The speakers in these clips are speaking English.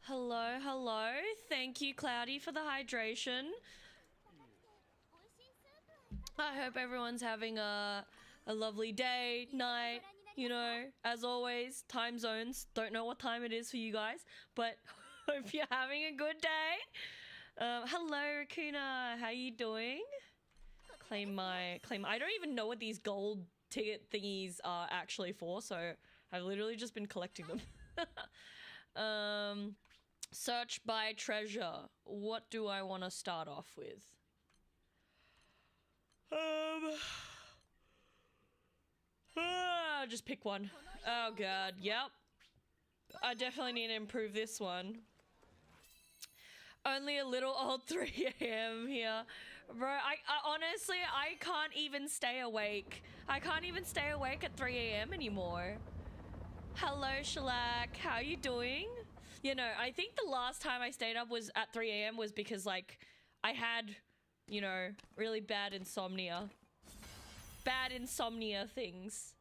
Hello, hello. Thank you, Cloudy, for the hydration. I hope everyone's having a lovely day, night, you know, as always, time zones. Don't know what time it is for you guys, but hope you're having a good day. Hello, Rakuna. How you doing? Claim I don't even know what these gold ticket thingies are actually for, so I've literally just been collecting them. Search by treasure. What do I want to start off with? Just pick one. Oh god, yep. I definitely need to improve this one. Only a little old 3 a.m. here. Bro, I honestly, I can't even stay awake. I can't even stay awake at 3 a.m. anymore. Hello, Shellac. How you doing? You know, I think the last time I stayed up was at 3 a.m. was because, like, I had, you know, really bad insomnia. Bad insomnia things.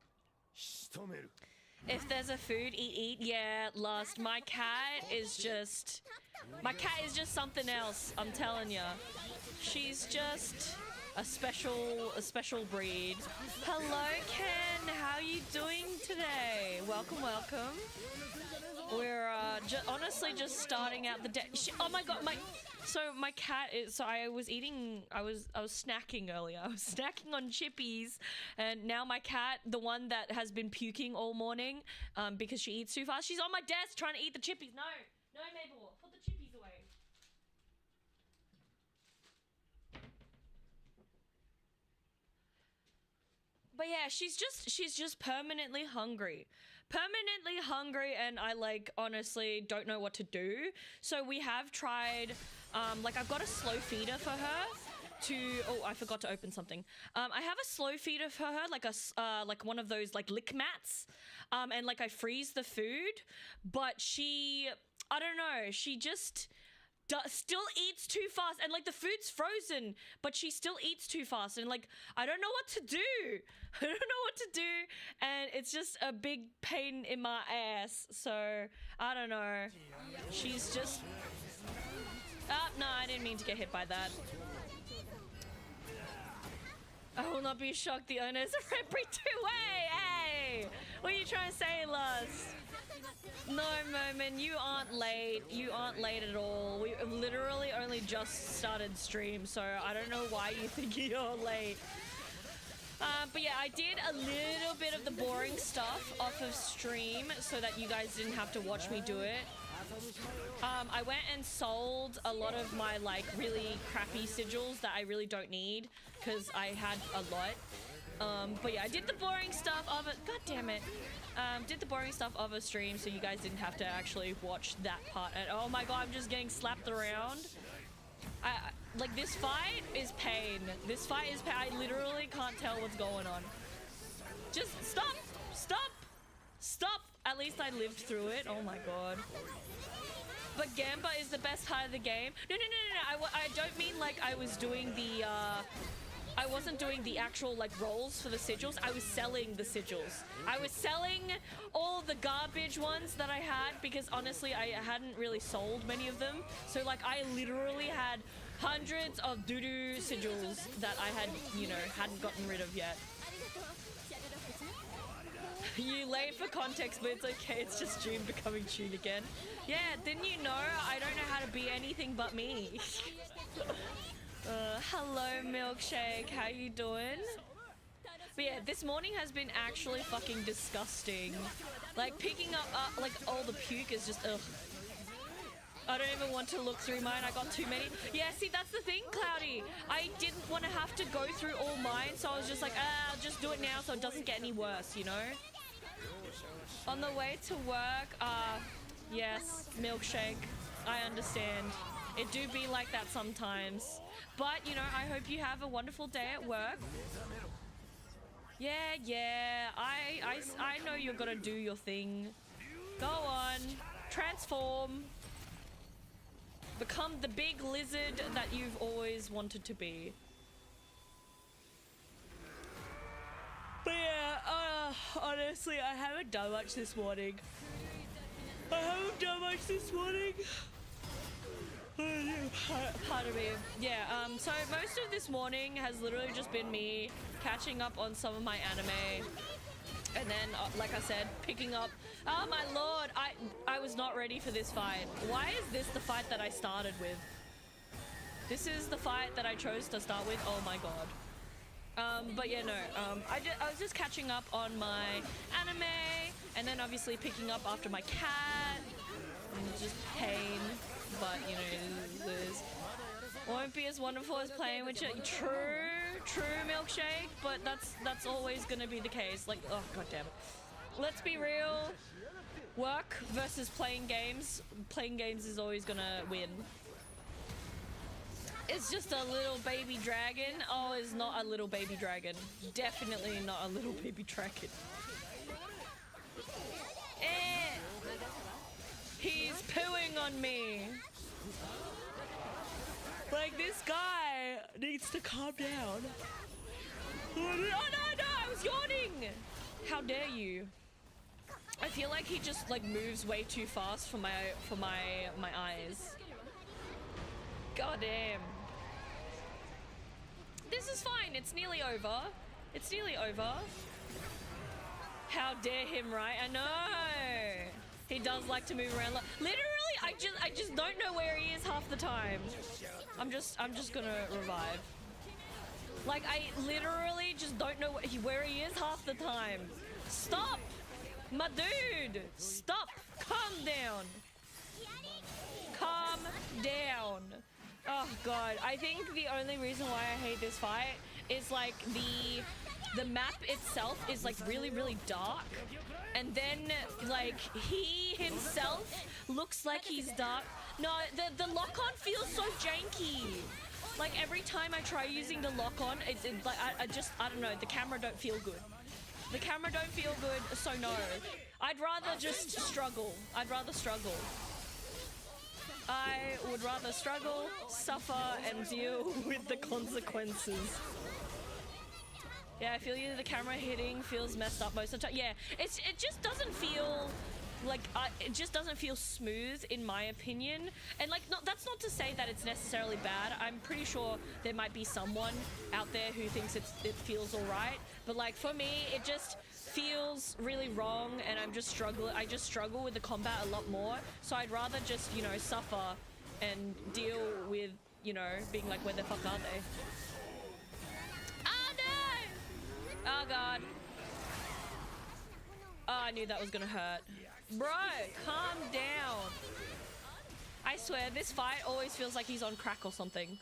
If there's a food, eat. Yeah, Lust. My cat is just something else. I'm telling ya. She's just a special breed. Hello, Ken. How you doing today? Welcome, welcome. We're honestly just starting out the day. Oh my god, my cat is. So I was snacking earlier. I was snacking on chippies, and now my cat, the one that has been puking all morning, because she eats too fast, she's on my desk trying to eat the chippies. No, Mabel, put the chippies away. But yeah, she's just permanently hungry. And I, like, honestly don't know what to do. So we have tried, like, I've got a slow feeder for her to, oh, I forgot to open something. I have a slow feeder for her, like like one of those, like, lick mats. And, like, I freeze the food, but she, I don't know, she just still eats too fast, and, like, the food's frozen, but she still eats too fast, and, like, I don't know what to do. And it's just a big pain in my ass. So I don't know. She's just no, I didn't mean to get hit by that. I will not be shocked the owner is a red breed too. Hey, what are you trying to say, Luz? No, Moment, you aren't late. You aren't late at all. We literally only just started stream, so I don't know why you think you're late. But yeah, I did a little bit of the boring stuff off of stream so that you guys didn't have to watch me do it. I went and sold a lot of my, like, really crappy sigils that I really don't need because I had a lot. But yeah, I did the boring stuff of it. God damn it. Did the boring stuff of a stream so you guys didn't have to actually watch that part. And oh my god, I'm just getting slapped around. Like, this fight is pain. I literally can't tell what's going on. Just stop. At least I lived through it. Oh my god. But Gamba is the best part of the game. No. I don't mean like I was doing the, I wasn't doing the actual, like, rolls for the sigils. I was selling the sigils. I was selling all the garbage ones that I had because, honestly, I hadn't really sold many of them. So, like, I literally had hundreds of doo-doo sigils that I had, you know, hadn't gotten rid of yet. You late for context, but it's okay. It's just June becoming June again. Yeah, didn't you know? I don't know how to be anything but me. Hello, Milkshake. How you doing? But yeah, this morning has been actually fucking disgusting. Like, picking up, like, all the puke is just, ugh. I don't even want to look through mine. I got too many. Yeah, see, that's the thing, Cloudy. I didn't want to have to go through all mine, so I was just like, I'll just do it now so it doesn't get any worse, you know? On the way to work, yes, Milkshake. I understand. It do be like that sometimes. But, you know, I hope you have a wonderful day at work. Yeah, I know you're gonna do your thing. Go on. Transform. Become the big lizard that you've always wanted to be. But yeah, honestly, I haven't done much this morning. I haven't done much this morning. Pardon me. Yeah, so most of this morning has literally just been me catching up on some of my anime. And then, like I said, picking up... Oh my lord, I was not ready for this fight. Why is this the fight that I started with? This is the fight that I chose to start with. Oh my god. But yeah, no. I was just catching up on my anime, and then obviously picking up after my cat. And just pain. But, you know, it is. Won't be as wonderful as playing with you. True milkshake, but that's always gonna be the case. Like, oh god damn it. Let's be real. Work versus playing games. Playing games is always gonna win. It's just a little baby dragon. Oh, it's not a little baby dragon. Definitely not a little baby dragon. He's pooing on me. Like, this guy needs to calm down. Oh no, I was yawning. How dare you? I feel like he just like moves way too fast for my eyes. God damn. This is fine. It's nearly over. It's nearly over. How dare him, right? I know. He does like to move around. Literally, I just don't know where he is half the time. I'm just gonna revive. Like, I literally just don't know where he is half the time. Stop, my dude. Stop. Calm down. Calm down. Oh god, I think the only reason why I hate this fight is like the map itself is like really dark, and then like he himself looks like he's dark. No, the lock-on feels so janky. Like every time I try using the lock-on, it's like I don't know, the camera don't feel good. The camera don't feel good, so no. I'd rather just struggle. I'd rather struggle. I would rather struggle, suffer, and deal with the consequences. Yeah, I feel you. The camera hitting feels messed up most of the time. Yeah, it just doesn't feel like it just doesn't feel smooth in my opinion. And like, that's not to say that it's necessarily bad. I'm pretty sure there might be someone out there who thinks it feels all right. But like for me, it just feels really wrong, and I just struggle with the combat a lot more. So I'd rather just, you know, suffer and deal with, you know, being like, where the fuck are they? Oh no! Oh god. Oh, I knew that was gonna hurt. Bro, calm down. I swear, this fight always feels like he's on crack or something.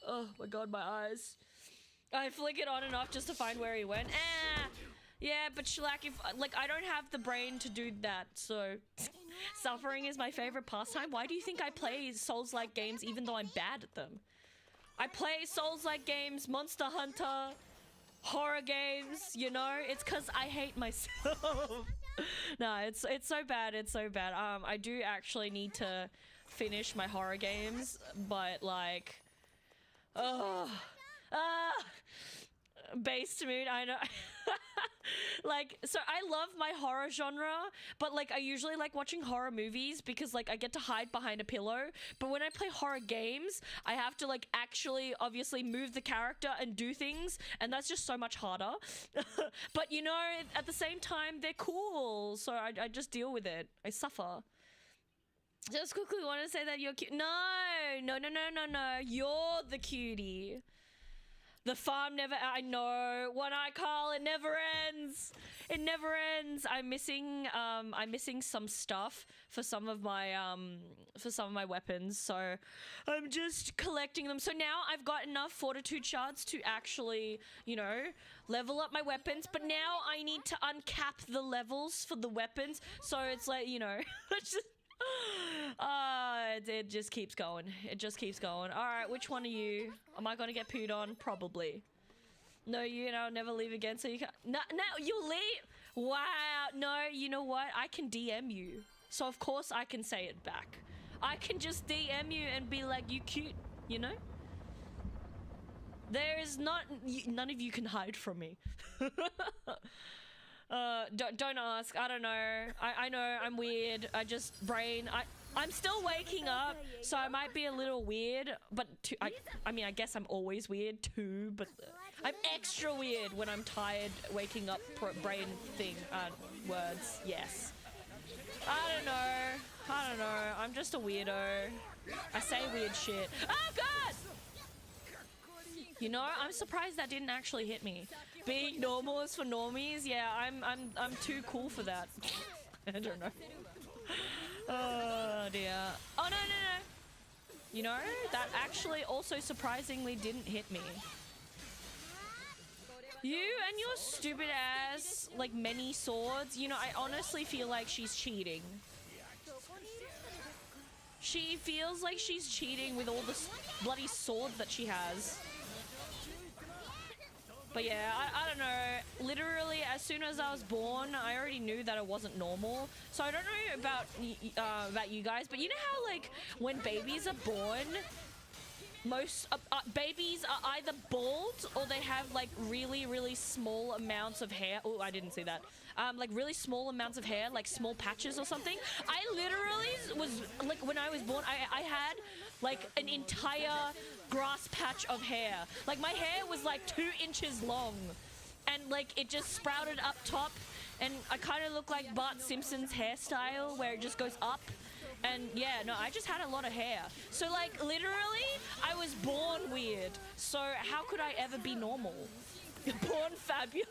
Oh my god, my eyes. I flick it on and off just to find where he went. Yeah, but Shellac, if like I don't have the brain to do that, so suffering is my favorite pastime. Why do you think I play Souls-like games even though I'm bad at them? I play Souls-like games, Monster Hunter, horror games, you know? It's cause I hate myself. No, it's so bad, it's so bad. I do actually need to finish my horror games, but like base mood, I know. Like, so I love my horror genre, but like I usually like watching horror movies because like I get to hide behind a pillow. But when I play horror games, I have to like actually obviously move the character and do things, and that's just so much harder. But you know, at the same time, they're cool, so I just deal with it. I suffer. Just quickly want to say that you're cute. No, you're the cutie. The farm never, I know, what I call it never ends. It never ends. I'm missing some stuff for some of my weapons, so I'm just collecting them. So now I've got enough fortitude shards to actually, you know, level up my weapons, but now I need to uncap the levels for the weapons, so it's like, you know, it's just it just keeps going. It just keeps going. All right, which one are you? Am I gonna get pooed on? Probably. No, you know, never leave again. So you can't. No, you leave. Wow. No, you know what? I can DM you, so of course I can say it back. I can just DM you and be like, "You cute," you know. There is none of you can hide from me. Don't ask. I don't know. I know I'm weird. I'm still waking up, so I might be a little weird, but I mean, I guess I'm always weird too, but I'm extra weird when I'm tired waking up. Brain thing, words, yes. I don't know. I'm just a weirdo. I say weird shit. Oh God! You know, I'm surprised that didn't actually hit me. Being normal is for normies. Yeah, I'm too cool for that. I don't know. Oh dear. Oh no. You know, that actually also surprisingly didn't hit me. You and your stupid ass, like, many swords. You know, I honestly feel like she's cheating. She feels like she's cheating with all the bloody swords that she has. But yeah, I don't know. Literally, as soon as I was born, I already knew that it wasn't normal. So I don't know about you guys, but you know how, like, when babies are born, most babies are either bald or they have like really small amounts of hair. Oh, I didn't see that. Like really small amounts of hair, like small patches or something. I literally was like, when I was born, I had like an entire grass patch of hair. Like my hair was like 2 inches long, and like it just sprouted up top, and I kind of look like Bart Simpson's hairstyle where it just goes up. And yeah, no, I just had a lot of hair. So like literally I was born weird. So how could I ever be normal? Born fabulous.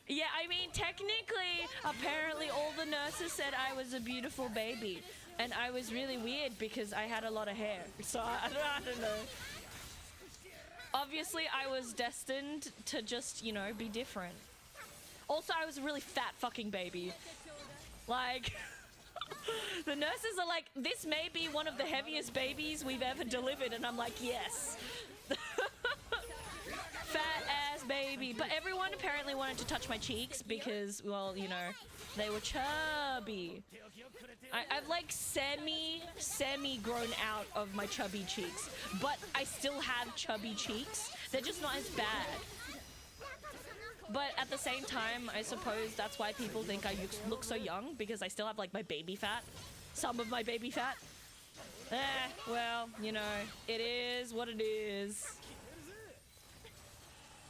Yeah, I mean, technically, apparently all the nurses said I was a beautiful baby. And I was really weird because I had a lot of hair. So I don't know. Obviously I was destined to just, you know, be different. Also, I was a really fat fucking baby. Like... The nurses are like, this may be one of the heaviest babies we've ever delivered, and I'm like, yes. Fat ass baby. But everyone apparently wanted to touch my cheeks because, well, you know, they were chubby. I've like semi grown out of my chubby cheeks, but I still have chubby cheeks. They're just not as bad. But at the same time, I suppose that's why people think I look so young, because I still have like my baby fat. Some of my baby fat. Well, you know, it is what it is.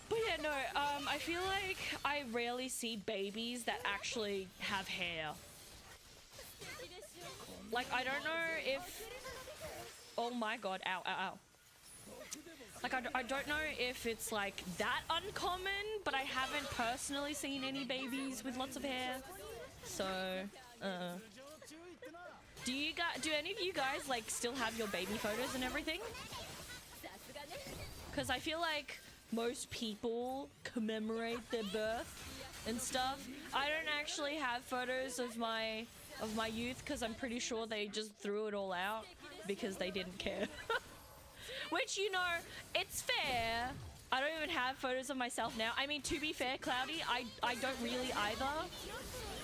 But yeah, no, I feel like I rarely see babies that actually have hair. Like, I don't know if... Oh my god, ow, ow, ow. Like, I don't know if it's, like, that uncommon, but I haven't personally seen any babies with lots of hair. So, do any of you guys, like, still have your baby photos and everything? Because I feel like most people commemorate their birth and stuff. I don't actually have photos of my youth because I'm pretty sure they just threw it all out because they didn't care. Which, you know, it's fair. I don't even have photos of myself now. I mean, to be fair, Cloudy, I don't really either.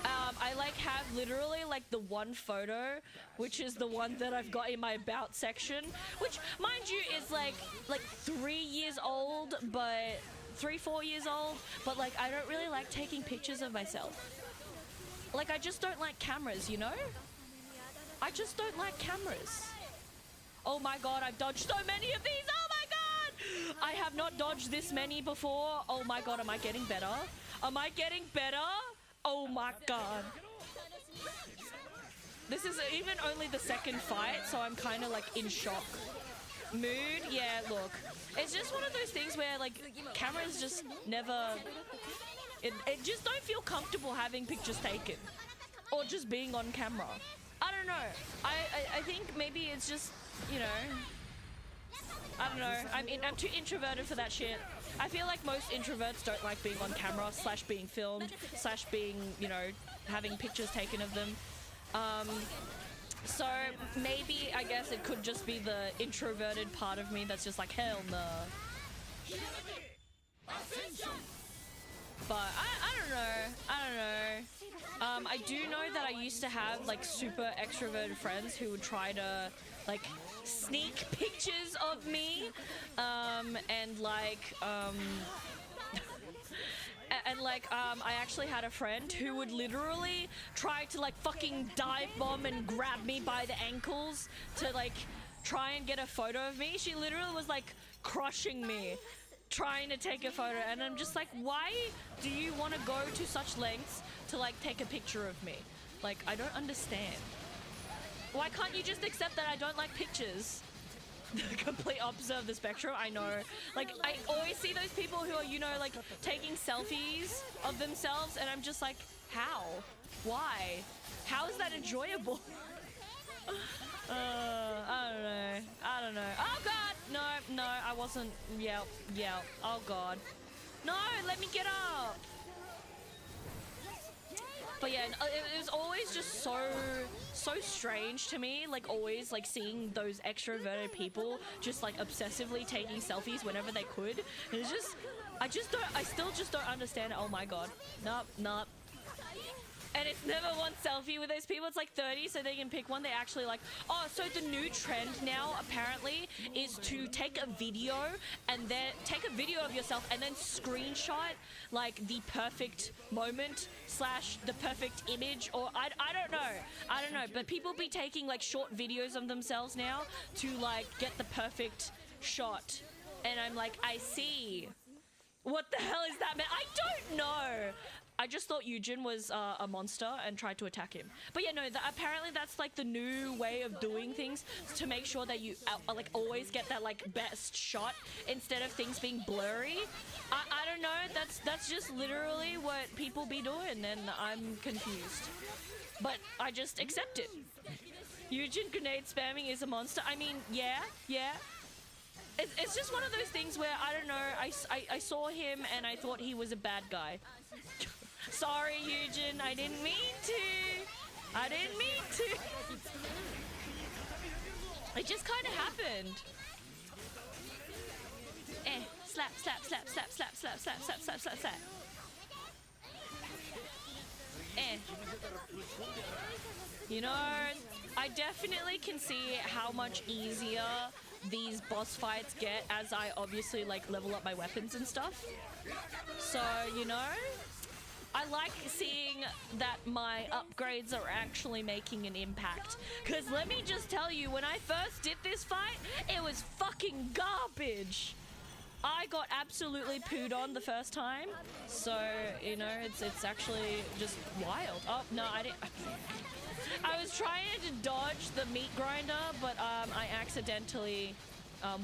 I like have literally like the one photo, which is the one that I've got in my about section, which, mind you, is like 3 years old, but 3-4 years old. But like, I don't really like taking pictures of myself. Like, I just don't like cameras, you know? I just don't like cameras. Oh my god, I've dodged so many of these! Oh my god! I have not dodged this many before. Oh my god, am I getting better? Am I getting better? Oh my god. This is even only the second fight, so I'm kind of like in shock. Mood? Yeah, look. It's just one of those things where like cameras just never... It just don't feel comfortable having pictures taken. Or just being on camera. I don't know. I think maybe it's just, you know... I don't know. I'm too introverted for that shit. I feel like most introverts don't like being on camera, / being filmed, / being, you know, having pictures taken of them. So maybe, I guess it could just be the introverted part of me that's just like, hell no. But I don't know. I don't know. I do know that I used to have like super extroverted friends who would try to like sneak pictures of me, and like, And like, I actually had a friend who would literally try to like fucking dive bomb and grab me by the ankles to like try and get a photo of me. She literally was like crushing me, trying to take a photo. And I'm just like, why do you want to go to such lengths to like take a picture of me? Like, I don't understand. Why can't you just accept that I don't like pictures? The complete opposite of the spectrum, I know. Like, I always see those people who are, you know, like, taking selfies of themselves, and I'm just like, how? Why? How is that enjoyable? I don't know. Oh, God! No, I wasn't. Yeah. Oh, God. No, let me get up! But yeah, it was always just so strange to me, like always like seeing those extroverted people just like obsessively taking selfies whenever they could. And it's just, I still just don't understand it. Oh my God. Nope. And it's never one selfie with those people. It's like 30, so they can pick one they actually like. Oh, so the new trend now apparently is to take a video and then take a video of yourself and then screenshot like the perfect moment / the perfect image, or I don't know, but people be taking like short videos of themselves now to like get the perfect shot. And I'm like, I see. What the hell is that, man? I don't know. I just thought Eugen was a monster and tried to attack him. But yeah, no, apparently that's like the new way of doing things to make sure that you like always get that like best shot instead of things being blurry. I don't know, that's just literally what people be doing, and I'm confused. But I just accept it. Eugen grenade spamming is a monster. I mean, yeah. It's just one of those things where, I don't know, I saw him and I thought he was a bad guy. Sorry, Eugen, I didn't mean to. It just kind of happened. Slap. You know, I definitely can see how much easier these boss fights get as I obviously like level up my weapons and stuff. So, you know, I like seeing that my upgrades are actually making an impact. Because let me just tell you, when I first did this fight, it was fucking garbage. I got absolutely pooed on the first time. So, you know, it's actually just wild. Oh, no, I didn't. I was trying to dodge the meat grinder, but I accidentally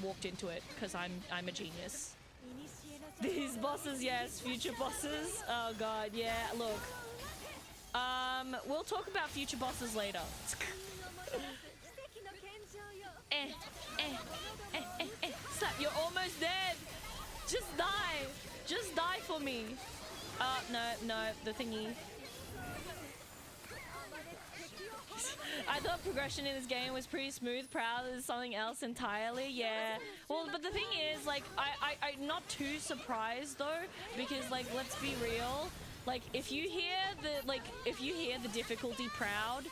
walked into it because I'm a genius. These bosses, yes, future bosses. Oh God, yeah. Look, we'll talk about future bosses later. Slap! You're almost dead. Just die for me. No, the thingy. I thought progression in this game was pretty smooth. Proud is something else entirely. Yeah. Well, but the thing is, like, I'm not too surprised though, because like, let's be real. Like, if you hear the difficulty proud,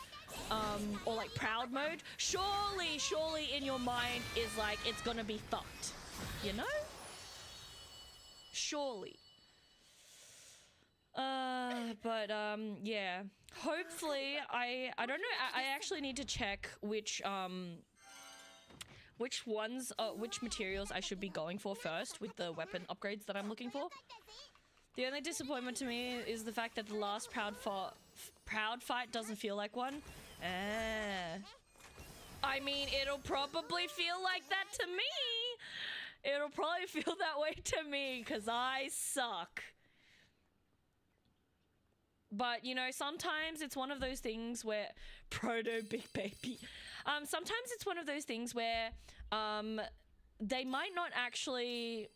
or like proud mode, surely in your mind is like it's gonna be fucked. You know? Surely. Yeah. Hopefully, I don't know. I actually need to check which materials I should be going for first with the weapon upgrades that I'm looking for. The only disappointment to me is the fact that the last proud fight doesn't feel like one. I mean, it'll probably feel like that to me. It'll probably feel that way to me because I suck. But, you know, sometimes it's one of those things where... Proto Big Baby. Sometimes it's one of those things where they might not actually...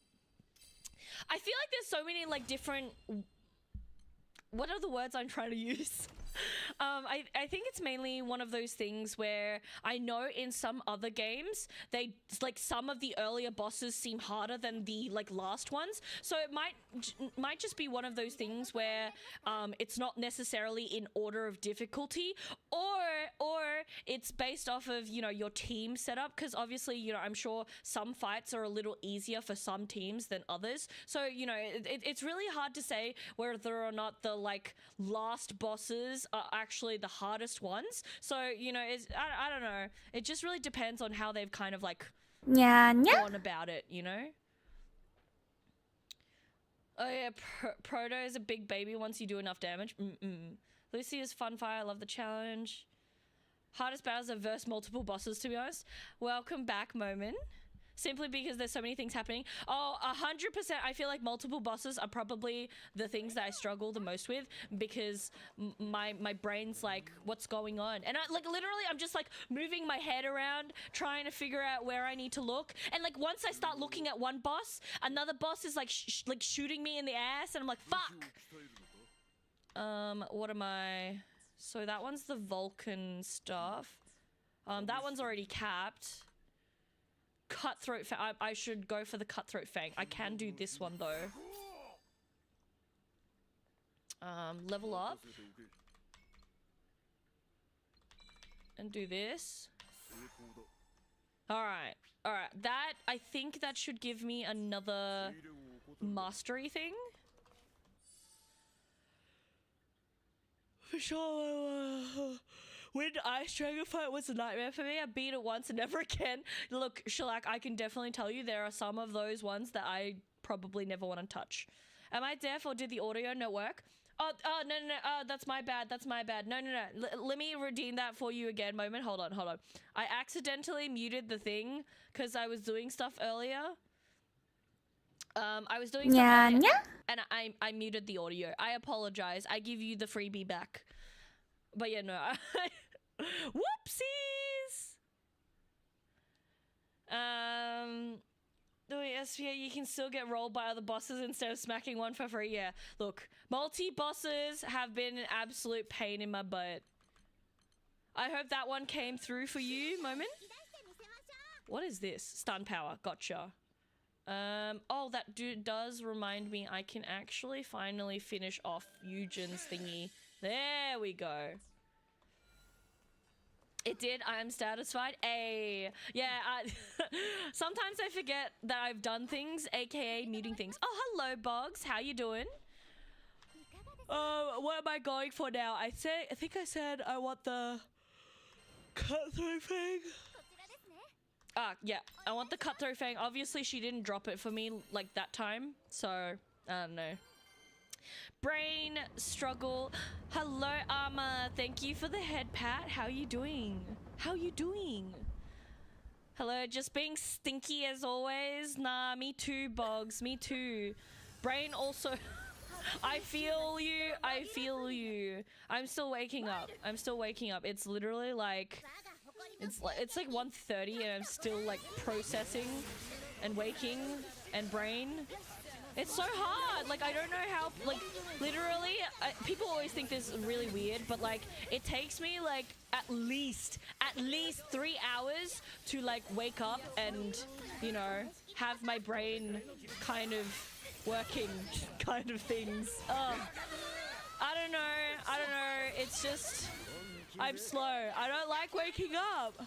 I feel like there's so many, like, different... What are the words I'm trying to use? I think it's mainly one of those things where I know in some other games they like some of the earlier bosses seem harder than the like last ones, so it might just be one of those things where it's not necessarily in order of difficulty, or it's based off of, you know, your team setup, because obviously, you know, I'm sure some fights are a little easier for some teams than others, so you know it's really hard to say whether or not the like last bosses are actually the hardest ones. So you know, I don't know, it just really depends on how they've kind of like gone about it, you know. Oh yeah, Proto is a big baby once you do enough damage. Lucy is fun fire. I love the challenge. Hardest battles are versus multiple bosses, to be honest. Welcome back, Moment. Simply because there's so many things happening. Oh, 100%. I feel like multiple bosses are probably the things that I struggle the most with, because my brain's like, what's going on? And I like literally, I'm just like moving my head around, trying to figure out where I need to look. And like once I start looking at one boss, another boss is like like shooting me in the ass, and I'm like, fuck. What am I? So that one's the Vulcan stuff. That one's already capped. Cutthroat Fang. I should go for the Cutthroat Fang. I can do this one though. Level up. And do this. Alright. Alright. That, I think that should give me another mastery thing. For sure. When Ice Dragon fight was a nightmare for me. I beat it once and never again. Look, Shellac, I can definitely tell you there are some of those ones that I probably never want to touch. Am I deaf or did the audio not work? Oh, no, that's my bad. That's my bad. No. Let me redeem that for you again. Moment. Hold on. I accidentally muted the thing because I was doing stuff earlier. I was doing stuff earlier, and I muted the audio. I apologize. I give you the freebie back. But yeah, no. Whoopsies! Doing SPA, you can still get rolled by other bosses instead of smacking one for free. Yeah, look, multi-bosses have been an absolute pain in my butt. I hope that one came through for you, Moment. What is this? Stun power. Gotcha. Oh, that dude does remind me I can actually finally finish off Eugen's thingy. There we go. It did. I am satisfied. Hey, yeah. Sometimes I forget that I've done things, aka muting things. Oh, hello, Boggs. How you doing? What am I going for now? I think I said I want the Cutthroat Fang. Yeah. I want the Cutthroat Fang. Obviously, she didn't drop it for me like that time, so I don't know. Brain struggle. Hello, Arma. Thank you for the head pat. How you doing? How you doing? Hello, just being stinky as always. Nah, me too, Boggs. Me too. Brain also. I feel you. I feel you. I'm still waking up. I'm still waking up. It's literally like it's like 1:30 and I'm still like processing and waking and brain. It's so hard. Like, I don't know how, like, literally, people always think this is really weird, but, like, it takes me, like, at least 3 hours to, like, wake up and, you know, have my brain kind of working kind of things. I don't know. It's just, I'm slow. I don't like waking up.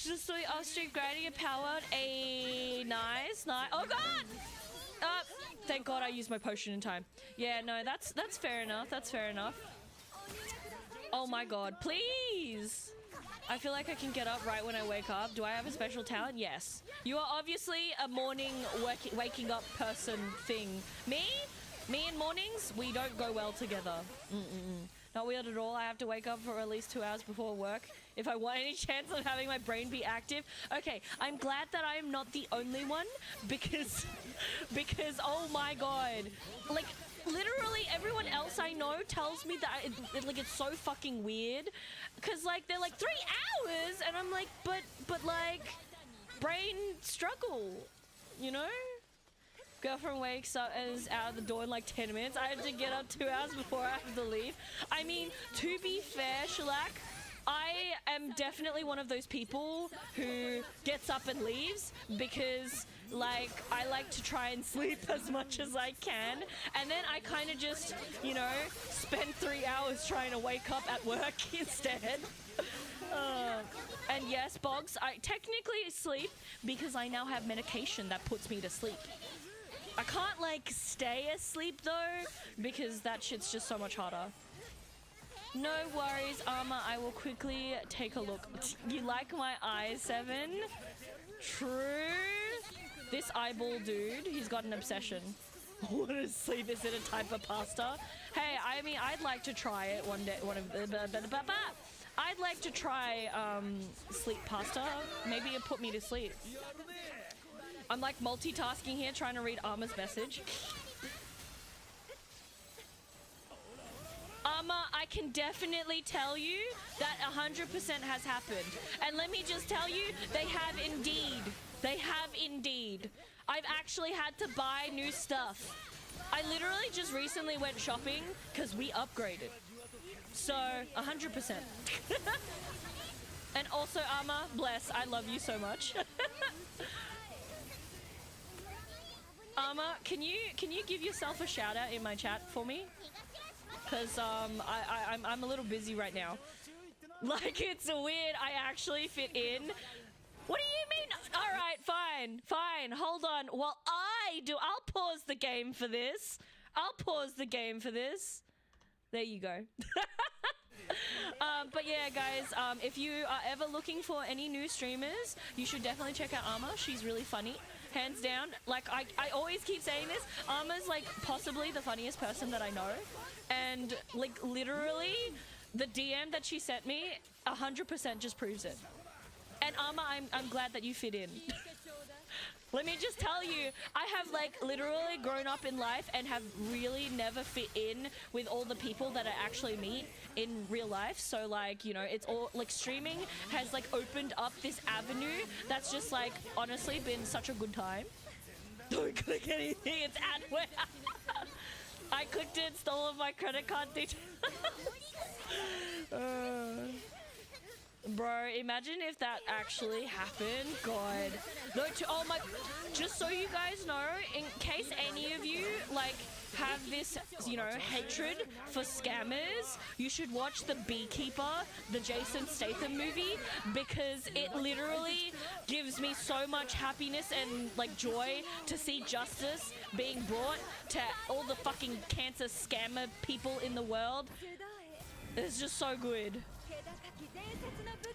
Just doing off stream grinding and powered. Nice. Oh god! Thank god I used my potion in time. Yeah, no, that's fair enough. That's fair enough. Oh my god, please! I feel like I can get up right when I wake up. Do I have a special talent? Yes. You are obviously a morning waking up person thing. Me and mornings, we don't go well together. Not weird at all. I have to wake up for at least 2 hours before work if I want any chance of having my brain be active. Okay, I'm glad that I am not the only one, because oh my god, like literally everyone else I know tells me that like it's so fucking weird, because like they're like 3 hours and I'm like, but like brain struggle, you know? Girlfriend wakes up and is out of the door in like 10 minutes. I had to get up 2 hours before I have to leave. I mean, to be fair, Shellac, I am definitely one of those people who gets up and leaves because, like, I like to try and sleep as much as I can. And then I kind of just, you know, spend 3 hours trying to wake up at work instead. And yes, Boggs, I technically sleep because I now have medication that puts me to sleep. I can't, like, stay asleep, though, because that shit's just so much harder. No worries, Armor. I will quickly take a look. You like my eyes, Seven? True. This eyeball dude, he's got an obsession. What is sleep? Is it a type of pasta? Hey, I mean, I'd like to try it one day. I'd like to try sleep pasta. Maybe it put me to sleep. I'm like multitasking here, trying to read Armor's message. I can definitely tell you that 100% has happened. And let me just tell you, they have indeed. They have indeed. I've actually had to buy new stuff. I literally just recently went shopping because we upgraded. So, 100%. And also, Armor, bless, I love you so much. Armor, can you give yourself a shout out in my chat for me? Because I'm a little busy right now. Like, it's weird I actually fit in. What do you mean? All right, fine. Hold on. Well, I'll pause the game for this. There you go. But yeah, guys, if you are ever looking for any new streamers, you should definitely check out Armor. She's really funny. Hands down. Like, I always keep saying this. Armor's, like, possibly the funniest person that I know. And, like, literally, the DM that she sent me, 100% just proves it. And Armor, I'm glad that you fit in. Let me just tell you, I have, like, literally grown up in life and have really never fit in with all the people that I actually meet in real life. So, like, you know, it's all, like, streaming has, like, opened up this avenue that's just, like, honestly been such a good time. Don't click anything, it's adware. I clicked it, stole all my credit card details. Bro, imagine if that actually happened. God. No, oh my, just so you guys know, in case any of you, like, have this, you know, hatred for scammers, you should watch The Beekeeper, the Jason Statham movie, because it literally gives me so much happiness and, like, joy to see justice being brought to all the fucking cancer scammer people in the world. It's just so good.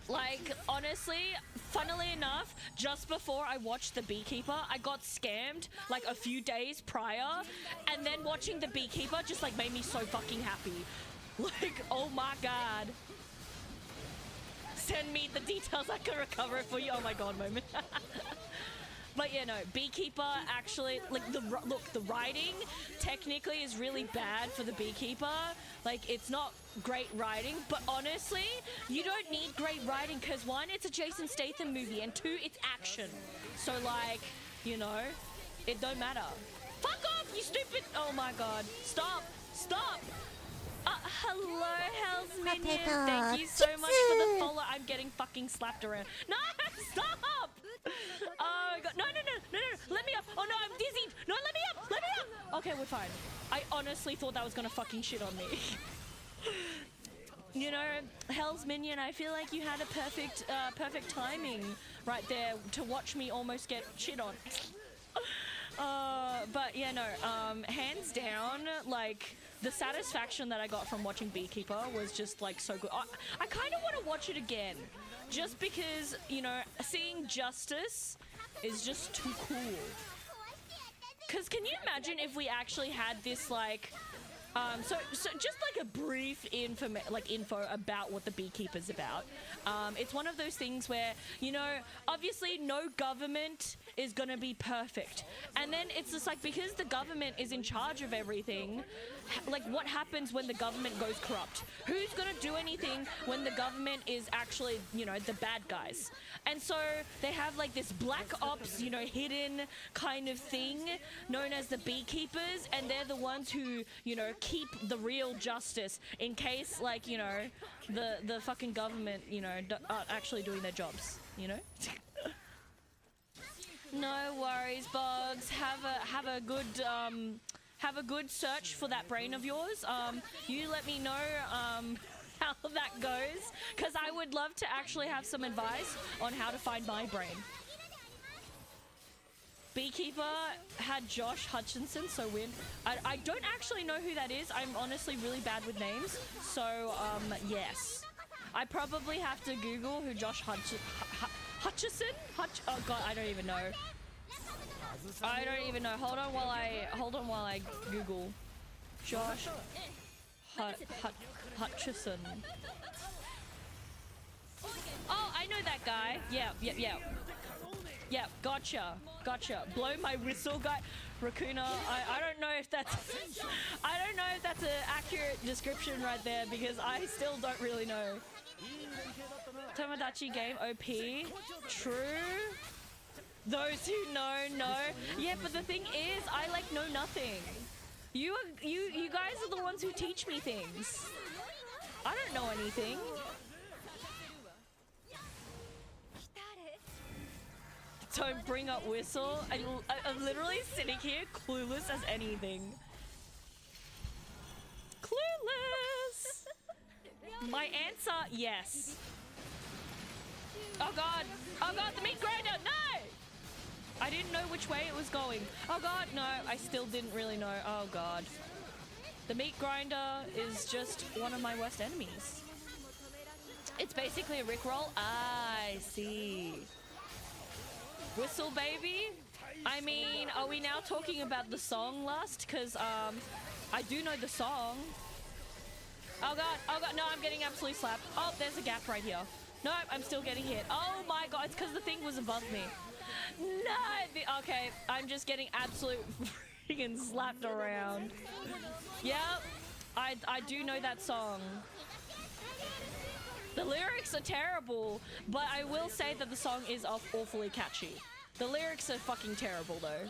Like, honestly, funnily enough, just before I watched The Beekeeper, I got scammed, like, a few days prior, and then watching The Beekeeper just, like, made me so fucking happy. Like, oh my god. Send me the details, I can recover it for you. Oh my god, moment. But yeah, no, Beekeeper actually, like, the writing technically is really bad for the Beekeeper. Like, it's not great writing, but honestly, you don't need great writing because, one, it's a Jason Statham movie, and two, it's action. So, like, you know, it don't matter. Fuck off, you stupid! Oh my god. Stop! Hello, Hell's Minion. Thank you so much for the follow. I'm getting fucking slapped around. No, stop! Oh my god. No. Let me up. Oh no, I'm dizzy. No, let me up. Okay, we're fine. I honestly thought that was gonna fucking shit on me. You know, Hell's Minion, I feel like you had a perfect timing right there to watch me almost get shit on. But yeah, no, hands down, like, the satisfaction that I got from watching Beekeeper was just, like, so good. I kind of want to watch it again, just because, you know, seeing justice is just too cool. Because can you imagine if we actually had this, like, So just like a brief info about what the Beekeeper's about. It's one of those things where, you know, obviously no government is gonna be perfect. And then it's just like, because the government is in charge of everything, like what happens when the government goes corrupt? Who's gonna do anything when the government is actually, you know, the bad guys? And so they have like this black ops, you know, hidden kind of thing known as the Beekeepers, and they're the ones who, you know, keep the real justice in case, like, you know, the fucking government, you know, aren't actually doing their jobs, you know? No worries, Bugs. Have a good search for that brain of yours. You let me know how that goes, because I would love to actually have some advice on how to find my brain. Beekeeper had Josh Hutchinson, so weird. I don't actually know who that is. I'm honestly really bad with names. So, yes. I probably have to Google who Josh Hutchison? Oh god, I don't even know. I don't even know. Hold on while I Google. Josh Hutchison. Oh, I know that guy. Yeah. Yeah, gotcha. Blow my whistle, guy. Raccoona. I don't know if that's I don't know if that's an accurate description right there, because I still don't really know. Tomodachi game OP. True. Those who know. Yeah, but the thing is, I like know nothing. You guys are the ones who teach me things. I don't know anything. Don't bring up whistle. I'm literally sitting here clueless as anything. Clueless. My answer, yes. Oh god, the meat grinder, no! I didn't know which way it was going. Oh god, no, I still didn't really know. Oh god. The meat grinder is just one of my worst enemies. It's basically a rickroll. I see. Whistle baby? I mean, are we now talking about the song Lust? Because, I do know the song. Oh god, no, I'm getting absolutely slapped. Oh, there's a gap right here. No, I'm still getting hit. Oh my god, it's because the thing was above me. No, okay, I'm just getting absolute freaking slapped around. Yep, I do know that song. The lyrics are terrible, but I will say that the song is awfully catchy. The lyrics are fucking terrible though.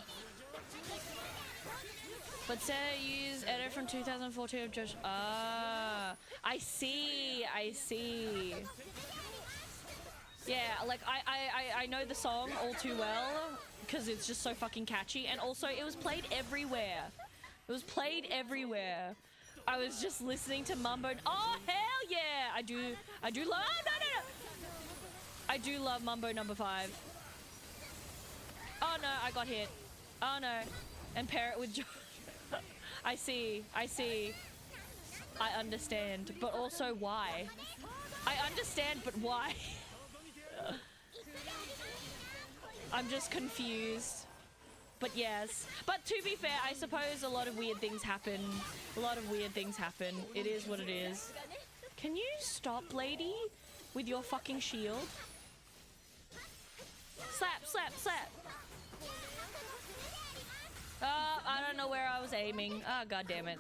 But say use edit from 2014 of Josh. Ah, I see. Yeah, like I know the song all too well because it's just so fucking catchy, and also it was played everywhere. I was just listening to Mumbo. Oh hell yeah! I do love. No. I do love Mumbo number 5. Oh no, I got hit. Oh no, and pair it with. I see. I understand, but also why? I understand, but why? I'm just confused. But yes. But to be fair, I suppose a lot of weird things happen. It is what it is. Can you stop, lady? With your fucking shield? Slap. I don't know where I was aiming. Ah, god damn it.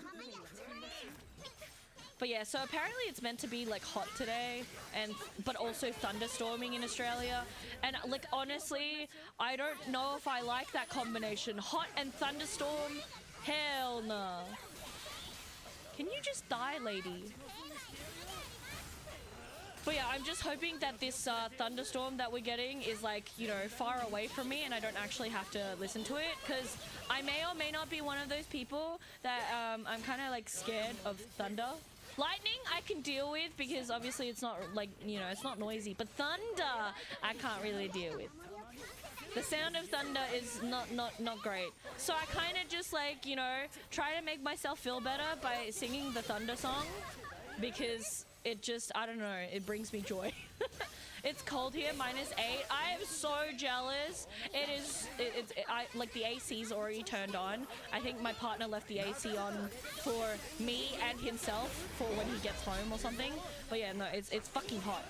But yeah, so apparently it's meant to be like hot today, but also thunderstorming in Australia. And like honestly, I don't know if I like that combination. Hot and thunderstorm? Hell no. Can you just die, lady? But yeah, I'm just hoping that this thunderstorm that we're getting is like, you know, far away from me and I don't actually have to listen to it, because I may or may not be one of those people that I'm kind of like scared of thunder. Lightning I can deal with because obviously it's not like, you know, it's not noisy, but thunder I can't really deal with. The sound of thunder is not great. So I kind of just like, you know, try to make myself feel better by singing the thunder song, because it just, I don't know, it brings me joy. It's cold here, -8. I am so jealous. I like the AC's already turned on. I think my partner left the AC on for me and himself for when he gets home or something. But yeah, no, it's fucking hot.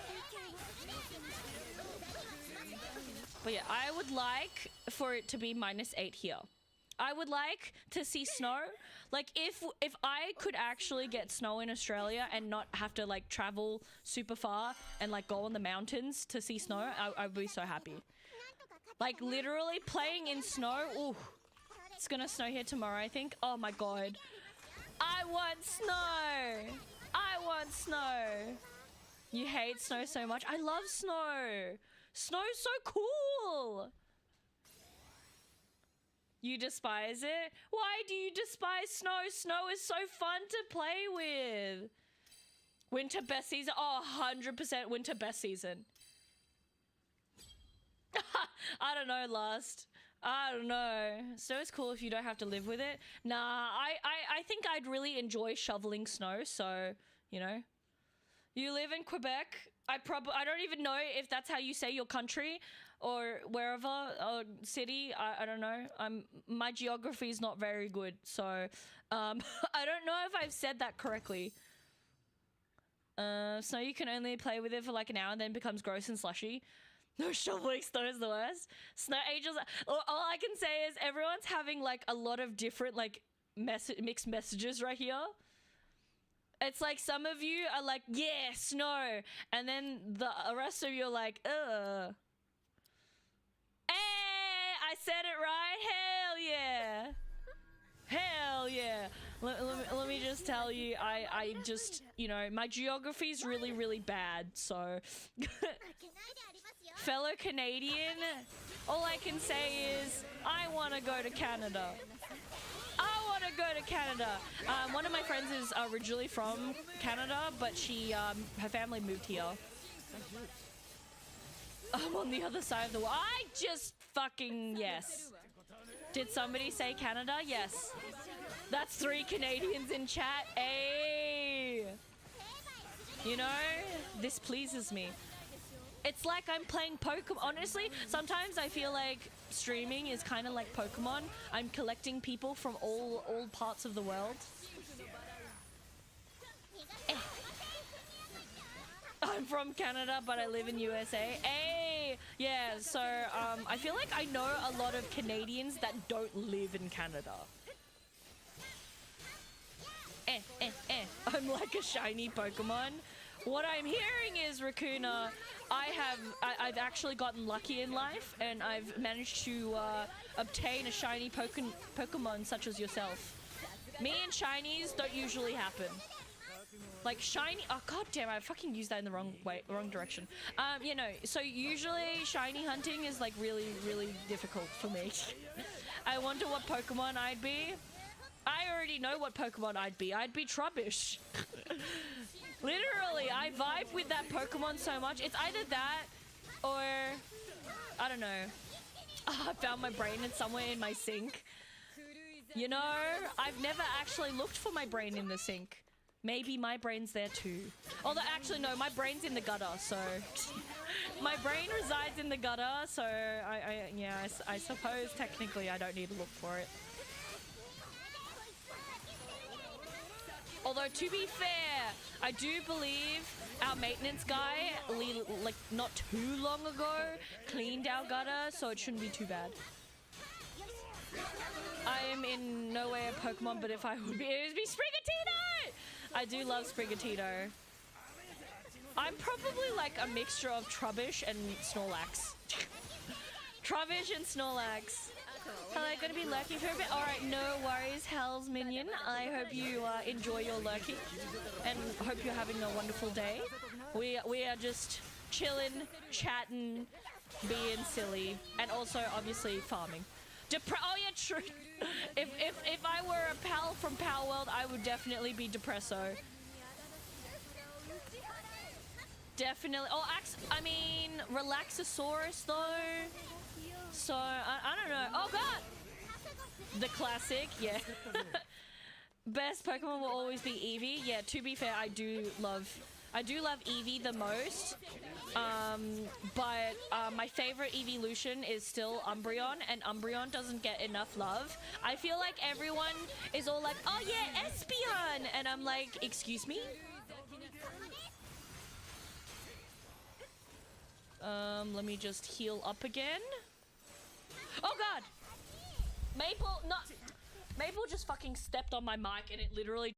But yeah, I would like for it to be -8 here. I would like to see snow. Like if I could actually get snow in Australia and not have to like travel super far and like go on the mountains to see snow, I would be so happy. Like literally playing in snow. Ooh, it's gonna snow here tomorrow, I think. Oh my god. I want snow. I want snow. You hate snow so much. I love snow. Snow's so cool. You despise it? Why do you despise snow? Snow is so fun to play with. Winter best season? Oh, 100% winter best season. I don't know, Lust. I don't know. Snow is cool if you don't have to live with it. Nah, I think I'd really enjoy shoveling snow, so, you know. You live in Quebec. I don't even know if that's how you say your country or wherever, or city. I don't know. My geography is not very good, so I don't know if I've said that correctly. Snow, you can only play with it for like an hour and then becomes gross and slushy. No, shoveling snow is the worst. Snow angels. All I can say is everyone's having like a lot of different like mixed messages right here. It's like some of you are like, yeah, snow. And then the rest of you are like, ugh. Hey, I said it right. Hell yeah. Hell yeah. Let me just tell you, I just, you know, my geography is really, really bad. So, fellow Canadian, all I can say is, I want to go to Canada. I want to go to Canada. One of my friends is originally from Canada, but her family moved here. I'm on the other side of the world. I just fucking, yes. Did somebody say Canada? Yes. That's 3 Canadians in chat. Hey. You know, this pleases me. It's like I'm playing Pokemon. Honestly, sometimes I feel like streaming is kind of like Pokemon. I'm collecting people from all parts of the world. I'm from Canada, but I live in USA. Hey! Yeah, so I feel like I know a lot of Canadians that don't live in Canada. I'm like a shiny Pokemon. What I'm hearing is, Raccoona, I've actually gotten lucky in life, and I've managed to obtain a shiny Pokemon such as yourself. Me and shinies don't usually happen. Like shiny, oh god damn, I fucking used that in the wrong direction. You know, so usually shiny hunting is like really, really difficult for me. I wonder what Pokemon I'd be. I already know what Pokemon I'd be. I'd be Trubbish. Literally, I vibe with that Pokemon so much. It's either that or, I don't know. Oh, I found my brain somewhere in my sink. You know, I've never actually looked for my brain in the sink. Maybe my brain's there too. Although, actually, no, my brain's in the gutter, so... my brain resides in the gutter, so I suppose technically I don't need to look for it. Although, to be fair, I do believe our maintenance guy, like, not too long ago, cleaned our gutter, so it shouldn't be too bad. I am in no way a Pokemon, but if I would be, it would be Sprigatito! I do love Sprigatito. I'm probably like a mixture of Trubbish and Snorlax. Trubbish and Snorlax. Hello, gonna be lurking for a bit. Alright, no worries, Hell's Minion. I hope you enjoy your lurking and hope you're having a wonderful day. We are just chilling, chatting, being silly, and also obviously farming. Oh yeah, true. If I were a pal from Power World, I would definitely be Depresso. Definitely. Oh, I mean, Relaxosaurus though. So I don't know. Oh god, the classic, yeah. Best Pokemon will always be Eevee. Yeah. To be fair, I do love I do love Eevee the most, but my favorite evolution is still Umbreon, and Umbreon doesn't get enough love. I feel like everyone is all like, oh yeah, Espeon! And I'm like, excuse me? Let me just heal up again. Oh god! Maple just fucking stepped on my mic and it literally...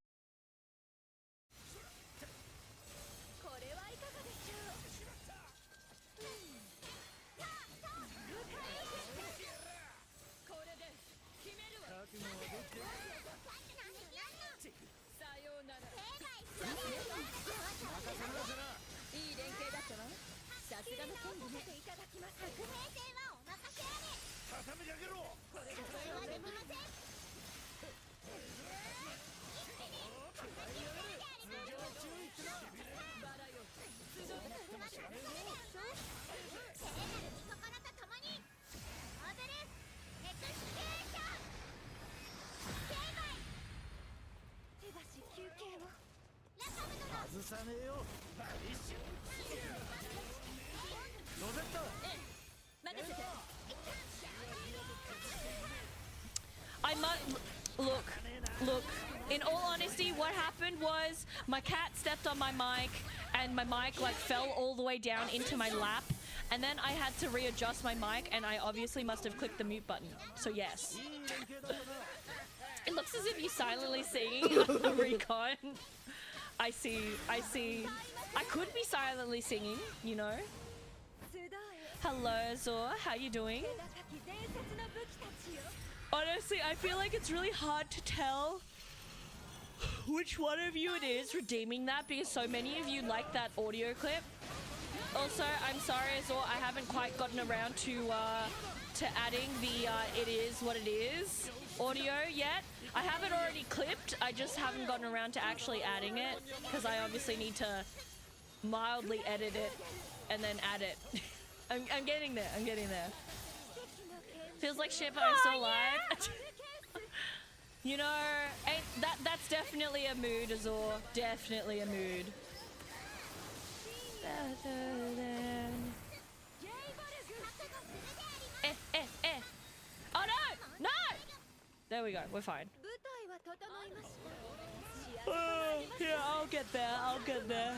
Look, in all honesty, what happened was my cat stepped on my mic and my mic like fell all the way down into my lap, and then I had to readjust my mic and I obviously must have clicked the mute button. So yes. It looks as if you're silently singing Recon. I see. I could be silently singing, you know. Hello, Zor. How you doing? Honestly, I feel like it's really hard to tell which one of you it is redeeming that, because so many of you like that audio clip. Also, I'm sorry, Zor, I haven't quite gotten around to adding the it is what it is audio yet. I have it already clipped, I just haven't gotten around to actually adding it, because I obviously need to mildly edit it and then add it. I'm getting there, Feels like shit, but I'm still alive. You know, that's definitely a mood, Azor. Definitely a mood. Oh no! No! There we go, we're fine. Yeah, I'll get there.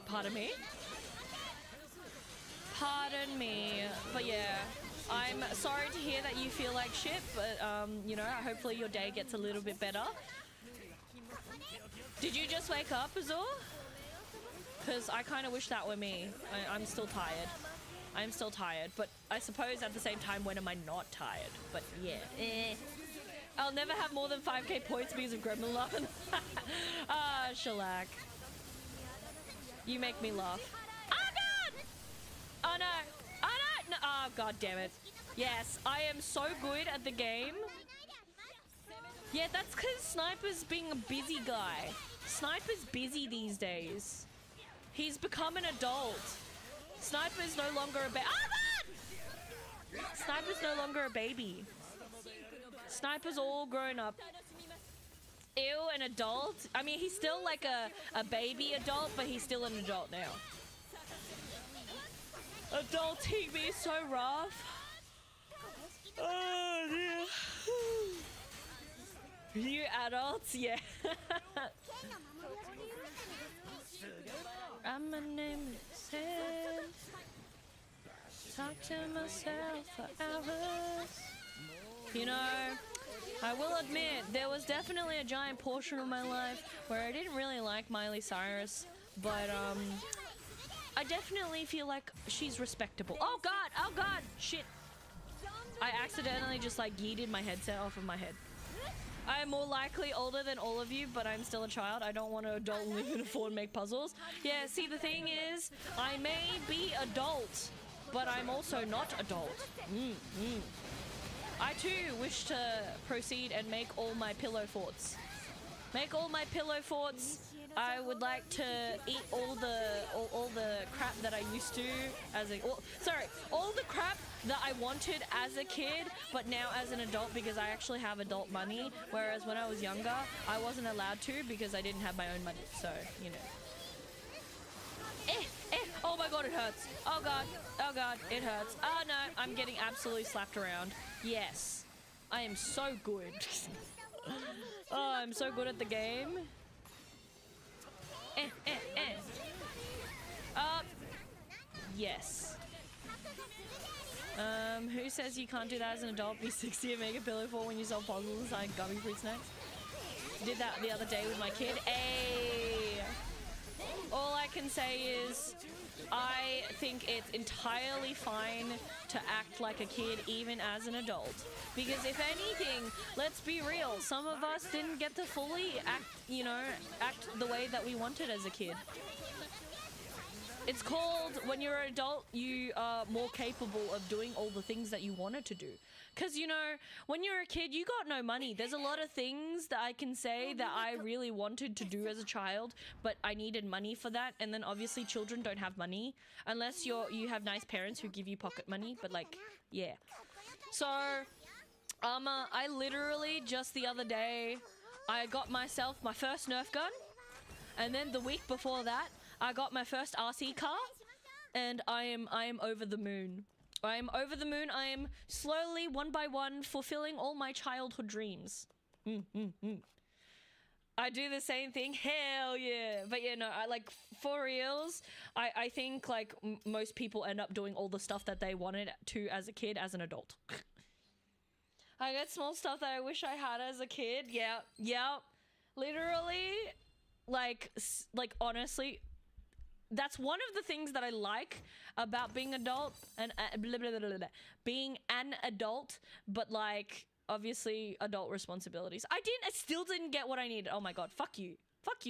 Pardon me? Pardon me, but yeah, I'm sorry to hear that you feel like shit, but you know, hopefully your day gets a little bit better. Did you just wake up, Azor? Because I kind of wish that were me. I'm still tired. I'm still tired, but I suppose at the same time, when am I not tired? But yeah, I'll never have more than 5k points because of Gremlin Laugh. Ah, shellac. You make me laugh. Oh no! Oh no! No! Oh god damn it. Yes, I am so good at the game. Yeah, that's because Sniper's being a busy guy. Sniper's busy these days. He's become an adult. Sniper's no longer a baby. Oh god! Sniper's no longer a baby. Sniper's all grown up. Ew, an adult? I mean, he's still like a baby adult, but he's still an adult now. Adulting me is so rough. Oh dear. You adults, yeah. I'm a nameless head. Talk to myself for hours. You know, I will admit, there was definitely a giant portion of my life where I didn't really like Miley Cyrus, but I definitely feel like she's respectable. Oh god, shit. I accidentally just like yeeted my headset off of my head. I am more likely older than all of you, but I'm still a child. I don't want to adult, live, and afford and make puzzles. Yeah, see, the thing is, I may be adult, but I'm also not adult. I too wish to proceed and make all my pillow forts. Make all my pillow forts I would like to eat all the crap that I used to as a all the crap that I wanted as a kid, but now as an adult because I actually have adult money. Whereas when I was younger, I wasn't allowed to because I didn't have my own money. So you know. Oh my god, it hurts. Oh god, it hurts. Oh no, I'm getting absolutely slapped around. Yes, I am so good. Oh, I'm so good at the game. Yes. Who says you can't do that as an adult? Be 60 and make a pillow for when you solve puzzles inside gummy fruit snacks. Did that the other day with my kid. Hey. All I can say is I think it's entirely fine to act like a kid even as an adult. Because if anything, let's be real, some of us didn't get to fully act the way that we wanted as a kid. It's called, when you're an adult, you are more capable of doing all the things that you wanted to do. Because, you know, when you're a kid, you got no money. There's a lot of things that I can say that I really wanted to do as a child, but I needed money for that. And then obviously children don't have money unless you have nice parents who give you pocket money. But like, yeah. So, I literally just the other day, I got myself my first Nerf gun. And then the week before that, I got my first RC car, and I am over the moon. I am over the moon. I am slowly, one by one, fulfilling all my childhood dreams. I do the same thing. Hell yeah. But yeah, no, I like, for reals, I think like most people end up doing all the stuff that they wanted to as a kid, as an adult. I get small stuff that I wish I had as a kid. Yeah. Literally, like honestly, that's one of the things that I like about being adult and being an adult, but like obviously adult responsibilities. I still didn't get what I needed. Oh my god, fuck you,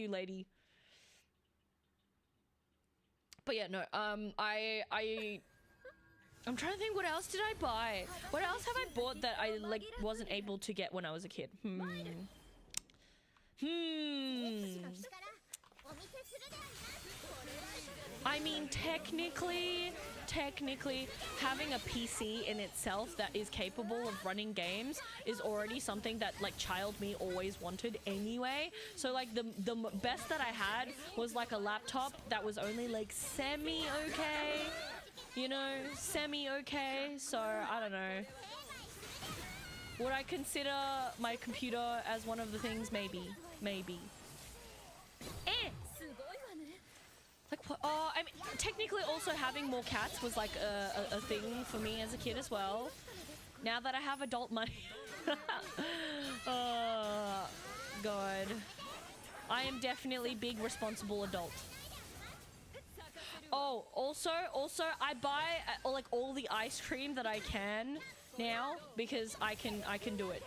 lady. But yeah, no, I'm trying to think, what else did I buy? What else have I bought that I like wasn't able to get when I was a kid? I mean, technically, having a PC in itself that is capable of running games is already something that, like, child me always wanted anyway. So, like, the best that I had was, like, a laptop that was only, like, semi-okay. You know, semi-okay. So, I don't know. Would I consider my computer as one of the things? Maybe. Like, what? Oh, I mean, technically also having more cats was like a thing for me as a kid as well. Now that I have adult money. Oh, God. I am definitely big responsible adult. Oh, also, I buy like all the ice cream that I can now because I can do it.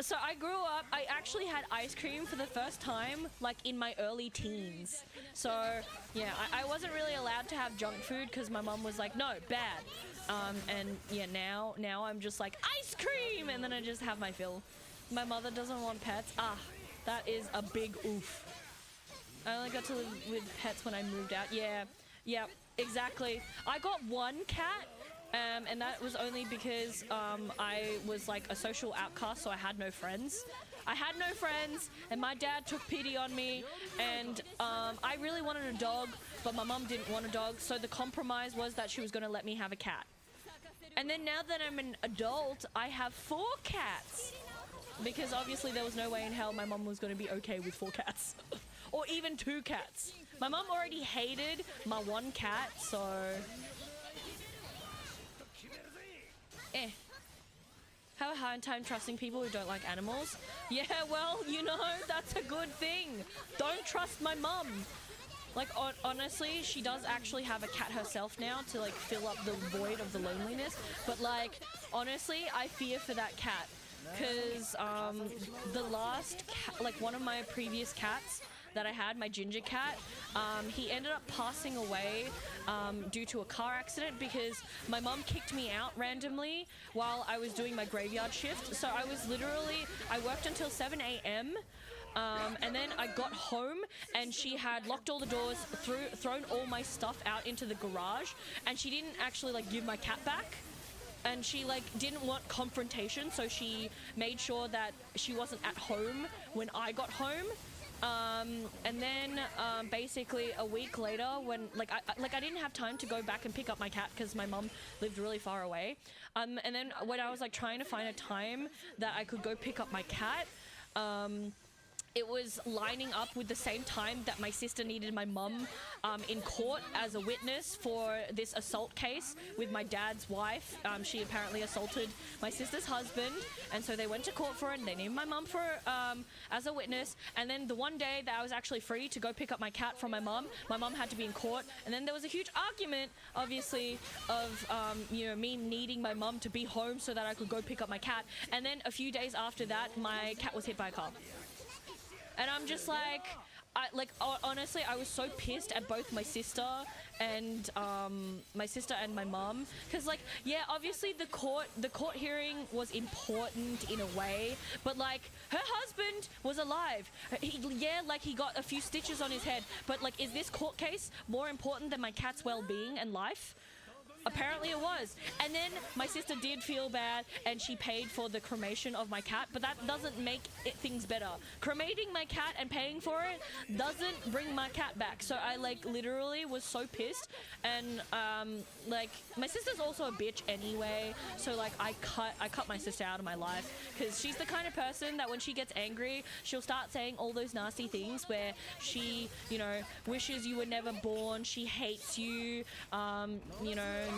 So I grew up, I actually had ice cream for the first time, like in my early teens. So yeah, I wasn't really allowed to have junk food because my mom was like, no, bad. And yeah, now I'm just like, ice cream! And then I just have my fill. My mother doesn't want pets. Ah, that is a big oof. I only got to live with pets when I moved out. Yeah, exactly. I got one cat. And that was only because I was like a social outcast, so I had no friends. And my dad took pity on me, and I really wanted a dog, but my mom didn't want a dog, so the compromise was that she was going to let me have a cat. And then now that I'm an adult, I have 4 cats. Because obviously there was no way in hell my mom was going to be okay with 4 cats. Or even 2 cats. My mom already hated my 1 cat, so... Have a hard time trusting people who don't like animals? Yeah, well, you know, that's a good thing. Don't trust my mum. Like, honestly, she does actually have a cat herself now to, like, fill up the void of the loneliness. But, like, honestly, I fear for that cat. Because, the last cat, like, one of my previous cats that I had, my ginger cat, he ended up passing away due to a car accident because my mom kicked me out randomly while I was doing my graveyard shift. So I was literally, I worked until 7 a.m. And then I got home and she had locked all the doors, thrown all my stuff out into the garage, and she didn't actually like give my cat back. And she like didn't want confrontation, so she made sure that she wasn't at home when I got home. And then basically a week later, when I didn't have time to go back and pick up my cat because my mum lived really far away. And then when I was like trying to find a time that I could go pick up my cat, it was lining up with the same time that my sister needed my mum in court as a witness for this assault case with my dad's wife. She apparently assaulted my sister's husband, and so they went to court for it, and they needed my mum for as a witness. And then the one day that I was actually free to go pick up my cat from my mum had to be in court. And then there was a huge argument, obviously, of you know, me needing my mum to be home so that I could go pick up my cat. And then a few days after that, my cat was hit by a car. And I'm just like, honestly, I was so pissed at both my sister and my mum, because like, yeah, obviously the court hearing was important in a way, but like her husband was alive. He got a few stitches on his head, but like, is this court case more important than my cat's well-being and life? Apparently it was. And then my sister did feel bad and she paid for the cremation of my cat, but that doesn't make things better. Cremating my cat and paying for it doesn't bring my cat back. So I like literally was so pissed. And like my sister's also a bitch anyway, so like I cut my sister out of my life, because she's the kind of person that when she gets angry, she'll start saying all those nasty things where she, you know, wishes you were never born, she hates you, you know,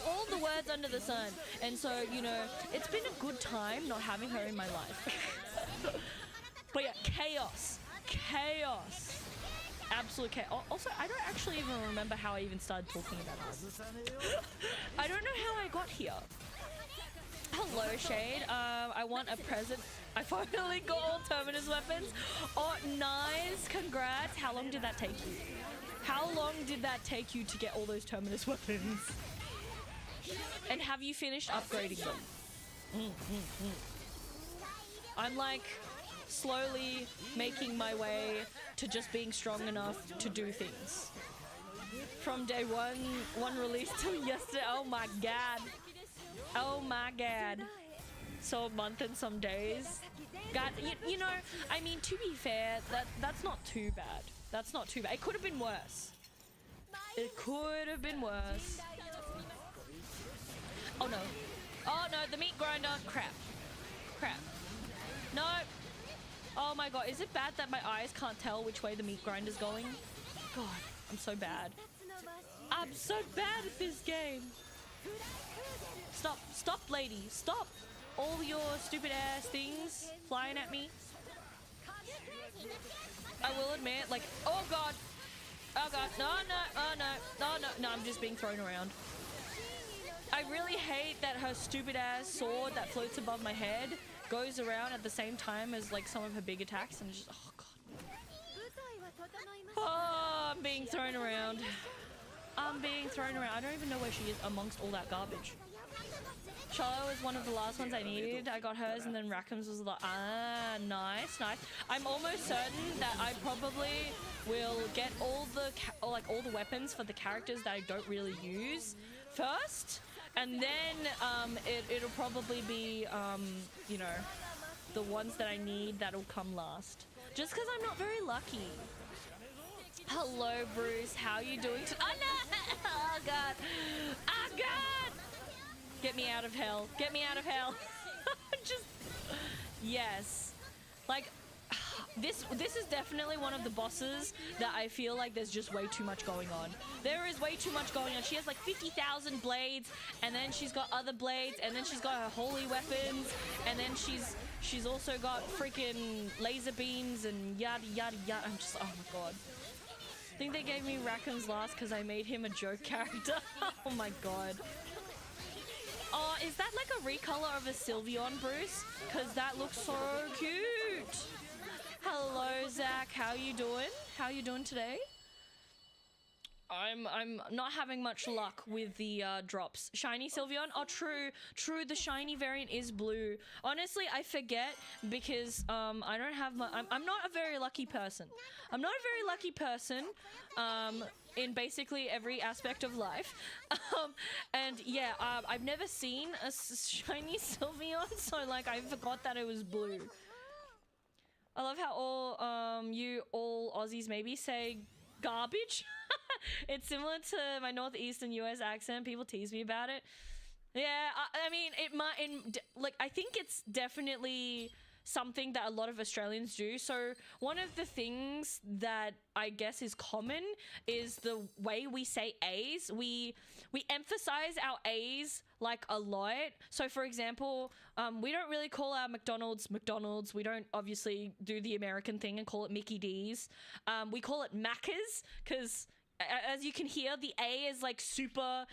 all the words under the sun. And so, you know, it's been a good time not having her in my life. But yeah, chaos. Absolute chaos. Also, I don't actually even remember how I even started talking about this. I don't know how I got here. Hello, Shade. I want a present. I finally got all Terminus weapons. Oh, nice. Congrats. How long did that take you? How long did that take you to get all those Terminus weapons? And have you finished upgrading them? I'm like slowly making my way to just being strong enough to do things. From day one release till yesterday. Oh my god. Oh my god. So a month and some days. God, you know, I mean, to be fair, that's not too bad. That's not too bad. It could have been worse. It could have been worse. Oh no. Oh no, the meat grinder. Crap. No. Oh my god, is it bad that my eyes can't tell which way the meat grinder's going? God, I'm so bad. I'm so bad at this game. Stop, lady. Stop. All your stupid ass things flying at me. I will admit, like, oh god, no, I'm just being thrown around. I really hate that her stupid ass sword that floats above my head goes around at the same time as like some of her big attacks, and it's just, oh god. Oh, I'm being thrown around. I don't even know where she is amongst all that garbage. Charlotte was one of the last ones I needed. I got hers, and then Rackham's was like, nice. I'm almost certain that I probably will get all the weapons for the characters that I don't really use first, and then it'll probably be you know, the ones that I need that'll come last. Just because I'm not very lucky. Hello, Bruce. How you doing? Oh no! Oh god! Oh god! Get me out of hell. Get me out of hell. Just, yes. Like, this is definitely one of the bosses that I feel like there's just way too much going on. There is way too much going on. She has like 50,000 blades, and then she's got other blades, and then she's got her holy weapons, and then she's also got freaking laser beams and yada yada yada. I'm just, oh my god. I think they gave me Rackham's last because I made him a joke character. Oh my god. Oh, is that like a recolor of a Sylveon, Bruce? Because that looks so cute. Hello, Zach. How you doing? How you doing today? I'm not having much luck with the drops. Shiny Sylveon. Oh, true. The shiny variant is blue. Honestly, I forget because I don't have my. I'm not a very lucky person. I'm not a very lucky person. In basically every aspect of life. And yeah, I've never seen a shiny Sylveon, so like I forgot that it was blue. I love how all Aussies maybe say garbage. It's similar to my northeastern US accent. People tease me about it. Yeah, I mean, it might, like, I think it's definitely something that a lot of Australians do. So one of the things that I guess is common is the way we say A's. We emphasize our A's like a lot. So for example, we don't really call our McDonald's. We don't obviously do the American thing and call it Mickey D's. We call it Macca's because as you can hear, the A is like super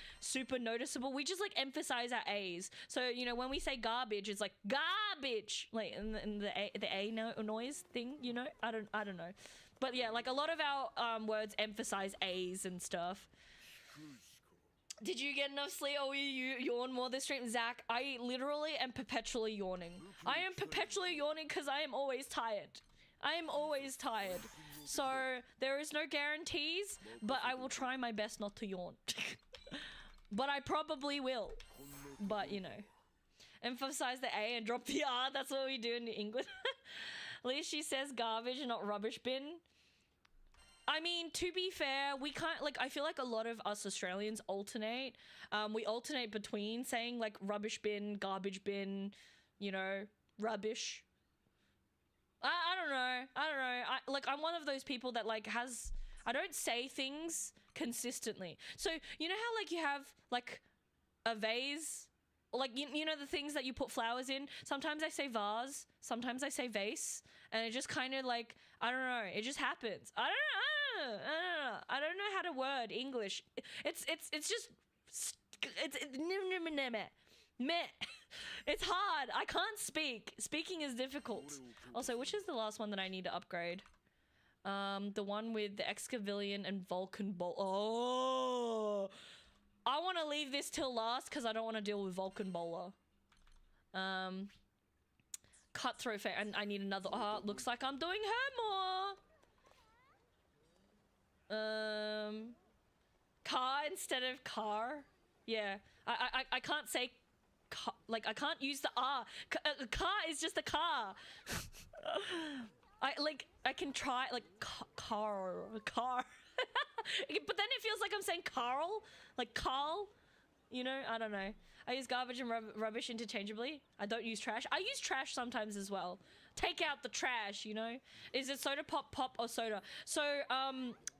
noticeable. We just like emphasize our A's. So, you know, when we say garbage, it's like garbage, like in the A noise thing, you know? I don't know. But yeah, like a lot of our words emphasize A's and stuff. Did you get enough sleep or you yawn more this stream? Zach, I literally am perpetually yawning. I am perpetually yawning because I am always tired. I am always tired. So there is no guarantees, but I will try my best not to yawn. But I probably will. But, you know. Emphasize the A and drop the R. That's what we do in England. At least she says garbage and not rubbish bin. I mean, to be fair, we can't, like, I feel like a lot of us Australians alternate. We alternate between saying, like, rubbish bin, garbage bin, you know, rubbish. I don't know. I'm one of those people that, like, I don't say things consistently. So, you know how, like, you have, like, a vase? Like, you know the things that you put flowers in? Sometimes I say vase, sometimes I say vase, and it just kind of, like, I don't know, it just happens. I don't know. I don't know how to word English. It's just, meh. It's hard. I can't speak. Speaking is difficult. Also, which is the last one that I need to upgrade? The one with the Excavilion and Vulcan Bowl. Oh, I want to leave this till last because I don't want to deal with Vulcan Bowler. Cutthroat Fair, and I need another. Looks like I'm doing her more. Car instead of car. Yeah, I can't say. Like, I can't use the R. A car is just a car. I can try, like, car. But then it feels like I'm saying Carl. Like, Carl. You know, I don't know. I use garbage and rubbish interchangeably. I don't use trash. I use trash sometimes as well. Take out the trash, you know? Is it soda pop, or soda? So,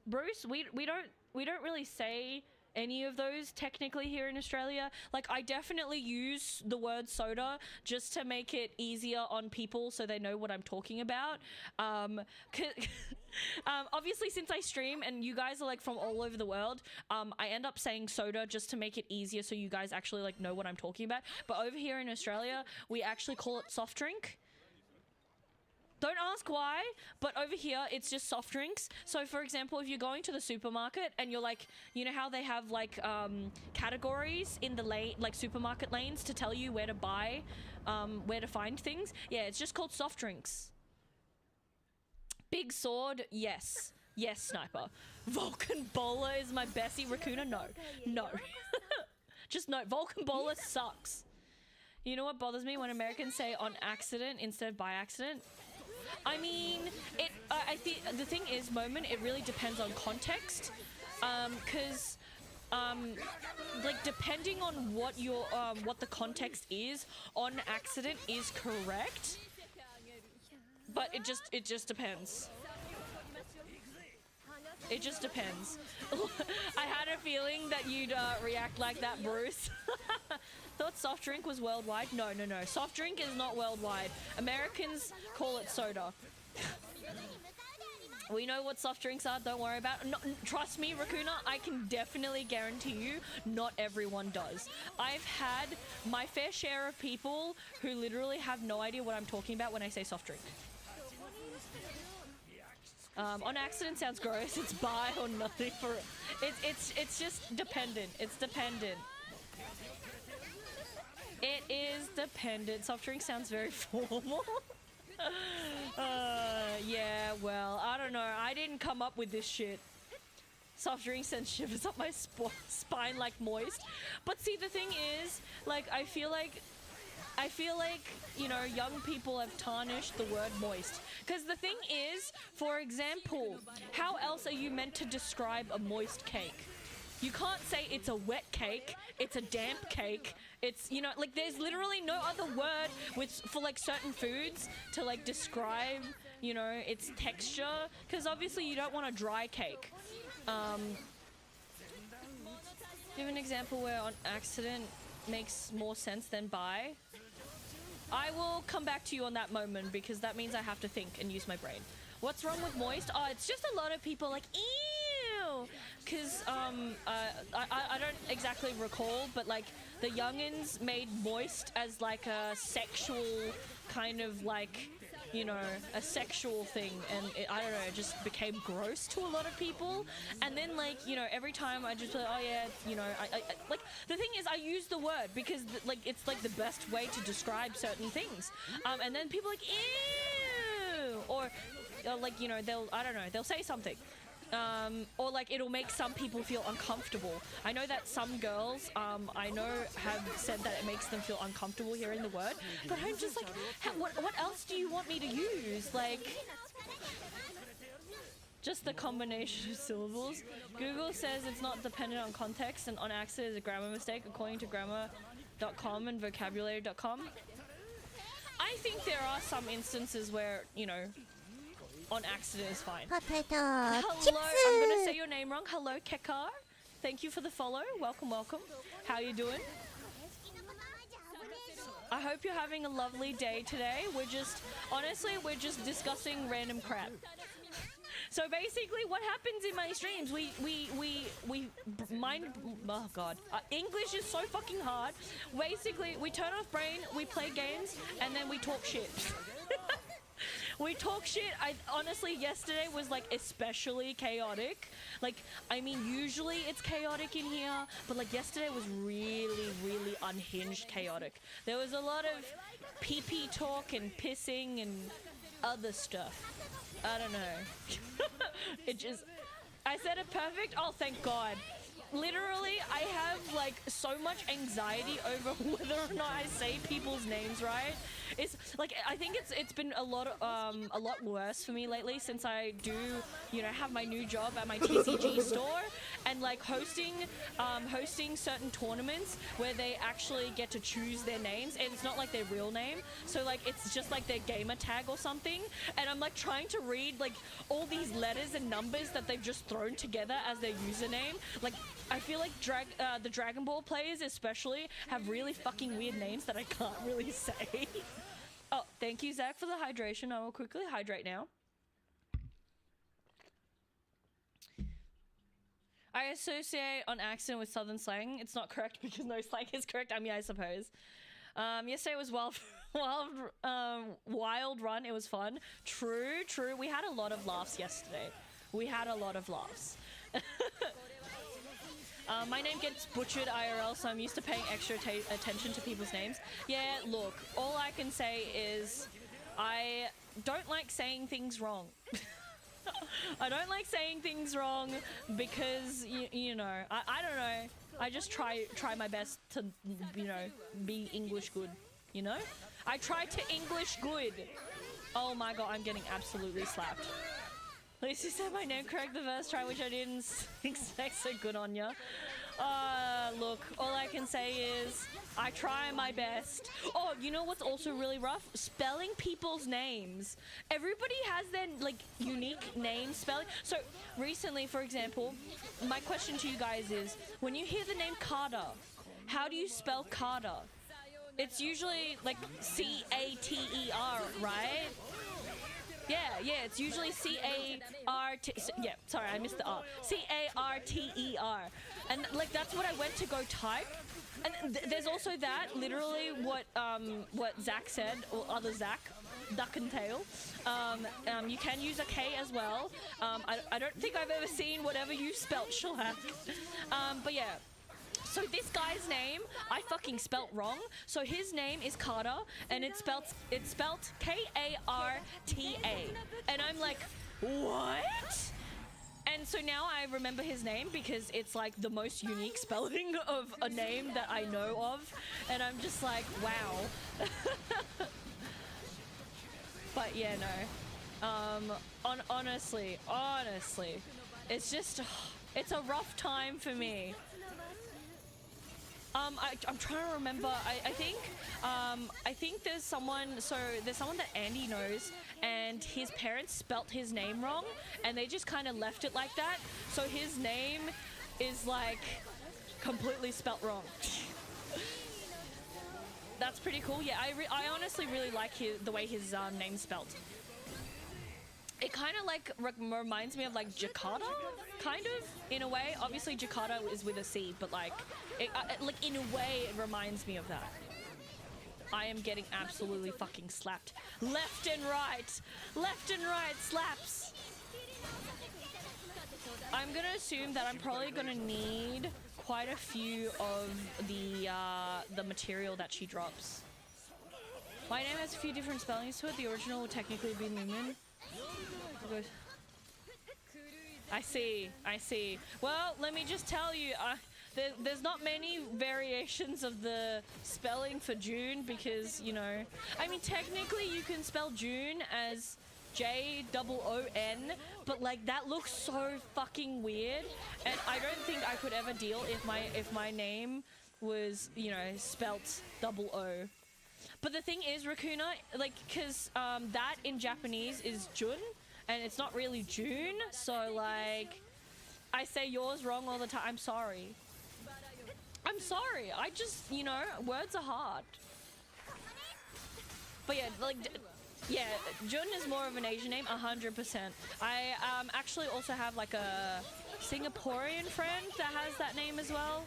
Bruce, we don't really say any of those technically here in Australia. Like, I definitely use the word soda just to make it easier on people so they know what I'm talking about. Obviously, since I stream and you guys are like from all over the world, I end up saying soda just to make it easier so you guys actually like know what I'm talking about. But over here in Australia, we actually call it soft drink. Don't ask why, but over here, it's just soft drinks. So, for example, if you're going to the supermarket and you're like, you know how they have, like, categories in the lane, like supermarket lanes to tell you where to buy, where to find things? Yeah, it's just called soft drinks. Big sword, yes. Yes, sniper. Vulcan Bowler is my bestie. Raccoona, no. Just no. Vulcan Bowler sucks. You know what bothers me? When Americans say on accident instead of by accident? I mean, I think the thing is, Moment, it really depends on context, because, like, depending on what your, what the context is, on accident is correct, but it just depends. It just depends. I had a feeling that you'd, react like that, Bruce. Thought soft drink was worldwide? No. Soft drink is not worldwide. Americans call it soda. We know what soft drinks are, don't worry about it. No, trust me, Raccoona, I can definitely guarantee you not everyone does. I've had my fair share of people who literally have no idea what I'm talking about when I say soft drink. On accident sounds gross. It's buy or nothing for it. It's just dependent. It's dependent. It is dependent. Soft drink sounds very formal. Yeah, well, I don't know. I didn't come up with this shit. Soft drink sends shivers up my spine like moist. But see, the thing is, like, I feel like, you know, young people have tarnished the word moist. Because the thing is, for example, how else are you meant to describe a moist cake? You can't say it's a wet cake, it's a damp cake, it's, you know, like, there's literally no other word for, like, certain foods to, like, describe, you know, its texture. Because obviously you don't want a dry cake. Give an example where on accident makes more sense than by. I will come back to you on that moment because that means I have to think and use my brain. What's wrong with moist? Oh, it's just a lot of people like, ew! Because, I don't exactly recall, but like the youngins made moist as like a sexual kind of like, you know, a sexual thing, and it, I don't know, it just became gross to a lot of people. And then, like, you know, every time I just be like, oh yeah, you know, I like, the thing is I use the word because like it's like the best way to describe certain things. And then people are like, ew, or like, you know, I don't know, they'll say something. Or like it'll make some people feel uncomfortable. I know that some girls, I know, have said that it makes them feel uncomfortable hearing the word, but I'm just like, what else do you want me to use? Like, just the combination of syllables. Google says it's not dependent on context and on accident is a grammar mistake according to grammar.com and vocabulary.com. I think there are some instances where, you know, on accident is fine. Potato Hello, I'm gonna say your name wrong. Hello, Kekar. Thank you for the follow. Welcome, welcome. How you doing? I hope you're having a lovely day today. Honestly, we're just discussing random crap. So basically, what happens in my streams? Oh god, English is so fucking hard. Basically, we turn off brain, we play games, and then we talk shit. We talk shit. Honestly, yesterday was like especially chaotic. Like, I mean, usually it's chaotic in here, but like yesterday was really, really unhinged chaotic. There was a lot of pee-pee talk and pissing and other stuff. I don't know. I said it perfect. Oh, thank God. Literally, I have like so much anxiety over whether or not I say people's names right. It's like, I think it's been a lot worse for me lately since I do, you know, have my new job at my TCG store and like hosting certain tournaments where they actually get to choose their names and it's not like their real name. So like it's just like their gamer tag or something, and I'm like trying to read like all these letters and numbers that they've just thrown together as their username. Like, I feel like the Dragon Ball players especially have really fucking weird names that I can't really say. Oh, thank you, Zach, for the hydration. I will quickly hydrate now. I associate on accident with southern slang. It's not correct because no slang is correct. I mean, I suppose. Yesterday was wild run. It was fun. True, true. We had a lot of laughs yesterday. We had a lot of laughs. My name gets butchered IRL, so I'm used to paying extra attention to people's names. Yeah, look, all I can say is I don't like saying things wrong. I don't like saying things wrong because, you know, I don't know. I just try my best to, you know, be English good, you know? I try to English good. Oh my god, I'm getting absolutely slapped. At least you said my name correct the first try, which I didn't expect, so good on ya. Look, all I can say is I try my best. Oh, you know what's also really rough? Spelling people's names. Everybody has their, like, unique name spelling. So, recently, for example, my question to you guys is, when you hear the name Carter, how do you spell Carter? It's usually, like, C-A-T-E-R, right? Yeah, yeah, it's usually C-A-R-T. Yeah, sorry, I missed the R. C-A-R-T-E-R. And like that's what I went to go type. And there's also that, literally what Zach said, or other Zach, duck and tail. You can use a K as well. I don't think I've ever seen whatever you spelt, shellac. But yeah. So this guy's name, I fucking spelt wrong. So his name is Carter, and it's spelt K-A-R-T-A. And I'm like, what? And so now I remember his name because it's like the most unique spelling of a name that I know of. And I'm just like, wow. But yeah, no. Honestly, it's just, it's a rough time for me. I'm trying to remember. I think there's someone. So there's someone that Andy knows, and his parents spelt his name wrong, and they just kind of left it like that. So his name is like completely spelt wrong. That's pretty cool. Yeah, I honestly really like the way his name's spelt. It kind of like reminds me of like Jakarta, kind of, in a way. Obviously Jakarta is with a C, but like, like in a way it reminds me of that. I am getting absolutely fucking slapped. Left and right slaps. I'm gonna assume that I'm probably gonna need quite a few of the material that she drops. My name has a few different spellings to it. The original would technically be Moomin. I see. Well, let me just tell you, there's not many variations of the spelling for June because, you know, I mean, technically you can spell June as J-O-O-N, but like that looks so fucking weird, and I don't think I could ever deal if my name was, you know, spelt double O. But the thing is, Raccoona, like, cause that in Japanese is Jun, and it's not really June, so like, I say yours wrong all the time. I'm sorry. I just, you know, words are hard. But yeah, like, yeah, Jun is more of an Asian name, 100%. I actually also have like a Singaporean friend that has that name as well,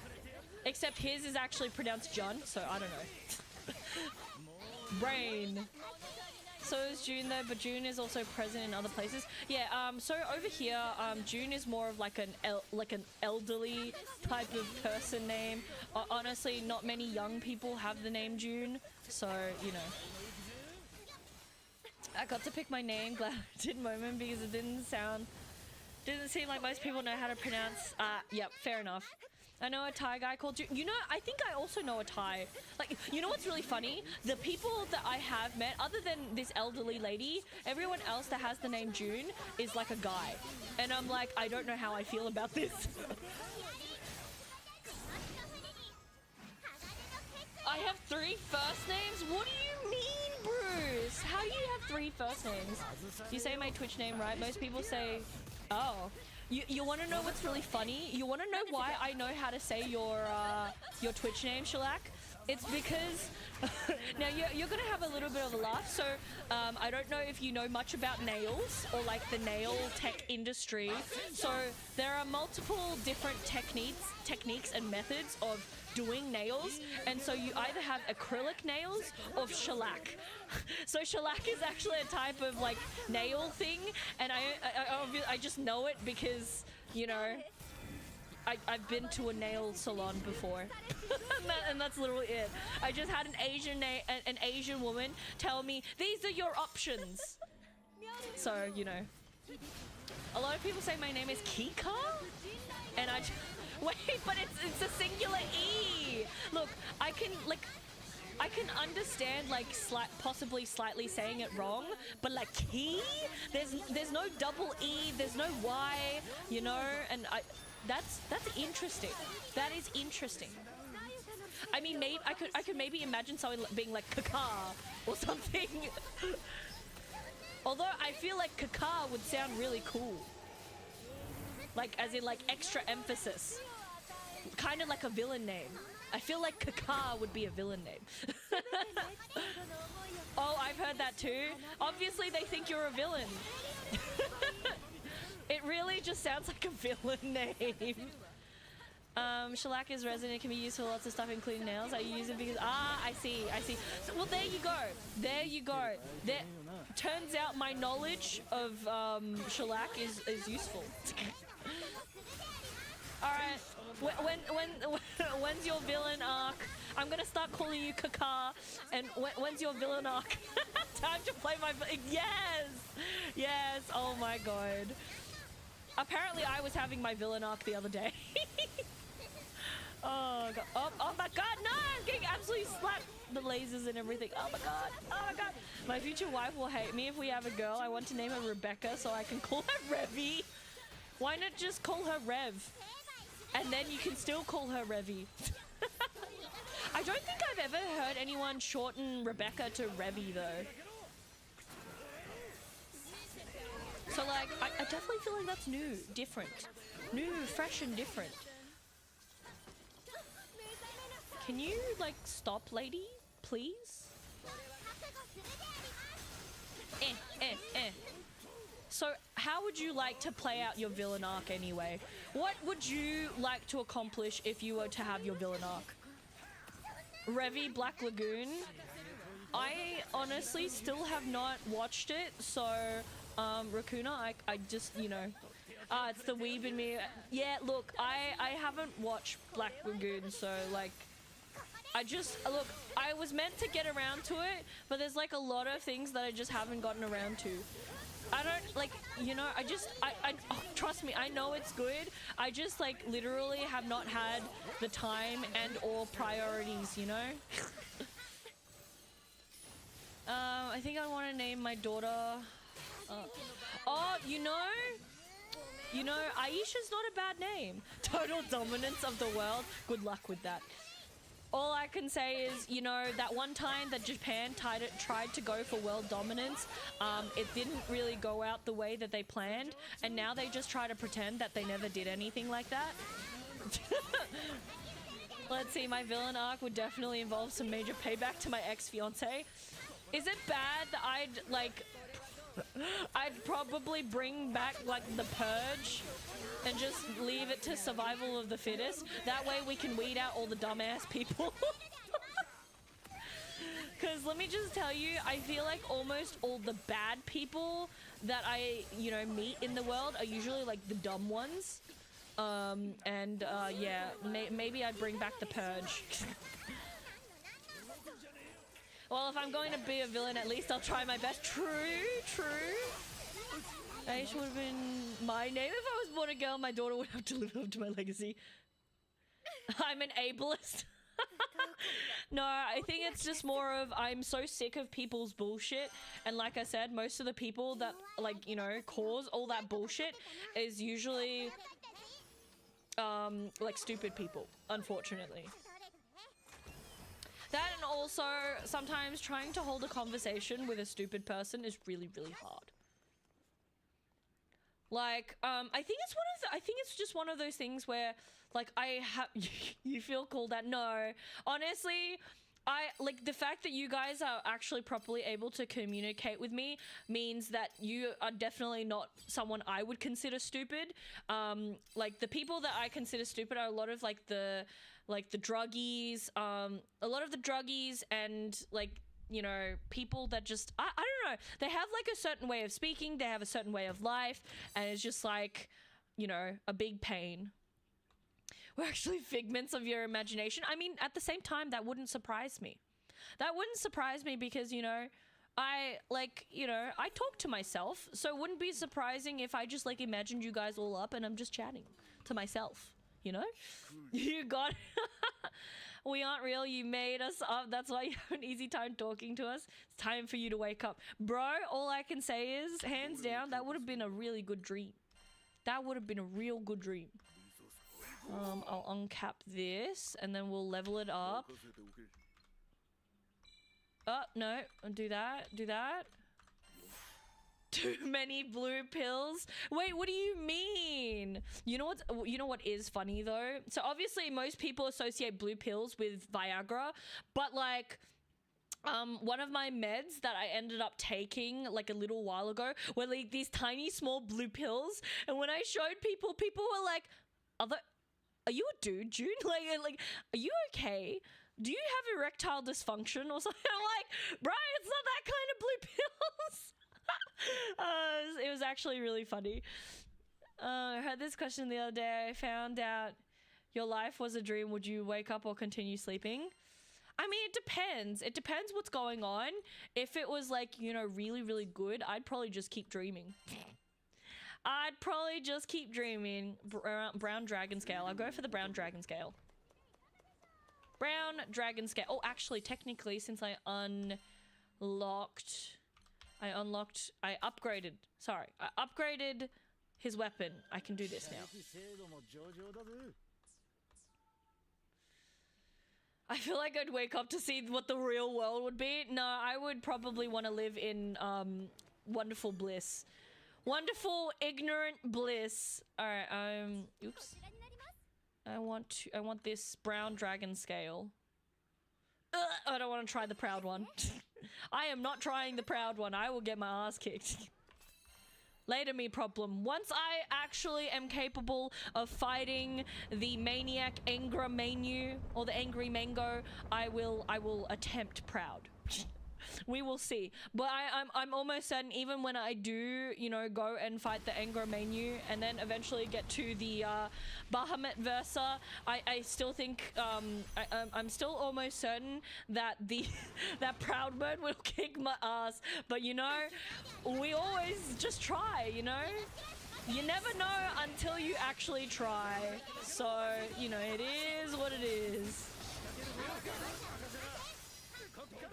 except his is actually pronounced Jun, so I don't know. Brain. So is June though, but June is also present in other places. Yeah, so over here, June is more of like an elderly type of person name. Honestly, not many young people have the name June, so, you know. I got to pick my name, glad I did moment, because it didn't seem like most people know how to pronounce, yep, fair enough. I know a Thai guy called June. You know, I think I also know a Thai. Like, you know what's really funny? The people that I have met, other than this elderly lady, everyone else that has the name June is like a guy. And I'm like, I don't know how I feel about this. I have 3 first names? What do you mean, Bruce? How do you have 3 first names? You say my Twitch name right? Most people say, oh. You want to know what's really funny? You want to know why I know how to say your Twitch name, Shellac? It's because now you're gonna have a little bit of a laugh. So I don't know if you know much about nails or like the nail tech industry. So there are multiple different techniques and methods of doing nails, and so you either have acrylic nails or shellac. So shellac is actually a type of like nail thing, and I just know it because, you know, I've been to a nail salon before. and that's literally it. I just had an Asian woman tell me, these are your options. So, you know. A lot of people say my name is Kika, and wait, but it's a singular E. Look, I can understand like possibly slightly saying it wrong, but like key, there's no double E, there's no Y, you know, and that's interesting. That is interesting. I mean, maybe I could maybe imagine someone being like Kaka or something. Although I feel like Kaka would sound really cool. Like, as in, like, extra emphasis. Kind of like a villain name. I feel like Kaka would be a villain name. Oh, I've heard that too. Obviously, they think you're a villain. It really just sounds like a villain name. Shellac is resident, can be used for lots of stuff, including nails. I use it because I see. So, well, there you go. There. Turns out my knowledge of shellac is useful. All right. When's your villain arc? I'm gonna start calling you Kaka. And when's your villain arc? Time to play my. Yes. Oh my god. Apparently, I was having my villain arc the other day. Oh god. Oh my god, no! I'm getting absolutely slapped. The lasers and everything. Oh my god. My future wife will hate me if we have a girl. I want to name her Rebecca so I can call her Revy. Why not just call her Rev? And then you can still call her Revy. I don't think I've ever heard anyone shorten Rebecca to Revy though. So like, I definitely feel like that's new, different. New, fresh and different. Can you like stop, lady? Please? So how would you like to play out your villain arc anyway? What would you like to accomplish if you were to have your villain arc? Revy Black Lagoon? I honestly still have not watched it, so Rakuna, I just, you know, it's the weeb in me. Yeah, look, I haven't watched Black Lagoon, so like, look, I was meant to get around to it, but there's like a lot of things that I just haven't gotten around to. I don't, like, you know, oh, trust me, I know it's good. I just like literally have not had the time and or priorities, you know? I think I want to name my daughter, oh, you know, Aisha's not a bad name. Total dominance of the world. Good luck with that. All I can say is, you know, that one time that Japan tried to go for world dominance, it didn't really go out the way that they planned, and now they just try to pretend that they never did anything like that. Let's see, my villain arc would definitely involve some major payback to my ex-fiance. Is it bad that I'd probably bring back like the purge and just leave it to survival of the fittest? That way we can weed out all the dumbass people. Because let me just tell you, I feel like almost all the bad people that I, you know, meet in the world are usually like the dumb ones. Yeah, maybe I'd bring back the purge. Well, if I'm going to be a villain, at least I'll try my best. True. Aisha would have been my name. If I was born a girl, my daughter would have to live up to my legacy. I'm an ableist. No, I think it's just more of I'm so sick of people's bullshit. And like I said, most of the people that, like, you know, cause all that bullshit is usually, like, stupid people, unfortunately. That, and also sometimes trying to hold a conversation with a stupid person is really, really hard. Like, I think it's just one of those things where, like, you feel called out. No, honestly, like, the fact that you guys are actually properly able to communicate with me means that you are definitely not someone I would consider stupid. Like, the people that I consider stupid are a lot of, like, the druggies, a lot of the druggies and, like, you know, people that just, I don't know, they have like a certain way of speaking, they have a certain way of life, and it's just like, you know, a big pain. We're actually figments of your imagination. I mean, at the same time, that wouldn't surprise me. That wouldn't surprise me because, you know, I talk to myself, so it wouldn't be surprising if I just like imagined you guys all up and I'm just chatting to myself, you know? You got we aren't real, you made us up, that's why you have an easy time talking to us. It's time for you to wake up. Bro, all I can say is, hands down, that would have been a really good dream. That would have been a real good dream. I'll uncap this, and then we'll level it up. Oh, no, do that. Too many blue pills. Wait, what do you mean? You know what is funny though? So obviously most people associate blue pills with Viagra, but like one of my meds that I ended up taking like a little while ago were like these tiny small blue pills, and when I showed people, people were like, are you a dude, June? Like, are you okay? Do you have erectile dysfunction or something? I'm like, bro, it's not that kind of blue pills. It was actually really funny. I heard this question the other day. I found out your life was a dream. Would you wake up or continue sleeping? I mean, it depends. It depends what's going on. If it was like, you know, really, really good, I'd probably just keep dreaming. I'd probably just keep dreaming. Brown dragon scale. I'll go for the brown dragon scale. Brown dragon scale. Oh, actually, technically, since I upgraded. Sorry, I upgraded his weapon. I can do this now. I feel like I'd wake up to see what the real world would be. No, I would probably want to live in wonderful bliss. Wonderful ignorant bliss. All right, oops. I want this brown dragon scale. I don't want to try the proud one. I am not trying the proud one. I will get my ass kicked. Later me problem. Once I actually am capable of fighting the maniac Angra Manu or the angry mango, I will attempt proud. We will see. But I'm almost certain, even when I do, you know, go and fight the Angro Manu and then eventually get to the Bahamut Versa, I still think I'm still almost certain that that proud mode will kick my ass. But you know, we always just try, you know? You never know until you actually try. So, you know, it is what it is.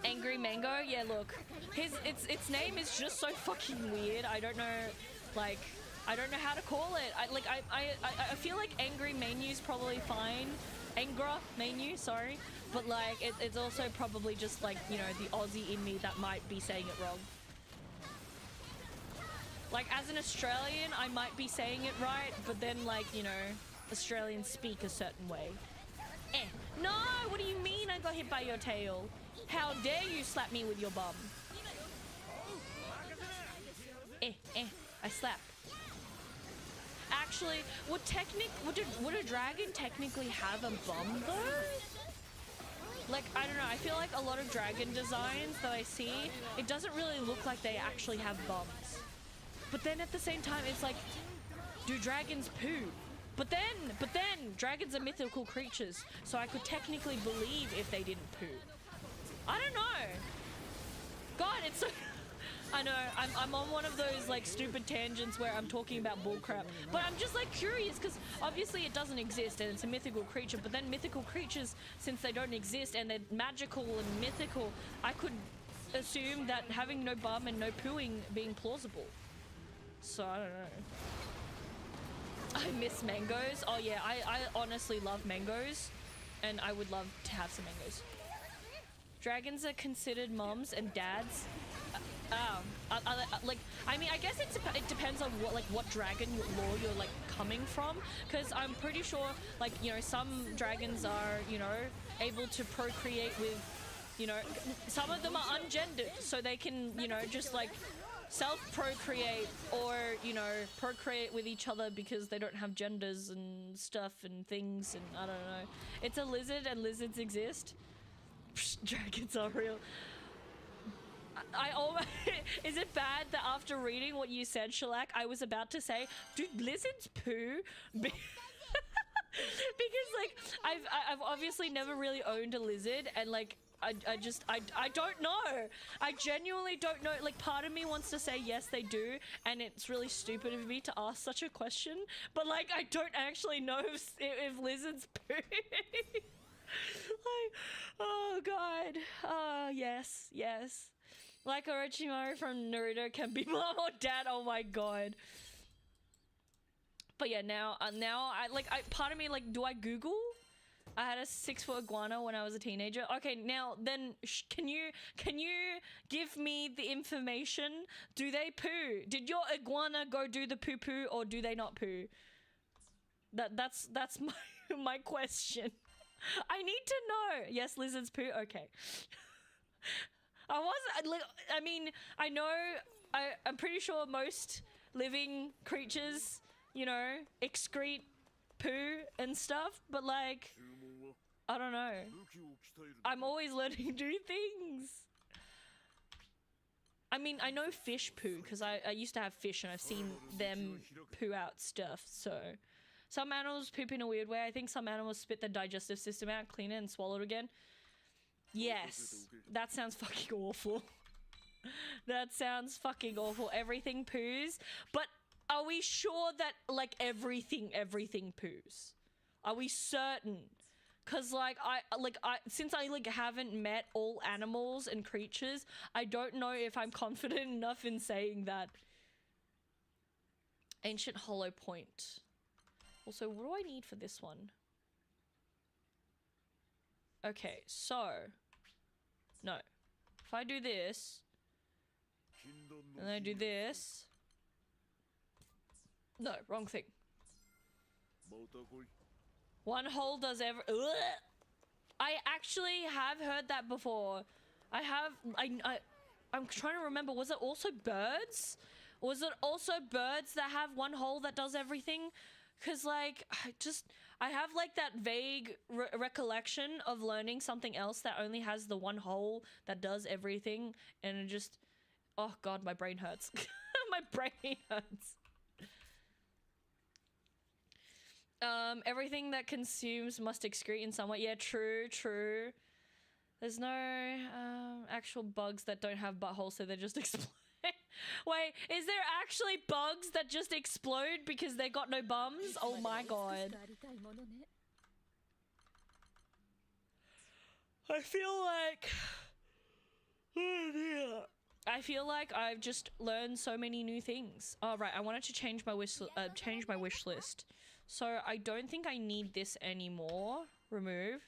Angry Mango? Yeah, look. Its name is just so fucking weird. I don't know, like, I don't know how to call it. I feel like Angry Menu's probably fine. Angra Menu, sorry. But like, it's also probably just like, you know, the Aussie in me that might be saying it wrong. Like, as an Australian, I might be saying it right, but then like, you know, Australians speak a certain way. No, what do you mean I got hit by your tail? How dare you slap me with your bum? I slap. Actually, would a dragon technically have a bum though? Like, I don't know, I feel like a lot of dragon designs that I see, it doesn't really look like they actually have bums. But then at the same time, it's like, do dragons poo? But then, dragons are mythical creatures, so I could technically believe if they didn't poo. I don't know. God, it's so... I know, I'm on one of those like stupid tangents where I'm talking about bullcrap. But I'm just like curious because obviously it doesn't exist and it's a mythical creature. But then mythical creatures, since they don't exist and they're magical and mythical, I could assume that having no bum and no pooing being plausible. So I don't know. I miss mangoes. Oh yeah, I honestly love mangoes. And I would love to have some mangoes. Dragons are considered moms and dads. Like, I mean, I guess it depends on what dragon lore you're like coming from, because I'm pretty sure, like, you know, some dragons are, you know, able to procreate with, you know, some of them are ungendered, so they can, you know, just like self-procreate or, you know, procreate with each other because they don't have genders and stuff and things, and I don't know. It's a lizard and lizards exist. Dragons are real. I almost is it bad that after reading what you said, Shellac, I was about to say, do lizards poo? Because like I've obviously never really owned a lizard, and like I don't know. I genuinely don't know. Like, part of me wants to say yes they do, and it's really stupid of me to ask such a question, but like I don't actually know if lizards poo. Like, oh god. Yes. Like Orochimaru from Naruto can be mom or dad. Oh my god. But yeah, now part of me, like, do I Google? I had a 6-foot iguana when I was a teenager. Okay, now then, can you give me the information? Do they poo? Did your iguana go do the poo poo, or do they not poo? That's my question. I need to know. Yes, lizards poo. Okay. I wasn't. I mean, I know. I'm pretty sure most living creatures, you know, excrete poo and stuff. But like, I don't know. I'm always learning new things. I mean, I know fish poo because I used to have fish and I've seen them poo out stuff. So some animals poop in a weird way. I think some animals spit the digestive system out, clean it, and swallow it again. Yes, that sounds fucking awful. That sounds fucking awful. Everything poos. But are we sure that, like, everything poos? Are we certain? Cause since I haven't met all animals and creatures, I don't know if I'm confident enough in saying that. Ancient Hollow Point. Also, what do I need for this one? Okay, so no. If I do this, and I do this, no, wrong thing. One hole does ever. Ugh. I actually have heard that before. I'm trying to remember. Was it also birds? Was it also birds that have one hole that does everything? Cause like I have like that vague recollection of learning something else that only has the one hole that does everything, and it just, oh god, my brain hurts. My brain hurts. Everything that consumes must excrete in some way. Yeah, true. There's no actual bugs that don't have buttholes, so they just explode. Wait, is there actually bugs that just explode because they got no bums? Oh my god. I feel like I've just learned so many new things. Oh right, I wanted to change my wish list. So I don't think I need this anymore. Remove.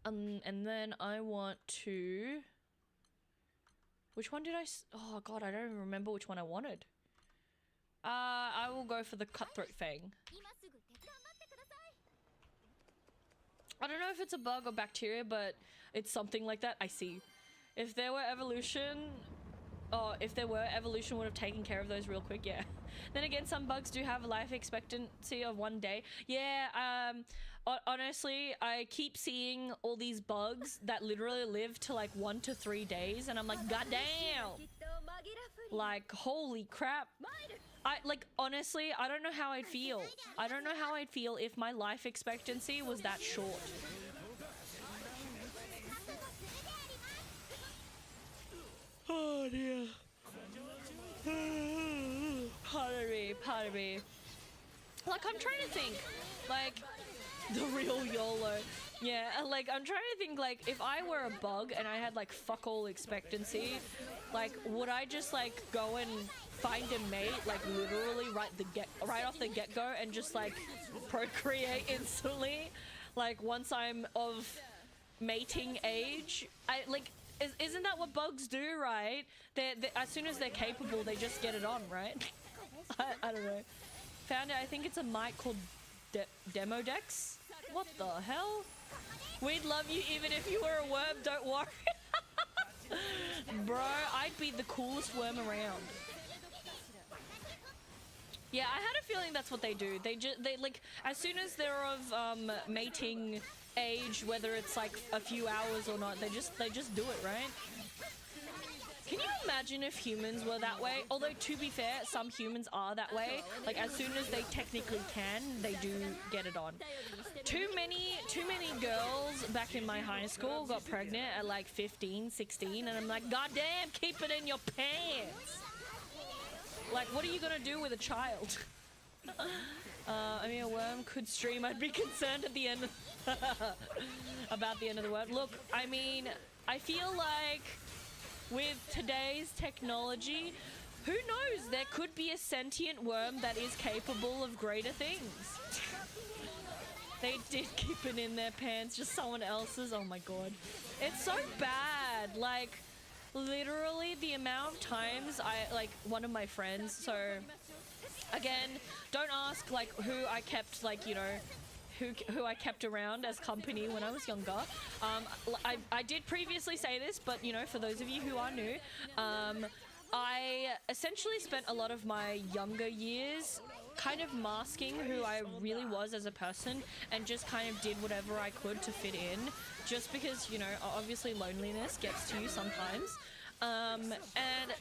And then I want to... Which one did I... Oh god, I don't even remember which one I wanted. I will go for the cutthroat thing. I don't know if it's a bug or bacteria, but it's something like that. I see. If there were evolution... Oh, if there were, evolution would have taken care of those real quick, yeah. Then again, some bugs do have a life expectancy of 1 day. Yeah, honestly, I keep seeing all these bugs that literally live to like 1 to 3 days, and I'm like, goddamn! Like, holy crap. Honestly, I don't know how I'd feel. I don't know how I'd feel if my life expectancy was that short. Oh dear. Pardon me. Like, I'm trying to think, like, the real YOLO. Yeah, like, I'm trying to think, like, if I were a bug and I had, like, fuck all expectancy, like, would I just, like, go and find a mate, like, literally right off the get-go and just, like, procreate instantly? Like, once I'm of mating age? Isn't that what bugs do, right? They as soon as they're capable, they just get it on, right? I don't know. Found it. I think it's a mic called Demodex. What the hell? We'd love you even if you were a worm, don't worry. Bro, I'd be the coolest worm around. Yeah, I had a feeling that's what they do. They like, as soon as they're of mating age, whether it's like a few hours or not, they just do it, right? Can you imagine if humans were that way? Although, to be fair, some humans are that way. Like, as soon as they technically can, they do get it on. Too many girls back in my high school got pregnant at like 15, 16, and I'm like, goddamn, keep it in your pants. Like, what are you gonna do with a child? I mean, a worm could stream. I'd be concerned at the end about the end of the world. Look, I mean, I feel like with today's technology, who knows? There could be a sentient worm that is capable of greater things. They did keep it in their pants, just someone else's. Oh my god. It's so bad. Like, literally the amount of times one of my friends, so again, don't ask like who I kept, like, you know, who I kept around as company when I was younger. I did previously say this, but you know, for those of you who are new, I essentially spent a lot of my younger years kind of masking who I really was as a person and just kind of did whatever I could to fit in, just because, you know, obviously loneliness gets to you sometimes. And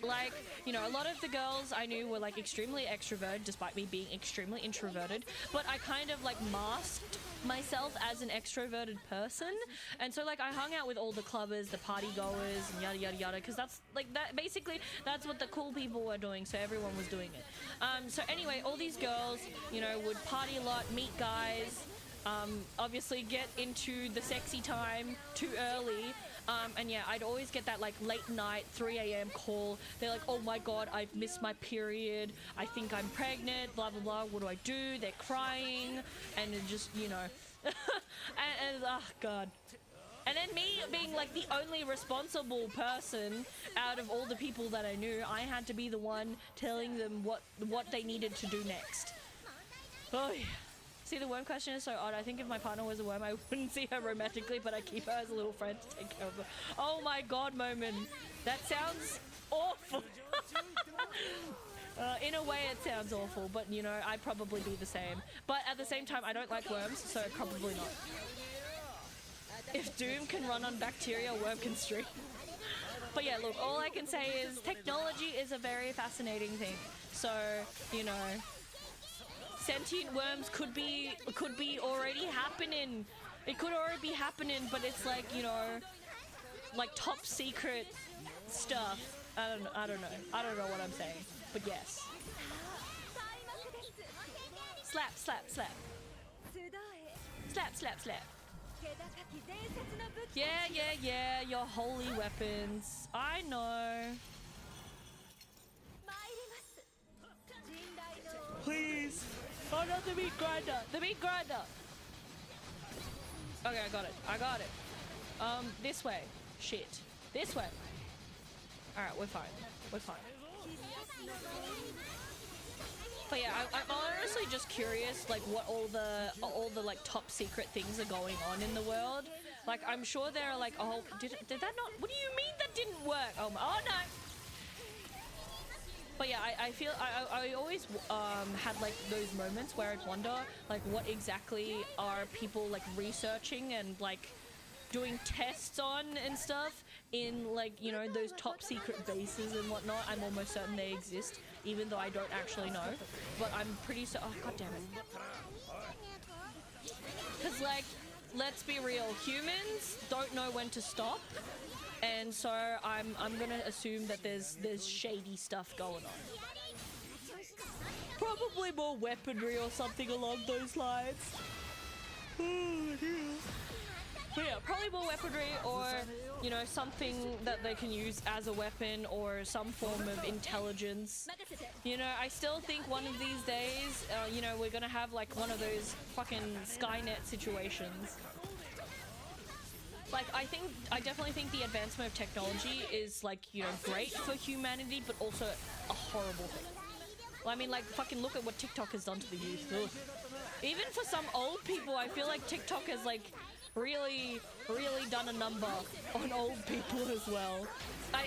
like, you know, a lot of the girls I knew were like extremely extroverted despite me being extremely introverted, but I kind of like masked myself as an extroverted person, and so like I hung out with all the clubbers, the party goers, and yada yada yada, because that's like that basically that's what the cool people were doing, so everyone was doing it. So anyway, all these girls, you know, would party a lot, meet guys, obviously get into the sexy time too early. And yeah, I'd always get that like late night 3 a.m. call. They're like, oh my god, I've missed my period, I think I'm pregnant, blah blah blah, what do I do? They're crying, and it just, you know, and oh god. And then me being like the only responsible person out of all the people that I knew, I had to be the one telling them what they needed to do next. Oh yeah. See, the worm question is so odd. I think if my partner was a worm, I wouldn't see her romantically, but I keep her as a little friend to take care of her. Oh my god, Moment. That sounds awful. In a way, it sounds awful, but you know, I'd probably be the same. But at the same time, I don't like worms, so probably not. If Doom can run on bacteria, worm can stream. But yeah, look, all I can say is technology is a very fascinating thing. So, you know, sentient worms could be already happening. It could already be happening, but it's like, you know, like top secret stuff. I don't know what I'm saying, but yes. Slap, slap, slap. Slap, slap, slap. Yeah, yeah, yeah, your holy weapons. I know. Please. Oh no, the meat grinder! The meat grinder! Okay, I got it. I got it. This way. Shit. This way. Alright, we're fine. We're fine. But yeah, I'm honestly just curious, like, what all the like top secret things are going on in the world. Like, I'm sure there are like, oh, did that not? What do you mean that didn't work? Oh no! But yeah, I feel I always had like those moments where I'd wonder like what exactly are people like researching and like doing tests on and stuff in, like, you know, those top secret bases and whatnot. I'm almost certain they exist, even though I don't actually know. But I'm pretty oh god damn it. Cause like, let's be real, humans don't know when to stop. And so I'm gonna assume that there's shady stuff going on. Probably more weaponry or something along those lines. But yeah, probably more weaponry, or, you know, something that they can use as a weapon, or some form of intelligence. You know, I still think one of these days, you know, we're gonna have like one of those fucking Skynet situations. Like, I definitely think the advancement of technology is, like, you know, great for humanity, but also a horrible thing. Well, I mean, like, fucking look at what TikTok has done to the youth. Ugh. Even for some old people, I feel like TikTok has, like, really done a number on old people as well. I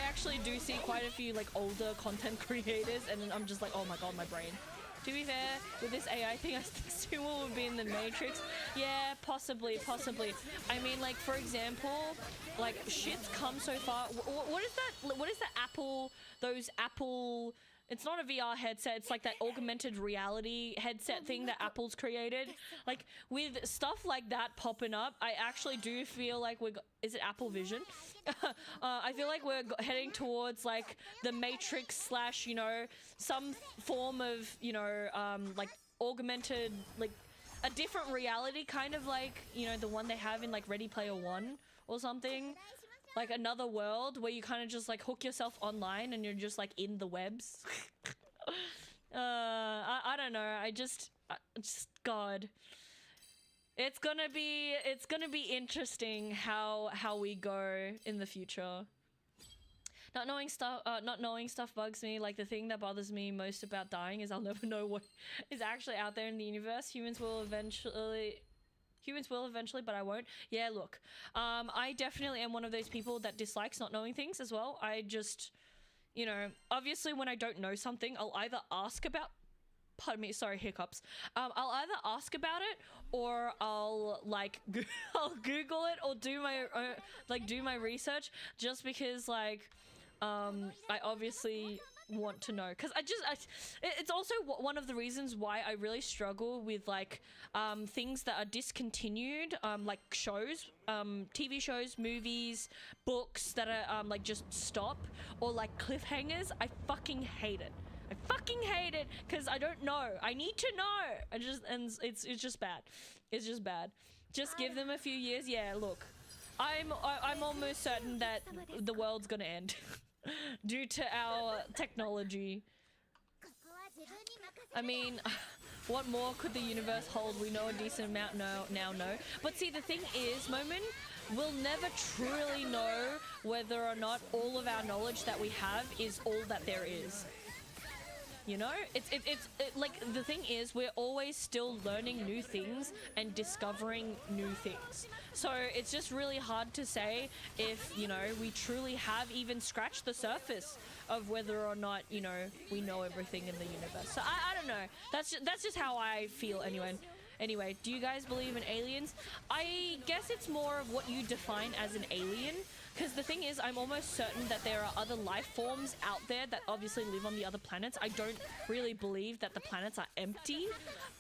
actually do see quite a few, like, older content creators, and I'm just like, oh my god, my brain. To be fair, with this AI thing, I assume it would be in the Matrix. Yeah, possibly. I mean, like, for example, like, shit's come so far. What is that? What is the Apple, those Apple... It's not a VR headset, it's like that augmented reality headset thing that Apple's created. Like, with stuff like that popping up, I actually do feel like is it Apple Vision? I feel like we're heading towards, like, the Matrix / you know, some form of, you know, like, augmented, like, a different reality, kind of like, you know, the one they have in, like, Ready Player One or something. Like another world where you kind of just like hook yourself online and you're just like in the webs. I don't know. I just God. It's gonna be interesting how we go in the future. Not knowing stuff bugs me. Like, the thing that bothers me most about dying is I'll never know what is actually out there in the universe. Humans will eventually, but I won't. Yeah, look, I definitely am one of those people that dislikes not knowing things as well. I just, you know, obviously when I don't know something, I'll either ask about, pardon me, sorry, hiccups. I'll either ask about it or I'll like I'll Google it or do my research, just because like I obviously want to know, because it's also one of the reasons why I really struggle with like things that are discontinued, like shows, TV shows, movies, books that are like just stop, or like cliffhangers. I fucking hate it. I fucking hate it because I don't know. I need to know. It's just bad. It's just bad. Just give them a few years. Yeah, look, I'm almost certain that the world's gonna end due to our technology. I mean, what more could the universe hold? We know a decent amount now, no. But see, the thing is, Moment, we'll never truly know whether or not all of our knowledge that we have is all that there is. You know, it's like, the thing is, we're always still learning new things and discovering new things. So it's just really hard to say if, you know, we truly have even scratched the surface of whether or not, you know, we know everything in the universe. So I don't know. That's just how I feel anyway. Anyway, do you guys believe in aliens? I guess it's more of what you define as an alien. Because the thing is, I'm almost certain that there are other life forms out there that obviously live on the other planets. I don't really believe that the planets are empty.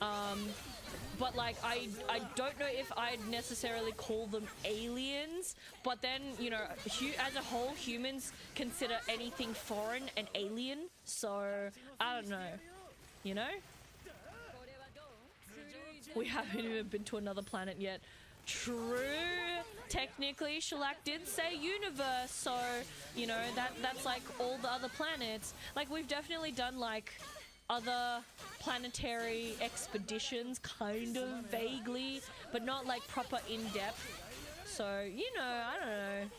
But like, I don't know if I'd necessarily call them aliens. But then, you know, as a whole, humans consider anything foreign an alien. So, I don't know. You know? We haven't even been to another planet yet. True. Technically, Shellac did say universe, so, you know, that's like all the other planets. Like, we've definitely done like other planetary expeditions, kind of vaguely, but not like proper in-depth. So, you know, I don't know.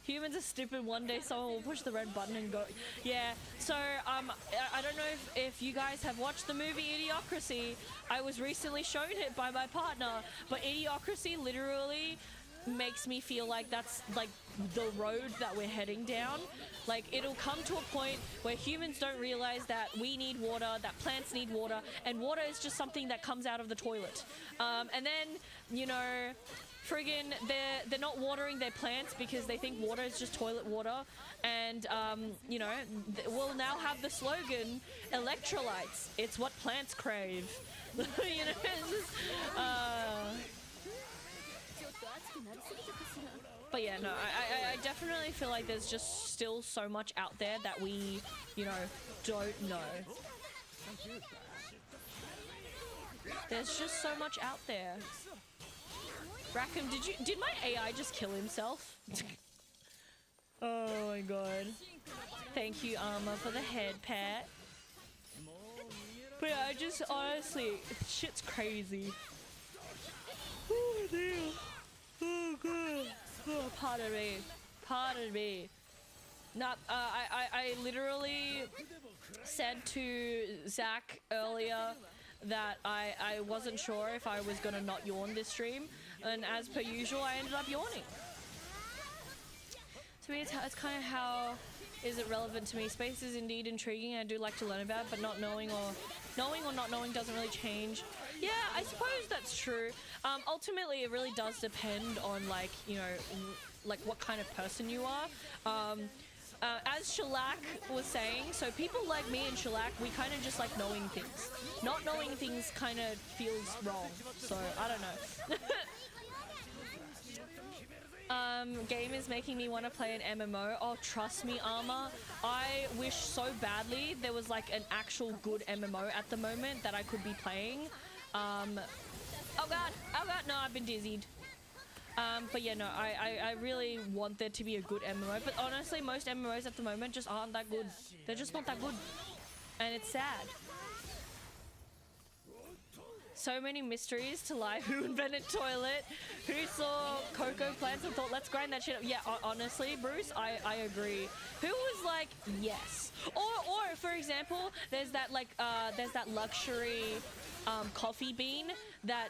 Humans are stupid. One day someone will push the red button and go. Yeah, so I don't know if you guys have watched the movie Idiocracy. I was recently shown it by my partner, but Idiocracy literally makes me feel like that's like the road that we're heading down. Like, it'll come to a point where humans don't realize that we need water, that plants need water, and water is just something that comes out of the toilet. And then, you know, friggin' they're not watering their plants because they think water is just toilet water. And you know, we'll now have the slogan, electrolytes, it's what plants crave. You know, it's just, but yeah, no, I definitely feel like there's just still so much out there that we, you know, don't know. There's just so much out there. Rackham, did my AI just kill himself? Oh my god. Thank you, Armor, for the head pat. But yeah, I just, honestly, shit's crazy. Oh dear. Oh god. Oh, pardon me. Pardon me. Not, I literally said to Zach earlier that I wasn't sure if I was gonna not yawn this stream, and as per usual, I ended up yawning. To me, it's kind of how is it relevant to me. Space is indeed intriguing. I do like to learn about it, but not knowing or not knowing doesn't really change. Yeah, I suppose that's true. Ultimately, it really does depend on, like, you know, like what kind of person you are. As Shellac was saying, so people like me and Shellac, we kind of just like knowing things. Not knowing things kind of feels wrong, so I don't know. Game is making me want to play an MMO. Oh, trust me, Armor. I wish so badly there was like an actual good MMO at the moment that I could be playing. Oh god, no, I've been dizzied. But yeah, no, I really want there to be a good MMO, but honestly, most MMOs at the moment just aren't that good. They're just not that good. And it's sad. so many mysteries to life. Who invented toilet? Who saw cocoa plants and thought, let's grind that shit up? Yeah, honestly, Bruce, I agree. Who was like, yes? Or for example, there's that luxury coffee bean that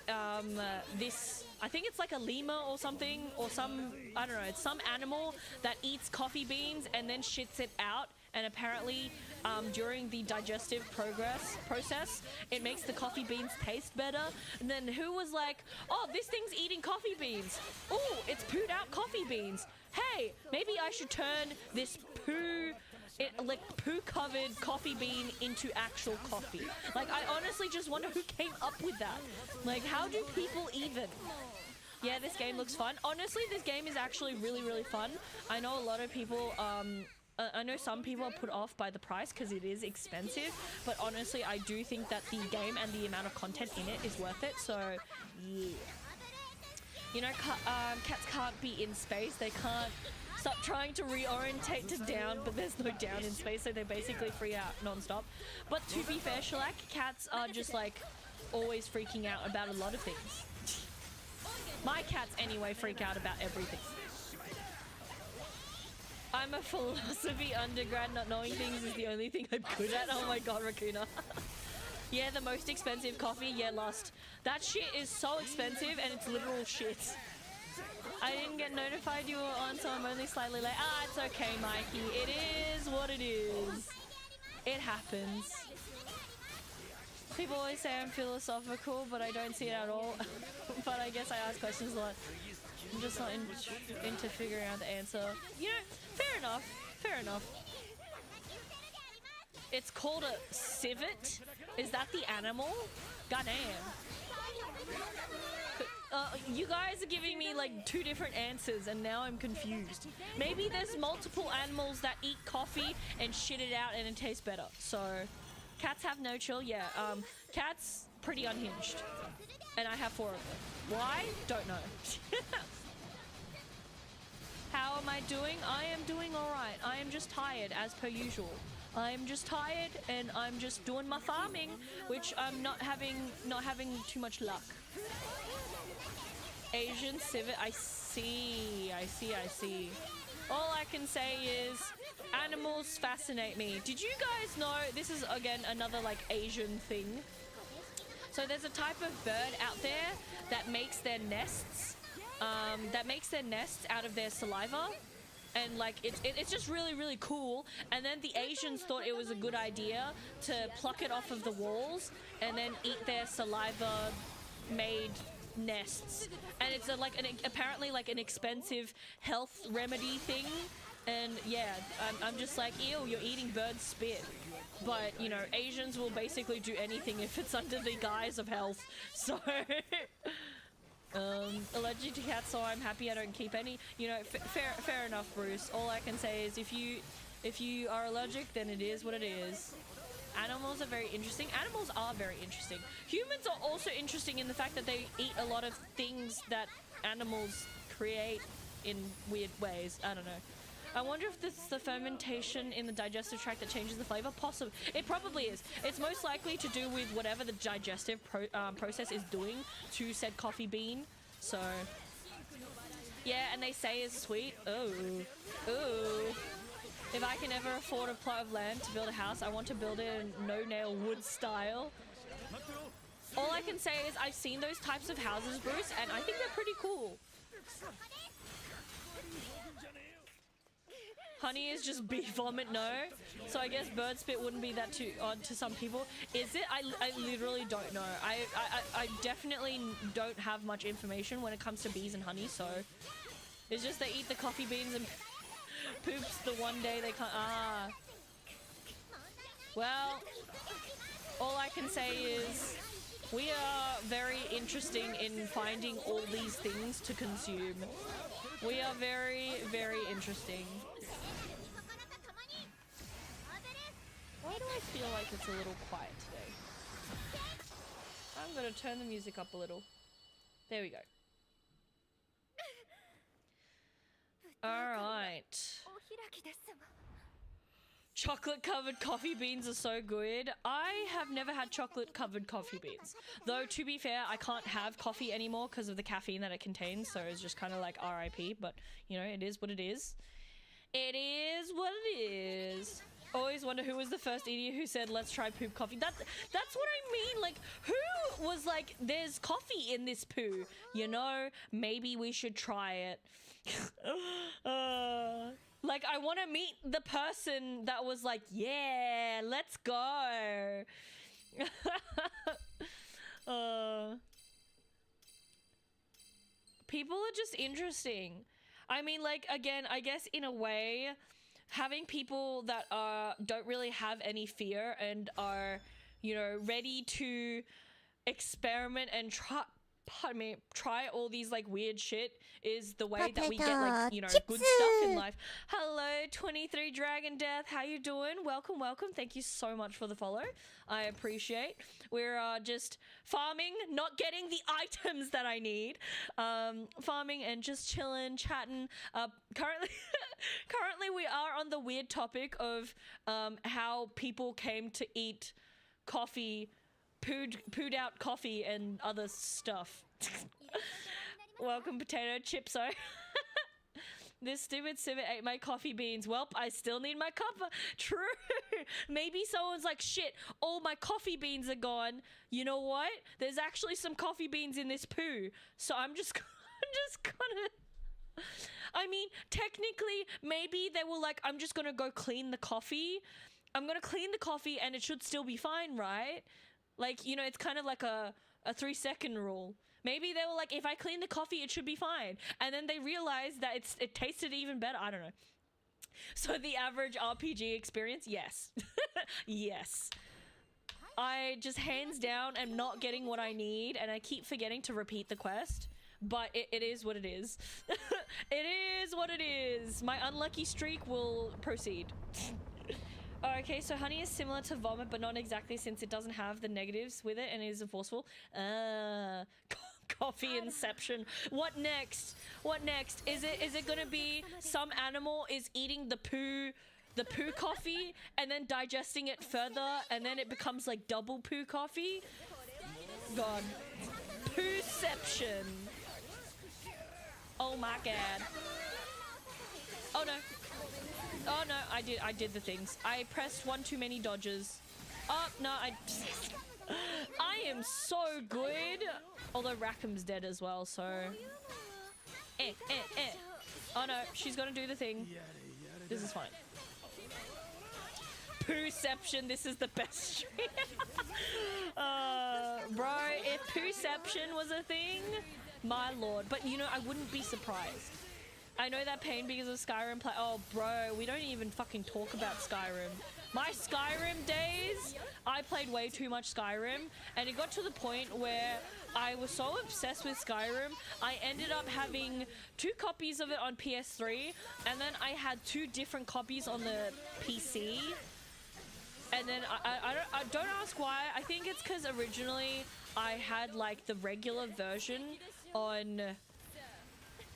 this, I think it's like a lemur or something, or some, I don't know, it's some animal that eats coffee beans and then shits it out, and apparently during the digestive process it makes the coffee beans taste better. And then who was like, oh, this thing's eating coffee beans, oh, it's pooed out coffee beans, hey, maybe I should turn this poo covered coffee bean into actual coffee. Like, I honestly just wonder who came up with that. Like, how do people even? Yeah, this game looks fun. Honestly, this game is actually really, really fun. I know a lot of people, I know some people are put off by the price because it is expensive, but honestly, I do think that the game and the amount of content in it is worth it, so yeah. You know, cats can't be in space. They can't stop trying to reorientate to down, but there's no down in space, so they basically free out non-stop. But to be fair, Shellac, cats are just like always freaking out about a lot of things. My cats anyway freak out about everything. I'm a philosophy undergrad, not knowing things is the only thing I'm good at. Oh my god, Raccoona. Yeah, the most expensive coffee, yeah, Lust. That shit is so expensive and it's literal shit. I didn't get notified you were on, so I'm only slightly late. Ah, it's okay, Mikey. It is what it is. It happens. People always say I'm philosophical, but I don't see it at all. But I guess I ask questions a lot. I'm just not into figuring out the answer. You know, fair enough. Fair enough. It's called a civet. Is that the animal? Goddamn. You guys are giving me like 2 different answers and now I'm confused. Maybe there's multiple animals that eat coffee and shit it out and it tastes better. So, cats have no chill. Yeah, cats pretty unhinged. And I have 4 of them. Why? Don't know. How am I doing? I am doing alright. I am just tired as per usual. I'm just tired and I'm just doing my farming, which I'm not having too much luck. Asian civet, I see. All I can say is animals fascinate me. Did you guys know, this is again another like Asian thing. So there's a type of bird out there that makes their nests, out of their saliva. And like it's just really, really cool. And then the Asians thought it was a good idea to pluck it off of the walls and then eat their saliva made nests. And it's apparently like an expensive health remedy thing. And yeah, I'm just like, ew, you're eating bird spit. But you know, Asians will basically do anything if it's under the guise of health. So allergic to cats, so I'm happy I don't keep any. You know, fair enough, Bruce. All I can say is if you are allergic, then it is what it is. Animals are very interesting. Animals are very interesting. Humans are also interesting in the fact that they eat a lot of things that animals create in weird ways. I don't know. I wonder if this is the fermentation in the digestive tract that changes the flavor. Possibly. It probably is. It's most likely to do with whatever the digestive process is doing to said coffee bean. So, yeah, and they say it's sweet. Ooh. If I can ever afford a plot of land to build a house, I want to build it in no-nail wood style. All I can say is I've seen those types of houses, Bruce, and I think they're pretty cool. Honey is just bee vomit, no. So I guess bird spit wouldn't be that too odd to some people. Is it? I literally don't know. I definitely don't have much information when it comes to bees and honey, so it's just they eat the coffee beans and poops the one day they can't. Ah. Well, all I can say is we are very interesting in finding all these things to consume. We are very, very interesting. Why do I feel like it's a little quiet today? I'm gonna turn the music up a little. There we go. Alright. Chocolate covered coffee beans are so good. I have never had chocolate covered coffee beans. Though, to be fair, I can't have coffee anymore because of the caffeine that it contains. So it's just kind of like RIP. But, you know, it is what it is. It is what it is. Always wonder who was the first idiot who said, let's try poop coffee. That's what I mean. Like, who was like, there's coffee in this poo? You know, maybe we should try it. Like, I want to meet the person that was like, yeah, let's go. People are just interesting. I mean, like, again, I guess in a way, having people that don't really have any fear and are, you know, ready to experiment and try all these like weird shit is the way that we get like, you know, good stuff in life. Hello, 23 Dragon Death. How you doing? Welcome, welcome. Thank you so much for the follow. I appreciate. We're just farming, not getting the items that I need. Farming and just chilling, chatting. Currently we are on the weird topic of how people came to eat coffee, pooed out coffee and other stuff. Welcome, potato chipso. This stupid civet ate my coffee beans. Welp, I still need my cuppa. True. Maybe someone's like, shit, all my coffee beans are gone. You know what? There's actually some coffee beans in this poo. So I'm just gonna... I mean, technically, maybe they were like, I'm just gonna go clean the coffee. I'm gonna clean the coffee and it should still be fine, right? Like, you know, it's kind of like a 3-second rule. Maybe they were like, if I clean the coffee, it should be fine. And then they realized that it tasted even better. I don't know. So the average RPG experience? Yes. Yes. I just hands down am not getting what I need, and I keep forgetting to repeat the quest. But it is what it is. It is what it is. My unlucky streak will proceed. Okay, so honey is similar to vomit, but not exactly since it doesn't have the negatives with it and it isn't forceful. Coffee inception. What next? What next? Is it gonna be some animal is eating the poo coffee and then digesting it further and then it becomes like double poo coffee? God. Pooception. Oh my god. Oh no. Oh no, I did the things. I pressed one too many dodges. Oh no, I am so good. Although Rackham's dead as well, so oh no, she's gonna do the thing. This is fine. Pooception, this is the best stream. Bro, if Pooception was a thing, my lord. But you know, I wouldn't be surprised. I know that pain because of Skyrim play. Oh, bro, we don't even fucking talk about Skyrim. My Skyrim days, I played way too much Skyrim, and it got to the point where I was so obsessed with Skyrim, I ended up having 2 copies of it on PS3, and then I had 2 different copies on the PC. And then I don't ask why. I think it's because originally I had like the regular version on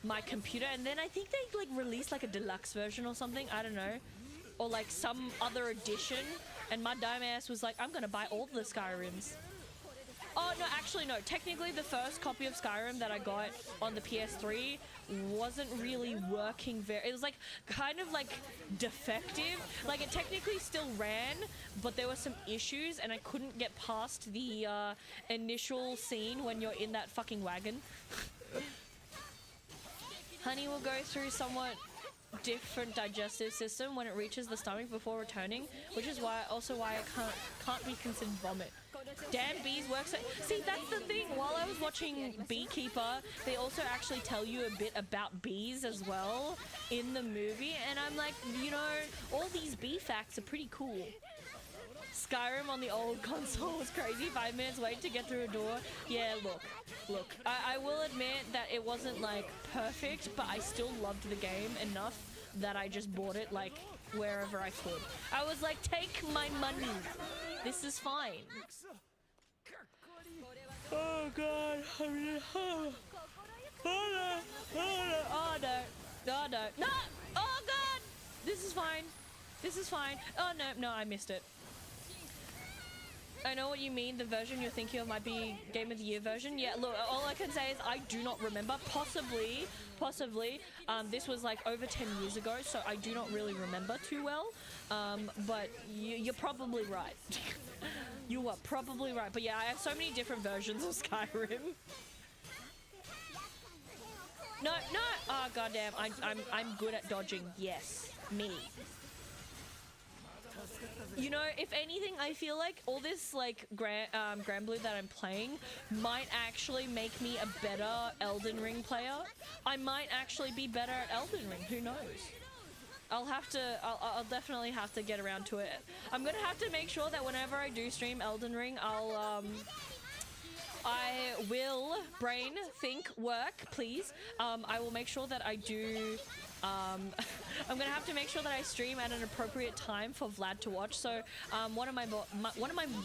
my computer, and then I think they like released like a deluxe version or something, I don't know, or like some other edition, and my dumb ass was like, I'm gonna buy all the Skyrims. Oh no, actually no, technically the first copy of Skyrim that I got on the PS3 wasn't really working it was like kind of like defective. Like it technically still ran, but there were some issues and I couldn't get past the initial scene when you're in that fucking wagon. Honey will go through somewhat different digestive system when it reaches the stomach before returning, which is why it can't be considered vomit. Damn, bees work so... See, that's the thing. While I was watching Beekeeper, they also actually tell you a bit about bees as well in the movie, and I'm like, you know, all these bee facts are pretty cool. Skyrim on the old console was crazy. 5 minutes wait to get through a door. Yeah, look. I will admit that it wasn't like perfect, but I still loved the game enough that I just bought it like wherever I could. I was like, take my money. This is fine. Oh god. Oh no. Oh no. No. Oh god. This is fine. This is fine. Oh, no, I missed it. I know what you mean. The version you're thinking of might be Game of the Year version. Yeah, look, all I can say is I do not remember. Possibly. This was like over 10 years ago, so I do not really remember too well. But you're probably right. You are probably right. But yeah, I have so many different versions of Skyrim. No. Oh, goddamn. I'm good at dodging. Yes, me. You know, if anything, I feel like all this like Grand Blue that I'm playing might actually make me a better Elden Ring player. I might actually be better at Elden Ring. Who knows? I'll definitely have to get around to it. I'm gonna have to make sure that whenever I do stream Elden Ring, I will brain, think, work, please. I will make sure that I do. I'm gonna have to make sure that I stream at an appropriate time for Vlad to watch. So one of my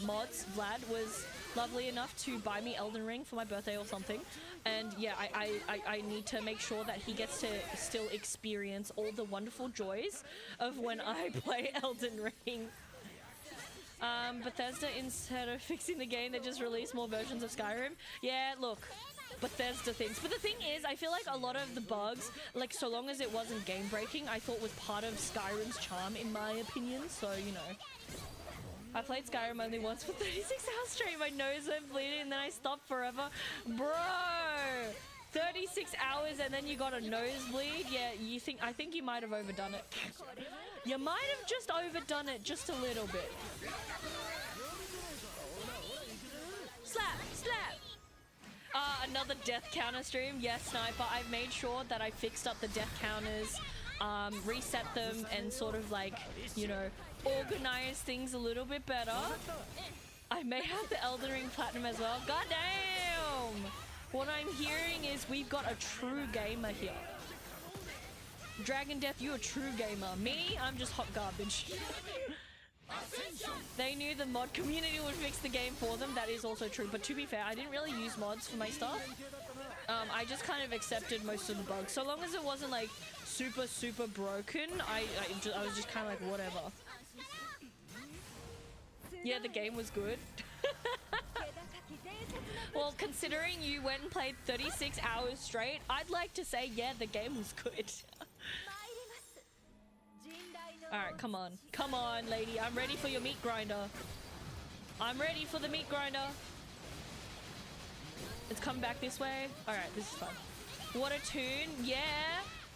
mods, Vlad, was lovely enough to buy me Elden Ring for my birthday or something, and yeah, I need to make sure that he gets to still experience all the wonderful joys of when I play Elden Ring. Bethesda, instead of fixing the game, they just released more versions of Skyrim. Yeah, look, Bethesda things. But the thing is, I feel like a lot of the bugs, like so long as it wasn't game breaking, I thought was part of Skyrim's charm, in my opinion. So, you know, I played Skyrim only once for 36 hours straight. My nose went bleeding and then I stopped forever. Bro! 36 hours and then you got a nosebleed? Yeah, I think you might have overdone it. You might have just overdone it just a little bit. Slap! Another death counter stream. Yes, Sniper, I've made sure that I fixed up the death counters, reset them, and sort of like, you know, organize things a little bit better. I may have the Elden Ring Platinum as well. God damn! What I'm hearing is we've got a true gamer here. Dragon Death, you a true gamer. Me, I'm just hot garbage. They knew the mod community would fix the game for them. That is also true. But to be fair, I didn't really use mods for my stuff. I just kind of accepted most of the bugs. So long as it wasn't like super broken, I was just kind of like, whatever. Yeah, the game was good. Well, considering you went and played 36 hours straight, I'd like to say, yeah, the game was good. Alright, come on. Come on, lady. I'm ready for your meat grinder. I'm ready for the meat grinder. It's come back this way. Alright, this is fun. What a tune. Yeah.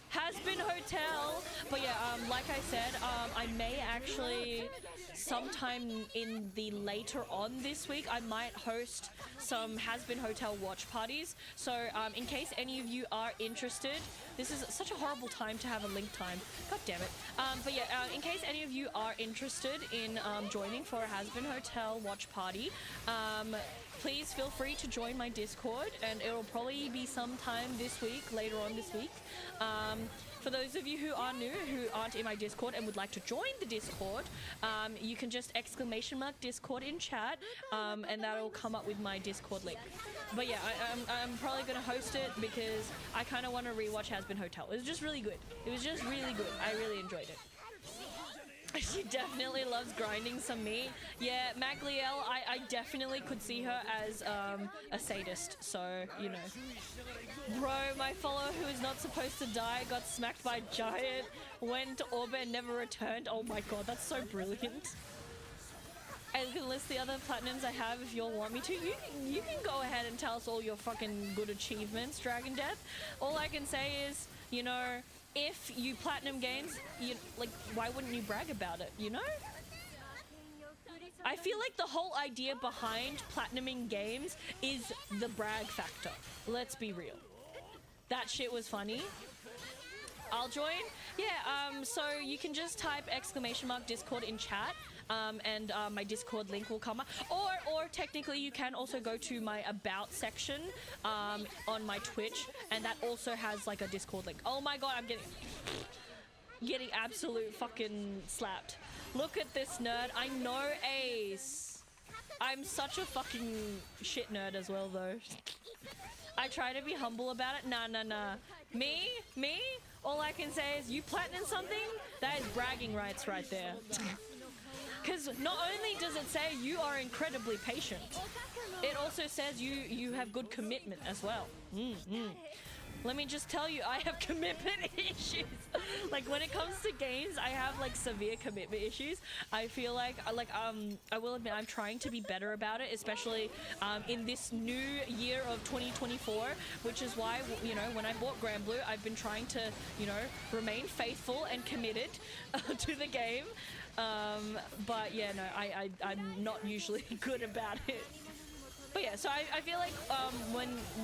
Has been Hotel. But yeah, like I said, I may actually sometime in the later on this week, I might host some Has Been Hotel watch parties. So in case any of you are interested, this is such a horrible time to have a link time. God damn it. But yeah, in case any of you are interested in joining for a Has Been Hotel watch party, please feel free to join my Discord, and it'll probably be sometime this week, later on this week. For those of you who are new, who aren't in my Discord and would like to join the Discord, you can just !Discord in chat, and that'll come up with my Discord link. But yeah, I'm probably going to host it because I kind of want to rewatch Has Been Hotel. It was just really good. It was just really good. I really enjoyed it. She definitely loves grinding some meat. Yeah, Magliel, I definitely could see her as a sadist, so, you know. Bro, my follower who is not supposed to die got smacked by a giant, went to orbit and never returned. Oh my god, that's so brilliant. I can list the other platinums I have if you'll want me to. You can go ahead and tell us all your fucking good achievements, Dragon Death. All I can say is, you know, if you platinum games, like, why wouldn't you brag about it, you know? I feel like the whole idea behind platinuming games is the brag factor. Let's be real. That shit was funny. I'll join. Yeah, so you can just type !Discord in chat, and my Discord link will come up. Or technically you can also go to my About section on my Twitch, and that also has like a Discord link. Oh my god, I'm getting absolute fucking slapped. Look at this nerd. I know Ace. I'm such a fucking shit nerd as well, though. I try to be humble about it. Nah. Me? All I can say is you platinum something, that is bragging rights right there. Because not only does it say you are incredibly patient, it also says you have good commitment as well. Let me just tell you, I have commitment issues. Like when it comes to games, I have like severe commitment issues. I feel like I will admit I'm trying to be better about it, especially in this new year of 2024, which is why, you know, when I bought Grand Blue, I've been trying to, you know, remain faithful and committed to the game. But yeah, no, I'm not usually good about it. But yeah, so I feel like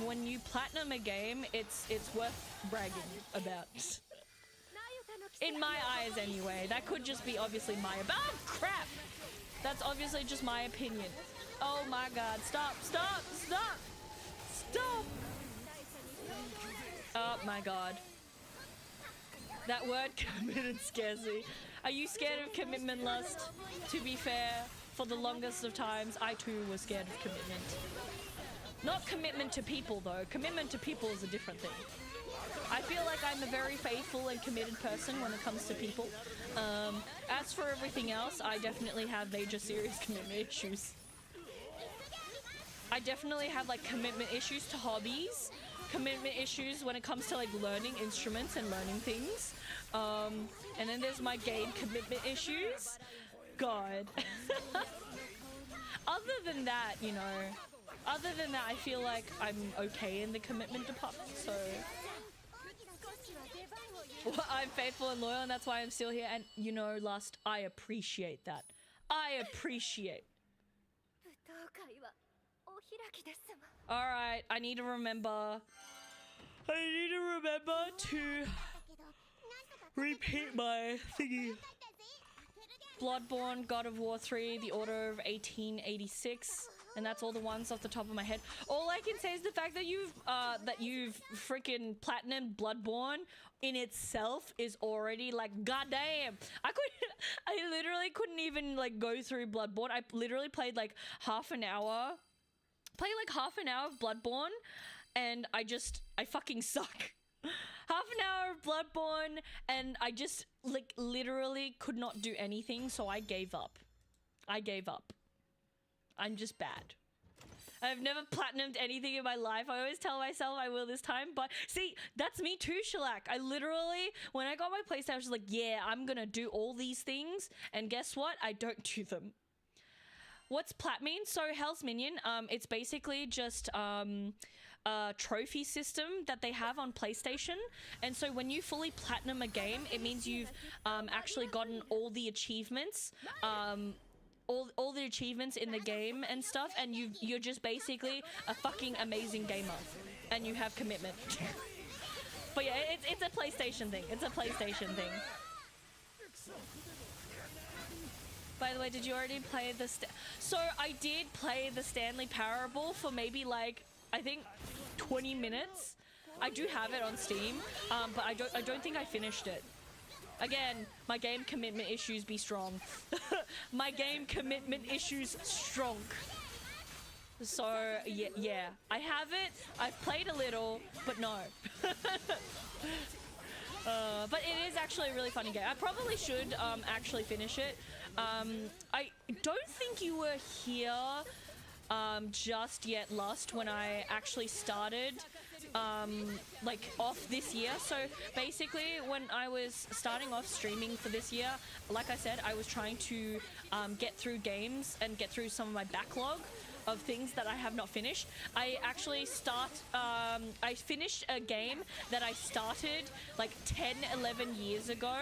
when you platinum a game, it's worth bragging about. In my eyes, anyway. That could just be obviously my... Oh, crap! That's obviously just my opinion. Oh my god, stop! Oh my god. That word committed scares me. Are you scared of commitment, Lust? To be fair, for the longest of times, I too was scared of commitment. Not commitment to people, though. Commitment to people is a different thing. I feel like I'm a very faithful and committed person when it comes to people. As for everything else, I definitely have major serious commitment issues. I definitely have like commitment issues to hobbies, commitment issues when it comes to like learning instruments and learning things. And then there's my game commitment issues. God. Other than that, you know, I feel like I'm okay in the commitment department, so... Well, I'm faithful and loyal, and that's why I'm still here, and, you know, Lust, I appreciate that. I appreciate. Alright, I need to remember to repeat my thingy. Bloodborne, God of War 3, The Order of 1886, and that's all the ones off the top of my head. All I can say is the fact that you've freaking platinumed Bloodborne in itself is already like, goddamn. I literally couldn't even like go through Bloodborne. I literally played like half an hour of Bloodborne, and I fucking suck. Half an hour of Bloodborne, and I just like literally could not do anything, so I gave up. I'm just bad. I've never platinumed anything in my life. I always tell myself I will this time, but see, that's me too, Shellac. I literally, when I got my PlayStation, I was just like, yeah, I'm gonna do all these things, and guess what? I don't do them. What's plat mean? So Hell's Minion, it's basically just a trophy system that they have on PlayStation, and so when you fully platinum a game, it means you've actually gotten all the achievements, all the achievements in the game and stuff, and you're just basically a fucking amazing gamer, and you have commitment. But yeah, it's a PlayStation thing. It's a PlayStation thing. By the way, did you already play the... So I did play the Stanley Parable for maybe like, I think 20 minutes. I do have it on Steam, but I don't think I finished it. Again, my game commitment issues be strong. My game commitment issues strong. So yeah, I have it. I've played a little, but no. But it is actually a really funny game. I probably should actually finish it. I don't think you were here just yet, Lust, when I actually started like off this year. So basically when I was starting off streaming for this year, like I said, I was trying to get through games and get through some of my backlog of things that I have not finished. I actually I finished a game that I started like 10-11 years ago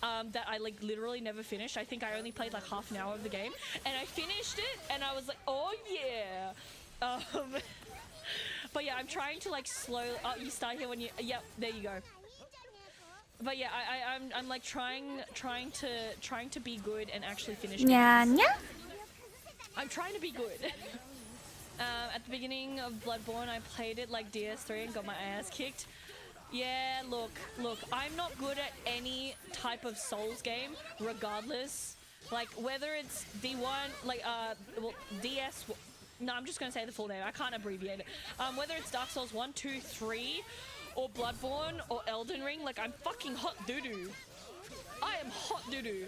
that I like literally never finished. I think I only played like half an hour of the game, and I finished it and I was like, oh yeah. But yeah, I'm trying to like you start here when you... Yep, there you go. But yeah, I'm like trying to be good and actually finish games. I'm trying to be good. At the beginning of Bloodborne, I played it like DS3 and got my ass kicked. Yeah, look, I'm not good at any type of Souls game, regardless. Like whether it's D1, like well, DS. No, I'm just gonna say the full name. I can't abbreviate it. Whether it's Dark Souls 1, 2, 3, or Bloodborne or Elden Ring, like I'm fucking hot doo doo. I am hot doo doo.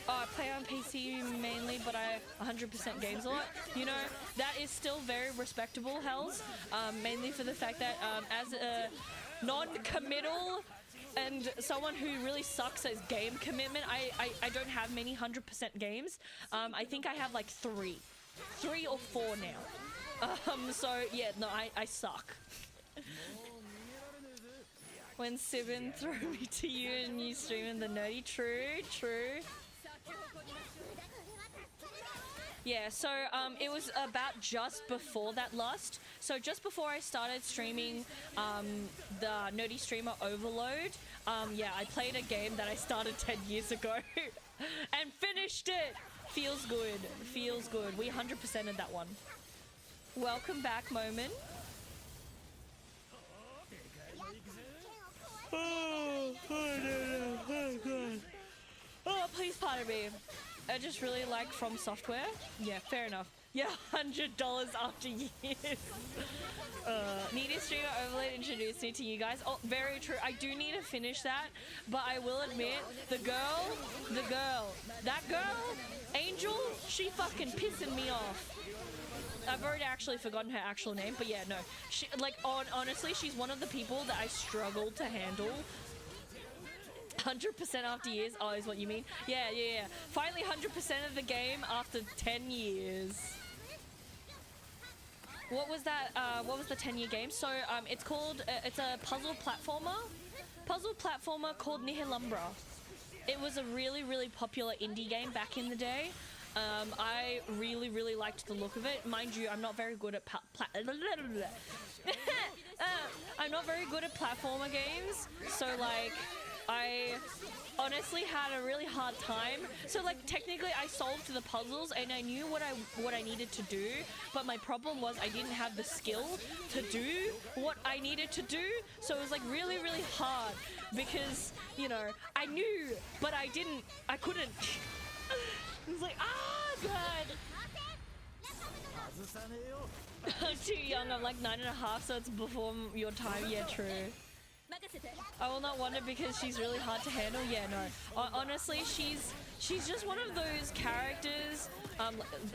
I play on PC mainly, but I 100% games a lot. You know, that is still very respectable, Hells. Mainly for the fact that as a non-committal and someone who really sucks at game commitment, I don't have many 100% games. I think I have like 3 or 4 now. So yeah, no, I suck. When Sibin threw me to you and you streaming the nerdy, true. Yeah, so it was about just before that Lust. So just before I started streaming the Nerdy Streamer Overload, yeah, I played a game that I started 10 years ago and finished it. Feels good. Feels good. We 100%ed that one. Welcome back, Moment. Oh, God. Oh, please pardon me. I just really like From Software. Yeah, fair enough. Yeah, $100 after years. Need a streamer overlay to introduce me to you guys. Oh, very true. I do need to finish that, but I will admit, that girl, Angel, she fucking pissing me off. I've already actually forgotten her actual name, but yeah, no. She, like, honestly, she's one of the people that I struggle to handle. 100% after years. Oh, is what you mean? Yeah. Finally 100% of the game after 10 years. What was that? What was the 10-year game? So, it's called, it's a puzzle platformer called Nihilumbra. It was a really popular indie game back in the day. I really liked the look of it. Mind you, I'm not very good at I'm not very good at platformer games. So, like, I honestly had a really hard time. So like technically I solved the puzzles and I knew what I needed to do, but my problem was I didn't have the skill to do what I needed to do. So it was like really hard because, you know, I knew, but I couldn't. It was like, God. I'm too young, I'm like 9.5, so it's before your time. Yeah, true. I will not wonder because she's really hard to handle. Yeah, no. Honestly, she's just one of those characters.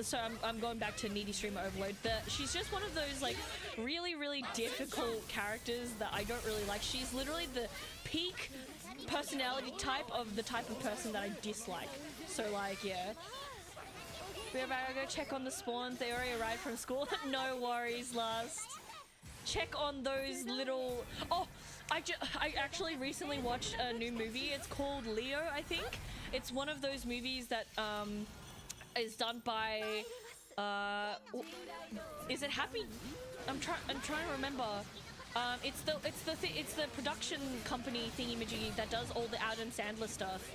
So I'm going back to Needy Streamer Overload. She's just one of those like really difficult characters that I don't really like. She's literally the peak personality type of the type of person that I dislike. So like, yeah. We're about to go check on the spawns. They already arrived from school. No worries, Last. Check on those little... Oh! I actually recently watched a new movie. It's called Leo, I think. It's one of those movies that is done by is it Happy? I'm trying to remember. It's the production company thingy-majiggy that does all the Adam Sandler stuff.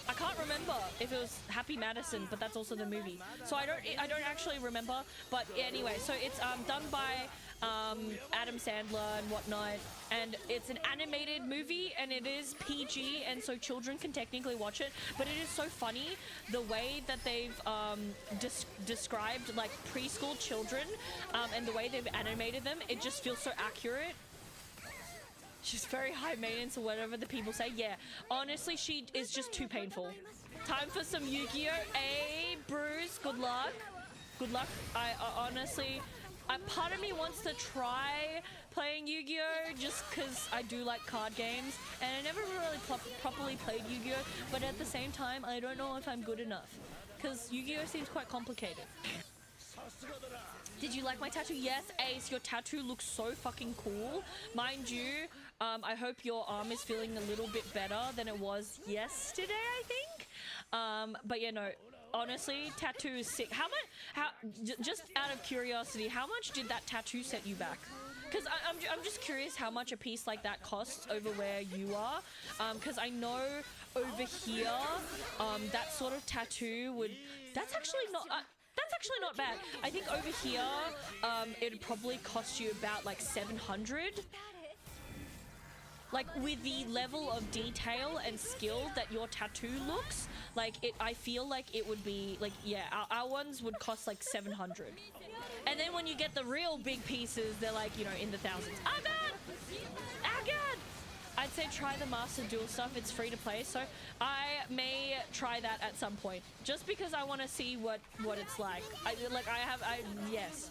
I can't remember if it was Happy Madison, but that's also the movie. So I don't actually remember. But anyway, so it's done by Adam Sandler and whatnot, and it's an animated movie and it is PG, and so children can technically watch it. But it is so funny the way that they've described like preschool children and the way they've animated them. It just feels so accurate. She's very high maintenance or whatever the people say. Yeah, honestly, she is just too painful. Time for some Yu-Gi-Oh! Hey, Bruce, good luck. Good luck. I honestly, part of me wants to try playing Yu-Gi-Oh! Just because I do like card games. And I never really properly played Yu-Gi-Oh! But at the same time, I don't know if I'm good enough. Because Yu-Gi-Oh! Seems quite complicated. Did you like my tattoo? Yes, Ace, your tattoo looks so fucking cool. Mind you, I hope your arm is feeling a little bit better than it was yesterday, I think. But yeah, no, honestly, tattoo is sick. Just out of curiosity, how much did that tattoo set you back? Because I'm just curious how much a piece like that costs over where you are. Because I know over here, that sort of tattoo would... That's actually not bad. I think over here, it'd probably cost you about like 700. Like with the level of detail and skill that your tattoo looks, like I feel like it would be like, yeah, our ones would cost like 700. And then when you get the real big pieces, they're like, you know, in the thousands. Oh god! Oh god! I'd say try the Master Duel stuff. It's free to play, so I may try that at some point, just because I want to see what it's like. Yes.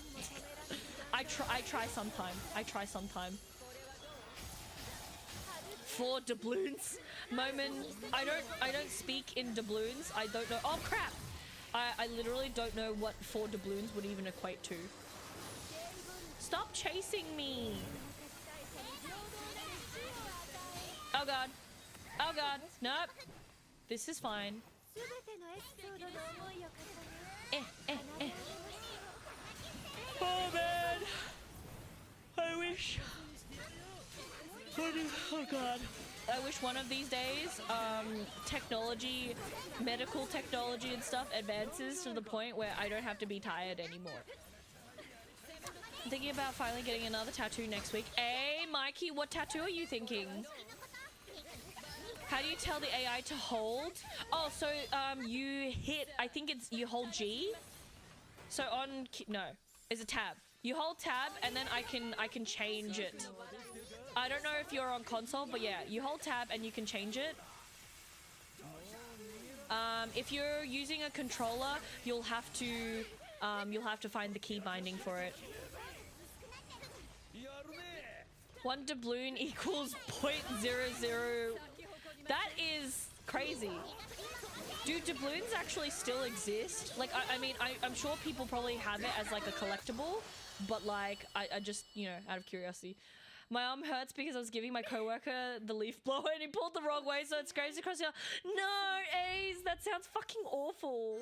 I try sometime. I try sometime. 4 doubloons moment. I don't speak in doubloons. I don't know. Oh crap! I literally don't know what 4 doubloons would even equate to. Stop chasing me! Oh god. Oh god. Nope. This is fine. Oh man. I wish. Oh god. I wish one of these days, technology, medical technology and stuff advances to the point where I don't have to be tired anymore. I'm thinking about finally getting another tattoo next week. Hey, Mikey, what tattoo are you thinking? How do you tell the AI to hold? Oh, so you hit, I think it's, you hold G. So on, no, it's a tab. You hold tab and then I can change it. I don't know if you're on console, but yeah, you hold tab and you can change it. If you're using a controller, you'll have to find the key binding for it. 1 doubloon equals 0.00. That is crazy. Do doubloons actually still exist? Like, I mean, I'm sure people probably have it as like a collectible, but like, I just, you know, out of curiosity. My arm hurts because I was giving my coworker the leaf blower and he pulled the wrong way, so it scrapes across here. No, Ace, that sounds fucking awful.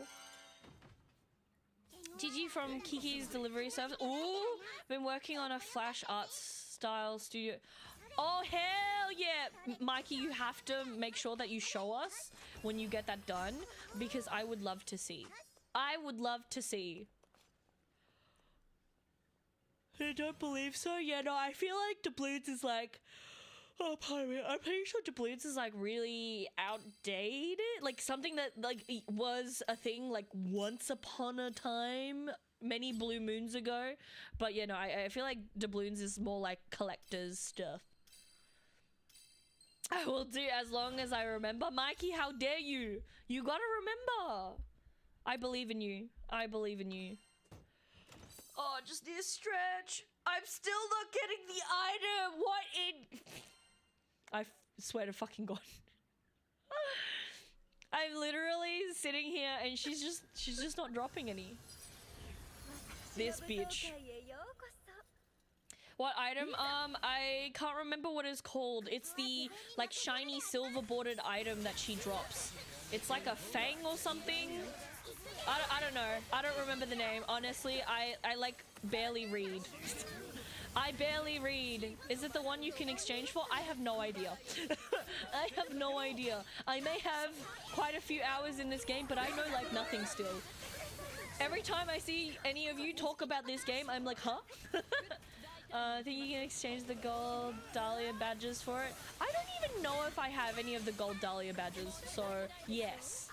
GG from Kiki's delivery service. Ooh, been working on a flash arts style studio. Oh, hell yeah. Mikey, you have to make sure that you show us when you get that done, because I would love to see. I would love to see. I don't believe so. Yeah, no, I feel like doubloons is like... Oh, pardon me. I'm pretty sure doubloons is like really outdated. Like something that like was a thing like once upon a time, many blue moons ago. But yeah, no, I feel like doubloons is more like collector's stuff. I will do as long as I remember. Mikey, how dare you? You gotta remember. I believe in you. I believe in you. Oh, just need a stretch. I'm still not getting the item. What in... I swear to fucking God. I'm literally sitting here and she's just not dropping any. This bitch. What item? I can't remember what it's called. It's the like shiny silver bordered item that she drops. It's like a fang or something. I don't know. I don't remember the name. Honestly, I like barely read. I barely read. Is it the one you can exchange for? I have no idea. I have no idea. I may have quite a few hours in this game, but I know like nothing still. Every time I see any of you talk about this game, I'm like, huh? I think you can exchange the gold Dahlia badges for it. I don't even know if I have any of the gold Dahlia badges, so yes.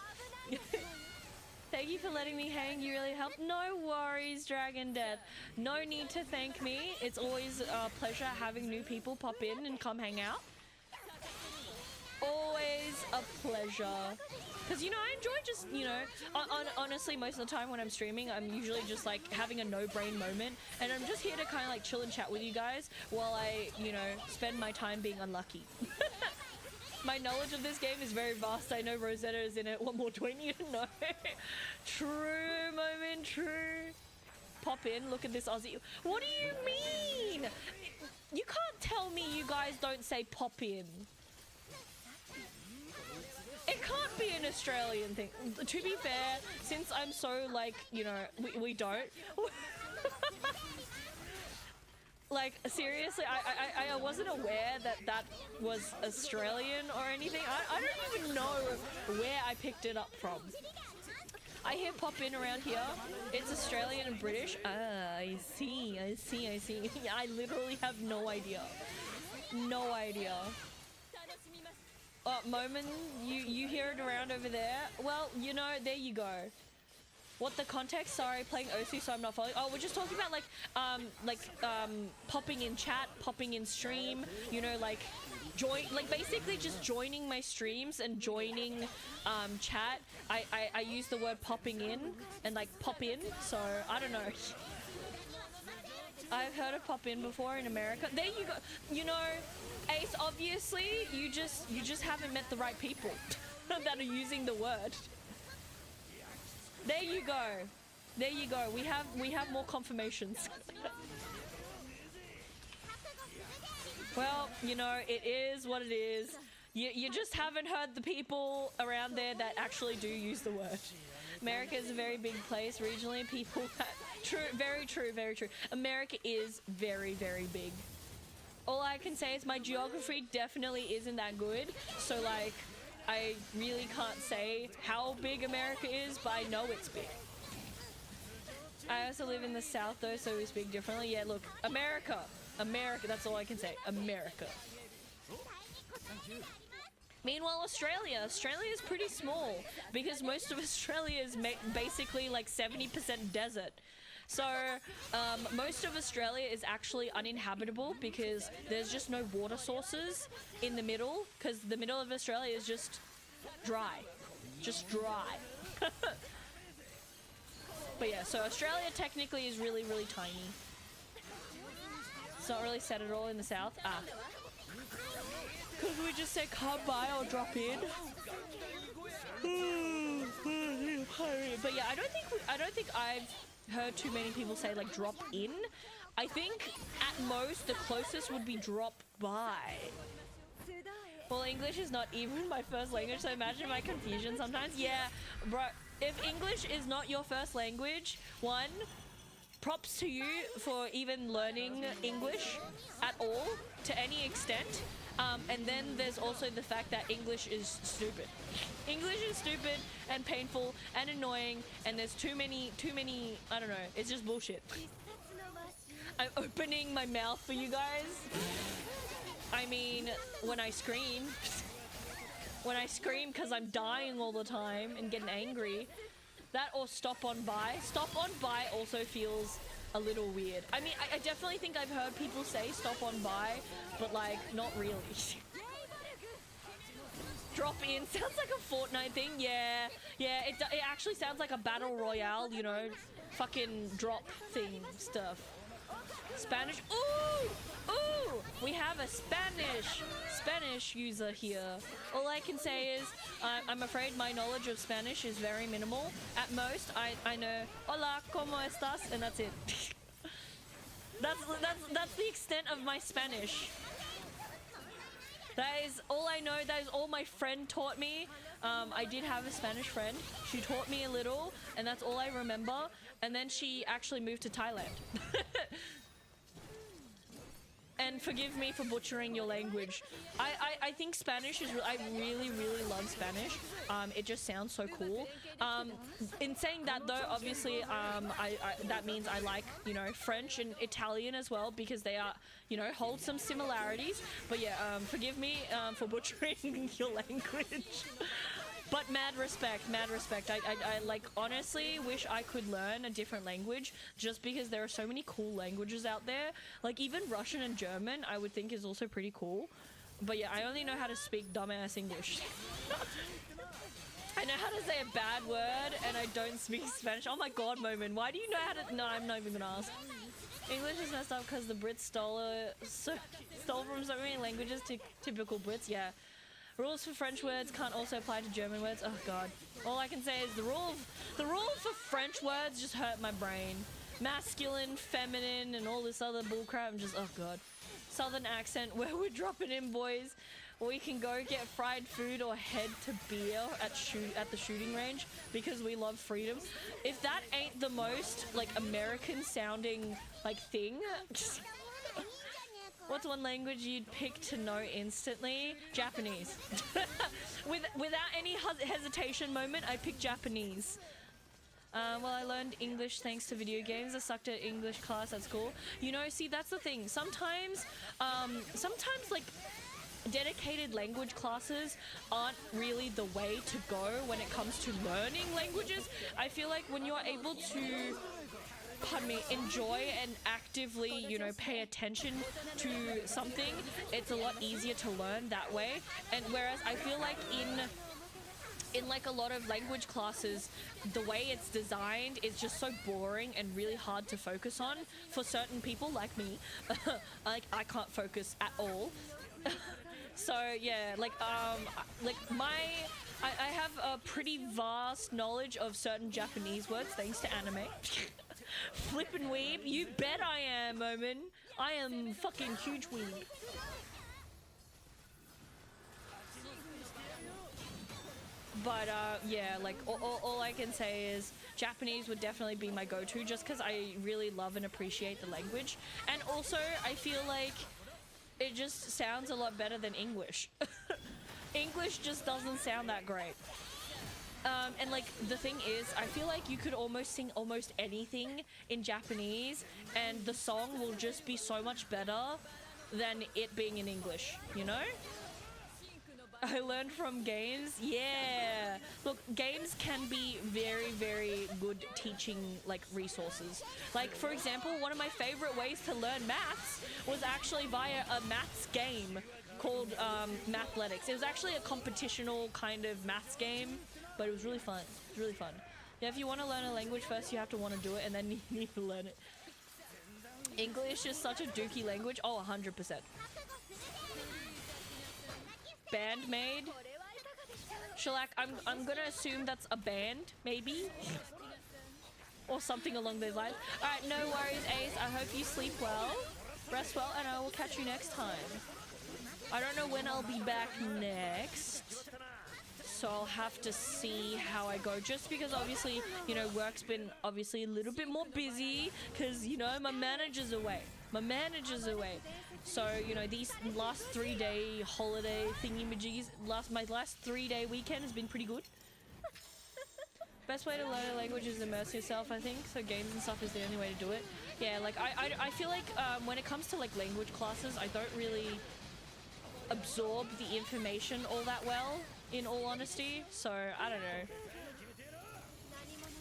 Thank you for letting me hang. You really helped. No worries, Dragon Death. No need to thank me. It's always a pleasure having new people pop in and come hang out. Always a pleasure. Because, you know, I enjoy just, you know, honestly, most of the time when I'm streaming, I'm usually just, like, having a no-brain moment. And I'm just here to kind of, like, chill and chat with you guys while I, you know, spend my time being unlucky. My knowledge of this game is very vast. I know Rosetta is in it. What more do I need to know? True, moment, true. Pop in, look at this Aussie. What do you mean? You can't tell me you guys don't say pop in. It can't be an Australian thing. To be fair, since I'm so, like, you know, we don't. Like, seriously, I wasn't aware that that was Australian or anything. I don't even know where I picked it up from. I hear pop in around here. It's Australian and British. Ah, I see. I literally have no idea. No idea. Momin, you hear it around over there? Well, you know, there you go. What the context? Sorry, playing Osu, so I'm not following. Oh, we're just talking about popping in chat, popping in stream. You know, like basically just joining my streams and joining chat. I use the word popping in and like pop in. So I don't know. I've heard of pop in before in America. There you go. You know, Ace, obviously you just haven't met the right people that are using the word. There you go. There you go. We have more confirmations. Well, you know, it is what it is. You just haven't heard the people around there that actually do use the word. America is a very big place regionally. People that true, very true, very true. America is very, very big. All I can say is my geography definitely isn't that good. So like, I really can't say how big America is, but I know it's big. I also live in the South though, so we speak differently. Yeah, look, America, that's all I can say. America. Meanwhile, Australia is pretty small because most of Australia is basically like 70% desert. So most of Australia is actually uninhabitable because there's just no water sources in the middle, because the middle of Australia is just dry. But yeah, so Australia technically is really, really tiny. It's not really set at all in the south. Could we just say come by or drop in? But yeah, I don't think I've heard too many people say like drop in. I think at most the closest would be drop by. Well, English is not even my first language, so imagine my confusion sometimes. Yeah, bro, if English is not your first language, one, props to you for even learning English at all to any extent. And then there's also the fact that English is stupid. English is stupid and painful and annoying, and there's too many, I don't know, it's just bullshit. I'm opening my mouth for you guys. I mean, when I scream because I'm dying all the time and getting angry, that or stop on by. Stop on by also feels a little weird. I mean, I definitely think I've heard people say stop on by, but like, not really. Drop in sounds like a Fortnite thing. Yeah, it actually sounds like a battle royale, you know, fucking drop thing stuff. Spanish. Ooh, we have a Spanish user here. All I can say is I'm afraid my knowledge of Spanish is very minimal. At most, I know hola, ¿cómo estás? And that's it. That's the extent of my Spanish. That is all I know. That is all my friend taught me. I did have a Spanish friend. She taught me a little, and that's all I remember. And then she actually moved to Thailand. And forgive me for butchering your language. I think Spanish is, I really, really love Spanish. It just sounds so cool. In saying that though, obviously, that means I like, you know, French and Italian as well, because they are, you know, hold some similarities. But yeah, forgive me for butchering your language. But mad respect. I like honestly wish I could learn a different language, just because there are so many cool languages out there. Like even Russian and German I would think is also pretty cool. But yeah, I only know how to speak dumbass English. I know how to say a bad word and I don't speak Spanish. Oh my god, Moment, why do you know how to... No, I'm not even gonna ask. English is messed up because the Brits stole from so many languages to typical Brits. Yeah. Rules for French words can't also apply to German words. Oh god. All I can say is the rule for French words just hurt my brain. Masculine, feminine, and all this other bullcrap. I'm just, oh god. Southern accent, where we're dropping in, boys. We can go get fried food or head to beer at the shooting range because we love freedom. If that ain't the most like American sounding like thing. What's one language you'd pick to know instantly? Japanese. Without any hesitation moment, I pick Japanese. Well, I learned English thanks to video games. I sucked at English class at school. You know, see, that's the thing. Sometimes like, dedicated language classes aren't really the way to go when it comes to learning languages. I feel like when you're able to, pardon me, enjoy and actively, you know, pay attention to something, it's a lot easier to learn that way. And whereas I feel like in like a lot of language classes, the way it's designed is just so boring and really hard to focus on for certain people like me. Like I can't focus at all. So yeah, like I have a pretty vast knowledge of certain Japanese words thanks to anime. Flip and weeb, you bet I am, Momin. I am fucking huge weeb. But yeah, like all I can say is Japanese would definitely be my go-to just because I really love and appreciate the language. And also I feel like it just sounds a lot better than English. English just doesn't sound that great. And like the thing is, I feel like you could almost sing almost anything in Japanese and the song will just be so much better than it being in English, you know? I learned from games. Yeah. Look, games can be very, very good teaching like resources. Like for example, one of my favorite ways to learn maths was actually via a maths game called Mathletics. It was actually a competitional kind of maths game, but it was really fun. It was really fun. Yeah, if you want to learn a language first, you have to want to do it, and then you need to learn it. English is such a dookie language. Oh, 100%. Bandmaid. Shellac, I'm gonna assume that's a band, maybe? Or something along those lines. Alright, no worries, Ace. I hope you sleep well, rest well, and I will catch you next time. I don't know when I'll be back next, so I'll have to see how I go. Just because obviously, you know, work's been obviously a little bit more busy because, you know, my manager's away. My manager's away. So, you know, these last 3-day holiday thingy-majiggies, my last 3-day weekend has been pretty good. Best way to learn a language is immerse yourself, I think. So games and stuff is the only way to do it. Yeah, like, I feel like when it comes to, like, language classes, I don't really absorb the information all that well, in all honesty. So, I don't know.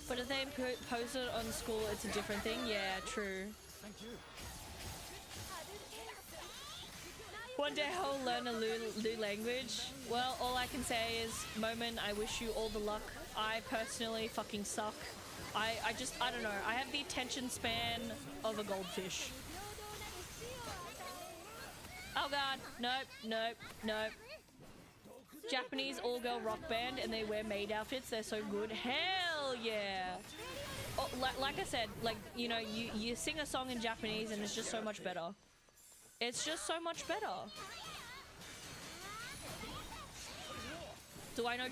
But if they post it on school, it's a different thing. Yeah, true. Thank you. One day I'll learn a Lu language. Well, all I can say is, Moment, I wish you all the luck. I personally fucking suck. I don't know. I have the attention span of a goldfish. Oh god. Nope, nope, nope. Japanese all-girl rock band and they wear maid outfits. They're so good. Hell yeah. Oh, like I said, like, you know, you sing a song in Japanese and it's just so much better. It's just so much better. Do I know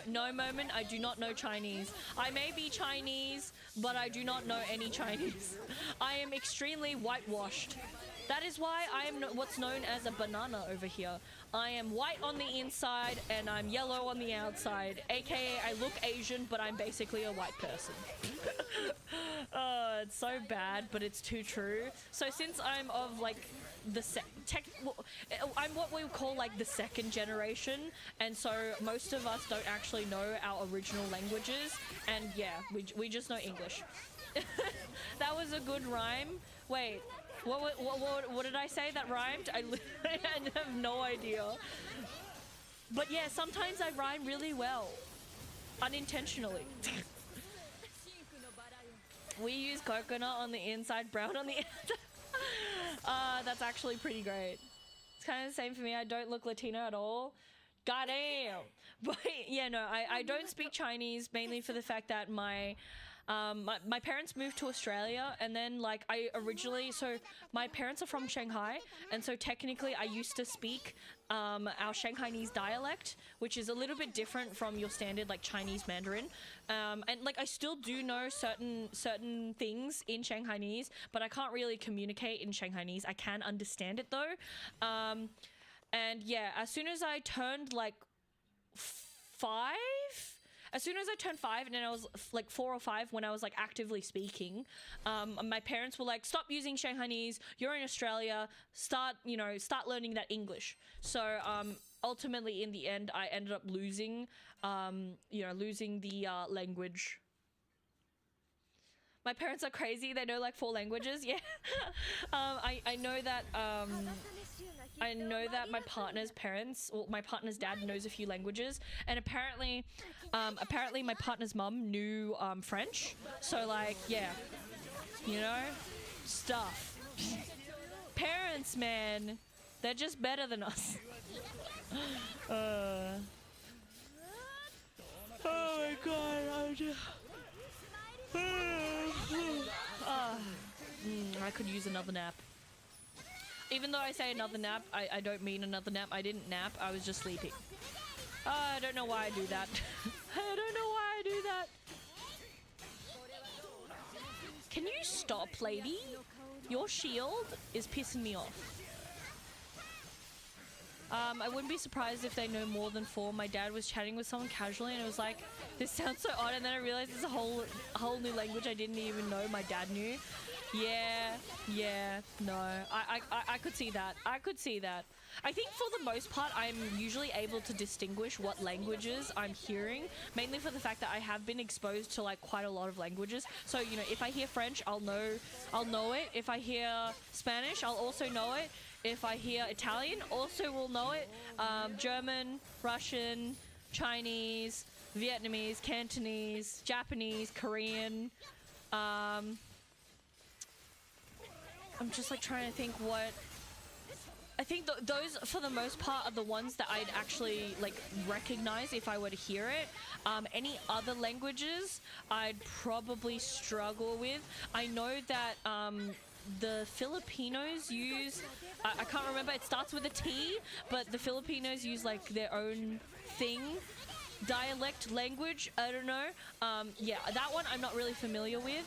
no Moment. I do not know Chinese. I may be Chinese, but I do not know any Chinese. I am extremely whitewashed. That is why I am what's known as a banana over here. I am white on the inside and I'm yellow on the outside. AKA I look Asian, but I'm basically a white person. Oh, it's so bad, but it's too true. So since I'm of like the I'm what we would call like the second generation, and so most of us don't actually know our original languages, and yeah, we just know English. That was a good rhyme. Wait, what did I say that rhymed? I have no idea. But yeah, sometimes I rhyme really well, unintentionally. We use coconut on the inside, brown on the outside. That's actually pretty great. It's kind of the same for me. I don't look Latino at all. Goddamn. But yeah, no, I don't speak Chinese, mainly for the fact that my parents moved to Australia, and then like so my parents are from Shanghai, and so technically I used to speak our Shanghainese dialect, which is a little bit different from your standard like Chinese Mandarin, and like I still do know certain things in Shanghainese, but I can't really communicate in Shanghainese. I can understand it though, and yeah, as soon as I turned like 5, as soon as I turned 5, and then I was like 4 or 5 when I was like actively speaking, my parents were like, stop using Shanghainese, you're in Australia, start learning that English. So ultimately in the end I ended up losing the language. My parents are crazy. They know like 4 languages. Yeah. I know that my partner's parents, or my partner's dad, knows a few languages, and apparently my partner's mum knew French. So like, yeah, stuff. Parents, man, they're just better than us. Oh my god, I'm just. I could use another nap. Even though I say another nap, I don't mean another nap. I didn't nap, I was just sleeping. I don't know why I do that. I don't know why I do that. Can you stop, lady? Your shield is pissing me off. I wouldn't be surprised if they know more than 4. My dad was chatting with someone casually and it was like, this sounds so odd, and then I realized it's a whole new language I didn't even know my dad knew. Yeah, no. I could see that. I could see that. I think for the most part, I'm usually able to distinguish what languages I'm hearing, mainly for the fact that I have been exposed to like quite a lot of languages. So, if I hear French, I'll know it. If I hear Spanish, I'll also know it. If I hear Italian, also will know it. German, Russian, Chinese, Vietnamese, Cantonese, Japanese, Korean. I'm just like trying to think what. I think those, for the most part, are the ones that I'd actually like recognize if I were to hear it. Any other languages, I'd probably struggle with. I know that the Filipinos use, I can't remember, it starts with a T, but the Filipinos use like their own thing, dialect language, I don't know. Yeah, that one I'm not really familiar with.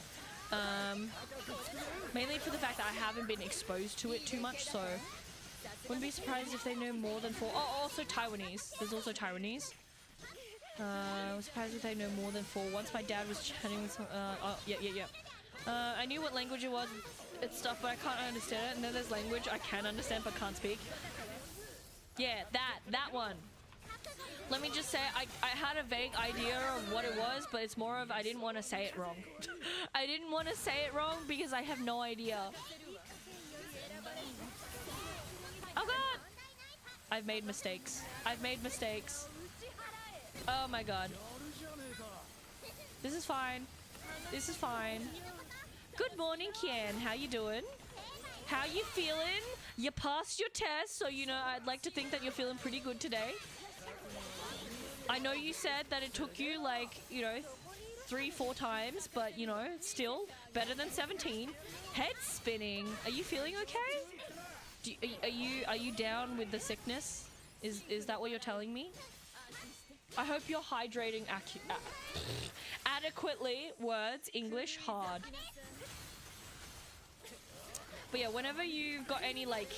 Mainly for the fact that I haven't been exposed to it too much, so wouldn't be surprised if they know more than 4. Oh, also Taiwanese. There's also Taiwanese. I was surprised if they know more than 4. Once my dad was chatting with some, yeah. I knew what language it was and stuff, but I can't understand it. And then there's language I can understand but can't speak. Yeah, that one. Let me just say, I had a vague idea of what it was, but it's more of I didn't want to say it wrong. I didn't want to say it wrong because I have no idea. Oh god! I've made mistakes. Oh my god. This is fine. Good morning, Kian. How you doing? How you feeling? You passed your test, so I'd like to think that you're feeling pretty good today. I know you said that it took you like, 3-4 times, but still better than 17. Head spinning. Are you feeling okay? Are you down with the sickness? Is that what you're telling me? I hope you're hydrating adequately. Words, English, hard. But yeah, whenever you've got any like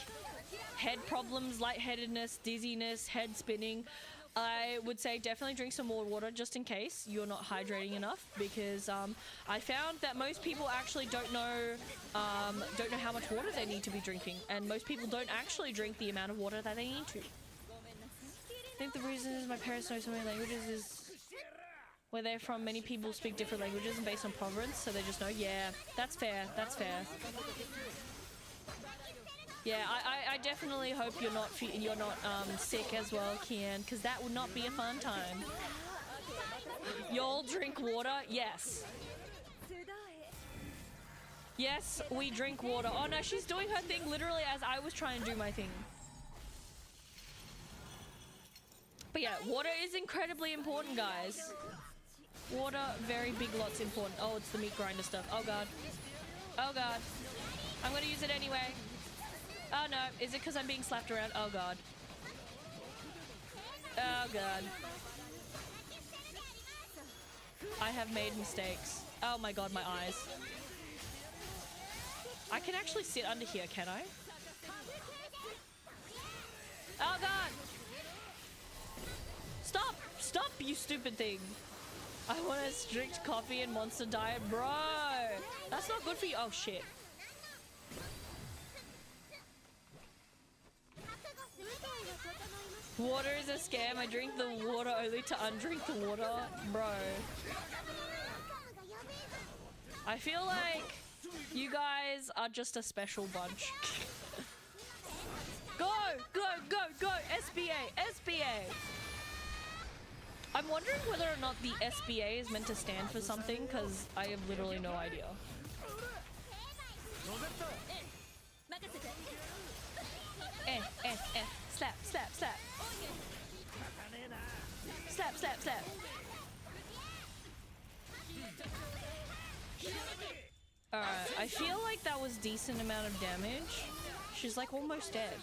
head problems, lightheadedness, dizziness, head spinning, I would say definitely drink some more water just in case you're not hydrating enough, because I found that most people actually don't know how much water they need to be drinking, and most people don't actually drink the amount of water that they need to. I think the reason is my parents know so many languages is where they're from. Many people speak different languages and based on province, so they just know. Yeah, that's fair. Yeah, I definitely hope you're not sick as well, Kian, because that would not be a fun time. Y'all drink water? Yes. Yes, we drink water. Oh no, she's doing her thing literally as I was trying to do my thing. But yeah, water is incredibly important, guys. Water, very big lots important. Oh, it's the meat grinder stuff. Oh god. Oh god. I'm gonna use it anyway. Oh no, is it because I'm being slapped around? Oh god. Oh god. I have made mistakes. Oh my god, my eyes. I can actually sit under here, can I? Oh god! Stop! Stop, you stupid thing! I want a strict coffee and monster diet, bro. That's not good for you. Oh shit. Water is a scam. I drink the water only to undrink the water, bro. I feel like you guys are just a special bunch. Go, go, go, go, SBA, SBA. I'm wondering whether or not the SBA is meant to stand for something, because I have literally no idea. Slap, slap, slap. Slap, slap, slap. Alright, I feel like that was decent amount of damage. She's like almost dead.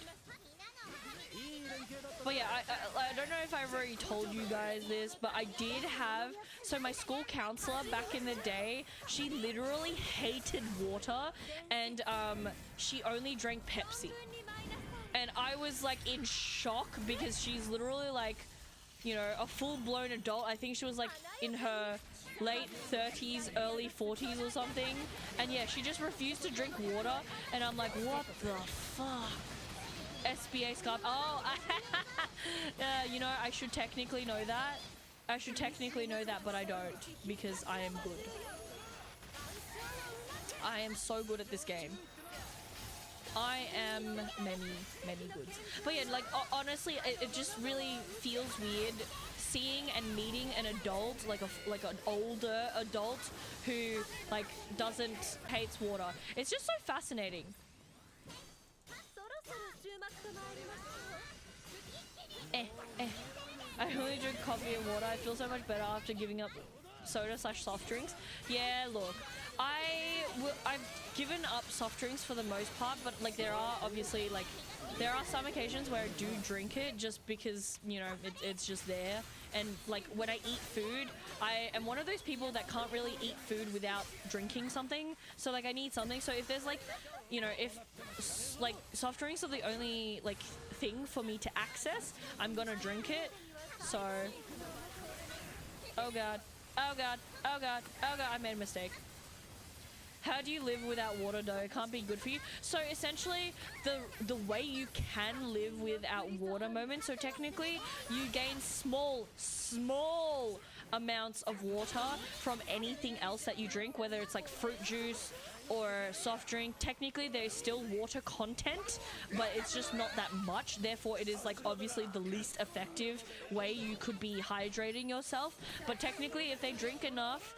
But yeah, I don't know if I've already told you guys this, but I did have, so my school counselor back in the day, she literally hated water, and she only drank Pepsi. And I was like in shock because she's literally like, you know, a full-blown adult. I think she was like in her late 30s, early 40s or something. And yeah, she just refused to drink water. And I'm like, what the fuck? SBA scarf. Oh, you know, I should technically know that. I should technically know that, but I don't, because I am good. I am so good at this game. I am many goods. But yeah, like honestly, it just really feels weird seeing and meeting an adult, like an older adult who like hates water. It's just so fascinating. I only drink coffee and water. I feel so much better after giving up soda/soft drinks. Yeah, look, I've given up soft drinks for the most part, but like there are obviously like there are some occasions where I do drink it just because, you know, it's just there. And like when I eat food, I am one of those people that can't really eat food without drinking something. So like I need something. So if there's like, you know, if like soft drinks are the only like thing for me to access, I'm gonna drink it. So, oh god, oh god, oh god, oh god, I made a mistake. How do you live without water though? It can't be good for you. So essentially, the way you can live without water moments, so technically you gain small amounts of water from anything else that you drink, whether it's like fruit juice or soft drink. Technically there's still water content, but it's just not that much. Therefore it is like obviously the least effective way you could be hydrating yourself. But technically if they drink enough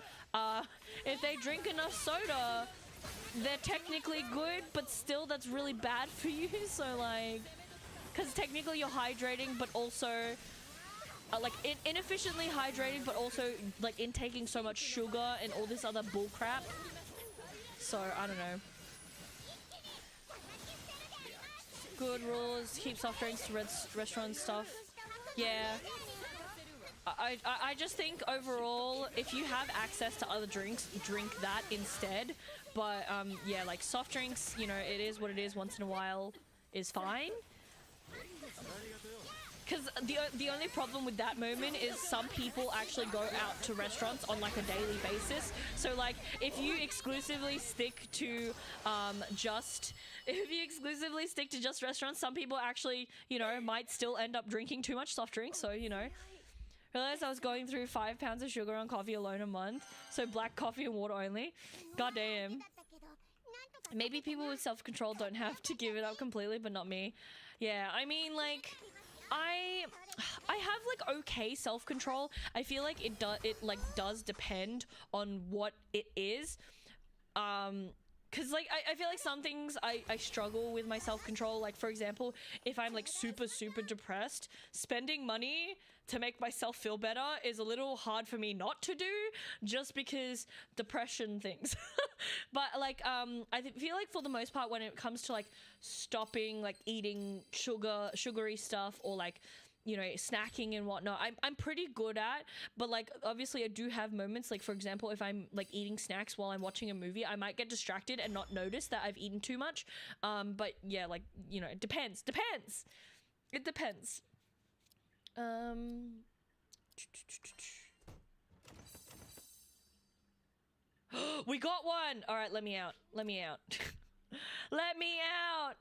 soda, they're technically good, but still that's really bad for you. So like, because technically you're hydrating, but also like inefficiently hydrating, but also like intaking so much sugar and all this other bull crap. So I don't know. Good rules, keep soft drinks to restaurant stuff. Yeah. I just think overall, if you have access to other drinks, drink that instead. But yeah, like soft drinks, you know, it is what it is. Once in a while is fine. Because the only problem with that moment is some people actually go out to restaurants on like a daily basis. So like if you exclusively stick to just restaurants, some people actually, you know, might still end up drinking too much soft drinks. So, you know. Realized I was going through 5 pounds of sugar on coffee alone a month. So black coffee and water only. God damn. Maybe people with self-control don't have to give it up completely, but not me. Yeah, I mean, like, I have like okay self-control. I feel like it does depend on what it is. Cause like I feel like some things I struggle with my self-control. Like for example, if I'm like super depressed, spending money to make myself feel better is a little hard for me not to do, just because depression things. But like I feel like for the most part, when it comes to like stopping like eating sugary stuff, or like, you know, snacking and whatnot, I'm pretty good at. But like obviously I do have moments, like for example, if I'm like eating snacks while I'm watching a movie, I might get distracted and not notice that I've eaten too much. But yeah, like, you know, it depends. It depends. We got one. All right, let me out. Let me out. Let me out.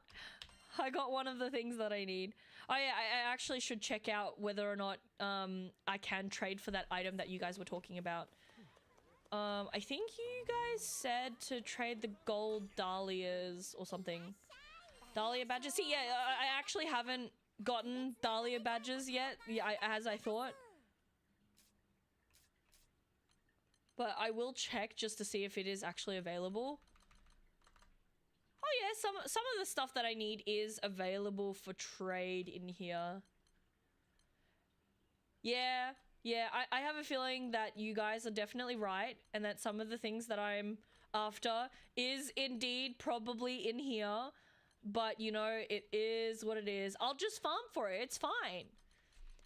I got one of the things that I need. Oh yeah, I actually should check out whether or not I can trade for that item that you guys were talking about. I think you guys said to trade the gold dahlias or something. Dahlia badges. See, yeah, I actually haven't gotten dahlia badges yet, yeah, as I thought. But I will check just to see if it is actually available. Oh yeah, some of the stuff that I need is available for trade in here. Yeah, I have a feeling that you guys are definitely right, and that some of the things that I'm after is indeed probably in here. But, you know, it is what it is. I'll just farm for it. It's fine.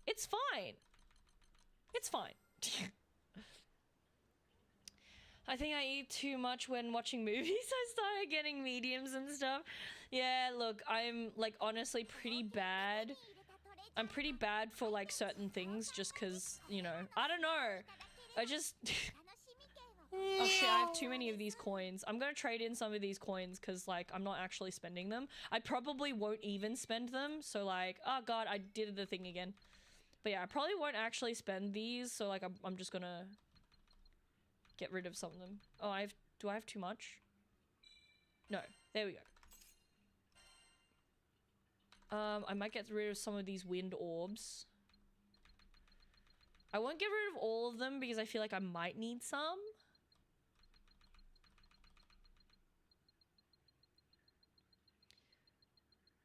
It's fine. It's fine. I think I eat too much when watching movies. I started getting mediums and stuff. Yeah, look, I'm, like, honestly pretty bad. I'm pretty bad for, like, certain things just because, you know, I don't know. I just... Oh shit, I have too many of these coins. I'm gonna trade in some of these coins because, like, I'm not actually spending them. I probably won't even spend them. So, like, oh god, I did the thing again. But yeah, I probably won't actually spend these. So, like, I'm just gonna get rid of some of them. Oh, do I have too much? No, there we go. I might get rid of some of these wind orbs. I won't get rid of all of them because I feel like I might need some.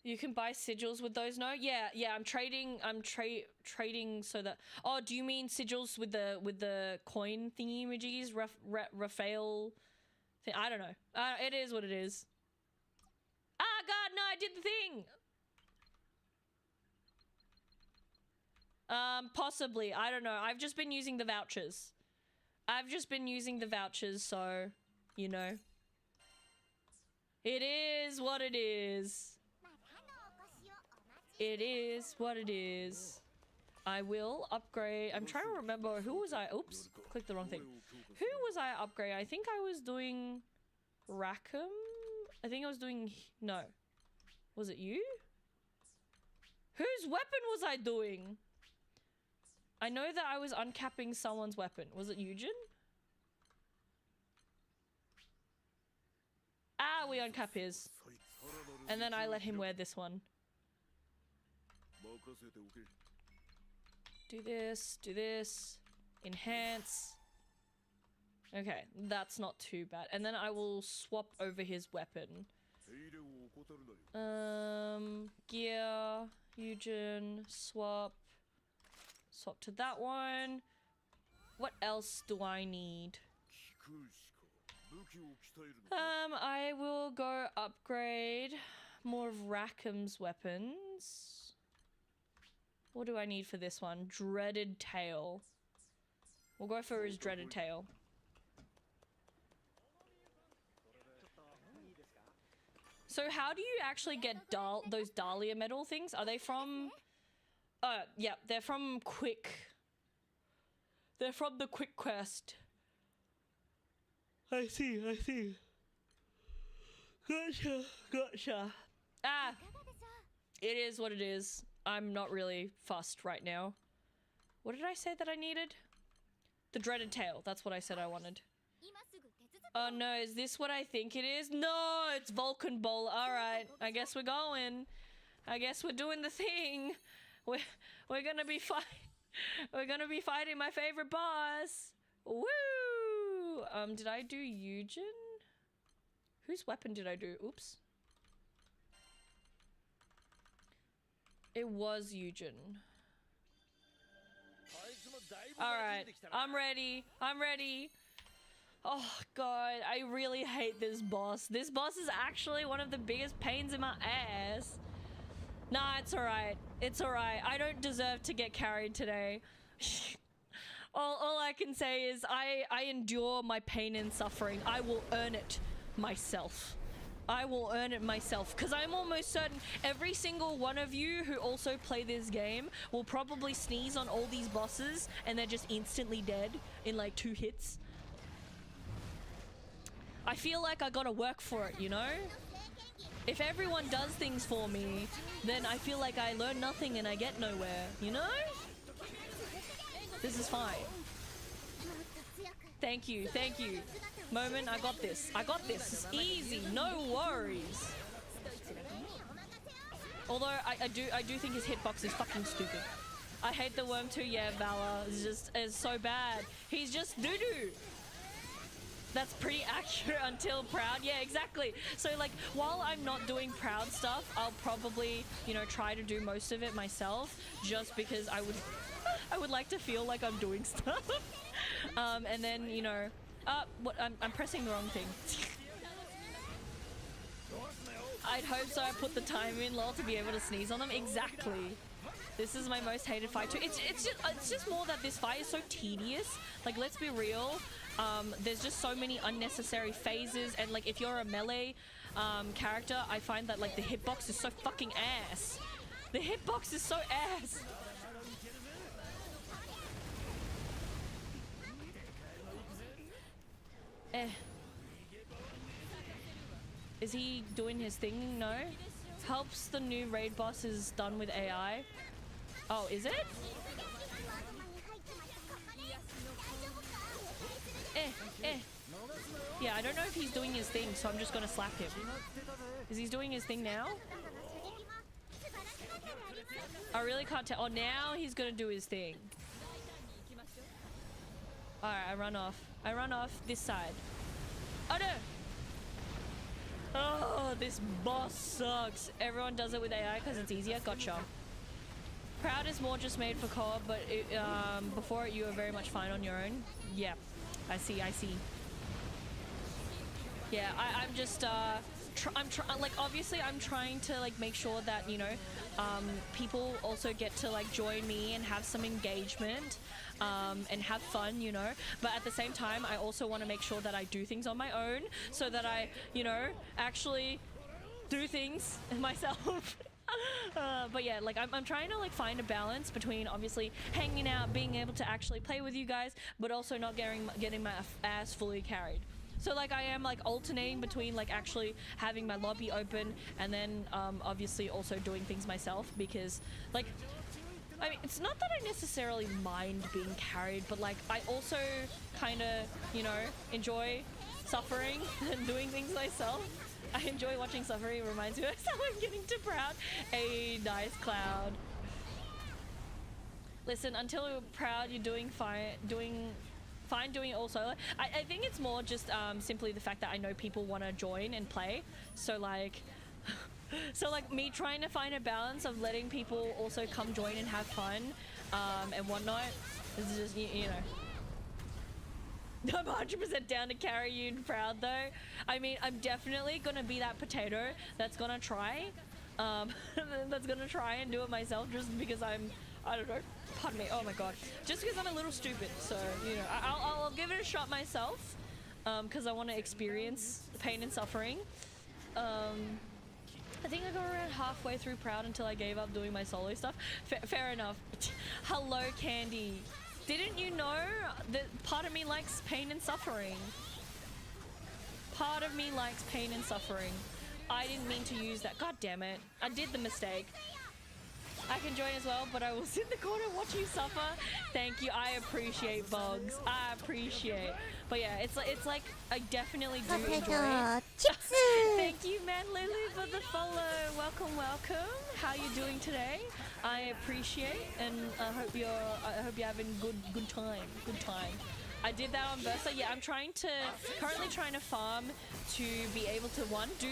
You can buy sigils with those, no? Yeah, I'm trading so that... Oh, do you mean sigils with the coin thingy-majiggies? Raphael... I don't know. It is what it is. Ah, god, no, I did the thing! Possibly. I don't know. I've just been using the vouchers. So, you know. It is what it is. It is what it is. I will upgrade. I'm trying to remember who was I. Oops, clicked the wrong thing. Who was I upgrade? I think I was doing Rackham. I think I was doing. No, was it you? Whose weapon was I doing? I know that I was uncapping someone's weapon. Was it Eugen? Ah, we uncap his, and then I let him wear this one. Do this, enhance. Okay, that's not too bad. And then I will swap over his weapon. Gear, Eugen, swap to that one. What else do I need? I will go upgrade more of Rackham's weapons. What do I need for this one? Dreaded tail. We'll go for his dreaded tail. So how do you actually get those Dahlia medal things? Are they from... yeah, they're from Quick. They're from the Quick Quest. I see. Gotcha. Ah! It is what it is. I'm not really fussed right now. What did I say that I needed? The dreaded tail. That's what I said I wanted. Oh no, is this what I think it is? No, it's Vulcan Bowl. Alright, I guess we're going. I guess we're doing the thing. We're gonna be fighting my favorite boss. Woo! Did I do Eugen? Whose weapon did I do? Oops. It was Eugen. Alright, I'm ready. Oh god, I really hate this boss. This boss is actually one of the biggest pains in my ass. Nah, it's alright. I don't deserve to get carried today. All I can say is I endure my pain and suffering. I will earn it myself. Because I'm almost certain every single one of you who also play this game will probably sneeze on all these bosses and they're just instantly dead in like 2 hits. I feel like I gotta work for it, you know? If everyone does things for me, then I feel like I learn nothing and I get nowhere, you know? This is fine. Thank you, thank you. Moment, I got this. I got this. It's easy, no worries. Although I do think his hitbox is fucking stupid. I hate the worm too. Yeah, Valor is so bad. He's just doo-doo. That's pretty accurate until Proud. Yeah, exactly. So like, while I'm not doing Proud stuff, I'll probably, you know, try to do most of it myself, just because I would like to feel like I'm doing stuff. And then, you know, what I'm pressing the wrong thing. I'd hope so. I put the time in, lol, to be able to sneeze on them. Exactly. This is my most hated fight too. It's just more that this fight is so tedious. Like, let's be real. There's just so many unnecessary phases, and like if you're a melee character, I find that like the hitbox is so fucking ass. The hitbox is so ass. Is he doing his thing? No. Helps the new raid boss is done with AI. Oh, is it? Yeah, I don't know if he's doing his thing, so I'm just gonna slap him. Is he doing his thing now? I really can't tell. Oh, now he's gonna do his thing. Alright, I run off. I run off this side. Oh no! Oh, this boss sucks. Everyone does it with AI because it's easier. Gotcha. Proud is more just made for co-op, but before it you were very much fine on your own. Yeah, I see. Yeah, I'm just like, obviously I'm trying to like make sure that, you know, people also get to like join me and have some engagement and have fun, you know, but at the same time I also want to make sure that I do things on my own, so that I, you know, actually do things myself. But yeah, like I'm trying to like find a balance between obviously hanging out, being able to actually play with you guys, but also not getting my ass fully carried. So like I am like alternating between like actually having my lobby open and then obviously also doing things myself, because like, I mean, it's not that I necessarily mind being carried, but like I also kind of, you know, enjoy suffering and doing things myself. I enjoy watching suffering. It reminds me of someone getting to Proud. A nice Cloud. Listen, until you're Proud, you're doing fine doing it also. I think it's more just simply the fact that I know people want to join and play. So like me trying to find a balance of letting people also come join and have fun and whatnot. It's just, you know. I'm 100% down to carry you in Proud though. I mean, I'm definitely gonna be that potato that's gonna try. That's gonna try and do it myself just because I don't know, pardon me, oh my god. Just because I'm a little stupid, so, you know, I'll give it a shot myself. Because I want to experience pain and suffering. I think I got around halfway through Proud until I gave up doing my solo stuff. Fair enough. Hello, Candy. Didn't you know that part of me likes pain and suffering? Part of me likes pain and suffering. I didn't mean to use that. God damn it. I did the mistake. I can join as well, but I will sit in the corner and watch you suffer. Thank you. I appreciate Bugs. I appreciate. But yeah, it's like I definitely do enjoy it. Thank you, man, Lily, for the follow. Welcome. How you doing today? I appreciate, and I hope you're having good time. I did that on Bursa. Yeah, I'm currently trying to farm to be able to do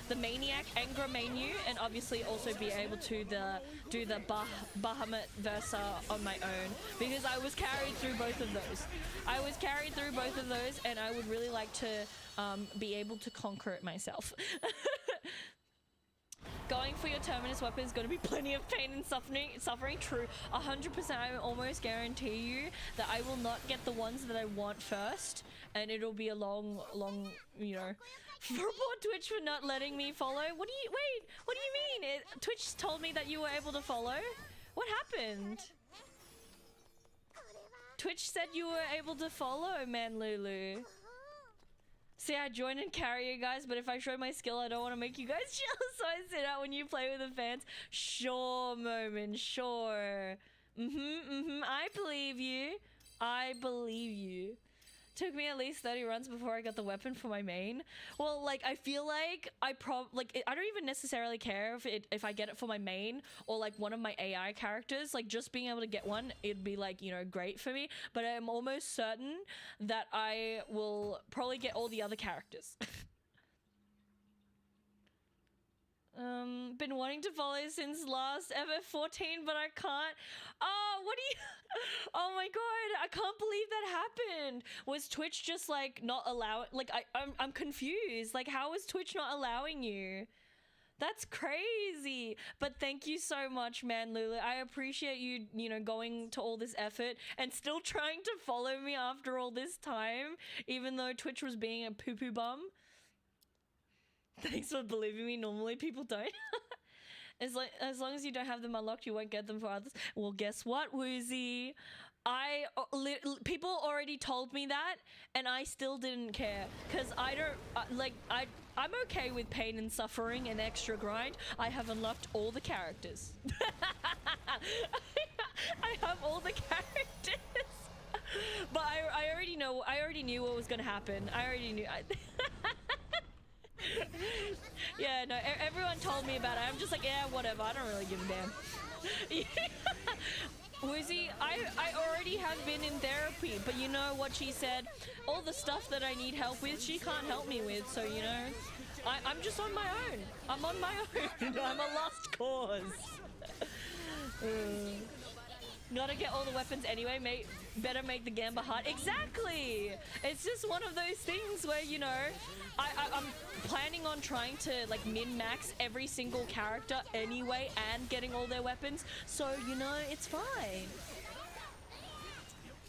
the Maniac Angra menu, and obviously also be able to do the Bahamut Versa on my own, because I was carried through both of those. And I would really like to be able to conquer it myself. Going for your Terminus weapon is going to be plenty of pain and suffering. True, 100%. I almost guarantee you that I will not get the ones that I want first, and it'll be a long, you know. Report Twitch for not letting me follow. What do you mean? Twitch told me that you were able to follow. What happened? Twitch said you were able to follow, man, Lulu. See, I join and carry you guys, but if I show my skill, I don't want to make you guys jealous, so I sit out when you play with the fans. Sure, Moment, sure. I believe you. I believe you. Took me at least 30 runs before I got the weapon for my main. Well, like, I feel like I don't even necessarily care if I get it for my main or like one of my AI characters. Like, just being able to get one, it'd be like, you know, great for me. But I'm almost certain that I will probably get all the other characters. Been wanting to follow since last FF14, but I can't. Oh, what do you... Oh my god, I can't believe that happened. Was Twitch just like not allowing... Like, I'm confused. Like, how is Twitch not allowing you? That's crazy. But thank you so much, man, Lulu. I appreciate you, you know, going to all this effort and still trying to follow me after all this time, even though Twitch was being a poo-poo bum. Thanks for believing me. Normally people don't. As long as you don't have them unlocked, you won't get them for others. Well, guess what, Woozy? People already told me that, and I still didn't care because I don't I'm okay with pain and suffering and extra grind. I have unlocked all the characters. I have all the characters. But I already know. I already knew what was gonna happen. I already knew. Yeah, no, everyone told me about it. I'm just like, yeah, whatever. I don't really give a damn. Woozy, I already have been in therapy, but you know what she said? All the stuff that I need help with, she can't help me with. So, you know, I'm just on my own. I'm on my own. I'm a lost cause. Gotta get all the weapons anyway, mate. Better make the Gamba hard. Exactly! It's just one of those things where, you know, I'm planning on trying to, like, min-max every single character anyway and getting all their weapons. So, you know, it's fine.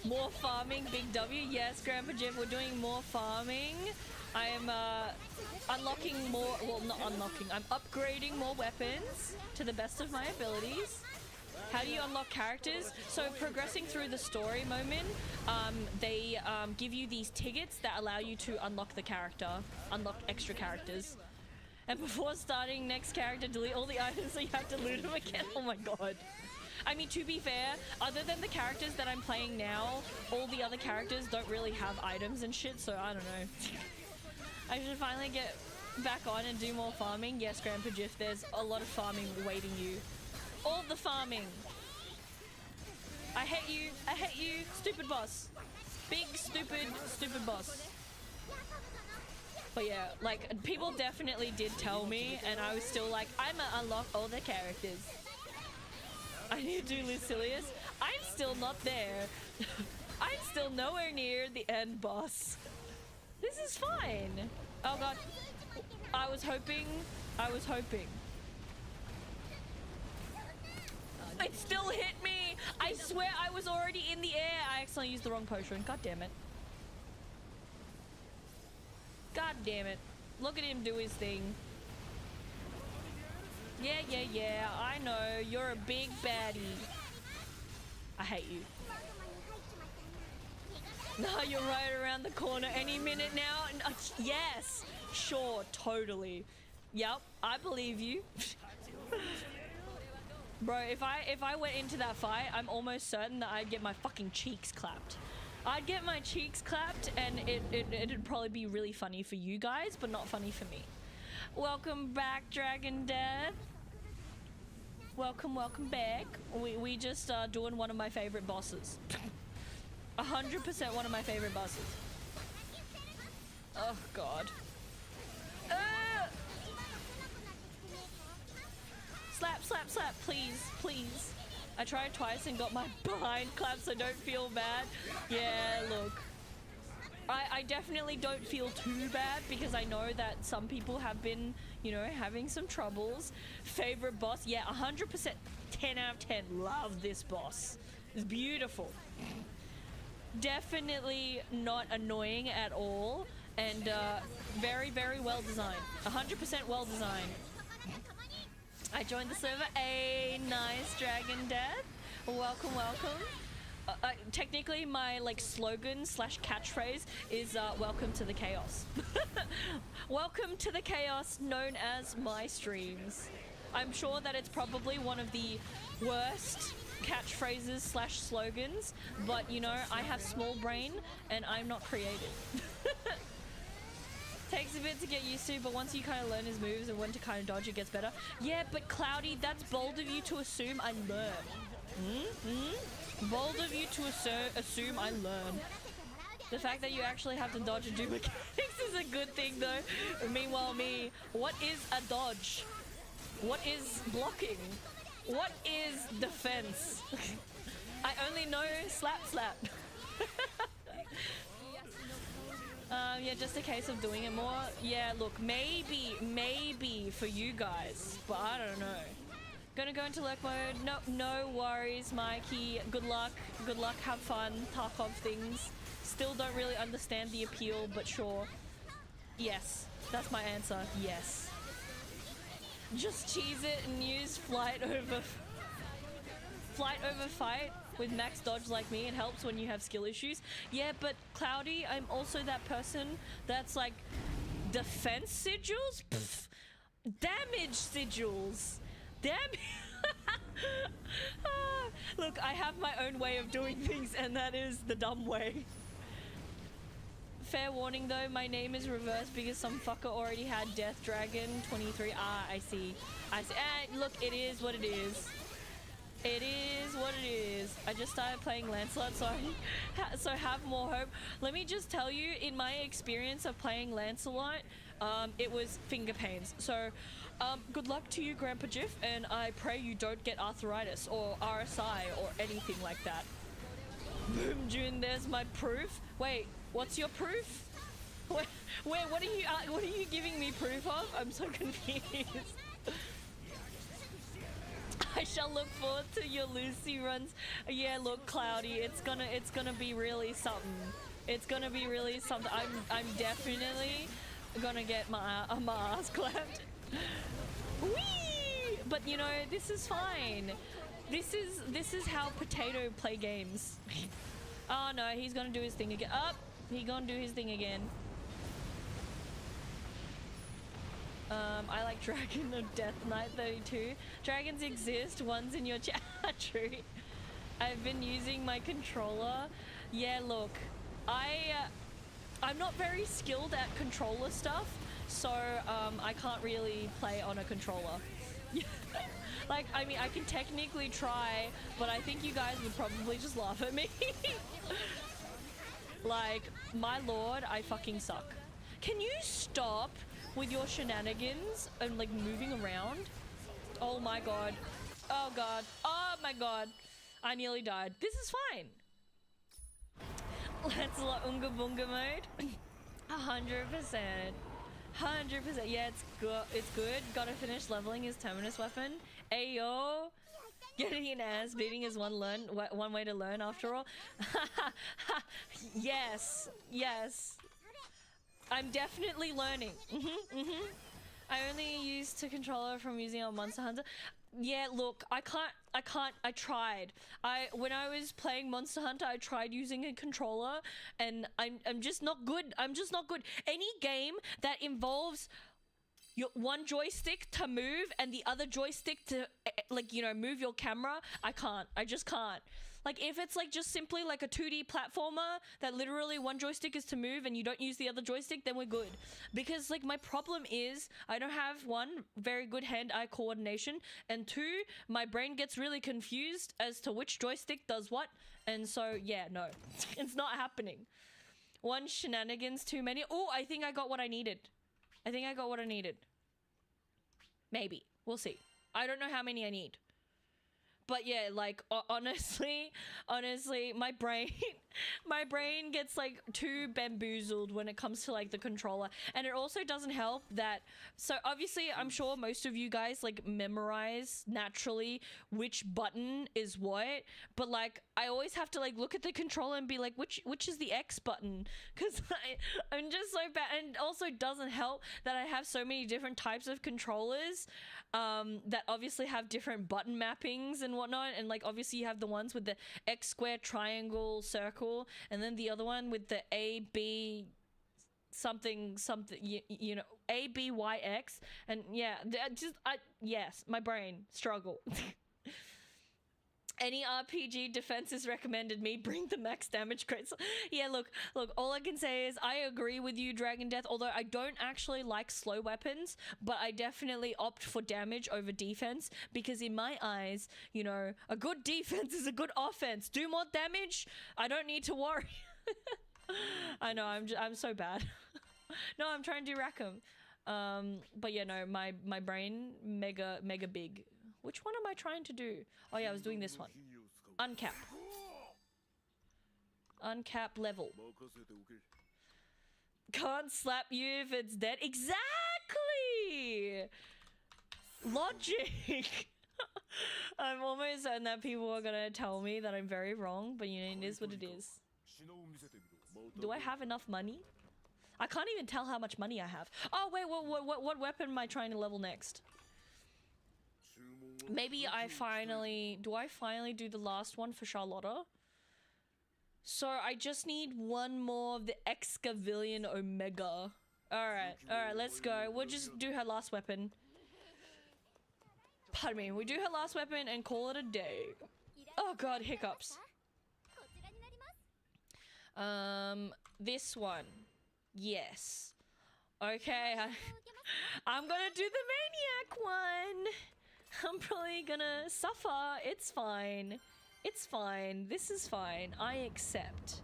More farming, Big W. Yes, Grandpa Jim, we're doing more farming. I am unlocking more, well, not unlocking, I'm upgrading more weapons to the best of my abilities. How do you unlock characters? So progressing through the story moment, they give you these tickets that allow you to unlock the character, unlock extra characters. And before starting next character, delete all the items so you have to loot them again. Oh my god. I mean, to be fair, other than the characters that I'm playing now, all the other characters don't really have items and shit, so I don't know. I should finally get back on and do more farming. Yes, Grandpa Jiff, there's a lot of farming awaiting you. All the farming. I hate you. I hate you. Stupid boss. Big, stupid boss. But yeah, like, people definitely did tell me, and I was still like, I'm gonna unlock all the characters. I need to do Lucilius. I'm still not there. I'm still nowhere near the end boss. This is fine. Oh god. I was hoping. It still hit me! I swear I was already in the air! I accidentally used the wrong potion. God damn it. God damn it. Look at him do his thing. Yeah. I know. You're a big baddie. I hate you. No, you're right around the corner any minute now. Yes! Sure, totally. Yep, I believe you. Bro, if I went into that fight, I'm almost certain that I'd get my fucking cheeks clapped. I'd get my cheeks clapped, and it'd probably be really funny for you guys, but not funny for me. Welcome back, Dragon Death. Welcome back. We just doing one of my favorite bosses. 100% one of my favorite bosses. Oh god. Slap, please. I tried twice and got my behind clap, so don't feel bad. Yeah, look. I definitely don't feel too bad because I know that some people have been, you know, having some troubles. Favorite boss? Yeah, 100%. 10 out of 10. Love this boss. It's beautiful. Definitely not annoying at all. And very, very well designed. 100% well designed. I joined the server. Nice, Dragon Death. Welcome. technically my like slogan slash catchphrase is welcome to the chaos. Welcome to the chaos known as my streams. I'm sure that it's probably one of the worst catchphrases slash slogans, but you know, I have small brain and I'm not creative. Takes a bit to get used to, but once you kind of learn his moves and when to kind of dodge, it gets better. Yeah, but Cloudy, that's bold of you to assume I learn. Bold of you to assume I learn. The fact that you actually have to dodge and do mechanics is a good thing though. Meanwhile me, what is a dodge? What is blocking? What is defense? I only know slap slap. Yeah, just a case of doing it more. Yeah, look, maybe for you guys, but I don't know. Gonna go into lurk mode. No worries, Mikey. Good luck, have fun, Tarkov things. Still don't really understand the appeal, but sure. Yes, that's my answer, yes. Just cheese it and use flight over fight with max dodge like me. It helps when you have skill issues. Yeah, but Cloudy, I'm also that person that's like defense sigils? Pfft. Damage sigils. Look, I have my own way of doing things and that is the dumb way. Fair warning though, my name is reversed because some fucker already had Death Dragon 23. Ah, I see. Look, it is what it is. It is what it is. I just started playing Lancelot, so have more hope. Let me just tell you, in my experience of playing Lancelot, it was finger pains. So, good luck to you, Grandpa Jiff, and I pray you don't get arthritis or RSI or anything like that. Boom, June, there's my proof. Wait, what's your proof? Wait, what are you giving me proof of? I'm so confused. I shall look forward to your Lucy runs. Yeah, look, Cloudy, it's gonna be really something. It's gonna be really something. I'm definitely gonna get my ass clapped. Whee! But you know, this is fine. This is how Potato play games. Oh no, he's gonna do his thing again. He gonna do his thing again. I like Dragon of Death Knight 32. Dragons exist, one's in your chat. True. I've been using my controller. Yeah, look, I'm not very skilled at controller stuff, so I can't really play on a controller. Like, I mean, I can technically try, but I think you guys would probably just laugh at me. Like, my lord, I fucking suck. Can you stop with your shenanigans and like moving around? Oh my god. Oh god. Oh my god. I nearly died. This is fine. Lancelot Unga Bunga mode. 100%. 100%. Yeah, it's good. Gotta finish leveling his Terminus weapon. Ayo. Getting an ass beating is one way to learn after all. Yes. Yes. I'm definitely learning. I only used a controller from using on Monster Hunter. Yeah, look, I tried. When I was playing Monster Hunter, I tried using a controller and I'm just not good. I'm just not good. Any game that involves your one joystick to move and the other joystick to like, you know, move your camera, I just can't. Like, if it's like just simply like a 2D platformer that literally one joystick is to move and you don't use the other joystick, then we're good. Because like my problem is I don't have one, very good hand-eye coordination, and two, my brain gets really confused as to which joystick does what. And so yeah, no, it's not happening. One shenanigans too many. Oh, I think I got what I needed. Maybe. We'll see. I don't know how many I need. But yeah, like, honestly, my brain, My brain gets like too bamboozled when it comes to like the controller, and it also doesn't help that, so obviously I'm sure most of you guys like memorize naturally which button is what, but like I always have to like look at the controller and be like, which is the X button, because I'm just so bad. And also doesn't help that I have so many different types of controllers that obviously have different button mappings and whatnot, and like obviously you have the ones with the X square, triangle, circle, and then the other one with the A B something, you know, A B Y X, and yeah, yes, my brain struggle. Any RPG defenses recommended me bring the max damage crits. Yeah, look, all I can say is I agree with you, Dragon Death, although I don't actually like slow weapons, but I definitely opt for damage over defense, because in my eyes, you know, a good defense is a good offense. Do more damage, I don't need to worry. I know, I'm so bad. No, I'm trying to do Rackham. But yeah, no, my brain mega big. Which one am I trying to do? Oh yeah, I was doing this one. Uncap. Uncap level. Can't slap you if it's dead. Exactly! Logic! I'm almost certain that people are gonna tell me that I'm very wrong, but you know, it is what it is. Do I have enough money? I can't even tell how much money I have. Oh wait, what weapon am I trying to level next? Maybe do I finally do the last one for Charlotta? So I just need one more of the Excavilion Omega. Alright, let's go. We'll just do her last weapon. Pardon me, we do her last weapon and call it a day. Oh god, hiccups. This one. Yes. Okay, I'm gonna do the Maniac one. I'm probably gonna suffer. It's fine. It's fine. This is fine. I accept.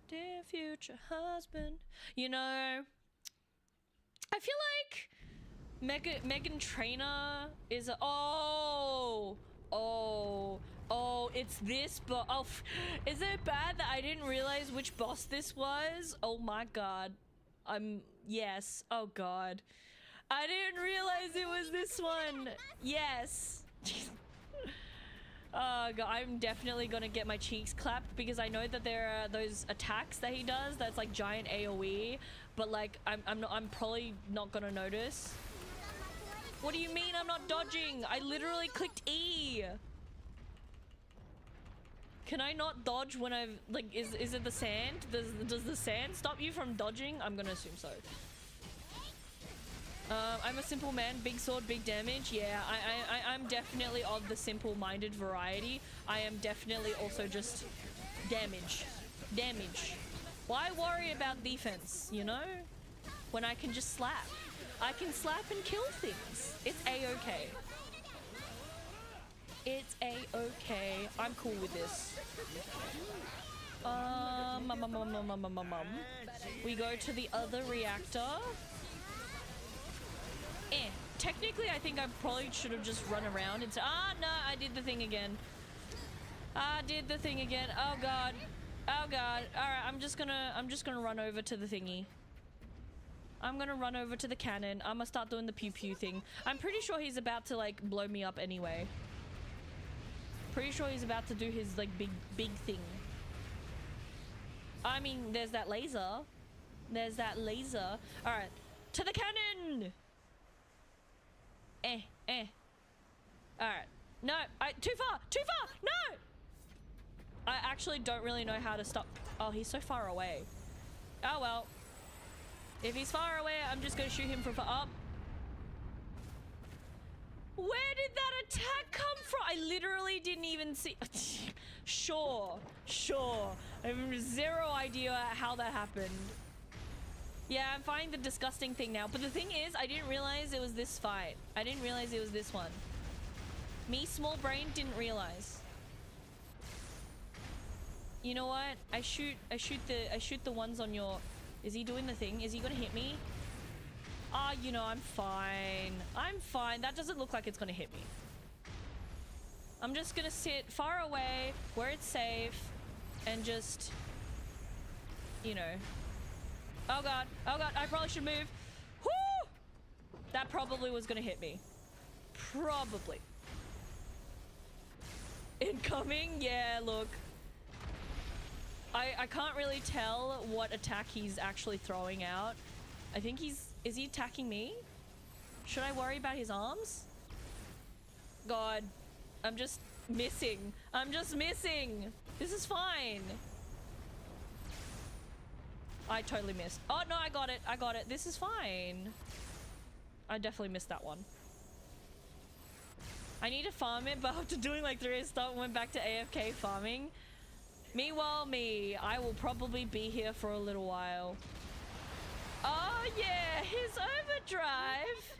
Dear future husband. You know, I feel like Megan Trainor is a... Oh, it's this, but is it bad that I didn't realize which boss this was? Oh my god. Yes. Oh god. I didn't realize it was this one. Yes. Oh god, I'm definitely gonna get my cheeks clapped, because I know that there are those attacks that he does that's like giant AoE, but like I'm probably not gonna notice. What do you mean I'm not dodging? I literally clicked E. Can I not dodge when I've like, is it the sand? Does the sand stop you from dodging? I'm gonna assume so. I'm a simple man, big sword, big damage. Yeah, I'm definitely of the simple-minded variety. I am definitely also just damage. Why worry about defense, you know? When I can just slap. I can slap and kill things. It's a-okay. It's a-okay. I'm cool with this. We go to the other reactor. Technically, I think I probably should have just run around and no, I did the thing again. Oh god. Alright, I'm just gonna run over to the thingy. I'm gonna run over to the cannon. I'm gonna start doing the pew pew thing. I'm pretty sure he's about to like blow me up anyway. Pretty sure he's about to do his like big thing. I mean, there's that laser. Alright, to the cannon! Alright. No, too far! No! I actually don't really know how to stop. Oh, he's so far away. Oh well. If he's far away, I'm just gonna shoot him from far up. Where did that attack come from? I literally didn't even see. Sure. I have zero idea how that happened. Yeah, I'm finding the disgusting thing now. But the thing is, I didn't realize it was this fight. I didn't realize it was this one. Me, small brain, didn't realize. You know what? I shoot the ones on your... Is he doing the thing? Is he gonna hit me? Ah, you know, I'm fine. That doesn't look like it's gonna hit me. I'm just gonna sit far away where it's safe and just, you know. Oh god, I probably should move. Whoo! That probably was gonna hit me. Probably. Incoming? Yeah, look. I can't really tell what attack he's actually throwing out. I think is he attacking me? Should I worry about his arms? God, I'm just missing. I'm just missing. This is fine. I totally missed. Oh no, I got it. I got it. This is fine. I definitely missed that one. I need to farm it, but after doing like 3 stuff, went back to AFK farming. Meanwhile, I will probably be here for a little while. Oh yeah, his overdrive.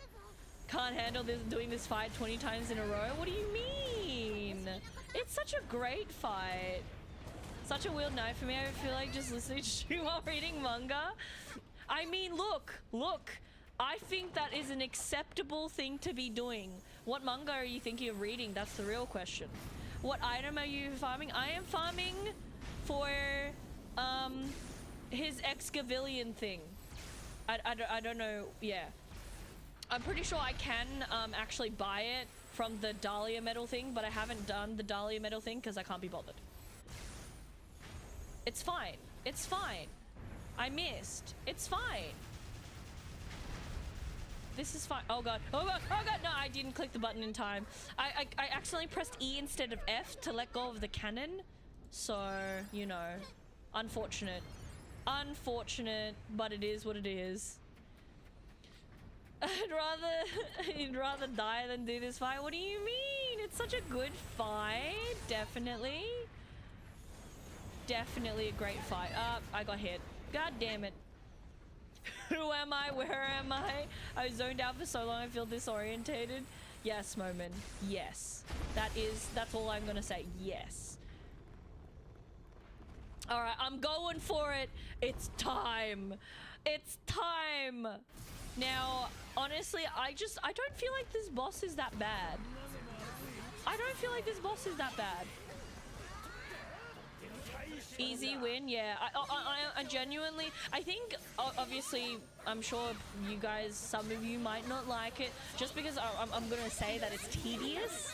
Can't handle this, doing this fight 20 times in a row. What do you mean? It's such a great fight. Such a weird night for me. I feel like just listening to you while reading manga. I mean, look. I think that is an acceptable thing to be doing. What manga are you thinking of reading? That's the real question. What item are you farming? I am farming for his Excavilion thing. I don't know. Yeah. I'm pretty sure I can actually buy it from the Dahlia Metal thing, but I haven't done the Dahlia Metal thing because I can't be bothered. It's fine. It's fine. I missed. It's fine. This is fine. Oh god. Oh god. Oh god. No, I didn't click the button in time. I accidentally pressed E instead of F to let go of the cannon. So, you know, unfortunate. Unfortunate, but it is what it is. I'd rather die than do this fight. What do you mean? It's such a good fight. Definitely. Definitely a great fight. I got hit. God damn it. Who am I? Where am I? I was zoned out for so long I feel disorientated. Yes, Moment. Yes. That's all I'm gonna say. Yes. Alright, I'm going for it. It's time. It's time. Now, honestly, I don't feel like this boss is that bad. I don't feel like this boss is that bad. Easy win, yeah. I genuinely, I think, obviously, I'm sure you guys, some of you might not like it, just because I'm gonna say that it's tedious.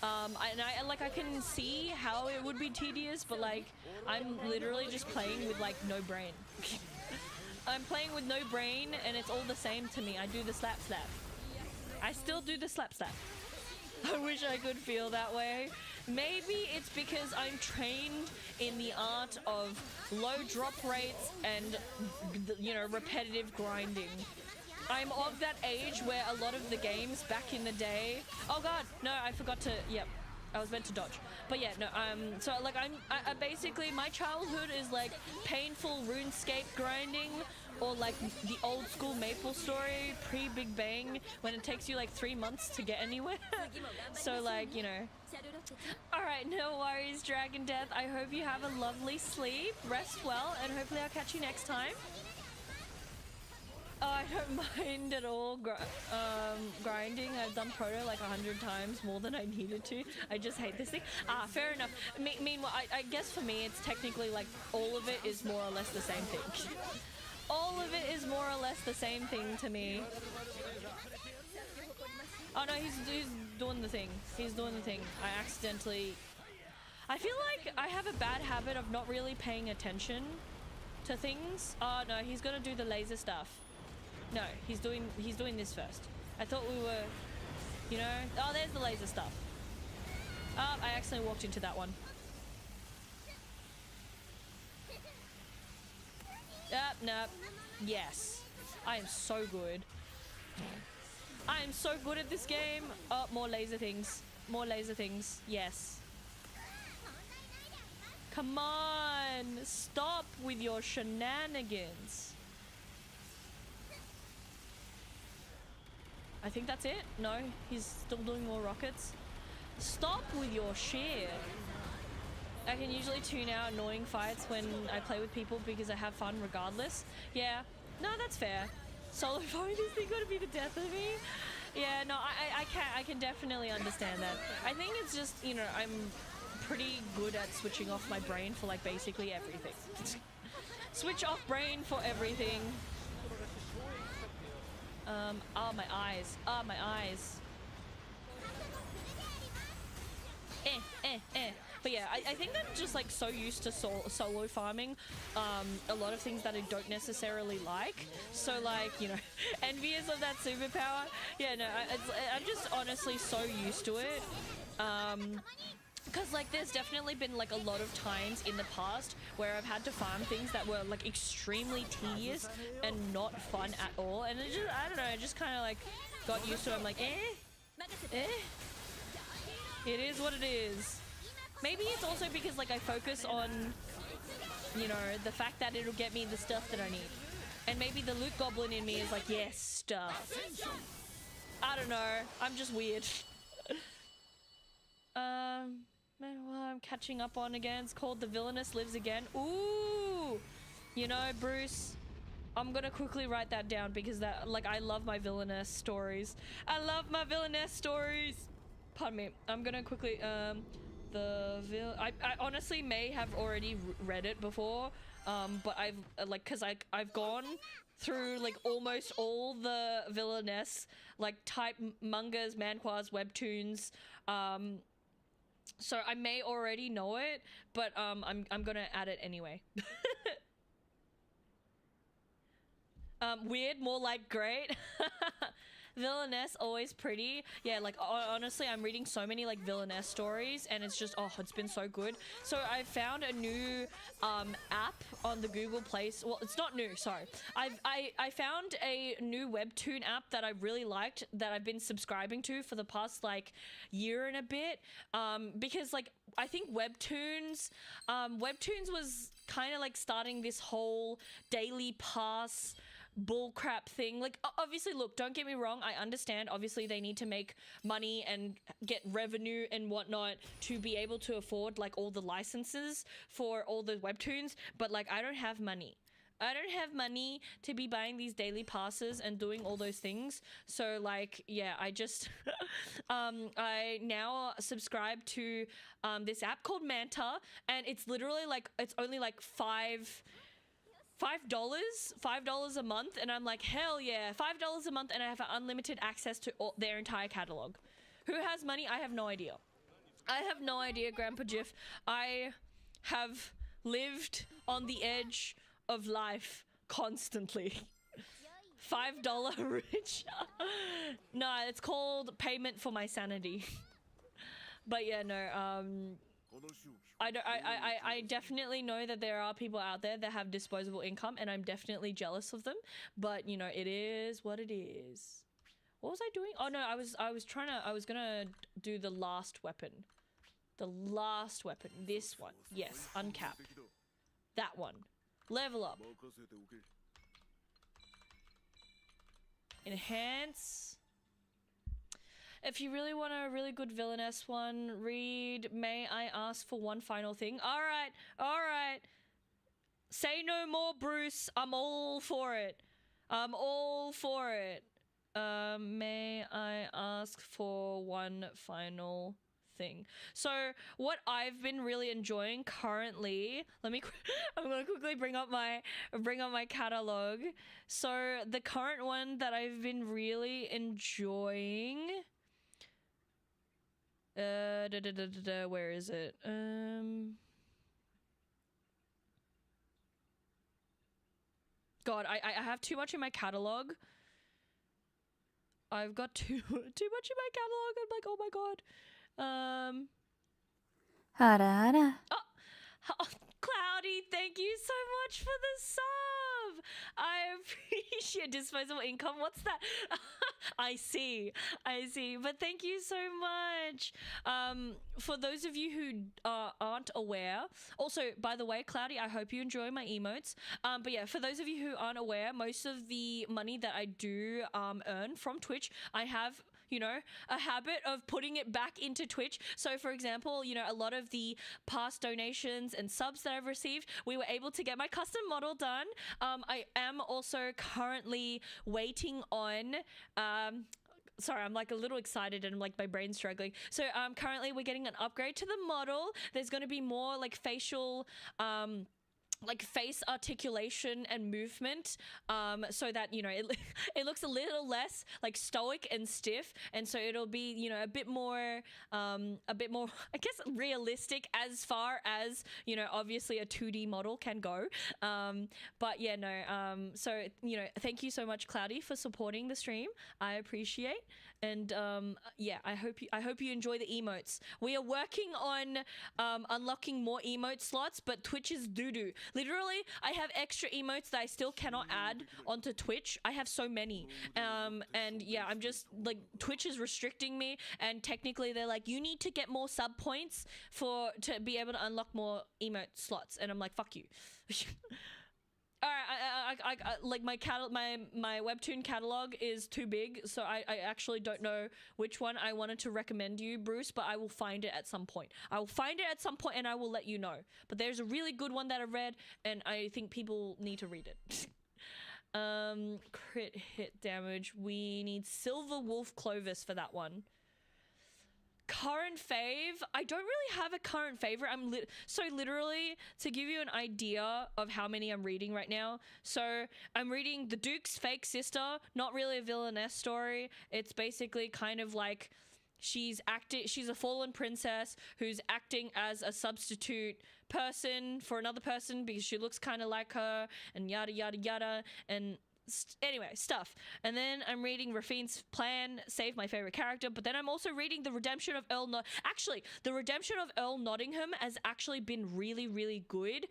And I can see how it would be tedious, but like, I'm literally just playing with like no brain. I'm playing with no brain, and it's all the same to me. I do the slap slap. I still do the slap slap. I wish I could feel that way. Maybe it's because I'm trained in the art of low drop rates and, you know, repetitive grinding. I'm of that age where a lot of the games back in the day... Oh god, no, I forgot to... Yep, I was meant to dodge. But yeah, no, so like I basically, my childhood is like painful RuneScape grinding, or like the old school Maple Story pre-Big Bang, when it takes you like 3 months to get anywhere. So like, you know. Alright, no worries, Dragon Death. I hope you have a lovely sleep, rest well, and hopefully I'll catch you next time. Oh, I don't mind at all grinding. I've done proto like 100 times more than I needed to. I just hate this thing. Fair enough. Meanwhile, I guess for me it's technically like all of it is more or less the same thing. All of it is more or less the same thing to me. Oh no, he's doing the thing. He's doing the thing. I accidentally... I feel like I have a bad habit of not really paying attention to things. Oh no, he's gonna do the laser stuff. No, he's doing this first. I thought we were, you know... Oh, there's the laser stuff. Oh, I accidentally walked into that one. Nope. Yes. I am so good. I am so good at this game. Oh, more laser things. More laser things. Yes. Come on. Stop with your shenanigans. I think that's it. No, he's still doing more rockets. Stop with your shit. I can usually tune out annoying fights when I play with people because I have fun regardless. Yeah, no, that's fair. Solo fight, is he gonna be the death of me? Yeah, no, I can definitely understand that. I think it's just, you know, I'm pretty good at switching off my brain for like basically everything. Switch off brain for everything. Oh, my eyes. Oh, my eyes. But yeah, I think I'm just like so used to solo farming a lot of things that I don't necessarily like. So like, you know, envious of that superpower. Yeah, no, I'm just honestly so used to it. Because like there's definitely been like a lot of times in the past where I've had to farm things that were like extremely tedious and not fun at all, and it just, I don't know, I just kind of like got used to it. I'm like, it is what it is. Maybe it's also because like I focus on, you know, the fact that it'll get me the stuff that I need, and maybe the loot goblin in me is like, yes, stuff. I don't know, I'm just weird. Well, I'm catching up on again. It's called The Villainess Lives Again. Ooh! You know, Bruce, I'm gonna quickly write that down because that, like, I love my villainess stories. I love my villainess stories! Pardon me. I'm gonna quickly, I honestly may have already read it before, but I've, like, cause I've gone through, like, almost all the villainess, like, type mangas, manhwas, webtoons, so I may already know it, but I'm gonna add it anyway. Weird, more like great. Villainess, always pretty. Yeah, like honestly, I'm reading so many like villainess stories, and it's just, oh, it's been so good. So I found a new app on the Google Play. Well, it's not new, sorry. I found a new webtoon app that I really liked that I've been subscribing to for the past like year and a bit. Because like I think webtoons was kind of like starting this whole daily pass bullcrap thing. Like obviously, look, don't get me wrong, I understand obviously they need to make money and get revenue and whatnot to be able to afford like all the licenses for all the webtoons, but like I don't have money to be buying these daily passes and doing all those things. So like, yeah, I just I now subscribe to this app called Manta, and it's literally like, it's only like $5 a month, and I'm like, hell yeah, $5 a month, and I have unlimited access to their entire catalog. Who has money? I have no idea. I have no idea, Grandpa Jiff. I have lived on the edge of life constantly. $5 rich. No, it's called payment for my sanity. But yeah, no, I definitely know that there are people out there that have disposable income, and I'm definitely jealous of them, but you know, it is what it is. What was I doing? Oh no, I was gonna do the last weapon. The last weapon. This one. Yes, uncap. That one. Level up. Enhance. If you really want a really good villainess one, read May I Ask for One Final Thing. Alright, alright. Say no more, Bruce. I'm all for it. I'm all for it. May I ask for one final thing? So what I've been really enjoying currently, I'm gonna quickly bring up my catalog. So the current one that I've been really enjoying, where is it? God, I have too much in my catalog. I've got too much in my catalog. I'm like, oh my god. Hara. Oh, Cloudy, thank you so much for the sub. I appreciate disposable income. What's that? I see. But thank you so much. For those of you who aren't aware, also, by the way, Cloudy, I hope you enjoy my emotes. But yeah, for those of you who aren't aware, most of the money that I do earn from Twitch, I have, you know, a habit of putting it back into Twitch. So for example, you know, a lot of the past donations and subs that I've received, we were able to get my custom model done. I am also currently waiting on Sorry, I'm like a little excited and like my brain's struggling. So currently we're getting an upgrade to the model. There's going to be more like facial like face articulation and movement, so that, you know, it looks a little less like stoic and stiff, and so it'll be, you know, a bit more I guess realistic as far as, you know, obviously a 2D model can go. But yeah, no, so, you know, thank you so much, Cloudy, for supporting the stream. I appreciate. And yeah, I hope you enjoy the emotes. We are working on unlocking more emote slots, but Twitch is doo-doo. Literally, I have extra emotes that I still cannot add onto Twitch. I have so many. And yeah, I'm just like, Twitch is restricting me, and technically they're like, you need to get more sub points to be able to unlock more emote slots. And I'm like, fuck you. Alright, I like my webtoon catalog is too big, so I actually don't know which one I wanted to recommend you, Bruce, but I will find it at some point. I will find it at some point and I will let you know. But there's a really good one that I read, and I think people need to read it. Crit hit damage. We need Silver Wolf Clovis for that one. Current fave, I don't really have a current favorite. So literally, to give you an idea of how many I'm reading right now, so I'm reading The Duke's Fake Sister. Not really a villainess story. It's basically kind of like she's a fallen princess who's acting as a substitute person for another person because she looks kind of like her, and yada yada yada, and anyway, stuff. And then I'm reading Rafine's Plan, Save My Favorite Character, but then I'm also reading The Redemption of Earl actually, The Redemption of Earl Nottingham has actually been really, really good.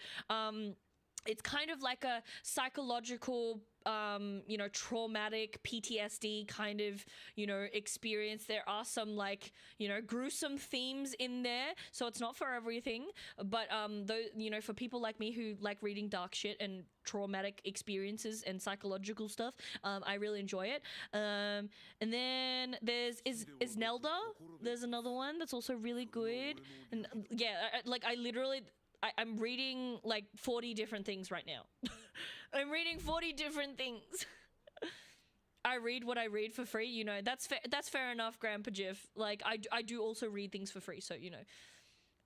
It's kind of like a psychological, you know, traumatic PTSD kind of, you know, experience. There are some, like, you know, gruesome themes in there, so it's not for everything, but though, you know, for people like me who like reading dark shit and traumatic experiences and psychological stuff, I really enjoy it. And then there's Nelda. There's another one that's also really good. And yeah, I'm reading like 40 different things right now. I'm reading 40 different things. I read what I read for free, you know. That's fair enough, Grandpa Jiff. Like, I do also read things for free, so, you know.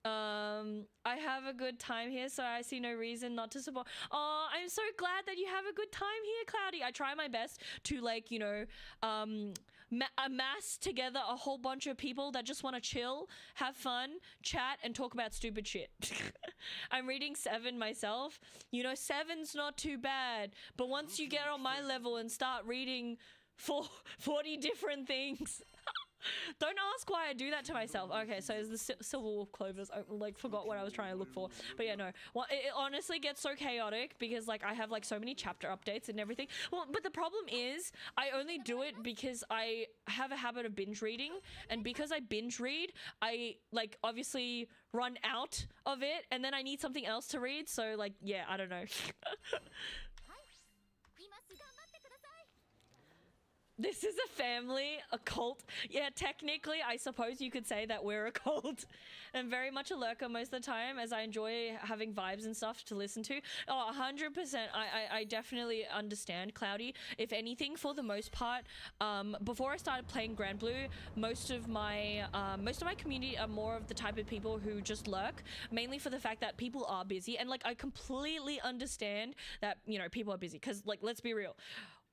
I have a good time here, so I see no reason not to support. Oh, I'm so glad that you have a good time here, Cloudy. I try my best to, like, you know, amass together a whole bunch of people that just want to chill, have fun, chat, and talk about stupid shit. I'm reading 7 myself. You know, 7's not too bad, but once you get on my level and start reading 40 different things... Don't ask why I do that to myself. Okay, so it's the Silver Wolf Clovers. I like forgot what I was trying to look for. But yeah, no. Well, it honestly gets so chaotic because like I have like so many chapter updates and everything. Well, but the problem is I only do it because I have a habit of binge reading, and because I binge read, I like obviously run out of it, and then I need something else to read. So like, yeah, I don't know. This is a family, a cult. Yeah, technically, I suppose you could say that we're a cult. I'm very much a lurker most of the time, as I enjoy having vibes and stuff to listen to. Oh, 100%. I definitely understand, Cloudy. If anything, for the most part, before I started playing Grand Blue, most of my community are more of the type of people who just lurk, mainly for the fact that people are busy. And like, I completely understand that, you know, people are busy. Because like, let's be real.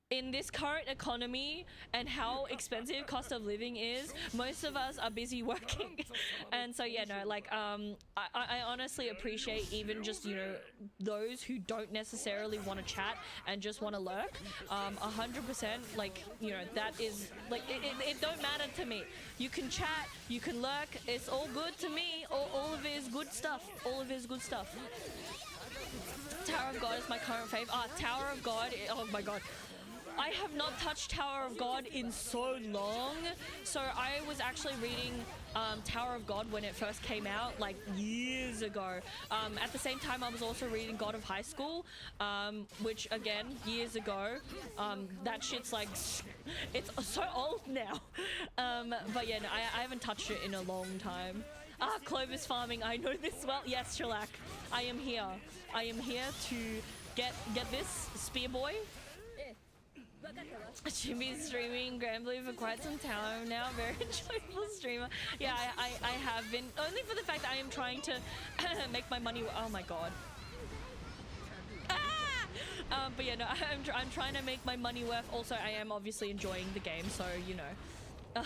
In this current economy and how expensive cost of living is, most of us are busy working. And so yeah, no, like I honestly appreciate even just, you know, those who don't necessarily want to chat and just want to lurk. 100%, like, you know, that is like it don't matter to me. You can chat, you can lurk, it's all good to me. All of it is good stuff. All of it is good stuff. Tower of God is my current fave. Tower of God, oh my god. I have not touched Tower of God in so long. So I was actually reading Tower of God when it first came out, like years ago. At the same time, I was also reading God of High School, which again, years ago. That shit's like, it's so old now. But yeah, no, I haven't touched it in a long time. Clovis farming, I know this well. Yes, Shellac, I am here. I am here to get this spear boy. Timee's streaming Granblue for quite some time now. Very enjoyable streamer. Yeah, I have been. Only for the fact that I am trying to make my money. Oh my god. But yeah, no, I'm trying to make my money worth. Also, I am obviously enjoying the game, so you know.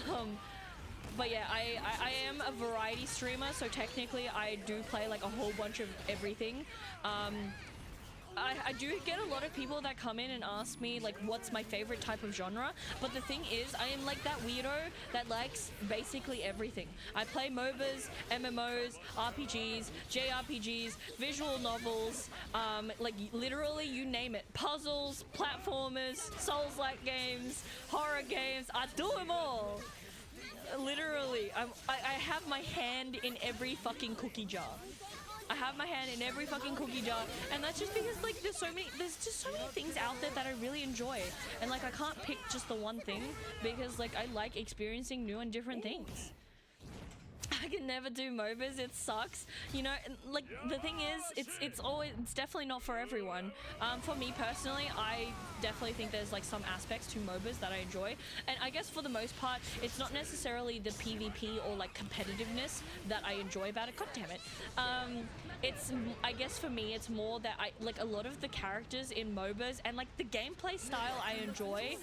But yeah, I am a variety streamer, so technically I do play like a whole bunch of everything. I do get a lot of people that come in and ask me like what's my favorite type of genre, but the thing is I am like that weirdo that likes basically everything. I play MOBAs, MMOs, RPGs, JRPGs, visual novels, like literally you name it. Puzzles, platformers, Souls-like games, horror games, I do them all. Literally, I have my hand in every fucking cookie jar. I have my hand in every fucking cookie jar, and that's just because like there's just so many things out there that I really enjoy, and like I can't pick just the one thing because like I like experiencing new and different things. I can never do MOBAs, it sucks. You know, like the thing is, it's definitely not for everyone. For me personally, I definitely think there's like some aspects to MOBAs that I enjoy. And I guess for the most part, it's not necessarily the PvP or like competitiveness that I enjoy about it. God damn it. I guess for me, it's more that I like a lot of the characters in MOBAs and like the gameplay style I enjoy.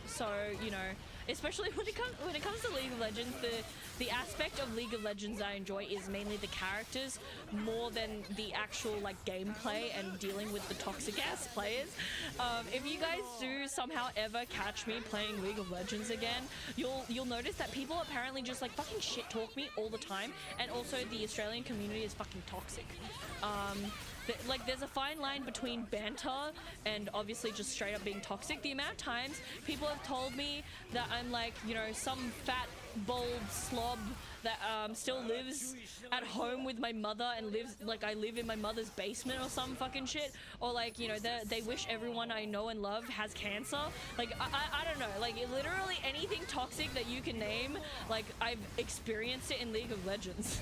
So, you know, especially when it comes to League of Legends, the aspect of League of Legends I enjoy is mainly the characters more than the actual like gameplay and dealing with the toxic ass players. If you guys do somehow ever catch me playing League of Legends again, you'll notice that people apparently just like fucking shit talk me all the time, and also the Australian community is fucking toxic. Like there's a fine line between banter and obviously just straight up being toxic. The amount of times people have told me that I'm like, you know, some fat bald slob that still lives at home with my mother and lives like I live in my mother's basement or some fucking shit, or like, you know, they wish everyone I know and love has cancer. Like I don't know, like literally anything toxic that you can name, like I've experienced it in League of Legends.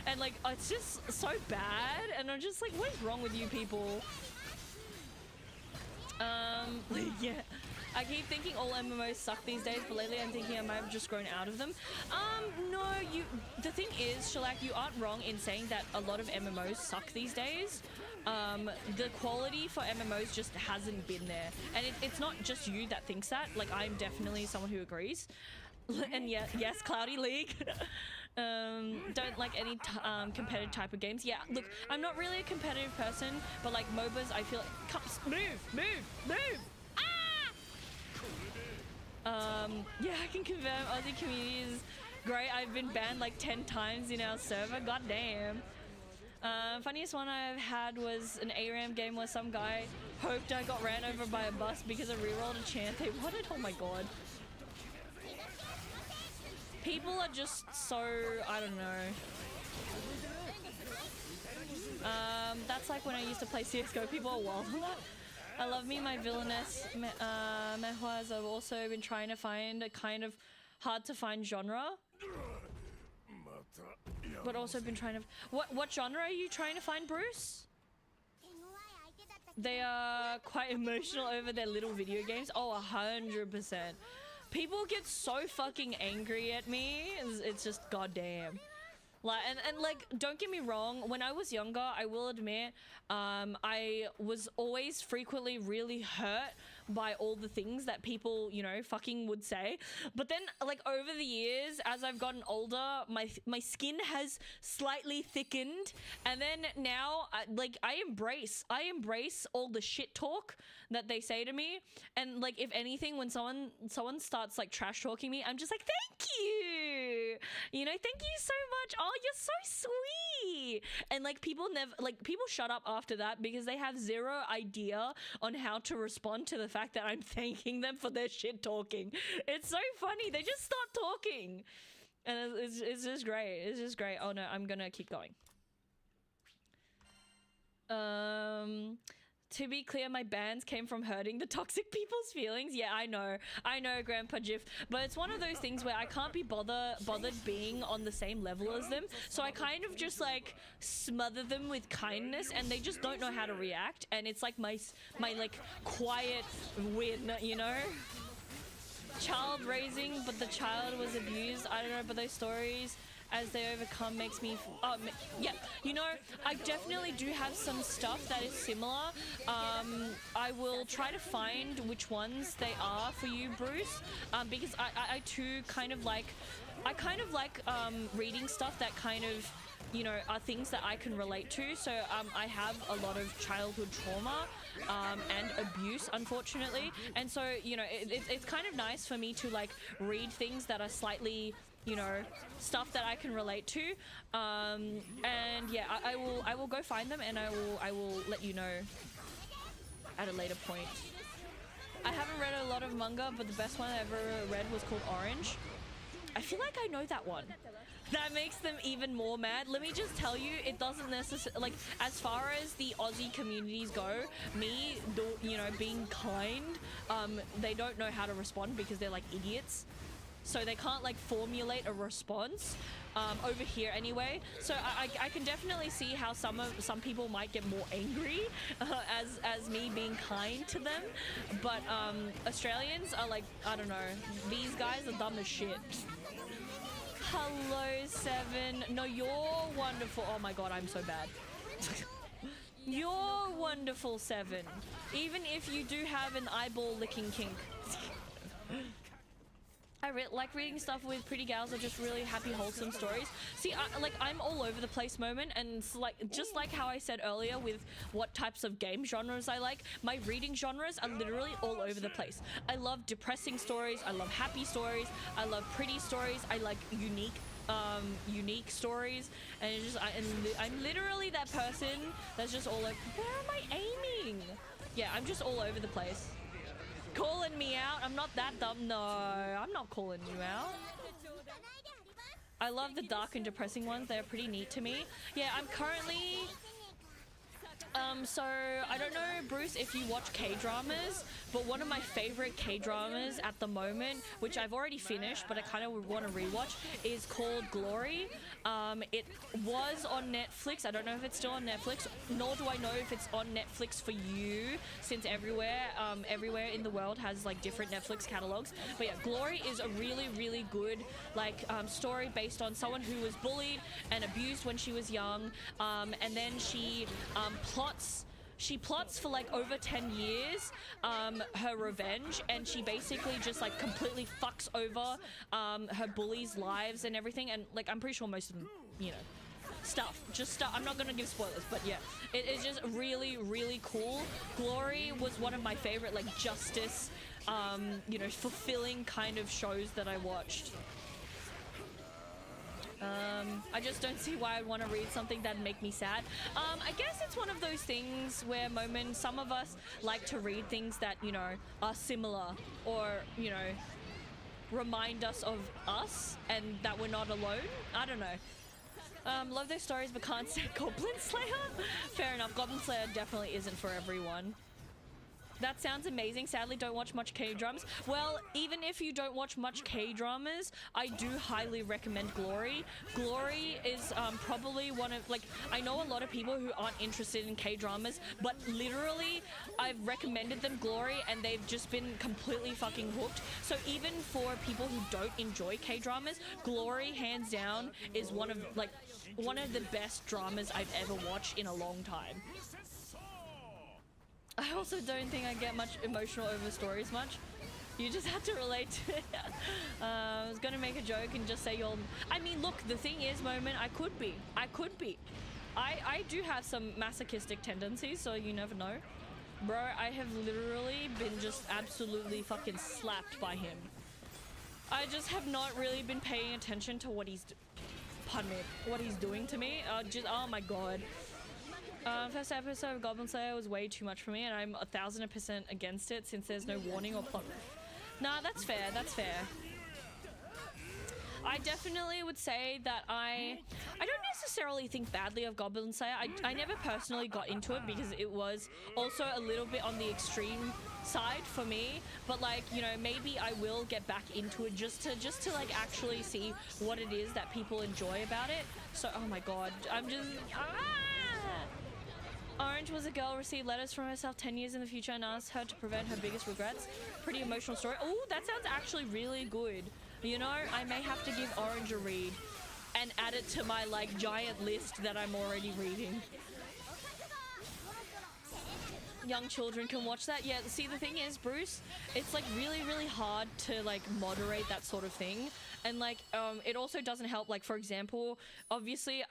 And like, it's just so bad, and I'm just like, what is wrong with you people? Yeah. I keep thinking all MMOs suck these days, but lately I'm thinking I might have just grown out of them. No, the thing is, Shellac, you aren't wrong in saying that a lot of MMOs suck these days. The quality for MMOs just hasn't been there. And it's not just you that thinks that. Like, I'm definitely someone who agrees. And yeah, yes, Cloudy League. Don't like any competitive type of games. Yeah, look, I'm not really a competitive person, but like MOBAs, I feel like, move! Yeah, I can confirm Aussie community is great. I've been banned like 10 times in our server. God damn. Funniest one I've had was an ARAM game where some guy hoped I got ran over by a bus because I rerolled a chant they wanted. Oh my god. People are just so, I don't know. That's like when I used to play CSGO. People are wild on that. I love me my villainess mehuas. I've also been trying to find a kind of hard to find genre, but also been trying to. What genre are you trying to find, Bruce? They are quite emotional over their little video games. Oh, 100%. People get so fucking angry at me. It's just goddamn. Like, and like, don't get me wrong, when I was younger, I will admit, I was always frequently really hurt by all the things that people, you know, fucking would say. But then, like, over the years, as I've gotten older, my skin has slightly thickened, and then now, I embrace all the shit talk that they say to me. And like, if anything, when someone starts like trash talking me, I'm just like, thank you, you know, thank you so much. Oh, you're so sweet. And like, people shut up after that because they have zero idea on how to respond to the fact that I'm thanking them for their shit talking. It's so funny. They just start talking, and it's just great. It's just great. Oh no, I'm gonna keep going. To be clear, my bans came from hurting the toxic people's feelings. Yeah, I know, Grandpa Jiff. But it's one of those things where I can't be bothered being on the same level as them. So I kind of just like smother them with kindness, and they just don't know how to react. And it's like my like quiet win, you know? Child raising, but the child was abused. I don't know, but those stories as they overcome makes me yeah, you know, I definitely do have some stuff that is similar. I will try to find which ones they are for you, Bruce, because I too kind of like reading stuff that kind of, you know, are things that I can relate to. So I have a lot of childhood trauma and abuse, unfortunately, and so, you know, it's kind of nice for me to like read things that are slightly, you know, stuff that I can relate to, and yeah, I will go find them, and I will let you know at a later point. I haven't read a lot of manga, but the best one I ever read was called Orange. I feel like I know that one. That makes them even more mad. Let me just tell you, it doesn't necessarily, like, as far as the Aussie communities go, you know, being kind, they don't know how to respond because they're like idiots. So they can't like formulate a response over here anyway. So I can definitely see how some people might get more angry as me being kind to them. But Australians are like, I don't know, these guys are dumb as shit. Hello, Seven. No, you're wonderful. Oh my god, I'm so bad. You're wonderful, Seven. Even if you do have an eyeball licking kink. I like reading stuff with pretty gals or just really happy, wholesome stories. See, I'm all over the place moment, and it's like, just like how I said earlier with what types of game genres I like, my reading genres are literally all over the place. I love depressing stories, I love happy stories, I love pretty stories, I like unique stories, and it's just, I'm literally that person that's just all like, where am I aiming? Yeah, I'm just all over the place. Calling me out? I'm not that dumb. No, I'm not calling you out. I love the dark and depressing ones. They're pretty neat to me. Yeah, I'm currently... so I don't know, Bruce, if you watch K-dramas, but one of my favorite K-dramas at the moment, which I've already finished, but I kind of want to rewatch, is called Glory. It was on Netflix. I don't know if it's still on Netflix, nor do I know if it's on Netflix for you, since everywhere in the world has like different Netflix catalogs. But yeah, Glory is a really, really good like story based on someone who was bullied and abused when she was young, and then she plots for like over 10 years her revenge, and she basically just like completely fucks over her bullies' lives and everything, and like I'm pretty sure most of them, you know, stuff. I'm not gonna give spoilers, but yeah, it is just really, really cool. Glory was one of my favorite like justice, you know, fulfilling kind of shows that I watched. I just don't see why I'd want to read something that'd make me sad. I guess it's one of those things where some of us like to read things that, you know, are similar, or, you know, remind us of us and that we're not alone. I don't know. Love those stories but can't stand Goblin Slayer. Fair enough, Goblin Slayer definitely isn't for everyone. That sounds amazing. Sadly, don't watch much K-dramas. Well, even if you don't watch much K-dramas, I do highly recommend Glory. Glory is probably one of, like, I know a lot of people who aren't interested in K-dramas, but literally, I've recommended them Glory, and they've just been completely fucking hooked. So even for people who don't enjoy K-dramas, Glory, hands down, is one of the best dramas I've ever watched in a long time. I also don't think I get much emotional over stories much. You just have to relate to it. I was gonna make a joke and just say you'll... I mean, look, the thing is, Moment, I could be. I do have some masochistic tendencies, so you never know. Bro, I have literally been just absolutely fucking slapped by him. I just have not really been paying attention to what he's... Pardon me. What he's doing to me. Oh my god. First episode of Goblin Slayer was way too much for me, and I'm 1000% against it since there's no warning or plot. Nah, that's fair, that's fair. I definitely would say that I don't necessarily think badly of Goblin Slayer. I never personally got into it because it was also a little bit on the extreme side for me, but like, you know, maybe I will get back into it just to like actually see what it is that people enjoy about it. So oh my god, I'm just Orange was a girl, received letters from herself 10 years in the future and asked her to prevent her biggest regrets. Pretty emotional story. Oh, that sounds actually really good. You know, I may have to give Orange a read and add it to my like giant list that I'm already reading. Young children can watch that. Yeah, see, the thing is, Bruce, it's like really hard to like moderate that sort of thing, and like it also doesn't help. Like, for example, obviously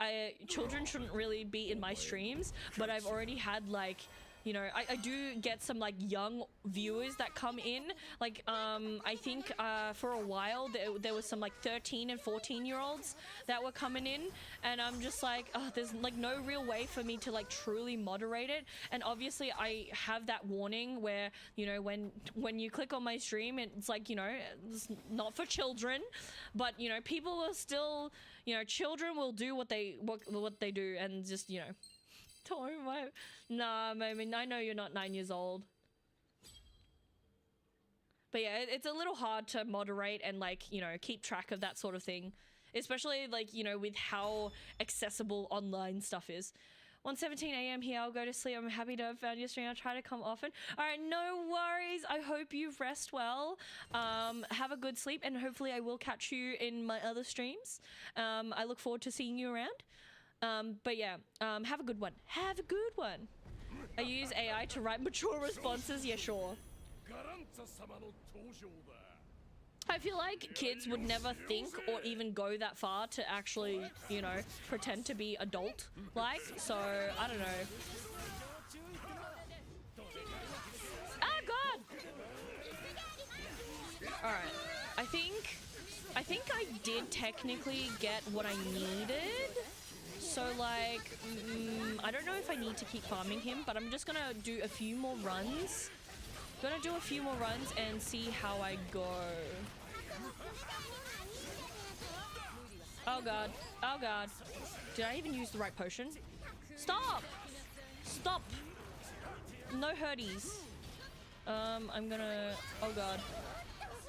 children shouldn't really be in my streams, but I've already had like, you know, I do get some like young viewers that come in, like I think for a while there was some like 13 and 14-year-olds that were coming in, and I'm just like, oh, there's like no real way for me to like truly moderate it. And obviously I have that warning where, you know, when you click on my stream, it's like, you know, it's not for children, but you know, people will still, you know, children will do what they do, and just, you know, nah, I mean, I know you're not 9 years old. But yeah, it's a little hard to moderate and like, you know, keep track of that sort of thing. Especially like, you know, with how accessible online stuff is. 1:17 a.m. here, I'll go to sleep. I'm happy to have found your stream. I'll try to come often. Alright, no worries. I hope you rest well. Have a good sleep, and hopefully I will catch you in my other streams. I look forward to seeing you around. But yeah, have a good one. Have a good one. I use AI to write mature responses. Yeah, sure. I feel like kids would never think or even go that far to actually, you know, pretend to be adult-like. So, I don't know. Oh, God! Alright. I think I did technically get what I needed. So like, I don't know if I need to keep farming him, but I'm just gonna do a few more runs. And see how I go. Oh god. Oh god. Did I even use the right potion? Stop! Stop! No hurties. I'm gonna... Oh god.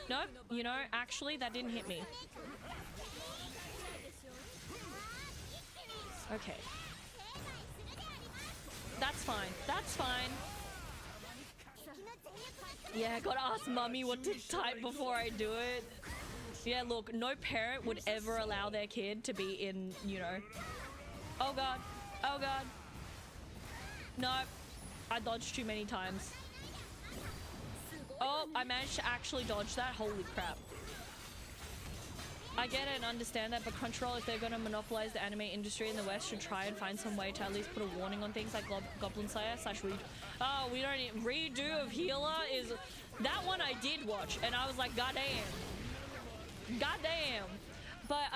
Nope. You know, actually, that didn't hit me. Okay. That's fine. That's fine. Yeah, gotta ask mummy what to type before I do it. Yeah, look, no parent would ever allow their kid to be in, you know... Oh god. Oh god. No. I dodged too many times. Oh, I managed to actually dodge that. Holy crap. I get it and understand that, but Crunchyroll, if they're going to monopolize the anime industry in the West, should try and find some way to at least put a warning on things like Goblin Slayer / read. Oh, we don't need... Redo of Healer is... That one I did watch, and I was like, goddamn. Goddamn. But,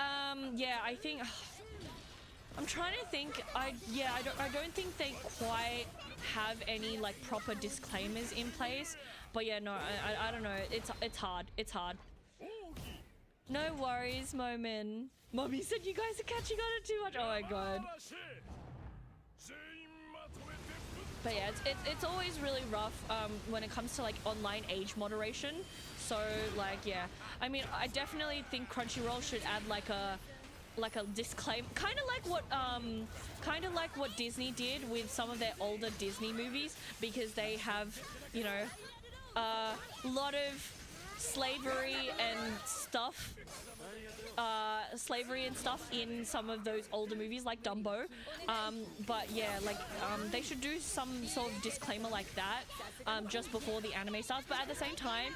yeah, I think... I'm trying to think. I don't think they quite have any, like, proper disclaimers in place. But yeah, no, I don't know. It's hard. It's hard. No worries, Momin. Mommy said you guys are catching on it too much. Oh my god. But yeah, it's always really rough when it comes to like online age moderation. So like, yeah, I mean, I definitely think Crunchyroll should add like a disclaimer, kind of like what Disney did with some of their older Disney movies, because they have, you know, a lot of slavery and stuff in some of those older movies like Dumbo, but yeah, like they should do some sort of disclaimer like that just before the anime starts. But at the same time,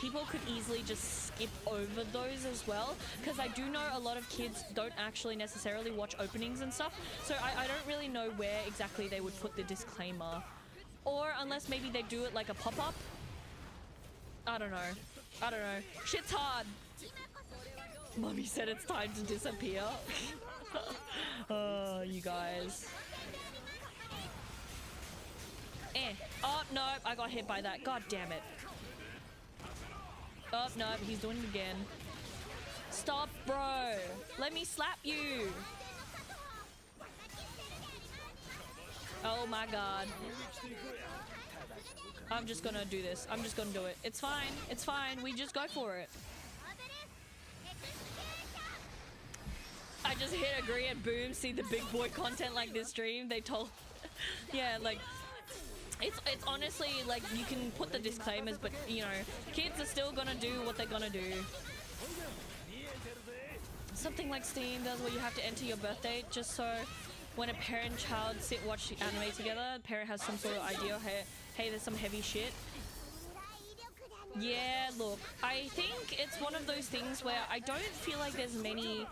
people could easily just skip over those as well, because I do know a lot of kids don't actually necessarily watch openings and stuff, so I don't really know where exactly they would put the disclaimer, or unless maybe they do it like a pop-up. I don't know. Shit's hard. Mommy said it's time to disappear. Oh, you guys. Oh, no, I got hit by that. God damn it. Oh, no, he's doing it again. Stop, bro. Let me slap you. Oh my god. I'm just gonna do this. I'm just gonna do it. It's fine. It's fine. We just go for it. I just hit agree and boom. See the big boy content like this stream. They told... yeah, like... It's honestly, like, you can put the disclaimers, but, you know, kids are still gonna do what they're gonna do. Something like Steam does where you have to enter your birth date just so when a parent and child sit watch anime together, the parent has some sort of idea, hey, there's some heavy shit. Yeah, look, I think it's one of those things where I don't feel like there's many,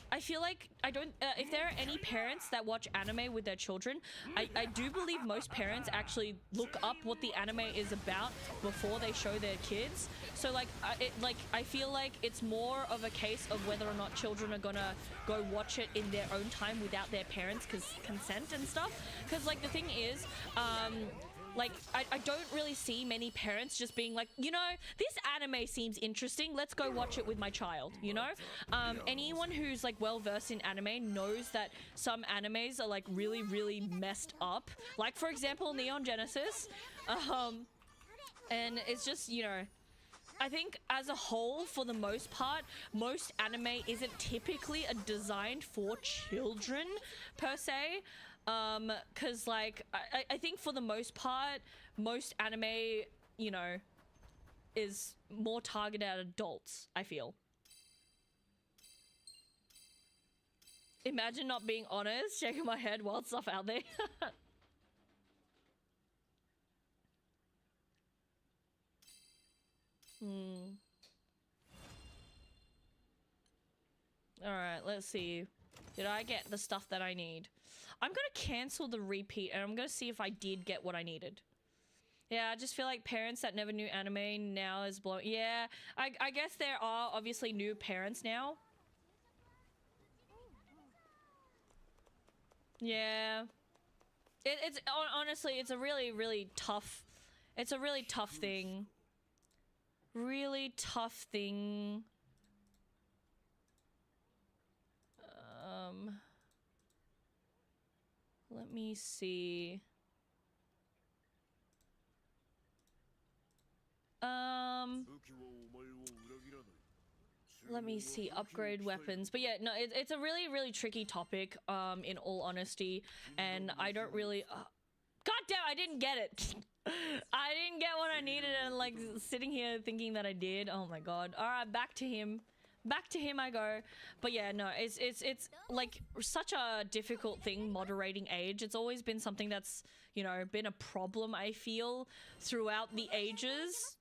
I feel like I don't, if there are any parents that watch anime with their children, I do believe most parents actually look up what the anime is about before they show their kids. So like, I feel like it's more of a case of whether or not children are gonna go watch it in their own time without their parents' consent and stuff. Cause like the thing is, like, I don't really see many parents just being like, you know, this anime seems interesting. Let's go watch it with my child, you know? Anyone who's like well versed in anime knows that some animes are like really, really messed up. Like, for example, Neon Genesis. And it's just, you know, I think as a whole, for the most part, most anime isn't typically designed for children per se. Cause like, I think for the most part, most anime, you know, is more targeted at adults, I feel. Imagine not being honest, shaking my head, wild stuff out there. Alright, let's see. Did I get the stuff that I need? I'm gonna cancel the repeat and I'm gonna see if I did get what I needed. Yeah, I just feel like parents that never knew anime now is blowing. Yeah, I guess there are obviously new parents now. Yeah. It's honestly, it's a really, really tough... It's a really tough thing. Really tough thing. Let me see. Let me see. Upgrade weapons. But yeah, no, it's a really, really tricky topic, in all honesty. And I don't really... God damn, I didn't get it! I didn't get what I needed and like sitting here thinking that I did. Oh my god. Alright, back to him. Back to him I go. But yeah, no, it's like such a difficult thing, moderating age. It's always been something that's, you know, been a problem, I feel, throughout the ages.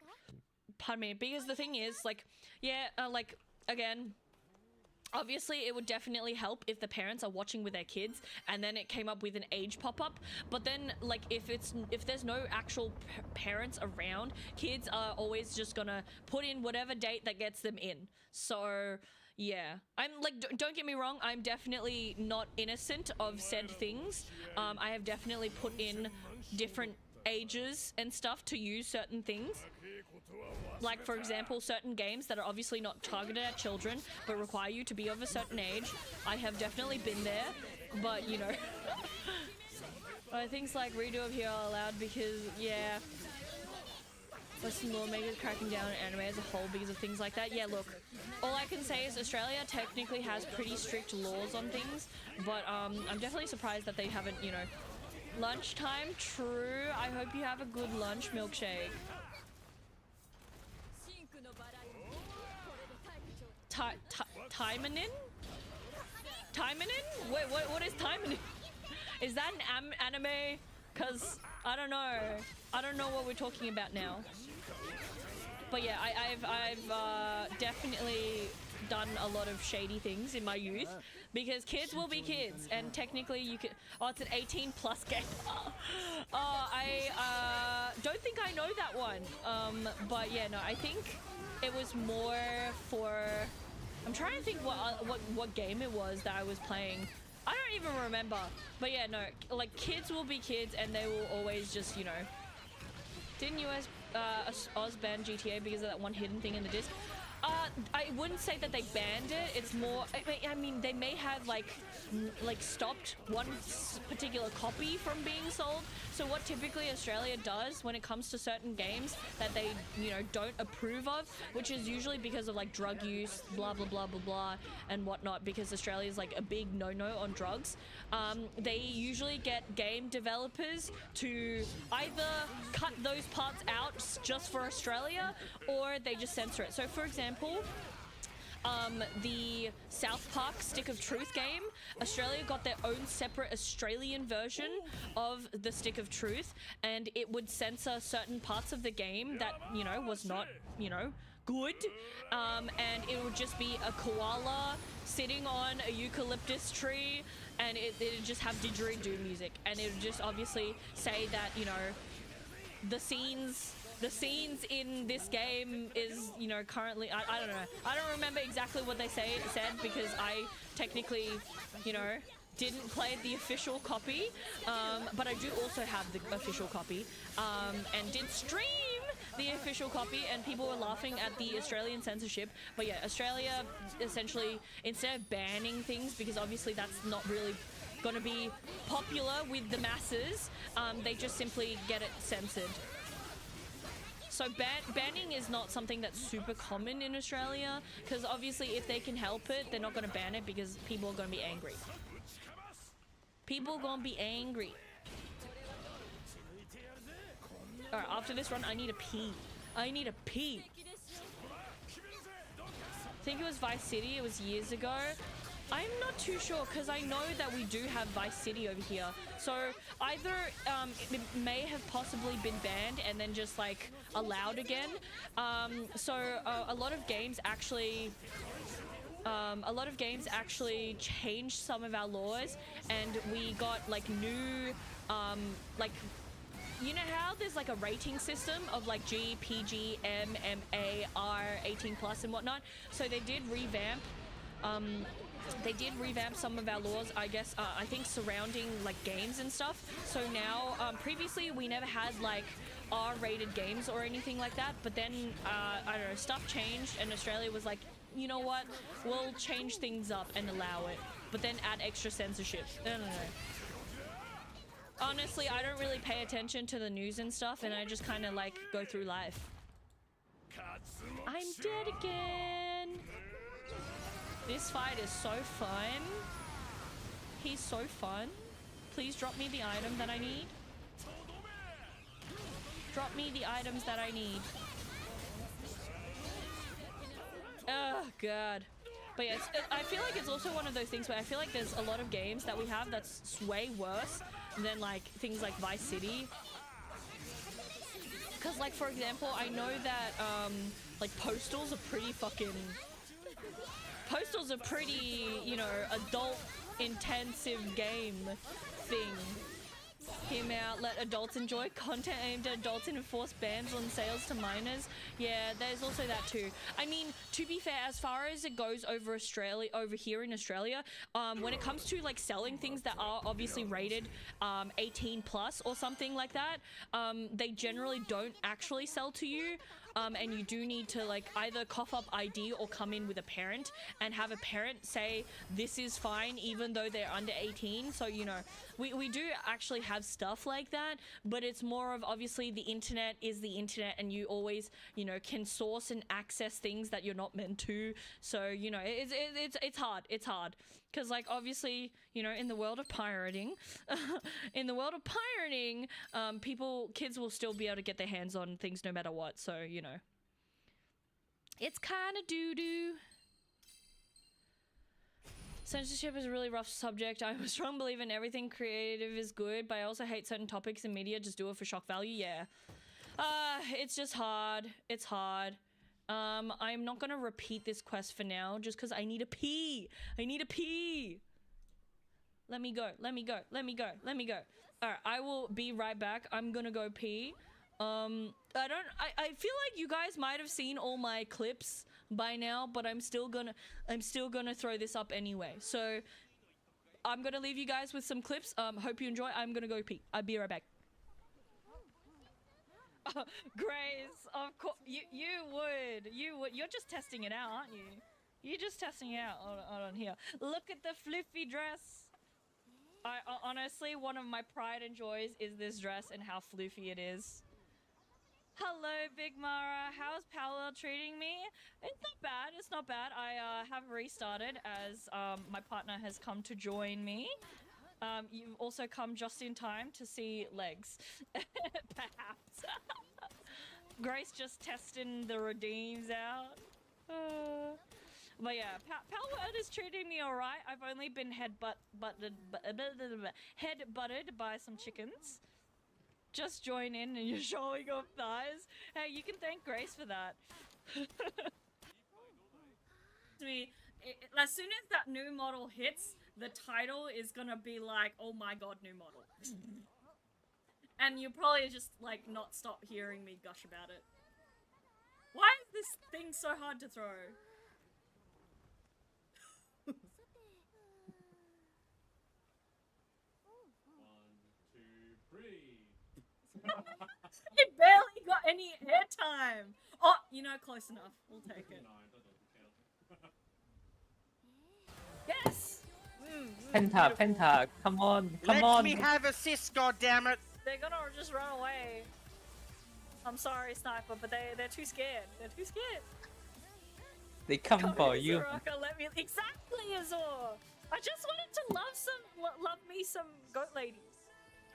Pardon me. Because the thing is, like, yeah, like, again, obviously it would definitely help if the parents are watching with their kids and then it came up with an age pop-up, but then like if there's no actual parents around, kids are always just gonna put in whatever date that gets them in. So yeah, I'm like, don't get me wrong, I'm definitely not innocent of said things. I have definitely put in different ages and stuff to use certain things. Like, for example, certain games that are obviously not targeted at children, but require you to be of a certain age. I have definitely been there, but, you know. Things like redo of here are allowed because, yeah. Western lawmakers cracking down on anime as a whole because of things like that. Yeah, look, all I can say is Australia technically has pretty strict laws on things, but I'm definitely surprised that they haven't, you know. Lunchtime, true. I hope you have a good lunch, milkshake. Timeenin? Timeenin? Wait, what is Timeenin? Is that an anime? Cause I don't know. I don't know what we're talking about now. But yeah, I've definitely done a lot of shady things in my youth because kids will be kids and technically you can... Oh, it's an 18 plus game. I don't think I know that one. But yeah, no, I think it was more for... I'm trying to think what game it was that I was playing. I don't even remember. But yeah, no, like kids will be kids and they will always just, you know... Didn't US Oz ban GTA because of that one hidden thing in the disc? I wouldn't say that they banned it. It's more, I mean, they may have like stopped one particular copy from being sold. So what typically Australia does when it comes to certain games that they, you know, don't approve of, which is usually because of like drug use, blah, blah, blah, blah, blah, and whatnot, because Australia is like a big no-no on drugs. They usually get game developers to either cut those parts out just for Australia, or they just censor it. So for example, the South Park Stick of Truth game, Australia got their own separate Australian version of the Stick of Truth, and it would censor certain parts of the game that, you know, was not, you know, good, and it would just be a koala sitting on a eucalyptus tree, and it'd just have didgeridoo music, and it would just obviously say that, you know, the scenes in this game is, you know, currently, I don't know. I don't remember exactly what they said because I technically, you know, didn't play the official copy, but I do also have the official copy, and did stream the official copy, and people were laughing at the Australian censorship. But yeah, Australia essentially, instead of banning things, because obviously that's not really gonna be popular with the masses, they just simply get it censored. So banning is not something that's super common in Australia, because obviously if they can help it, they're not going to ban it because people are going to be angry. People are going to be angry. Alright, after this run, I need a pee. I need a pee. I think it was Vice City. It was years ago. I'm not too sure, because I know that we do have Vice City over here. So either it may have possibly been banned and then just like allowed again. So a lot of games actually changed some of our laws, and we got like new like, you know how there's like a rating system of like G, PG, M, MA, R, 18 plus and whatnot. So they did revamp some of our laws, I guess, I think surrounding like games and stuff. So now, previously we never had like R-rated games or anything like that, but then, I don't know, stuff changed and Australia was like, you know what, we'll change things up and allow it, but then add extra censorship. I don't know. Honestly, I don't really pay attention to the news and stuff, and I just kind of like go through life. I'm dead again. This fight is so fun. He's so fun. Please drop me the item that I need. Drop me the items that I need. Oh, God. But yeah, I feel like it's also one of those things where I feel like there's a lot of games that we have that's way worse than like things like Vice City. Because like, for example, I know that like Postal's a pretty fucking... Postal's a pretty, you know, adult intensive game thing. Hear me out, let adults enjoy content aimed at adults and enforce bans on sales to minors. Yeah, there's also that too. I mean, to be fair, as far as it goes over here in Australia, when it comes to like selling things that are obviously rated 18 plus or something like that, they generally don't actually sell to you. And you do need to like either cough up ID or come in with a parent and have a parent say this is fine even though they're under 18. So, you know, we do actually have stuff like that, but it's more of obviously the internet is the internet, and you always, you know, can source and access things that you're not meant to. So, you know, it's hard. It's hard. Because, like, obviously, you know, in the world of pirating, kids will still be able to get their hands on things no matter what. So, you know, it's kind of doo-doo. Censorship is a really rough subject. I'm a strong believer in everything creative is good, but I also hate certain topics in media. Just do it for shock value. Yeah. It's just hard. It's hard. I'm not gonna repeat this quest for now, just because I need a pee. I need a pee. Let me go. Let me go. Let me go. Let me go. Alright, I will be right back. I'm gonna go pee. I feel like you guys might have seen all my clips by now, but I'm still gonna throw this up anyway. So I'm gonna leave you guys with some clips. Hope you enjoy. I'm gonna go pee. I'll be right back. Grace, of course, you would. You're just testing it out, aren't you? You're just testing it out. Hold on here. Look at the floofy dress. Honestly, one of my pride and joys is this dress and how floofy it is. Hello, Big Mara. How's Paolo treating me? It's not bad. It's not bad. I have restarted as my partner has come to join me. You've also come just in time to see legs, perhaps. Grace just testing the redeems out. But yeah, Palworld is treating me alright. I've only been head-butted by some chickens. Just join in and you're showing off thighs. Hey, you can thank Grace for that. As soon as that new model hits, the title is gonna be like, oh my god, new model. And you'll probably just, like, not stop hearing me gush about it. Why is this thing so hard to throw? 1, 2, 3. It barely got any airtime. Oh, you know, close enough. We'll take it. Yes. Penta, come on, come Let on. me have assist, goddammit! They're gonna just run away. I'm sorry, Sniper, but they're too scared. They're too scared. They come for here, you. Soraka, let me exactly, Azor. I just wanted to love me some goat ladies.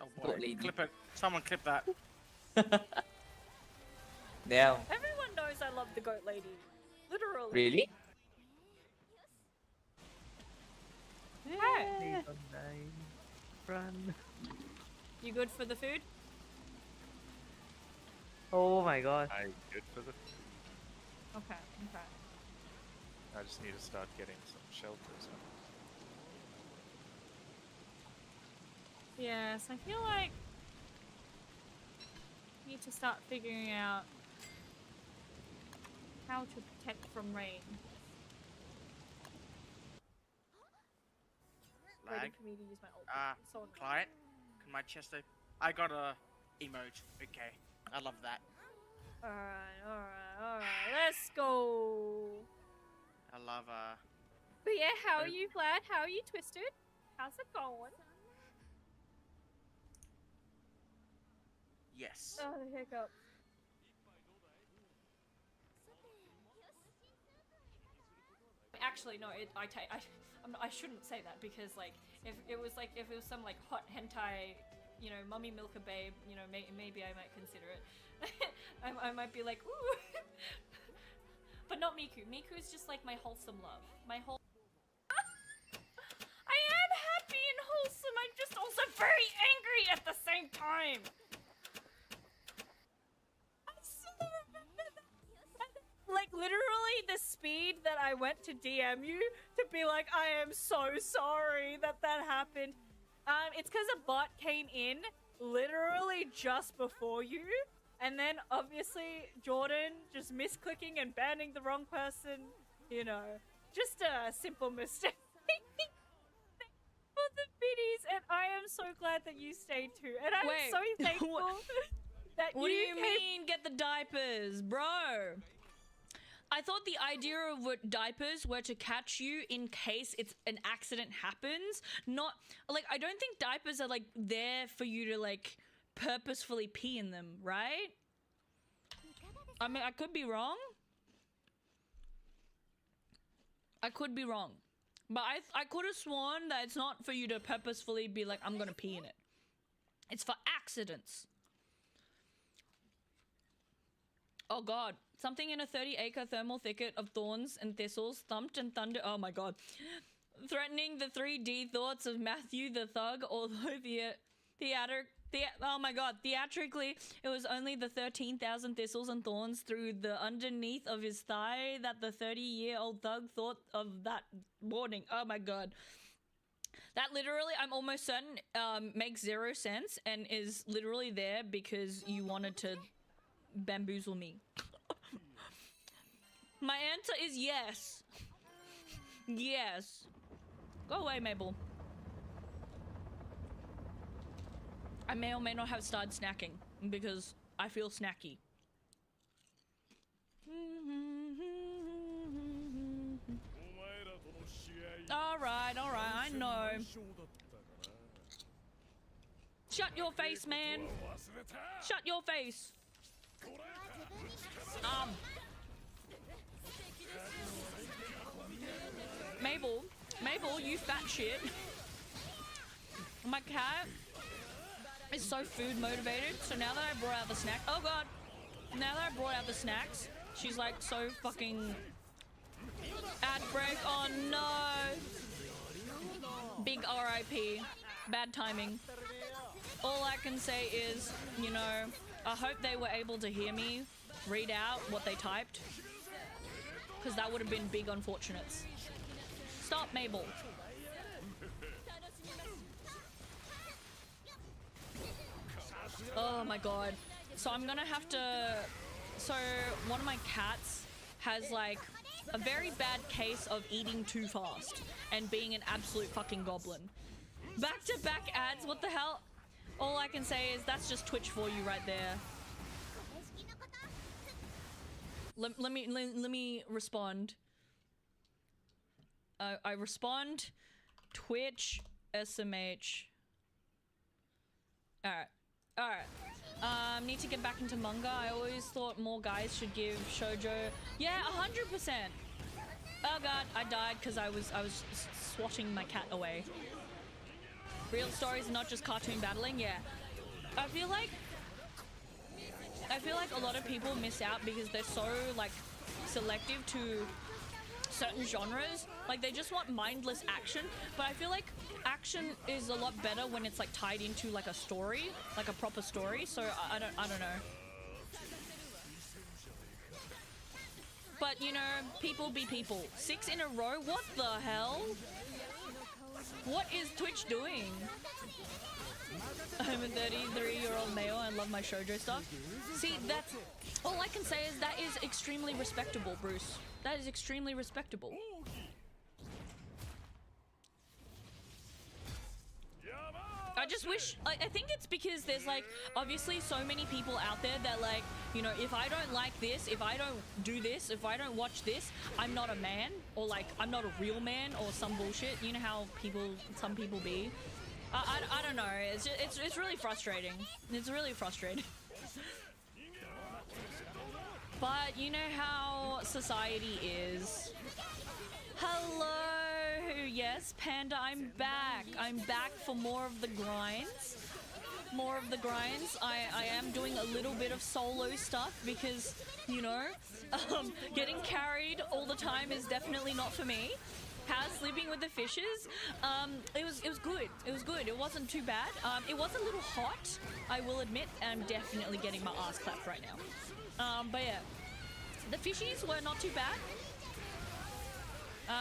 Oh boy, Goat lady. clip it. Someone clip that. Now, Everyone knows I love the goat lady. Literally. really? Hey. Run. You good for the food? Oh my god. I'm good for the. Okay. I just need to start getting some shelters. Yes, I feel like I need to start figuring out how to protect from rain. Lag. Waiting for me to use my ult. So annoying. Client, can my chest open? I got a emote. Okay, I love that. Alright, let's go. I love But yeah, how are Oh. you, Vlad? How are you, Twisted? How's it going? yes. Oh, the hiccup. Actually, no. I shouldn't say that because, like, if it was some like hot hentai, you know, mummy milker babe, you know, maybe I might consider it. I might be like, ooh. But not Miku. Miku is just like my wholesome love. I am happy and wholesome. I'm just also very angry at the same time. I still remember that. Like literally the speed that I went to DM you to be like, I am so sorry that happened. It's because a bot came in literally just before you. And then, obviously, Jordan just misclicking and banning the wrong person. You know, just a simple mistake. For the biddies, and I am so glad that you stayed too. And I'm Wait, so thankful that What do you came. mean, get the diapers, bro? I thought the idea of what diapers were to catch you in case it's an accident happens. Not, like, I don't think diapers are, like, there for you to, like, purposefully pee in them, right? I mean, I could be wrong. But I could have sworn that it's not for you to purposefully be like, I'm gonna pee in it. It's for accidents. Oh god. Something in a 30-acre thermal thicket of thorns and thistles thumped and thunder. Oh my god. Threatening the 3D thoughts of Matthew the Thug, although oh my god, theatrically, it was only the 13,000 thistles and thorns through the underneath of his thigh that the 30-year-old thug thought of that morning. Oh my god. That literally, I'm almost certain, makes zero sense and is literally there because you wanted to bamboozle me. My answer is yes. Yes. Go away, Mabel. I may or may not have started snacking because I feel snacky. Alright, I know. Shut your face, man. Shut your face. Mabel, you fat shit. My cat is so food motivated, so now that I brought out the snack, oh god, now that I brought out the snacks, she's like so fucking ad break. Oh no, big RIP, bad timing. All I can say is, you know, I hope they were able to hear me read out what they typed, because that would have been big unfortunates. Stop, Mabel. Oh my god. So I'm gonna have to... So one of my cats has like a very bad case of eating too fast and being an absolute fucking goblin. Back-to-back ads, what the hell? All I can say is that's just Twitch for you right there. Let me respond. I respond Twitch SMH. Alright. Need to get back into manga. I always thought more guys should give shoujo. Yeah, 100%. Oh god, I died because I was swatting my cat away. Real stories, not just cartoon battling. Yeah, I feel like a lot of people miss out because they're so like selective to certain genres. Like they just want mindless action, but I feel like action is a lot better when it's like tied into like a story, like a proper story. So I don't know. But you know, people be people. 6 in a row? What the hell? What is Twitch doing? I'm a 33-year-old male and love my shoujo stuff. See, that's all I can say is that is extremely respectable, Bruce. That is extremely respectable. I just wish, I think it's because there's like obviously so many people out there that like, you know, if I don't like this, if I don't do this, if I don't watch this, I'm not a man, or like I'm not a real man, or some bullshit. You know how some people be. I don't know. It's really frustrating. It's really frustrating. But you know how society is. Hello. Yes, Panda, I'm back. I'm back for more of the grinds. More of the grinds. I am doing a little bit of solo stuff because, you know, getting carried all the time is definitely not for me. How's sleeping with the fishes? It was good. It was good. It wasn't too bad. It was a little hot, I will admit, and I'm definitely getting my ass clapped right now. But yeah, the fishies were not too bad.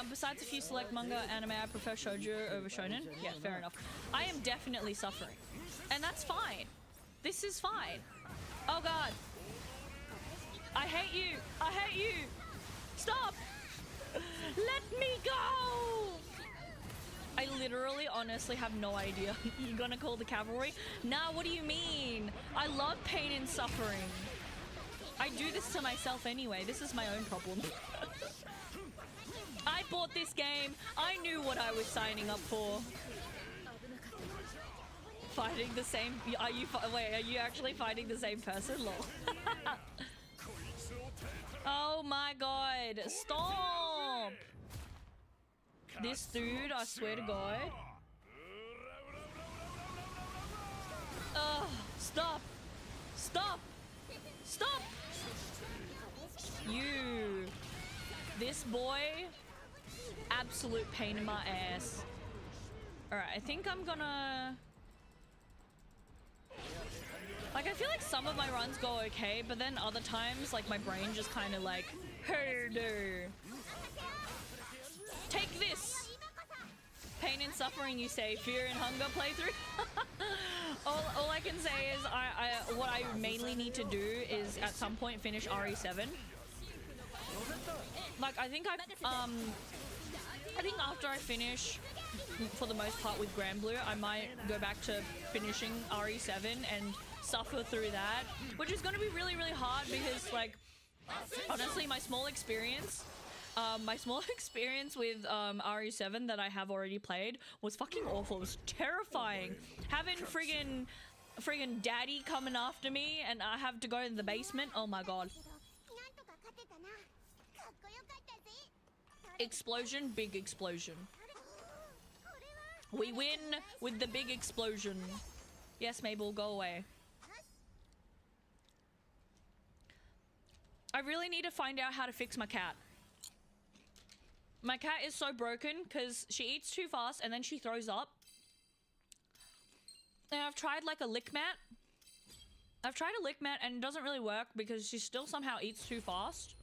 Besides a few select manga, anime, I prefer shoujo over shonen. Yeah, fair enough. I am definitely suffering. And that's fine. This is fine. Oh god. I hate you. I hate you. Stop. Let me go. I literally, honestly have no idea. You're gonna call the cavalry? Nah, what do you mean? I love pain and suffering. I do this to myself anyway. This is my own problem. I bought this game. I knew what I was signing up for. Fighting the same... Wait, are you actually fighting the same person? Lol. Oh my god. Stop! This dude, I swear to god. Ugh. Stop! Stop! Stop! You... This boy... Absolute pain in my ass. Alright, I think I'm gonna... Like, I feel like some of my runs go okay, but then other times, like, my brain just kind of like... Herder. Take this! Pain and suffering, you say. Fear and hunger playthrough? all I can say is what I mainly need to do is at some point finish RE7. Like, I think after I finish, for the most part with Grand Blue, I might go back to finishing RE7 and suffer through that, which is going to be really, really hard because, like, honestly, my small experience with RE7 that I have already played was fucking awful. It was terrifying. Having friggin' daddy coming after me and I have to go in the basement. Oh my god. Explosion, big explosion. We win with the big explosion. Yes, Mabel, go away. I really need to find out how to fix my cat. My cat is so broken because she eats too fast and then she throws up. And I've tried like a lick mat. And it doesn't really work because she still somehow eats too fast.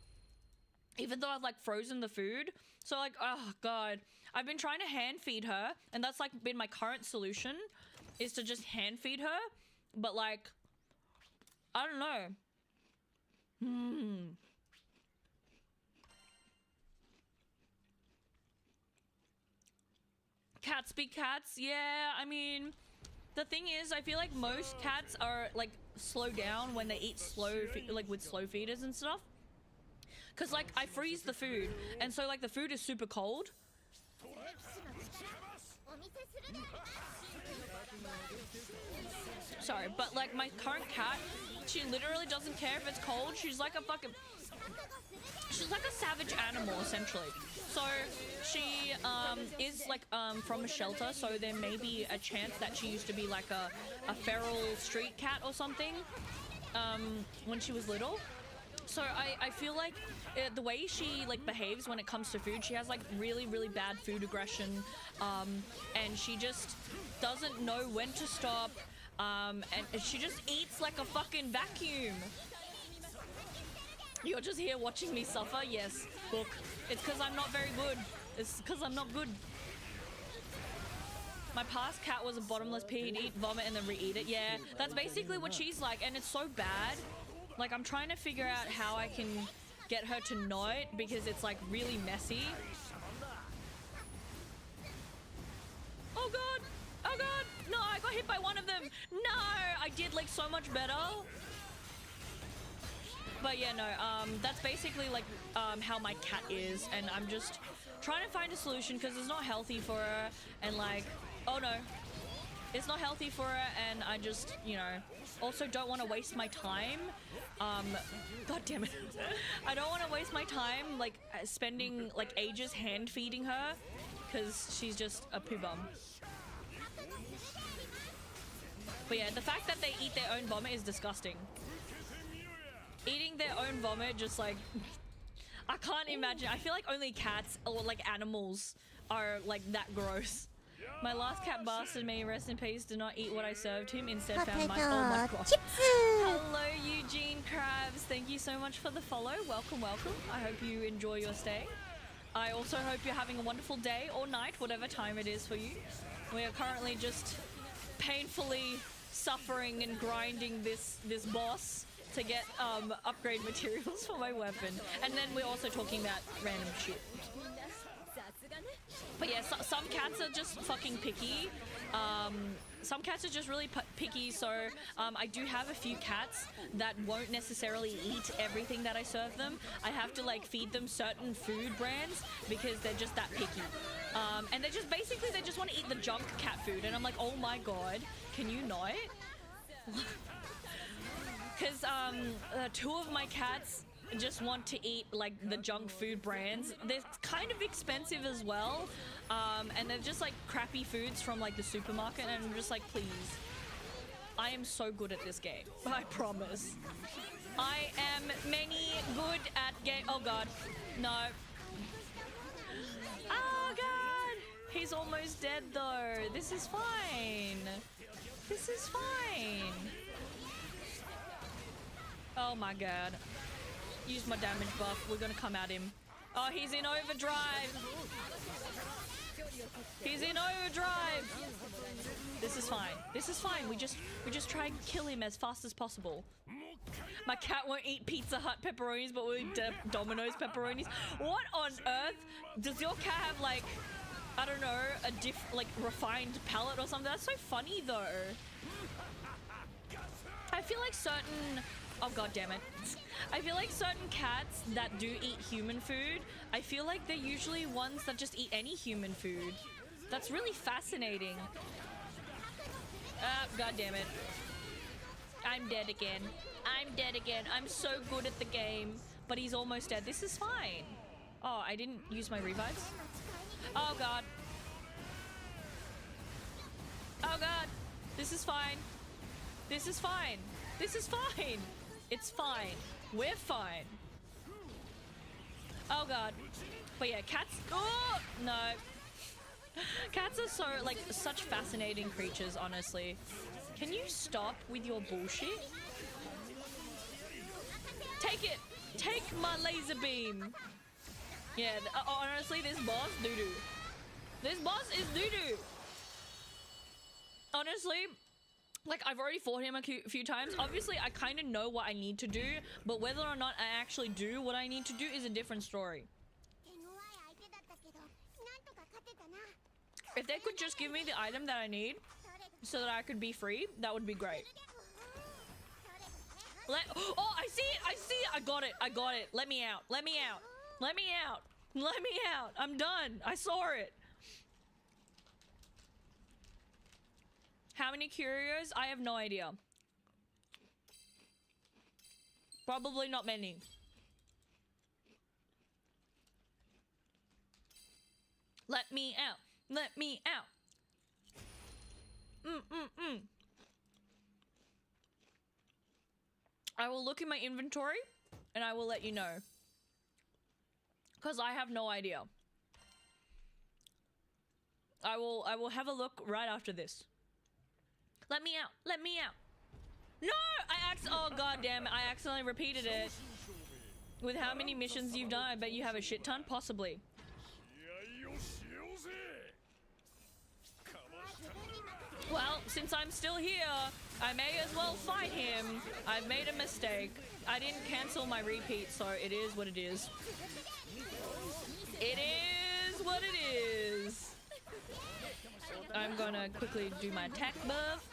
Even though I've like frozen the food. So like, oh god. I've been trying to hand feed her and that's like been my current solution is to just hand feed her. But like, I don't know. Cats be cats. Yeah, I mean, the thing is, I feel like most cats are like slow down when they eat like with slow feeders and stuff. Cause like I freeze the food, and so like the food is super cold. Sorry, but like my current cat, she literally doesn't care if it's cold. She's like a savage animal essentially. So she is like from a shelter, so there may be a chance that she used to be like a feral street cat or something when she was little. So I feel like the way she like behaves when it comes to food, she has like really, really bad food aggression, and she just doesn't know when to stop, and she just eats like a fucking vacuum. You're just here watching me suffer? Yes, look, it's because I'm not very good. It's because I'm not good. My past cat was a bottomless pig. He'd eat, vomit, and then re-eat it. Yeah, that's basically what she's like, and it's so bad. Like, I'm trying to figure out how I can get her to not because it's like really messy. Oh god! Oh god! No, I got hit by one of them! No! I did like so much better. But yeah, no, that's basically like how my cat is, and I'm just trying to find a solution because it's not healthy for her, and like, oh no. It's not healthy for her, and I just, you know, also don't want to waste my time. God damn it. I don't want to waste my time, like, spending, like, ages hand feeding her, because she's just a poo bum. But yeah, the fact that they eat their own vomit is disgusting. Eating their own vomit, just like, I can't imagine. I feel like only cats or, like, animals are, like, that gross. My last cat bastard me, rest in peace, did not eat what I served him, instead found my— oh my god. Hello Eugene Krabs, thank you so much for the follow. Welcome, welcome. I hope you enjoy your stay. I also hope you're having a wonderful day or night, whatever time it is for you. We are currently just painfully suffering and grinding this boss to get upgrade materials for my weapon. And then we're also talking about random shit. But yeah, some cats are just fucking picky. Some cats are just really picky, so I do have a few cats that won't necessarily eat everything that I serve them. I have to like feed them certain food brands because they're just that picky. And they just basically, they just want to eat the junk cat food, and I'm like, oh my god, can you not? Because two of my cats just want to eat like the junk food brands. They're kind of expensive as well, and they're just like crappy foods from like the supermarket, and I'm just like, please, I am so good at this game, I promise. I am many good at game— oh god, no. Oh god, he's almost dead though. This is fine. This is fine. Oh my god. Use my damage buff. We're gonna come at him. Oh, he's in overdrive. He's in overdrive. This is fine. This is fine. We just try and kill him as fast as possible. My cat won't eat Pizza Hut pepperonis, but will eat Domino's pepperonis. What on earth? Does your cat have like, I don't know, a like refined palate or something? That's so funny though. feel like certain... Oh, god damn it. I feel like certain cats that do eat human food, I feel like they're usually ones that just eat any human food. That's really fascinating. God damn it. I'm dead again. I'm dead again. I'm so good at the game. But he's almost dead. This is fine. Oh, I didn't use my revives. Oh, God. Oh, God. This is fine. This is fine. This is fine. It's fine. We're fine. Oh, God. But yeah, cats... Oh, no. Cats are so, like, such fascinating creatures, honestly. Can you stop with your bullshit? Take it! Take my laser beam! Yeah, honestly, this boss, doo-doo. This boss is doo-doo! Honestly, like, I've already fought him a few times. Obviously, I kind of know what I need to do, but whether or not I actually do what I need to do is a different story. If they could just give me the item that I need so that I could be free, that would be great. Oh, I see it! I see it! I got it! I got it! Let me out! Let me out! Let me out! Let me out! I'm done! I saw it! How many curios? I have no idea. Probably not many. Let me out! Let me out! I will look in my inventory and I will let you know. Because I have no idea. I will have a look right after this. Let me out! Let me out! No! Oh god damn it, I accidentally repeated it. With how many missions you've done, I bet you have a shit ton, possibly. Well, since I'm still here, I may as well fight him. I've made a mistake. I didn't cancel my repeat, so it is what it is. It is what it is. I'm gonna quickly do my attack buff.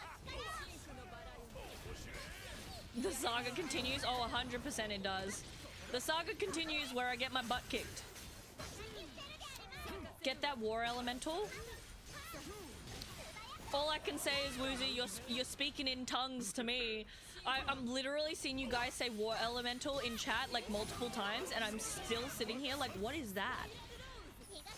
The saga continues. Oh, 100% it does. The saga continues where I get my butt kicked. Get that war elemental. All I can say is, Woozy, you're speaking in tongues to me. I'm literally seeing you guys say war elemental in chat like multiple times, and I'm still sitting here like, what is that?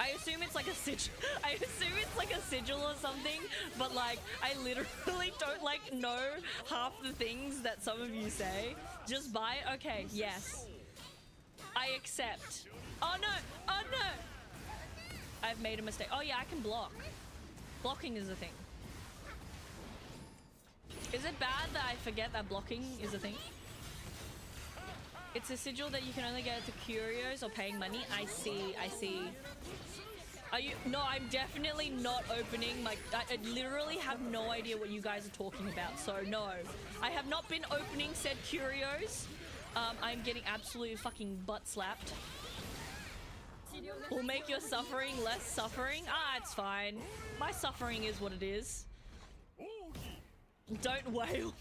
I assume it's like a sigil. I assume it's like a sigil or something, but like I literally don't like know half the things that some of you say. Just buy it. Okay, yes. I accept. Oh no! Oh no! I've made a mistake. Oh yeah, I can block. Blocking is a thing. Is it bad that I forget that blocking is a thing? It's a sigil that you can only get to curios or paying money. I see, I see. Are you? No, I'm definitely not opening my... I literally have no idea what you guys are talking about, so no. I have not been opening said curios. I'm getting absolutely fucking butt slapped. Will make your suffering less suffering. Ah, it's fine. My suffering is what it is. Don't wail.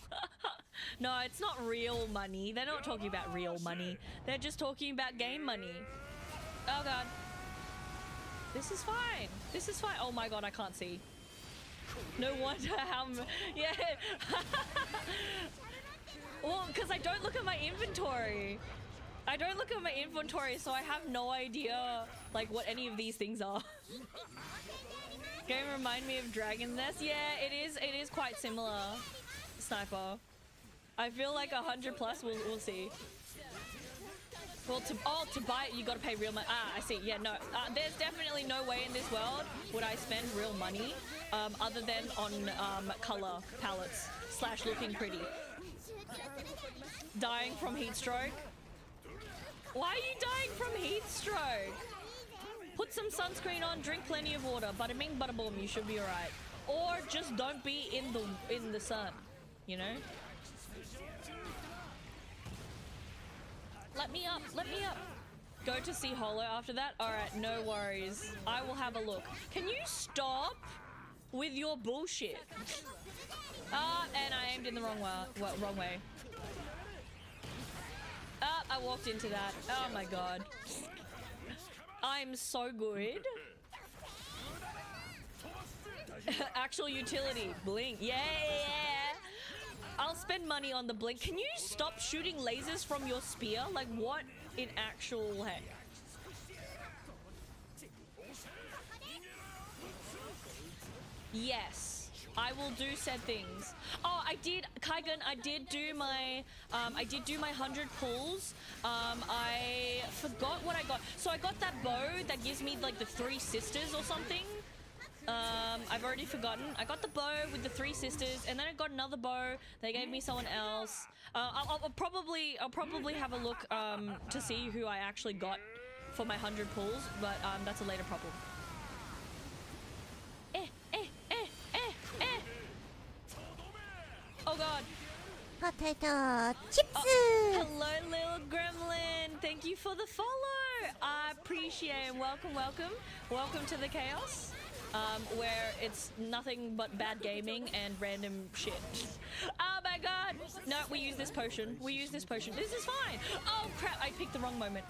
No, it's not real money. They're not talking about real money. They're just talking about game money. Oh god. This is fine. This is fine. Oh my god, I can't see. No wonder how... Yeah. Well, because I don't look at my inventory. I don't look at my inventory, so I have no idea, like, what any of these things are. Game remind me of Dragon's Nest? Yeah, it is quite similar, Sniper. I feel like 100 plus, we'll see. Well, to buy it, you gotta pay real money. Ah, I see, yeah, no. There's definitely no way in this world would I spend real money, other than on, color palettes, / looking pretty. Dying from heat stroke? Why are you dying from heat stroke? Put some sunscreen on, drink plenty of water. Bada bing, bada boom, you should be alright. Or just don't be in the sun, you know? Let me up, let me up. Go to see Holo after that? Alright, no worries. I will have a look. Can you stop with your bullshit? Ah, and I aimed in the wrong way. Ah, I walked into that. Oh my god. I'm so good. Actual utility. Blink. Yeah. I'll spend money on the blink. Can you stop shooting lasers from your spear? Like, what in actual heck? Yes, I will do said things. Oh, I did, Kaigan, I did do my 100 pulls. I forgot what I got. So I got that bow that gives me like the 3 sisters or something. I've already forgotten. I got the bow with the 3 sisters, and then I got another bow. They gave me someone else. I'll probably have a look to see who I actually got for my 100 pulls, but that's a later problem. Oh god. Potato chips. Hello, little gremlin. Thank you for the follow. I appreciate it. Welcome to the chaos. Where it's nothing but bad gaming and random shit. Oh my god! No, we use this potion. This is fine. Oh crap! I picked the wrong moment.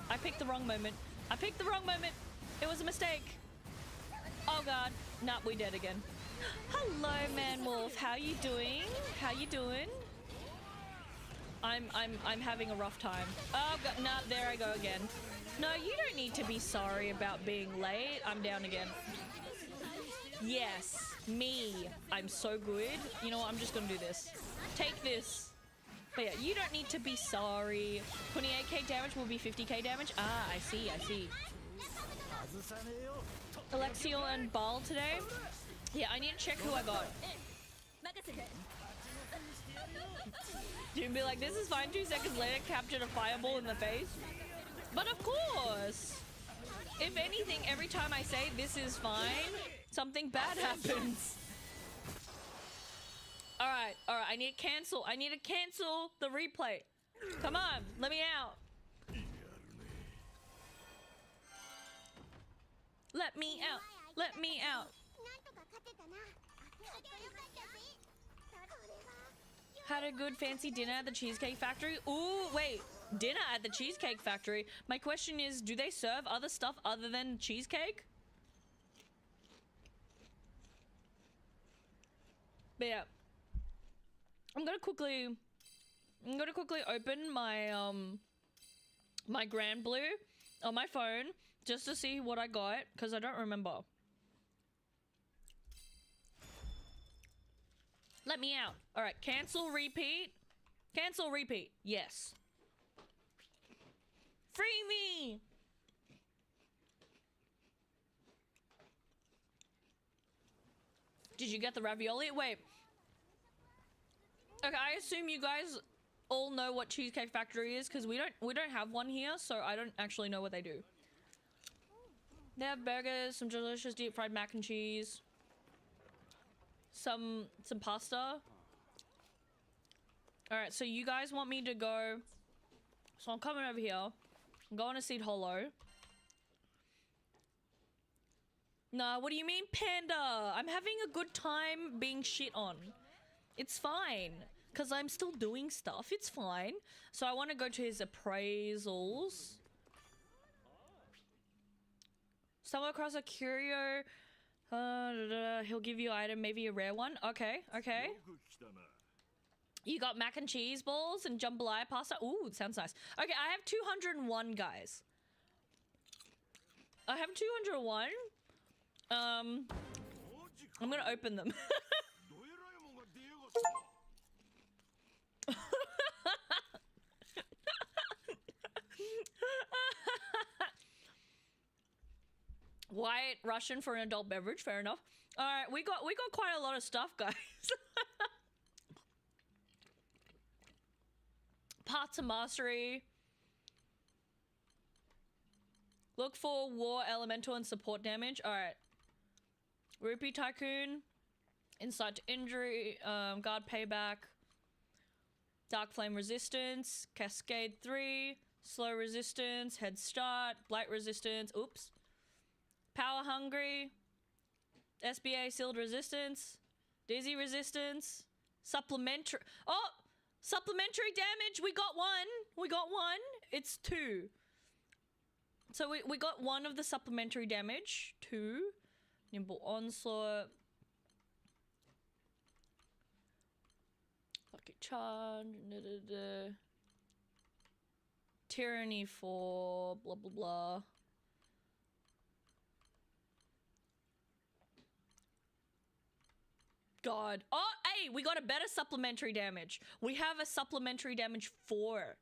It was a mistake. Oh god. Nah, we dead again. Hello, Man Wolf. How you doing? I'm having a rough time. Oh god, nah, there I go again. No, you don't need to be sorry about being late. I'm down again. Yes, me. I'm so good. You know what? I'm just gonna do this. Take this. But yeah, you don't need to be sorry. 28k damage will be 50k damage. Ah, I see. Alexiel and Bal today. Yeah, I need to check who I got. You'd be like, this is fine. 2 seconds later, captured a fireball in the face. But of course. If anything, every time I say this is fine, something bad happens. Alright, I need to cancel the replay. Come on, let me out. Let me out. Had a good fancy dinner at the Cheesecake Factory. Ooh, wait. Dinner at the Cheesecake Factory? My question is, do they serve other stuff other than cheesecake? But yeah. I'm gonna quickly open my my Grand Blue on my phone just to see what I got, because I don't remember. Let me out. Alright, cancel repeat. Yes. Free me! Did you get the ravioli? Wait. Okay, I assume you guys all know what Cheesecake Factory is, because we don't have one here, so I don't actually know what they do. They have burgers, some delicious deep fried mac and cheese, some pasta. Alright, so you guys want me to go, so I'm coming over here. I'm going to Seed Hollow. Nah, what do you mean, Panda? I'm having a good time being shit on. It's fine, because I'm still doing stuff. It's fine. So I want to go to his appraisals. Stumble across a curio. He'll give you an item, maybe a rare one. Okay. You got mac and cheese balls and jambalaya pasta. Ooh, sounds nice. Okay, I have 201, guys. I have 201. I'm gonna open them. White Russian for an adult beverage, fair enough. All right, we got quite a lot of stuff, guys. Path to Mastery. Look for War, Elemental, and Support damage. All right. Rupee Tycoon. Insight to Injury. Guard Payback. Dark Flame Resistance. Cascade 3. Slow Resistance. Head Start. Blight Resistance. Oops. Power Hungry. SBA Sealed Resistance. Dizzy Resistance. Supplementary. Oh, supplementary damage. We got one. We got one. It's 2. So we got 1 of the supplementary damage. 2. Nimble onslaught. Lucky charge. Tyranny 4. Blah blah blah. God. Oh, hey, we got a better supplementary damage. We have a supplementary damage 4.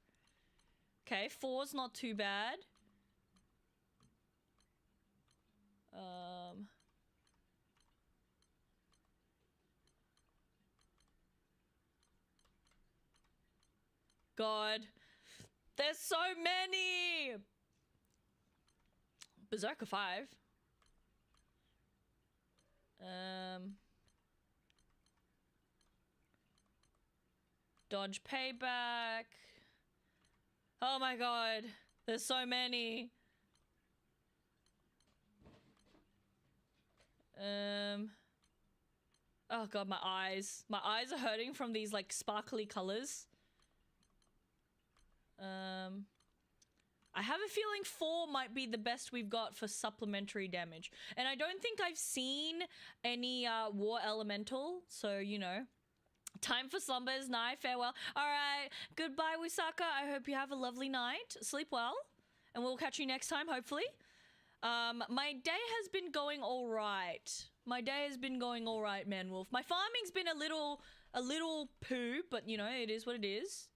Okay, 4's not too bad. God. There's so many! Berserker 5. Dodge payback. Oh my god. There's so many. Oh god, my eyes. My eyes are hurting from these like sparkly colors. I have a feeling 4 might be the best we've got for supplementary damage. And I don't think I've seen any war elemental, so you know. Time for slumber is nigh. Farewell. All right. Goodbye, Wisaka. I hope you have a lovely night. Sleep well. And we'll catch you next time, hopefully. My day has been going all right. My day has been going all right, Man Wolf. My farming's been a little poo, but you know, it is what it is.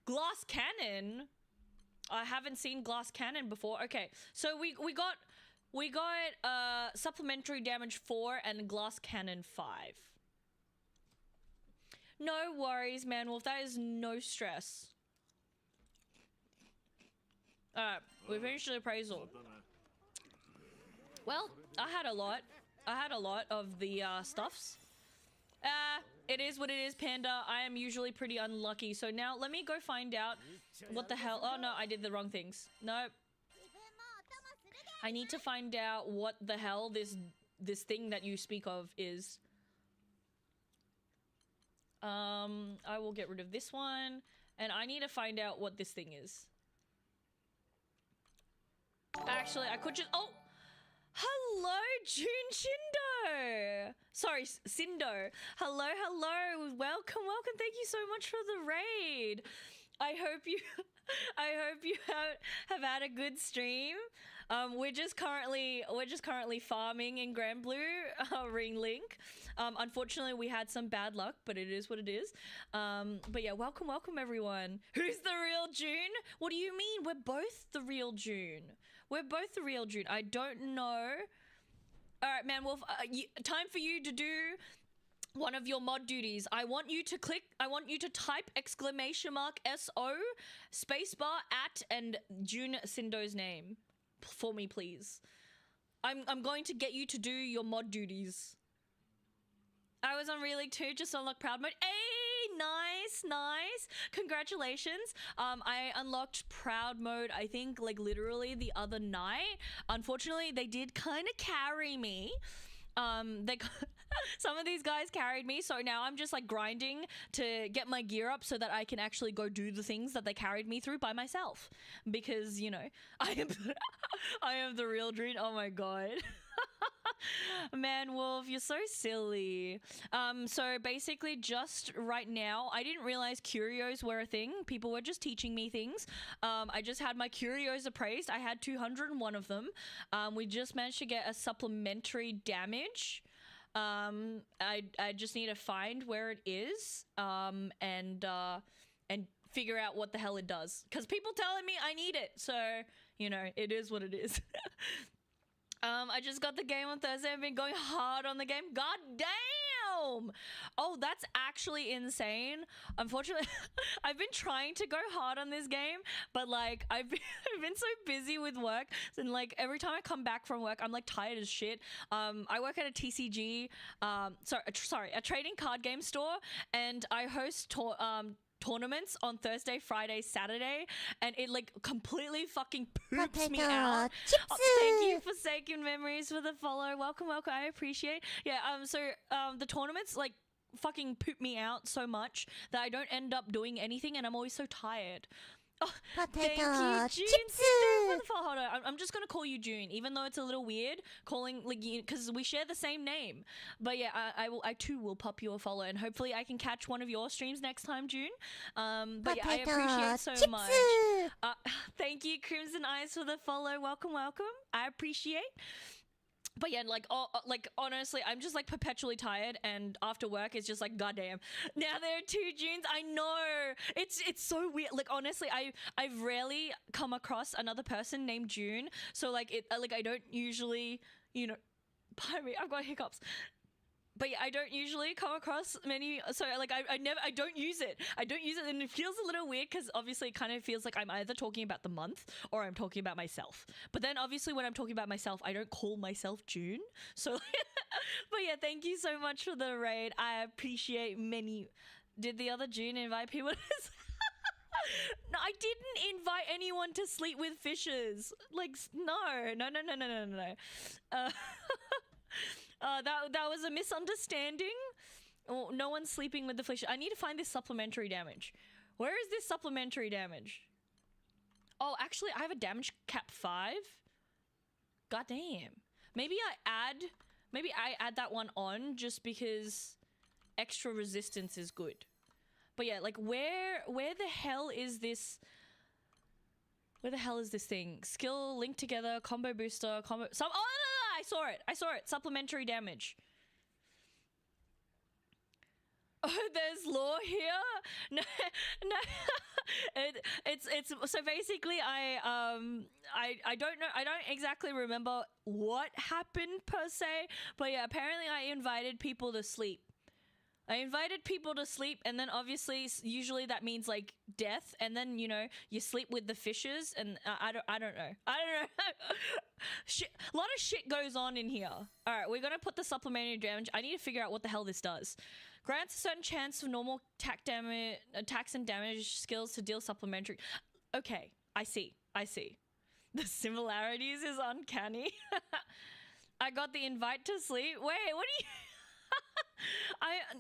Glass cannon? I haven't seen glass cannon before. Okay, so we got supplementary damage 4 and glass cannon 5. No worries, Manwolf. That is no stress. Alright, we finished the appraisal. Well, I had a lot. I had a lot of the stuffs. It is what it is, Panda. I am usually pretty unlucky. So now let me go find out what the hell. Oh no, I did the wrong things. Nope. I need to find out what the hell this thing that you speak of is. I will get rid of this one, and I need to find out what this thing is. Actually, I could just. Oh, hello, Jun Shindo. Sorry, Sindo. Hello, hello. Welcome, welcome. Thank you so much for the raid. I hope you have had a good stream. We're just currently farming in Grand Blue Ring Link. Unfortunately, we had some bad luck, but it is what it is. But yeah, welcome everyone. Who's the real June? What do you mean? We're both the real June. We're both the real June. I don't know. All right, Man Wolf. Time for you to do one of your mod duties. I want you to type !SO spacebar @ and June Sindo's name for me, please. I'm going to get you to do your mod duties. I was on Re-League 2, just unlocked Proud Mode. Hey, nice. Congratulations. I unlocked Proud Mode, I think, like literally the other night. Unfortunately, they did kind of carry me. Some of these guys carried me, so now I'm just like grinding to get my gear up so that I can actually go do the things that they carried me through by myself, because you know I am the real Dream. Oh my god. Man Wolf, you're so silly. So basically just right now, I didn't realize curios were a thing. People were just teaching me things. I just had my curios appraised. I had 201 of them. We just managed to get a supplementary damage. I just need to find where it is, and figure out what the hell it does. Because people telling me I need it, so you know, it is what it is. I just got the game on Thursday. I've been going hard on the game. God damn! Oh, that's actually insane. Unfortunately, I've been trying to go hard on this game, but like I've been so busy with work, and like every time I come back from work, I'm like tired as shit. I work at a TCG, a trading card game store, and I host tournaments on Thursday, Friday, Saturday, and it like completely fucking poops me out. Potato Thank you chips. for Sacred Memories for the follow. Welcome. I appreciate. Yeah. So the tournaments like fucking poop me out so much that I don't end up doing anything, and I'm always so tired. Oh, thank you, Potato June. chips. For the follow. Hold on. I'm just gonna call you June, even though it's a little weird calling like because we share the same name. But yeah, I too will pop you a follow, and hopefully I can catch one of your streams next time, June. But yeah, I appreciate so chips. much. Thank you, Crimson Eyes, for the follow. Welcome. I appreciate. But yeah, like honestly, I'm just like perpetually tired, and after work it's just like goddamn. Now there are 2 Junes. I know it's so weird. Like honestly, I've rarely come across another person named June. So like I don't usually, pardon me, I've got hiccups. But yeah, I don't usually come across many, so like I don't use it. I don't use it, and it feels a little weird because obviously it kind of feels like I'm either talking about the month or I'm talking about myself. But then obviously when I'm talking about myself, I don't call myself June. So, but yeah, thank you so much for the raid. I appreciate many. Did the other June invite people to No, I didn't invite anyone to sleep with fishes. Like, no. That was a misunderstanding. Oh, no one's sleeping with the fish. I need to find this supplementary damage. Where is this supplementary damage? Oh, actually, I have a damage cap 5. God damn. Maybe I add that one on just because extra resistance is good. But yeah, like where the hell is this? Where the hell is this thing? Skill linked together, combo booster, combo. Oh no, I saw it. Supplementary damage. Oh, there's lore here. No. It's so basically I don't know. I don't exactly remember what happened per se, but yeah, apparently I invited people to sleep. And then obviously usually that means like death, and then you sleep with the fishes, and I don't know. Shit, a lot of shit goes on in here. All right, we're gonna put the supplementary damage. I need to figure out what the hell this does. Grants a certain chance of normal attacks and damage skills to deal supplementary. Okay, I see. The similarities is uncanny. I got the invite to sleep. Wait, what do you?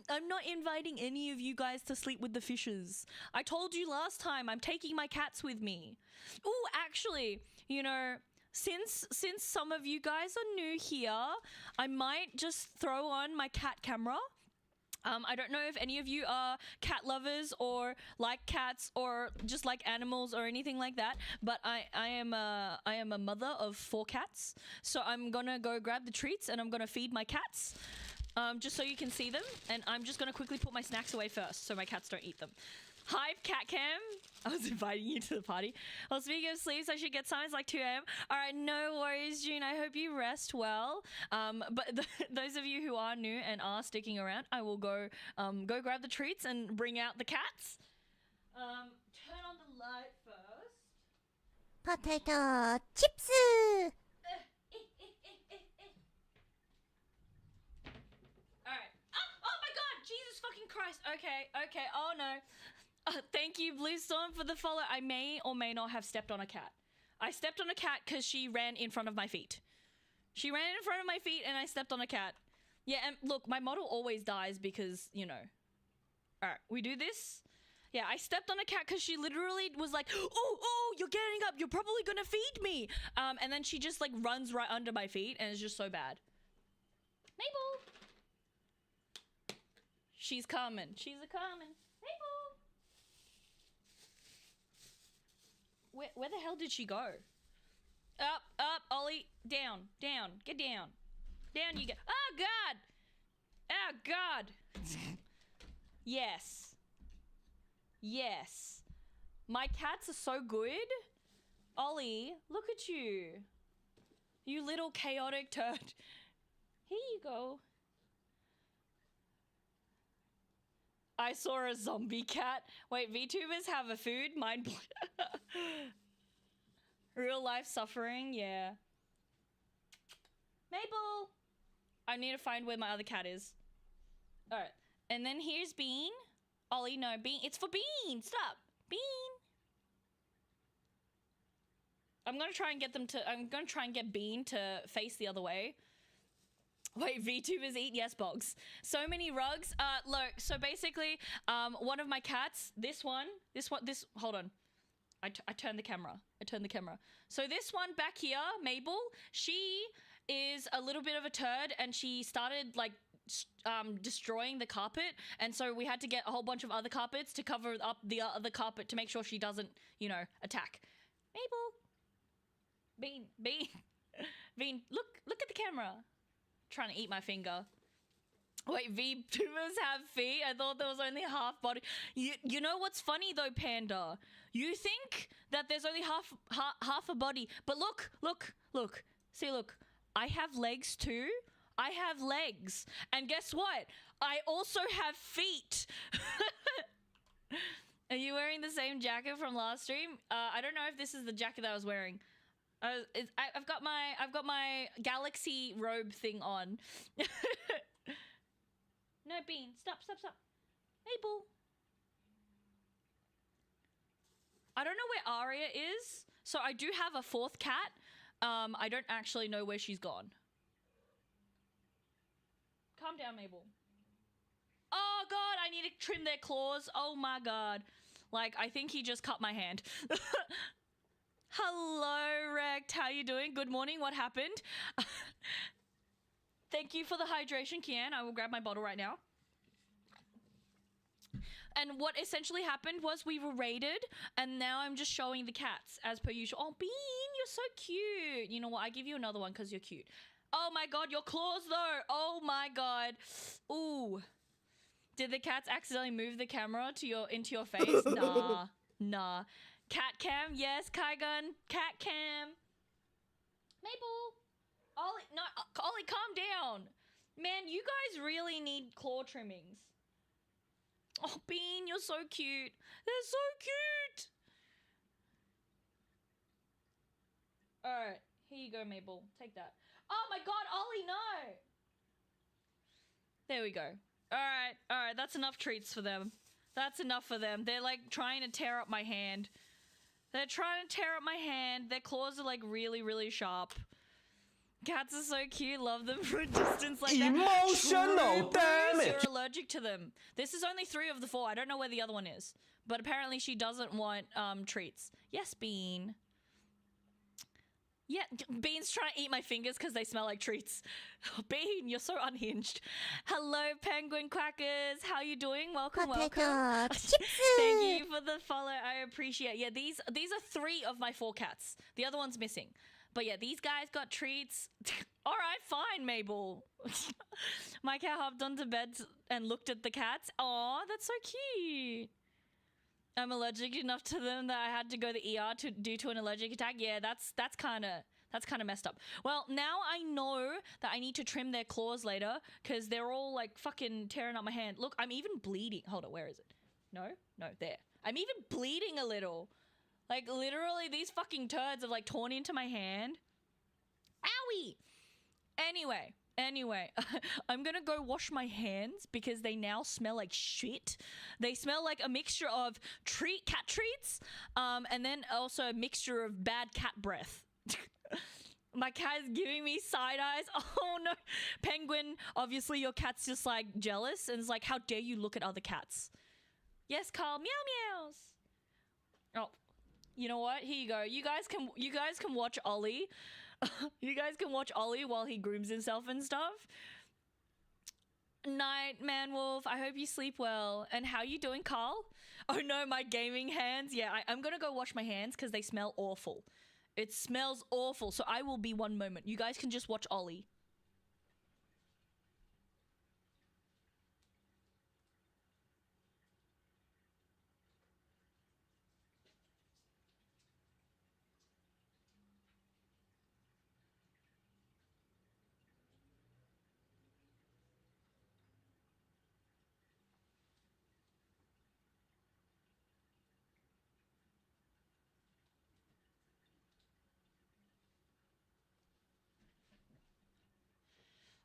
I'm not inviting any of you guys to sleep with the fishes. I told you last time I'm taking my cats with me. Ooh, actually, since some of you guys are new here, I might just throw on my cat camera. I don't know if any of you are cat lovers or like cats or just like animals or anything like that, but I am a mother of 4 cats, so I'm gonna go grab the treats and I'm gonna feed my cats. Just so you can see them, and I'm just gonna quickly put my snacks away first so my cats don't eat them. Hi, Cat Cam. I was inviting you to the party. Well, speaking of sleeps, I should get some. It's like 2 a.m. All right, no worries, June. I hope you rest well. But those of you who are new and are sticking around, I will go grab the treats and bring out the cats. Turn on the light first. Potato chips. Alright. Oh my god! Jesus fucking Christ. Okay. Oh no. Thank you, Blue Storm, for the follow. I may or may not have stepped on a cat. I stepped on a cat because she ran in front of my feet. She ran in front of my feet and I stepped on a cat. Yeah, and look, my model always dies because, Alright, we do this. Yeah, I stepped on a cat because she literally was like, oh, you're getting up. You're probably gonna feed me. And then she just like runs right under my feet and it's just so bad. Mabel! She's coming. She's a-coming. Mabel! Where the hell did she go? Up, Ollie. Down. Get down. Down you go. Oh, God! Yes. My cats are so good. Ollie, look at you. You little chaotic turd. Here you go. I saw a zombie cat. Wait, VTubers have a food? Mind blown. Real life suffering, yeah. Mabel! I need to find where my other cat is. Alright. And then here's Bean. Ollie, no, Bean. It's for Bean. Stop. Bean. I'm gonna try and get Bean to face the other way. Wait, VTubers eat? Yes, Bogs. So many rugs. Look, so basically, one of my cats, this, hold on. I turned the camera. So this one back here, Mabel, she is a little bit of a turd and she started like destroying the carpet, and so we had to get a whole bunch of other carpets to cover up the other carpet to make sure she doesn't, you know, attack. Mabel. Bean, look at the camera. Trying to eat my finger. Wait, VTubers have feet? I thought there was only half body. You know what's funny though, Panda? You think that there's only half a body, but look. See, look. I have legs too. I have legs. And guess what? I also have feet. Are you wearing the same jacket from last stream? I don't know if this is the jacket that I was wearing. I've got my galaxy robe thing on. No, Bean, stop. Mabel. I don't know where Aria is, so I do have a fourth cat. I don't actually know where she's gone. Calm down, Mabel. Oh god, I need to trim their claws. Oh my god. Like, I think he just cut my hand. Hello, Rect. How you doing? Good morning. What happened? Thank you for the hydration, Kian. I will grab my bottle right now. And what essentially happened was we were raided, and now I'm just showing the cats as per usual. Oh, Bean, you're so cute. You know what? I give you another one because you're cute. Oh my god, your claws though. Oh my god. Ooh. Did the cats accidentally move the camera into your face? Nah. Cat cam, yes, Kaigun. Cat cam. Mabel. Ollie, calm down. Man, you guys really need claw trimmings. Oh, Bean, you're so cute. They're so cute. Alright, here you go, Mabel. Take that. Oh my god, Ollie, no! There we go. Alright, that's enough treats for them. That's enough for them. They're like trying to tear up my hand. They're trying to tear up my hand. Their claws are like really, really sharp. Cats are so cute. Love them from a distance like that. Emotional damage! You're allergic to them. This is only 3 of the 4. I don't know where the other one is. But apparently she doesn't want treats. Yes, Bean. Yeah, Bean's trying to eat my fingers because they smell like treats. Oh, Bean, you're so unhinged. Hello, Penguin Quackers. How you doing? Welcome. Chips. Thank you for the follow. I appreciate it. Yeah, these are 3 of my 4 cats. The other one's missing. But yeah, these guys got treats. All right, fine, Mabel. My cat hopped onto bed and looked at the cats. Aw, that's so cute. I'm allergic enough to them that I had to go to the ER due to an allergic attack. Yeah, that's kind of messed up. Well, now I know that I need to trim their claws later because they're all like fucking tearing up my hand. Look, I'm even bleeding. Hold on, where is it? No, there. I'm even bleeding a little. Like, literally, these fucking turds have, like, torn into my hand. Owie! Anyway, I'm gonna go wash my hands because they now smell like shit. They smell like a mixture of cat treats, and then also a mixture of bad cat breath. My cat is giving me side eyes. Oh, no. Penguin, obviously your cat's just, like, jealous and is like, how dare you look at other cats? Yes, Carl. Meow meows. Oh. You know what? Here you go. You guys can watch Ollie. You guys can watch Ollie while he grooms himself and stuff. Night, Man Wolf. I hope you sleep well. And how you doing, Carl? Oh no, my gaming hands. Yeah, I'm gonna go wash my hands because they smell awful. It smells awful. So I will be one moment. You guys can just watch Ollie.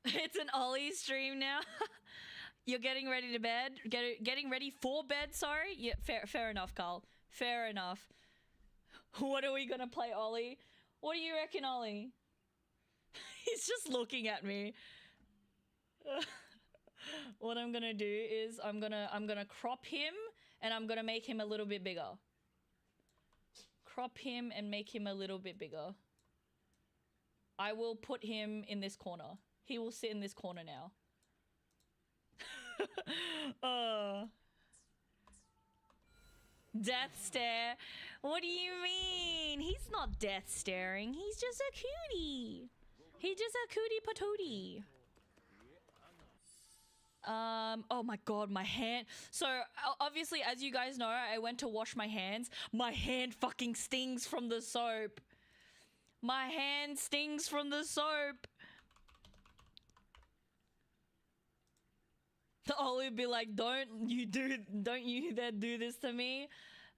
It's an Ollie stream now. You're getting ready to bed? Getting ready for bed, sorry? Yeah, fair enough, Carl. Fair enough. What are we gonna play, Ollie? What do you reckon, Ollie? He's just looking at me. What I'm gonna do is I'm gonna crop him and I'm gonna make him a little bit bigger. Crop him and make him a little bit bigger. I will put him in this corner. He will sit in this corner now. Death stare. What do you mean? He's not death staring. He's just a cutie. He's just a cutie patootie. Oh my god, my hand. So obviously, as you guys know, I went to wash my hands. My hand fucking stings from the soap. My hand stings from the soap. Ollie would be like, don't you dare do this to me.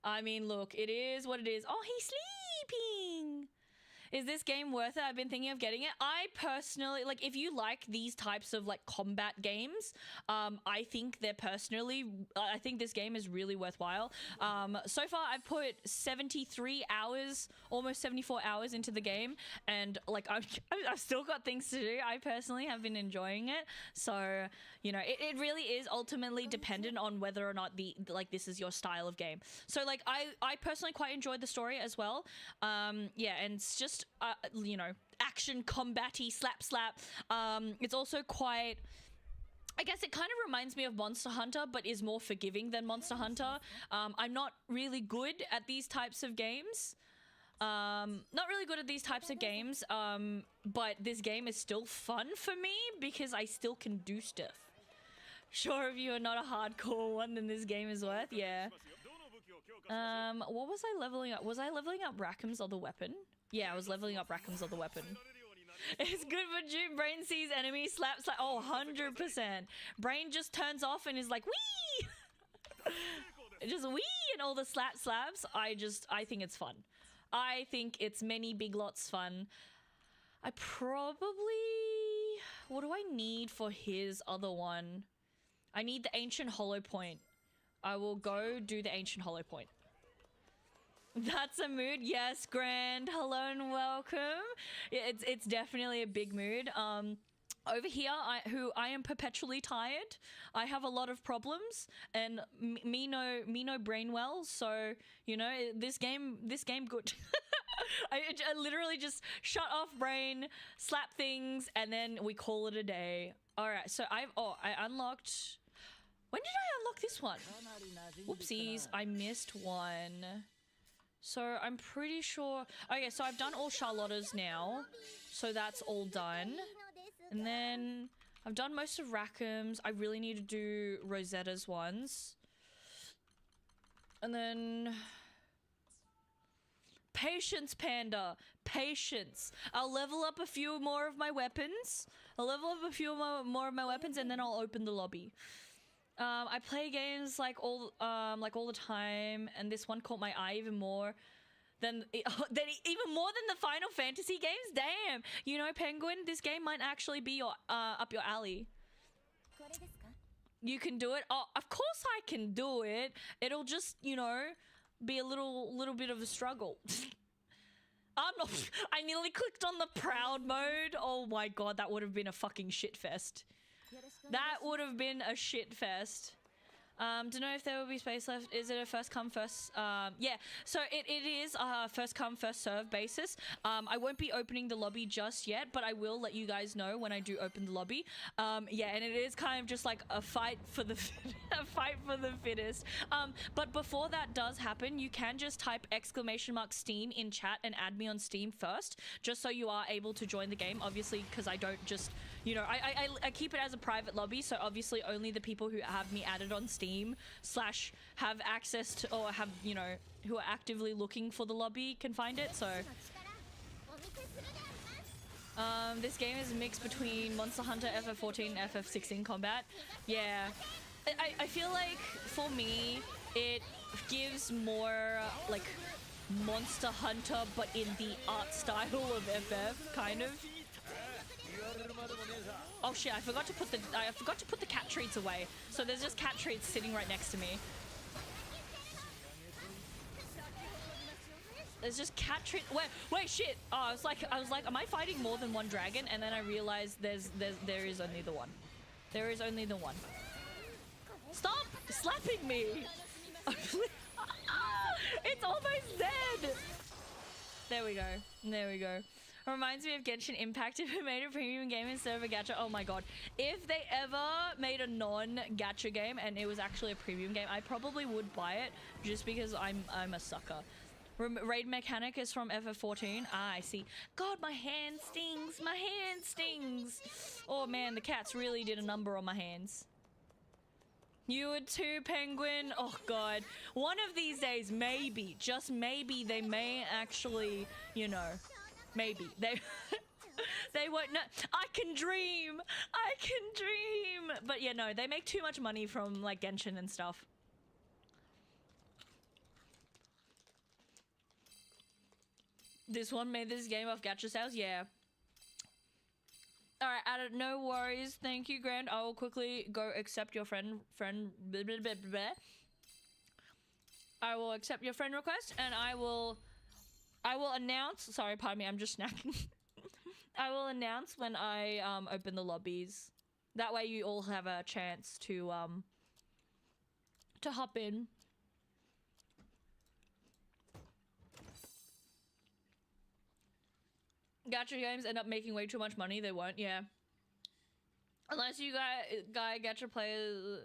I mean, look, it is what it is. Oh, he's sleeping. Is this game worth it? I've been thinking of getting it. I personally, like, if you like these types of, like, combat games, I think I think this game is really worthwhile. So far, I've put 73 hours, almost 74 hours into the game, and, like, I've still got things to do. I personally have been enjoying it. So, you know, it really is ultimately dependent on whether or not this is your style of game. So, like, I personally quite enjoyed the story as well. Yeah, and it's just, you know, action combat-y, slap. It's also quite, I guess it kind of reminds me of Monster Hunter, but is more forgiving than Monster Hunter. I'm not really good at these types of games. But this game is still fun for me because I still can do stuff. Sure, if you are not a hardcore one, then this game is worth, yeah. What was I leveling up? Was I leveling up Rackham's other weapon? Yeah, I was leveling up Rackham's other weapon. It's good for June. Brain sees enemy, slaps like, oh, 100%. Brain just turns off and is like, wee! Just wee and all the slaps. I think it's fun. I think it's many big lots fun. I probably... What do I need for his other one? I need the Ancient Hollow Point. I will go do the Ancient Hollow Point. That's a mood. Yes, Grand. Hello and welcome. Yeah, it's definitely a big mood. Over here, I am perpetually tired. I have a lot of problems, and me no brain well. So you know, this game good. I literally just shut off brain, slap things, and then we call it a day. All right. So I unlocked. When did I unlock this one? Whoopsies, I missed one. So I'm pretty sure... Okay, so I've done all Charlotta's now. So that's all done. And then I've done most of Rackham's. I really need to do Rosetta's ones. And then... Patience, Panda. Patience. I'll level up a few more of my weapons. I'll level up a few more of my weapons and then I'll open the lobby. I play games like all the time, and this one caught my eye even more than even more than the Final Fantasy games. Damn, you know, Penguin, this game might actually be your up your alley. You can do it. Oh, of course I can do it. It'll just, you know, be a little bit of a struggle. I'm not. I nearly clicked on the proud mode. Oh my god, that would have been a fucking shit fest. That would have been a shit fest. Don't know if there will be space left. Is it a first come first? Yeah, so it is a first come first serve basis. I won't be opening the lobby just yet, but I will let you guys know when I do open the lobby. Yeah, and it is kind of just like a fight for the fittest. But before that does happen, you can just type !Steam in chat and add me on Steam first, just so you are able to join the game. Obviously, because I don't just, you know, I keep it as a private lobby, so obviously only the people who have me added on Steam / have access to, or have, you know, who are actively looking for the lobby can find it. So this game is a mix between Monster Hunter FF14 and FF16 combat. Yeah, I feel like for me it gives more like Monster Hunter but in the art style of FF, kind of. Oh shit! I forgot to put the cat treats away. So there's just cat treats sitting right next to me. There's just cat treat. Wait, shit! Oh, I was like, am I fighting more than one dragon? And then I realized there is only the one. There is only the one. Stop slapping me! It's almost dead. There we go. There we go. Reminds me of Genshin Impact if it made a premium game instead of a gacha. Oh my god. If they ever made a non-gacha game and it was actually a premium game, I probably would buy it just because I'm a sucker. Raid mechanic is from FF14. Ah, I see. God, my hand stings. My hand stings. Oh man, the cats really did a number on my hands. You would too, Penguin. Oh god. One of these days, maybe, just maybe, they may actually, you know, maybe they won't know. I can dream. I can dream. But yeah, no, they make too much money from like Genshin and stuff. This one made this game off gacha sales? Yeah. Alright, Adam, no worries. Thank you, Grand. I will quickly go accept your friend blah, blah, blah, blah. I will accept your friend request and I will announce, sorry, pardon me, I'm just snacking. I will announce when I open the lobbies. That way you all have a chance to hop in. Gacha games end up making way too much money. They won't, yeah. Unless you guy gacha players.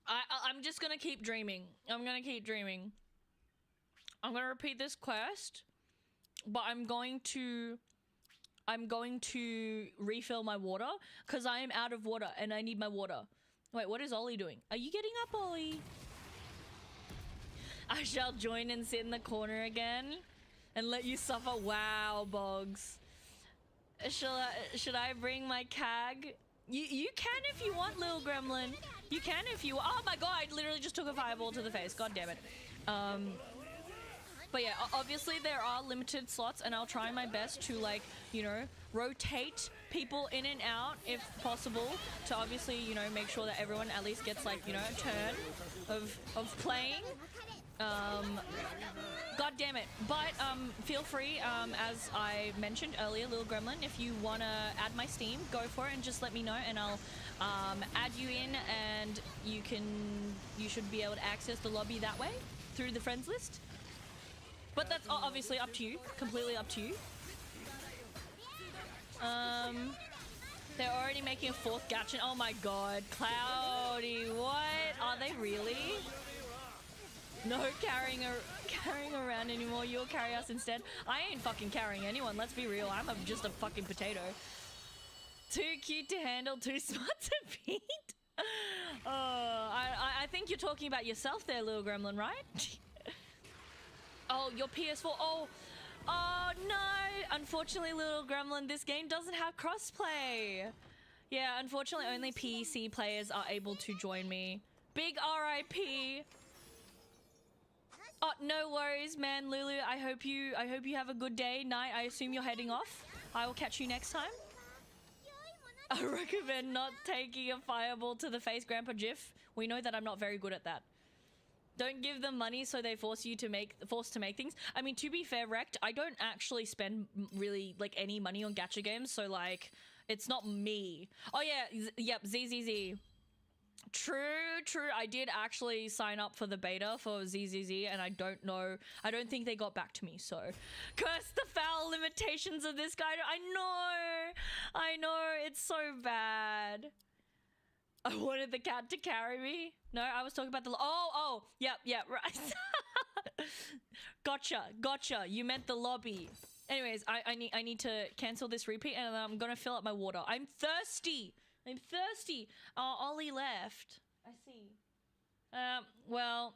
I'm just gonna keep dreaming. I'm gonna keep dreaming. I'm gonna repeat this quest, but I'm going to refill my water because I am out of water and I need my water. Wait, what is Ollie doing? Are you getting up, Ollie? I shall join and sit in the corner again. And let you suffer. Wow, Boggs. Should I bring my CAG? You can if you want, little gremlin. You can if you... Oh my god, I literally just took a fireball to the face. God damn it. But yeah, obviously there are limited slots and I'll try my best to, like, you know, rotate people in and out if possible to obviously, you know, make sure that everyone at least gets, like, you know, a turn of playing. God damn it. But feel free, as I mentioned earlier, little gremlin, if you want to add my Steam, go for it and just let me know and I'll add you in and you should be able to access the lobby that way through the friends list. But that's obviously up to you, completely up to you. They're already making a 4th gacha. Oh my god, Cloudy, what? Are they really? No carrying around anymore. You'll carry us instead. I ain't fucking carrying anyone. Let's be real. I'm just a fucking potato. Too cute to handle, too smart to beat. I think you're talking about yourself there, little gremlin, right? Oh, your PS4. Oh no. Unfortunately, little gremlin, this game doesn't have crossplay. Yeah, unfortunately, only PC players are able to join me. Big RIP. Oh, no worries, man, Lulu. I hope you have a good day, night. I assume you're heading off. I will catch you next time. I recommend not taking a fireball to the face, Grandpa Jiff. We know that I'm not very good at that. Don't give them money so they forced to make things. I mean, to be fair, Rect, I don't actually spend really like any money on gacha games, so like it's not me. Oh yeah, yep, ZZZ. True. I did actually sign up for the beta for ZZZ and I don't think they got back to me, so curse the foul limitations of this guy. I know, it's so bad. I wanted the cat to carry me. No, I was talking about the... Oh, yep, right. Gotcha. You meant the lobby. Anyways, I need to cancel this repeat and I'm gonna fill up my water. I'm thirsty. Oh, Ollie left. I see. Well,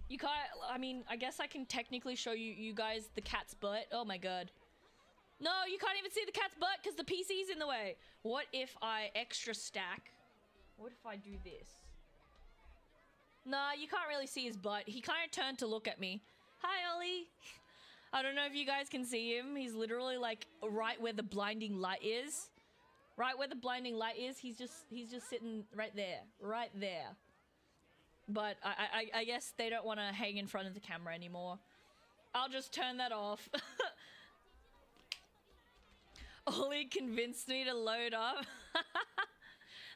you can't... I mean, I guess I can technically show you guys the cat's butt. Oh my god. No, you can't even see the cat's butt because the PC's in the way. What if I extra stack? What if I do this? Nah, you can't really see his butt. He kind of turned to look at me. Hi, Ollie. I don't know if you guys can see him. He's literally like right where the blinding light is. Right where the blinding light is, he's just sitting right there. Right there. But I guess they don't want to hang in front of the camera anymore. I'll just turn that off. Ollie convinced me to load up.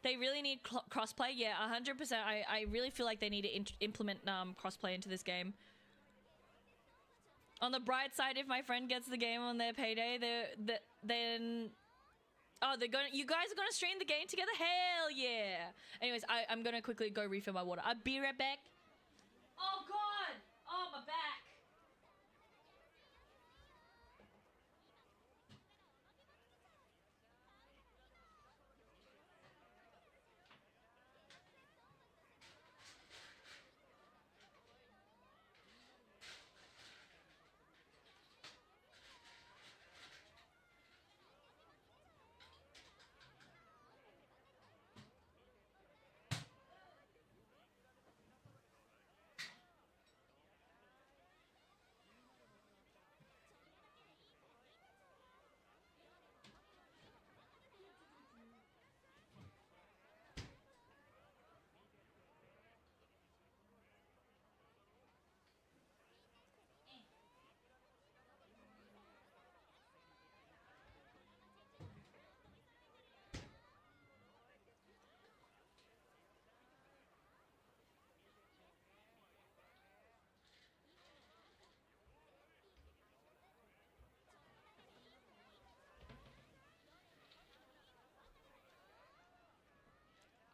They really need crossplay. Yeah, 100%. I really feel like they need to implement crossplay into this game. On the bright side, if my friend gets the game on their payday, then oh, you guys are gonna stream the game together? Hell yeah! Anyways, I'm gonna quickly go refill my water. I'll be right back. Oh god! Oh, my back!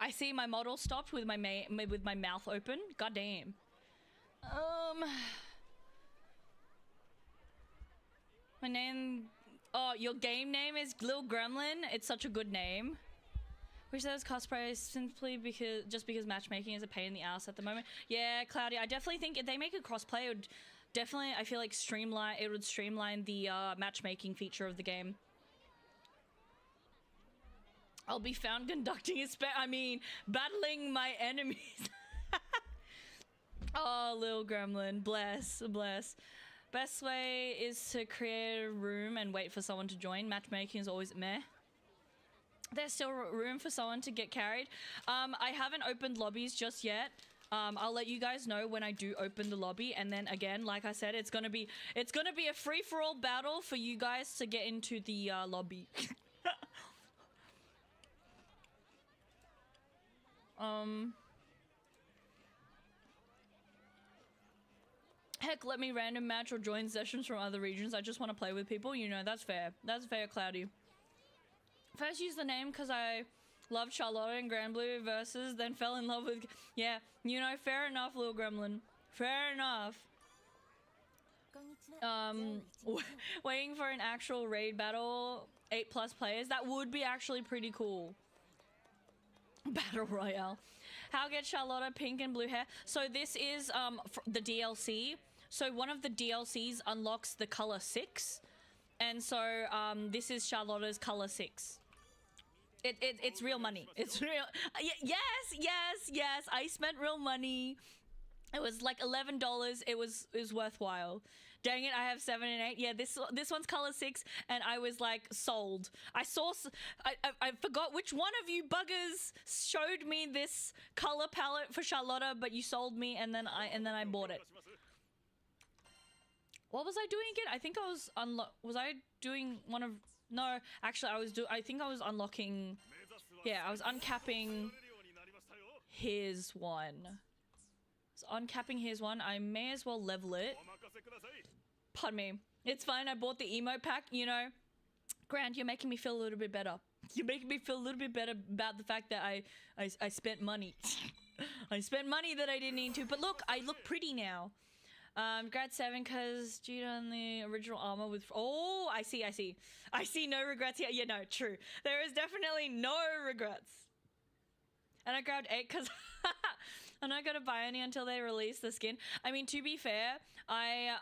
I see my model stopped with my mouth open. God damn. My name. Oh, your game name is Lil Gremlin. It's such a good name. Wish there was cosplay simply because matchmaking is a pain in the ass at the moment. Yeah, Cloudy. I definitely think if they make a crossplay, it would definitely. I feel like it would streamline the matchmaking feature of the game. I'll be found conducting battling my enemies. Oh, Lil Gremlin. Bless. Best way is to create a room and wait for someone to join. Matchmaking is always meh. There's still room for someone to get carried. I haven't opened lobbies just yet. I'll let you guys know when I do open the lobby, and then again, like I said, it's gonna be a free-for-all battle for you guys to get into the lobby. Heck, let me random match or join sessions from other regions. I just want to play with people. You know, that's fair. That's fair, Cloudy. First used the name because I loved Charlotta and Grand Blue versus, then fell in love with... Yeah, you know, fair enough, Lil Gremlin. Fair enough. Waiting for an actual raid battle, 8+ players. That would be actually pretty cool. Battle Royale. How get Charlotta pink and blue hair? So this is the DLC. So one of the DLCs unlocks the color 6, and so this is Charlotta's color 6. It's real money. It's real. Yes. I spent real money. It was like $11. It was worthwhile. Dang it, I have 7 and 8. Yeah, this one's color 6, and I was like sold. I forgot which one of you buggers showed me this color palette for Charlotta, but you sold me, and then I bought it. What was I doing again? I think I was was I doing one of... No, actually I think I was unlocking... Yeah, I was uncapping his one. Uncapping his one. I may as well level it. Pardon me. It's fine. I bought the emote pack. You know, Grant, you're making me feel a little bit better. You're making me feel a little bit better about the fact that I spent money. I spent money that I didn't need to. But look, I look pretty now. Grad 7 because Judah on the original armor with... Oh, I see. I see no regrets here. Yeah, no, true. There is definitely no regrets. And I grabbed 8 because... I'm not gonna buy any until they release the skin. I mean, to be fair, I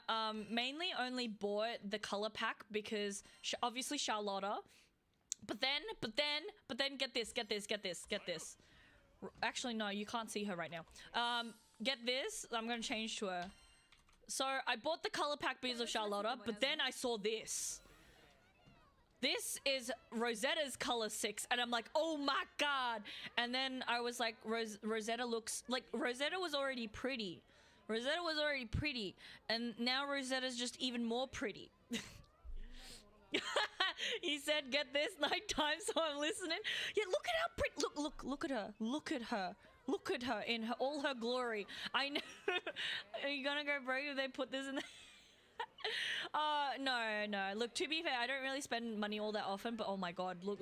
mainly only bought the color pack because obviously Charlotta. But then get this. Actually, no, you can't see her right now. Get this. I'm gonna change to her. So I bought the color pack because of Charlotta, but then I saw this. This is Rosetta's color 6, and I'm like, oh my god. And then I was like, Rosetta looks like Rosetta was already pretty. Rosetta was already pretty, and now Rosetta's just even more pretty. He said, get this nighttime, so I'm listening. Yeah, look at how pretty. Look at her. Look at her. Look at her in all her glory. I know. Are you gonna go broke if they put this in there? No. Look, to be fair, I don't really spend money all that often, but oh my god, look.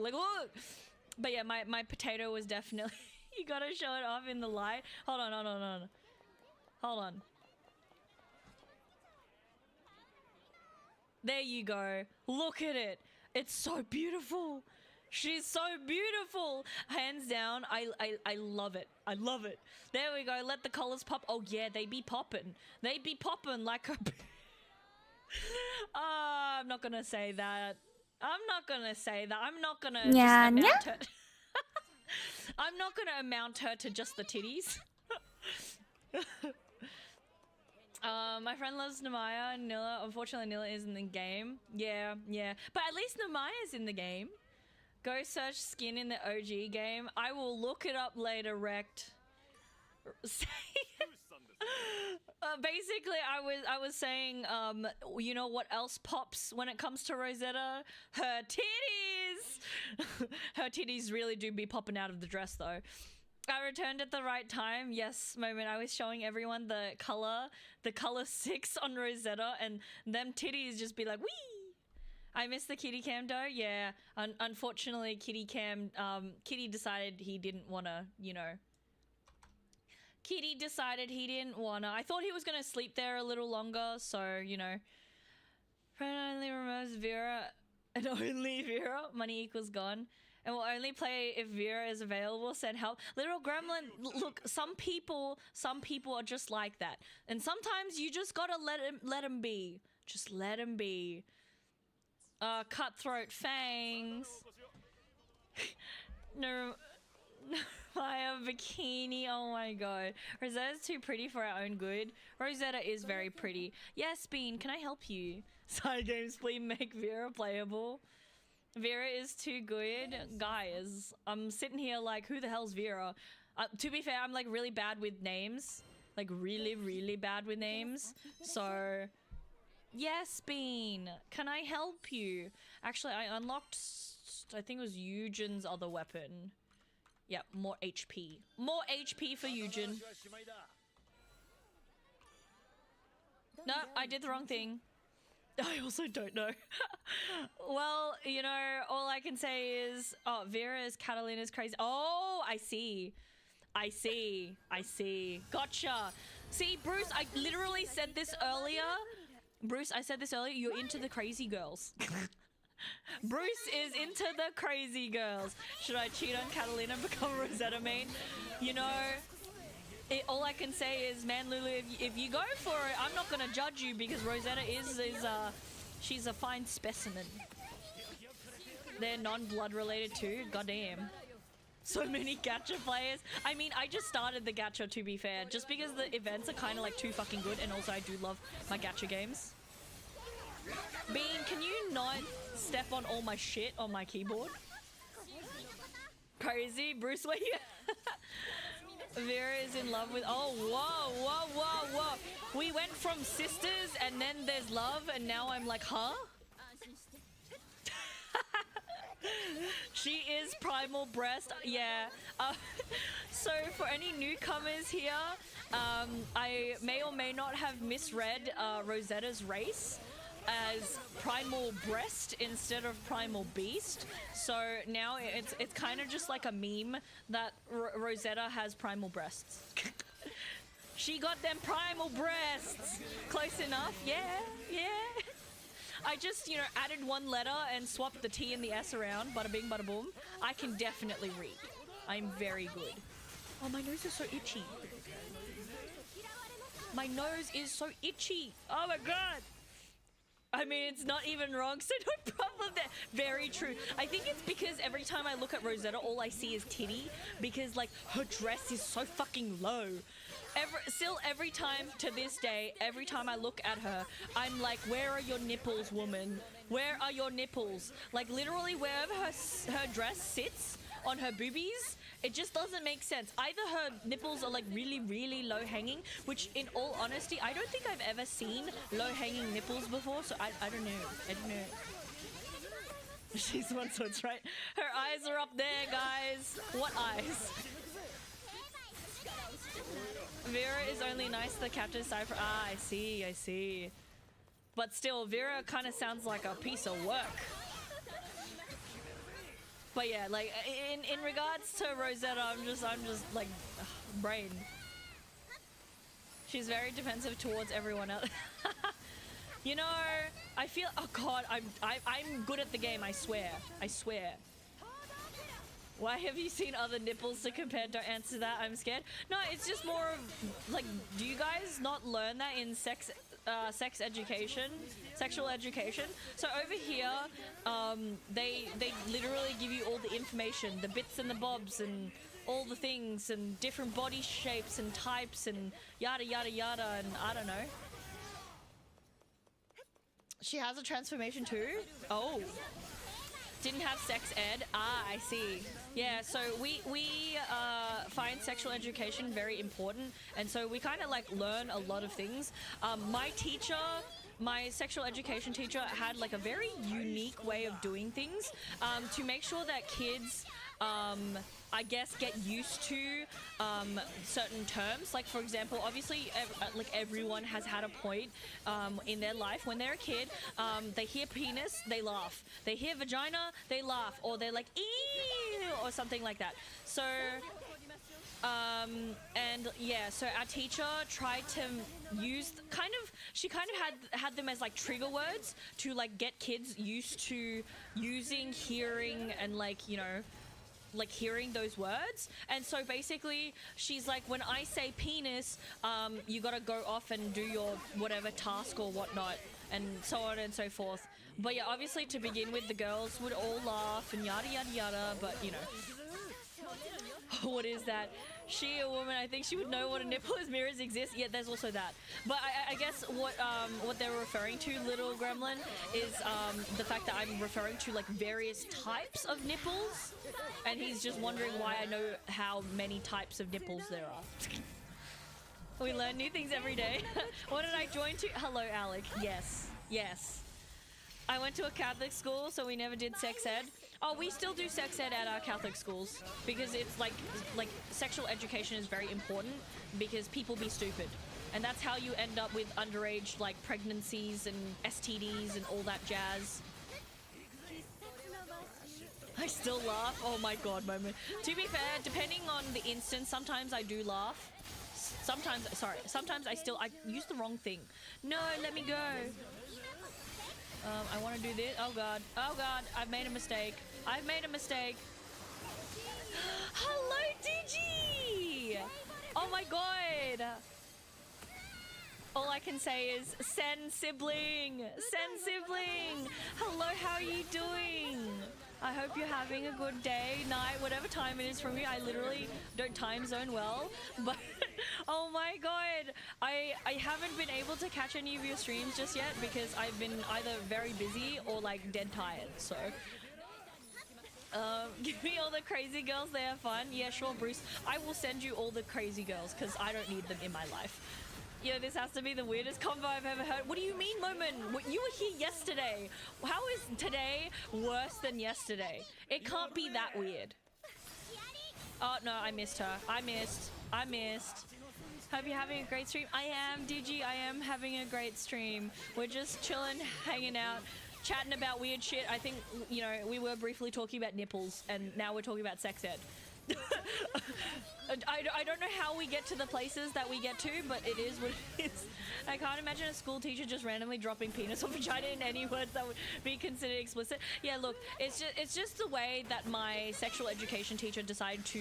But yeah, my potato was definitely. You gotta show it off in the light. Hold on. There you go. Look at it. It's so beautiful. She's so beautiful. Hands down, I love it. I love it. There we go. Let the collars pop. Oh yeah, they be popping. They be popping like a... I'm not gonna say that. I'm not gonna Yeah, amount her. I'm not gonna amount her to just the titties. My friend loves Namaya. Nilla, unfortunately, Nilla is in the game. Yeah. But at least Namaya's in the game. Go search skin in the OG game. I will look it up later, Rect. Basically, I was saying, you know what else pops when it comes to Rosetta? Her titties! Her titties really do be popping out of the dress, though. I returned at the right time. Yes, moment. I was showing everyone the color 6 on Rosetta, and them titties just be like, wee! I missed the kitty cam though. Yeah, unfortunately, Kitty decided he didn't want to, you know. Kitty decided he didn't want to. I thought he was going to sleep there a little longer, so, you know. Friend only removes Vera, and only Vera. Money equals gone. And will only play if Vera is available. Send help. Literal Gremlin, look, some people are just like that. And sometimes you just gotta let him be. Just let him be. Cutthroat Fangs. No, Maya bikini. Oh my god. Rosetta's too pretty for our own good. Rosetta is very pretty. Yes, Bean, can I help you? Side games, please make Vera playable. Vera is too good. Guys, I'm sitting here like, who the hell's Vera? To be fair, I'm like really bad with names. Like really bad with names. So, yes, Bean. Can I help you? Actually, I unlocked, I think it was Eugen's other weapon. Yeah, more HP. More HP for Eugen. No, I did the wrong thing. I also don't know. Well, you know, all I can say is, oh, Vera is Catalina's crazy. Oh, I see. Gotcha. See, Bruce, I literally said this earlier. Bruce, I said this earlier. You're into the crazy girls. Bruce is into the crazy girls. Should I cheat on Catalina and become Rosetta main? You know... all I can say is, man, Lulu, if you go for it, I'm not gonna judge you because Rosetta she's a fine specimen. They're non-blood related too. Goddamn. So many gacha players. I mean, I just started the gacha, to be fair, just because the events are kind of like too fucking good, and also I do love my gacha games. Bean, can you not step on all my shit on my keyboard? Crazy, Bruce, where you? Vera is in love with... Oh, whoa. We went from sisters and then there's love and now I'm like, huh? She is primal breast. Yeah. So for any newcomers here, I may or may not have misread Rosetta's race as primal breast instead of primal beast, so now it's kind of just like a meme that Rosetta has primal breasts. She got them primal breasts. Close enough. Yeah. I just, you know, added one letter and swapped the T and the S around. Bada bing, bada boom. I can definitely read. I'm very good. Oh, my nose is so itchy. My nose is so itchy. Oh my god. I mean, it's not even wrong, so no problem there. Very true. I think it's because every time I look at Rosetta, all I see is titty, because, like, her dress is so fucking low. Every time to this day, every time I look at her, I'm like, where are your nipples, woman? Where are your nipples? Like, literally, wherever her dress sits on her boobies, it just doesn't make sense. Either her nipples are like really, really low hanging, which in all honesty, I don't think I've ever seen low hanging nipples before, so I don't know. I don't know. She's one, so it's right. Her eyes are up there, guys. What eyes? Vera is only nice to the captain Cypher. Ah, I see, I see. But still, Vera kind of sounds like a piece of work. But yeah, like in regards to Rosetta, I'm just like brain. She's very defensive towards everyone else. You know, I feel, oh god, I'm good at the game. I swear. I swear. Why have you seen other nipples to compare? Don't answer that. I'm scared. No, it's just more of like, do you guys not learn that in sex education, sexual education? So over here, they literally give you all the information, the bits and the bobs and all the things and different body shapes and types and yada yada yada, and I don't know. She has a transformation too? Oh. Didn't have sex ed. Ah, I see. Yeah, so we find sexual education very important, and so we kind of like learn a lot of things. My teacher, my sexual education teacher, had like a very unique way of doing things to make sure that kids, I guess, get used to certain terms. Like, for example, obviously, like everyone has had a point in their life when they're a kid. They hear penis, they laugh. They hear vagina, they laugh, or they're like, eee, or something like that. So, and yeah, so our teacher tried to use she kind of had them as like trigger words to like get kids used to using, hearing, and like, you know, like hearing those words. And so basically she's like, when I say penis, you gotta go off and do your whatever task or whatnot, and so on and so forth. But yeah, obviously to begin with, the girls would all laugh and yada yada yada, but you know. What is that? She, a woman, I think she would know what a nipple is. Mirrors exist. Yeah, there's also that. But I guess what they're referring to, little gremlin, is the fact that I'm referring to like various types of nipples, and he's just wondering why I know how many types of nipples there are. We learn new things every day. What did I join to? Hello, Alec. Yes. Yes. I went to a Catholic school, so we never did sex ed. Oh, we still do sex ed at our Catholic schools because it's like sexual education is very important because people be stupid. And that's how you end up with underage like pregnancies and STDs and all that jazz. I still laugh. Oh my god, moment. To be fair, depending on the instance, sometimes I do laugh. Sometimes I use the wrong thing. No, let me go. I want to do this. Oh god. Oh god. I've made a mistake. I've made a mistake. Hello, Digi! Oh my god. All I can say is, send sibling! Send sibling! Hello, how are you doing? I hope you're having a good day, night, whatever time it is from you. I literally don't time zone well, but oh my god. I haven't been able to catch any of your streams just yet because I've been either very busy or like dead tired, so. Give me all the crazy girls, they are fun. Yeah, sure, Bruce. I will send you all the crazy girls because I don't need them in my life. Yeah, this has to be the weirdest combo I've ever heard. What do you mean, Moment? You were here yesterday. How is today worse than yesterday? It can't be that weird. Oh, no, I missed her. I missed. Hope you're having a great stream. I am, Digi. I am having a great stream. We're just chilling, hanging out, chatting about weird shit. I think, you know, we were briefly talking about nipples, and now we're talking about sex ed. I don't know how we get to the places that we get to, but it is what it is. I can't imagine a school teacher just randomly dropping penis or vagina in any words that would be considered explicit. Yeah, look, it's just the way that my sexual education teacher decided to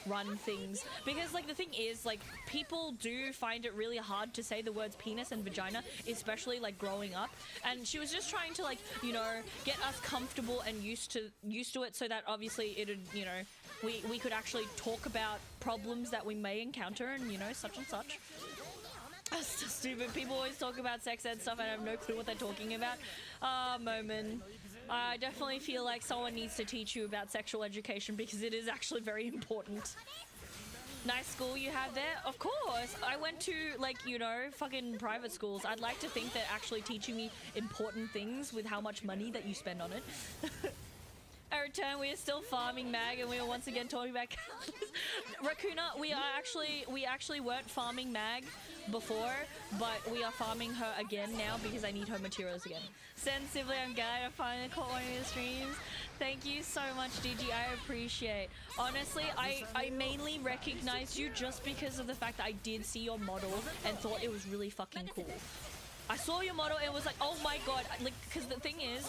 run things. Because, like, the thing is, like, people do find it really hard to say the words penis and vagina, especially, like, growing up. And she was just trying to, like, you know, get us comfortable and used to it so that obviously it'd, you know, we could actually talk about problems that we may encounter and, you know, such and such. That's so stupid. People always talk about sex ed stuff and I have no clue what they're talking about. Moment. I definitely feel like someone needs to teach you about sexual education because it is actually very important. Nice school you have there? Of course. I went to, like, you know, fucking private schools. I'd like to think they're actually teaching me important things with how much money that you spend on it. I return, we are still farming Mag and we are once again talking about Raccoona, we actually weren't farming Mag before, but we are farming her again now because I need her materials again. Sensibly, I'm glad I finally caught one of your streams. Thank you so much, DG, I appreciate. Honestly, I mainly recognized you just because of the fact that I did see your model and thought it was really fucking cool. I saw your model and was like, oh my god, like, because the thing is,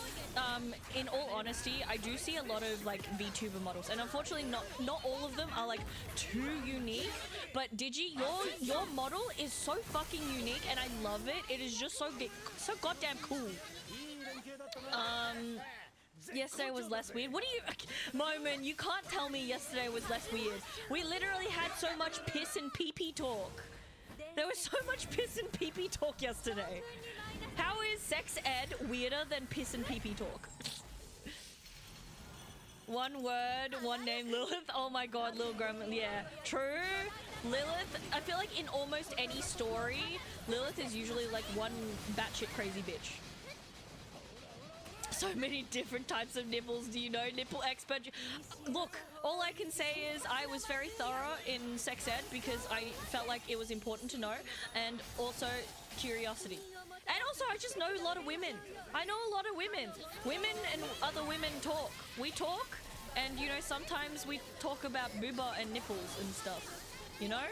in all honesty, I do see a lot of, like, VTuber models, and unfortunately not all of them are, like, too unique, but Digi, your model is so fucking unique, and I love it. It is just so goddamn cool. Yesterday was less weird. What do you... Moment, you can't tell me yesterday was less weird. We literally had so much piss and pee-pee talk. There was so much piss and pee-pee talk yesterday. How is sex ed weirder than piss and pee-pee talk? One word, one name, Lilith. Oh my god, Lil Gremlin. Yeah, true. Lilith, I feel like in almost any story, Lilith is usually like one batshit crazy bitch. So many different types of nipples. Do you know, nipple expert? Look, all I can say is I was very thorough in sex ed because I felt like it was important to know, and also curiosity. And also I just know a lot of women. I know a lot of women. Women and other women talk. We talk, and you know, sometimes we talk about booba and nipples and stuff, you know?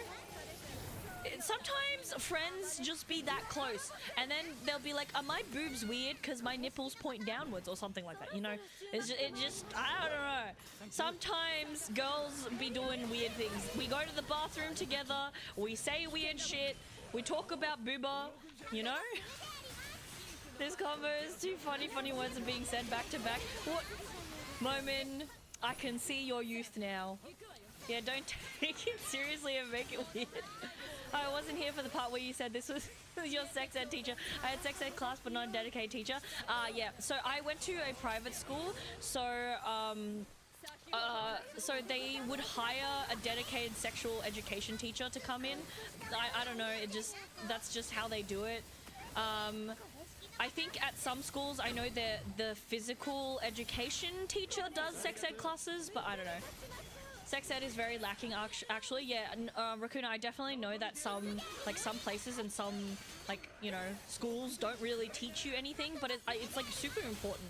Sometimes friends just be that close and then they'll be like, are my boobs weird because my nipples point downwards or something like that, you know? It just I don't know. Sometimes girls be doing weird things. We go to the bathroom together, we say weird shit, we talk about booba, you know? This combo is too funny words are being said back to back. What? Moment, I can see your youth now. Yeah, don't take it seriously and make it weird. I wasn't here for the part where you said this was your sex ed teacher. I had sex ed class but not a dedicated teacher. Yeah, so I went to a private school, so so they would hire a dedicated sexual education teacher to come in. I don't know, that's just how they do it. I think at some schools, I know the physical education teacher does sex ed classes, but I don't know. Sex ed is very lacking, actually. Yeah, Raccoona, I definitely know that some places and some, like, you know, schools don't really teach you anything, but it's like super important.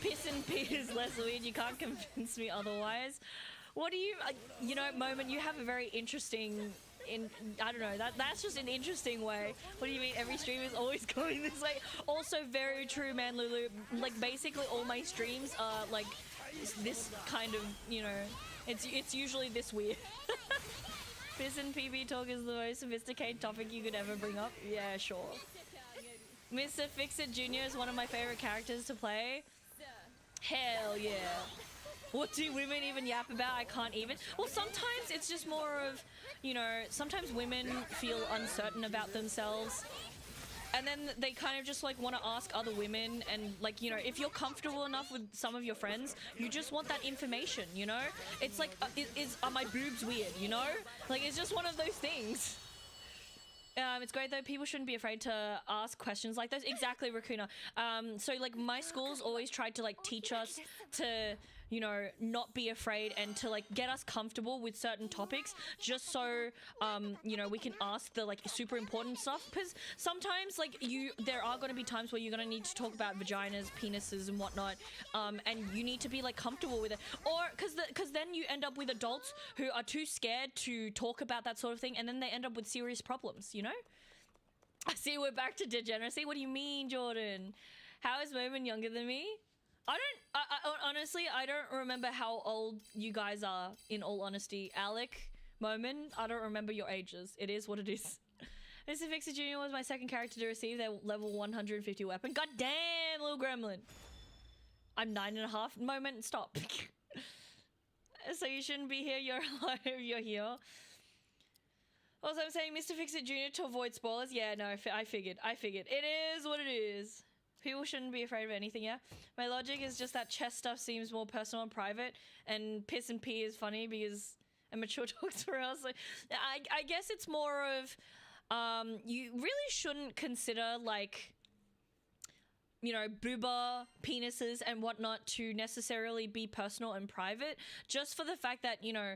Piss and pee is less weird. You can't convince me otherwise. What do you, you know, Moment, you have a very interesting, I don't know, that's just an interesting way. What do you mean every stream is always going this way? Also very true, man, Lulu. Like, basically all my streams are, like, this kind of, you know, it's usually this weird. Piss and PB talk is the most sophisticated topic you could ever bring up. Yeah, sure. Mr. Fix-It Jr. is one of my favorite characters to play. Hell yeah. What do women even yap about? I can't even. Well, sometimes it's just more of, you know, sometimes women feel uncertain about themselves. And then they kind of just, like, want to ask other women, and, like, you know, if you're comfortable enough with some of your friends, you just want that information, you know? It's like, are my boobs weird, you know? Like, it's just one of those things. It's great though, people shouldn't be afraid to ask questions like those. Exactly, Raccoona. So, like, my schools always tried to, like, teach us to you know, not be afraid and to like get us comfortable with certain topics, just so you know, we can ask the like super important stuff, because sometimes like there are going to be times where you're going to need to talk about vaginas, penises and whatnot, and you need to be like comfortable with it, or because then you end up with adults who are too scared to talk about that sort of thing, and then they end up with serious problems, you know. I see we're back to degeneracy. What do you mean, Jordan? How is Moment younger than me? I honestly, I don't remember how old you guys are, in all honesty. Alec, Moment, I don't remember your ages. It is what it is. Mr. Fixer Jr. was my second character to receive their level 150 weapon. God damn, little gremlin. I'm 9.5. Moment, stop. So you shouldn't be here. You're alive. You're here. Also, I'm saying Mr. Fix-It Jr. to avoid spoilers. Yeah, no, I figured. It is what it is. People shouldn't be afraid of anything, yeah? My logic is just that chess stuff seems more personal and private, and piss and pee is funny because immature talks for us. Like, I guess it's more of, you really shouldn't consider, like, you know, booba, penises and whatnot to necessarily be personal and private, just for the fact that, you know,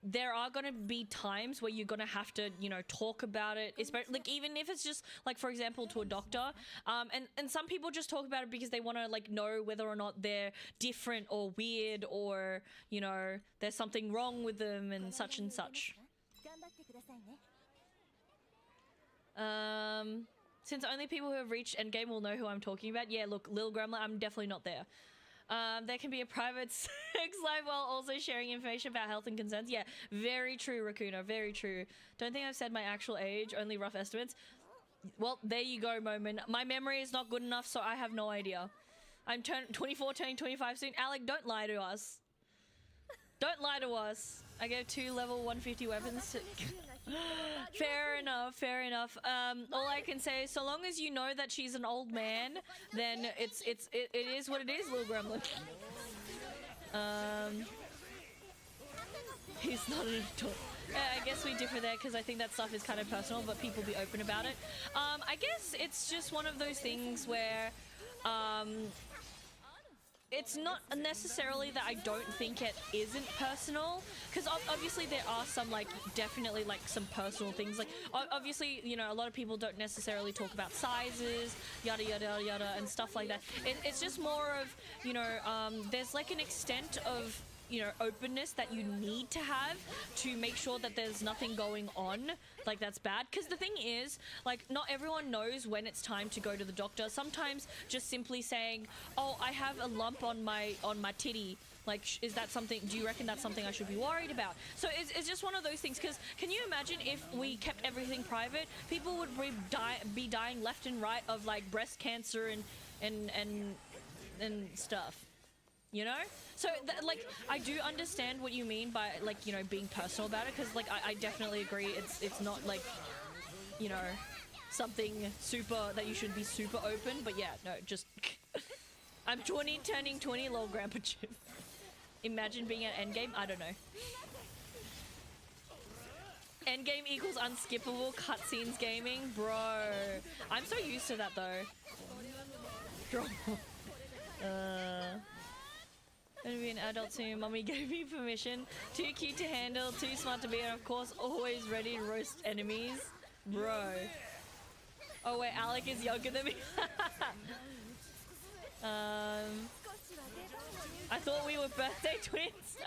there are going to be times where you're going to have to, you know, talk about it, especially, like, even if it's just, like, for example, to a doctor, and some people just talk about it because they want to, like, know whether or not they're different or weird, or, you know, there's something wrong with them and such and such. Since only people who have reached endgame will know who I'm talking about. Yeah, look, Lil Gremlin, I'm definitely not there. There can be a private sex life while also sharing information about health and concerns. Yeah, very true, Raccoona, very true. Don't think I've said my actual age, only rough estimates. Well, there you go, Moment. My memory is not good enough, so I have no idea. I'm 24, turning 25 soon. Alec, don't lie to us. Don't lie to us. I gave 2 level 150 weapons to... Fair enough, fair enough. All I can say is, so long as you know that she's an old man, then it is what it is, little gremlin. He's not an adult. I guess we differ there because I think that stuff is kind of personal, but people be open about it. I guess it's just one of those things where, it's not necessarily that I don't think it isn't personal, because obviously there are some, like, definitely, like, some personal things. Like, obviously, you know, a lot of people don't necessarily talk about sizes, yada yada yada and stuff like that. It's just more of, you know, there's like an extent of, you know, openness that you need to have to make sure that there's nothing going on like that's bad. Because the thing is, like, not everyone knows when it's time to go to the doctor. Sometimes just simply saying, oh, I have a lump on my titty, like, is that something, do you reckon that's something I should be worried about? So it's just one of those things, because can you imagine if we kept everything private, people would be dying left and right of, like, breast cancer and stuff, you know? So, like, I do understand what you mean by, like, you know, being personal about it, because, like, I definitely agree it's not, like, you know, something super, that you should be super open, but yeah, no, just, I'm 20, turning 20, lol, Grandpa Jim. Imagine being at endgame, I don't know. Endgame equals unskippable cutscenes gaming, bro. I'm so used to that, though. Gonna be an adult soon. Mommy gave me permission. Too cute to handle, too smart to be, and of course, always ready to roast enemies. Bro. Oh wait, Alec is younger than me. I thought we were birthday twins.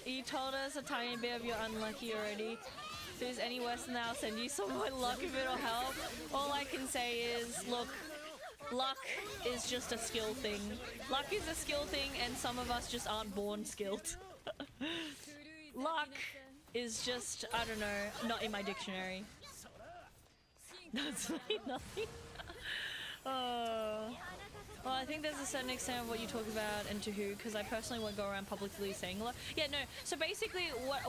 You told us a tiny bit of your unlucky already. If there's any worse than that, I'll send you some more luck if it'll help. All I can say is, look, luck is just a skill thing. Luck is a skill thing, and some of us just aren't born skilled. Luck is just, I don't know, not in my dictionary. That's nothing. Well, I think there's a certain extent of what you talk about and to who, because I personally won't go around publicly saying a lot. Yeah, no, so basically what,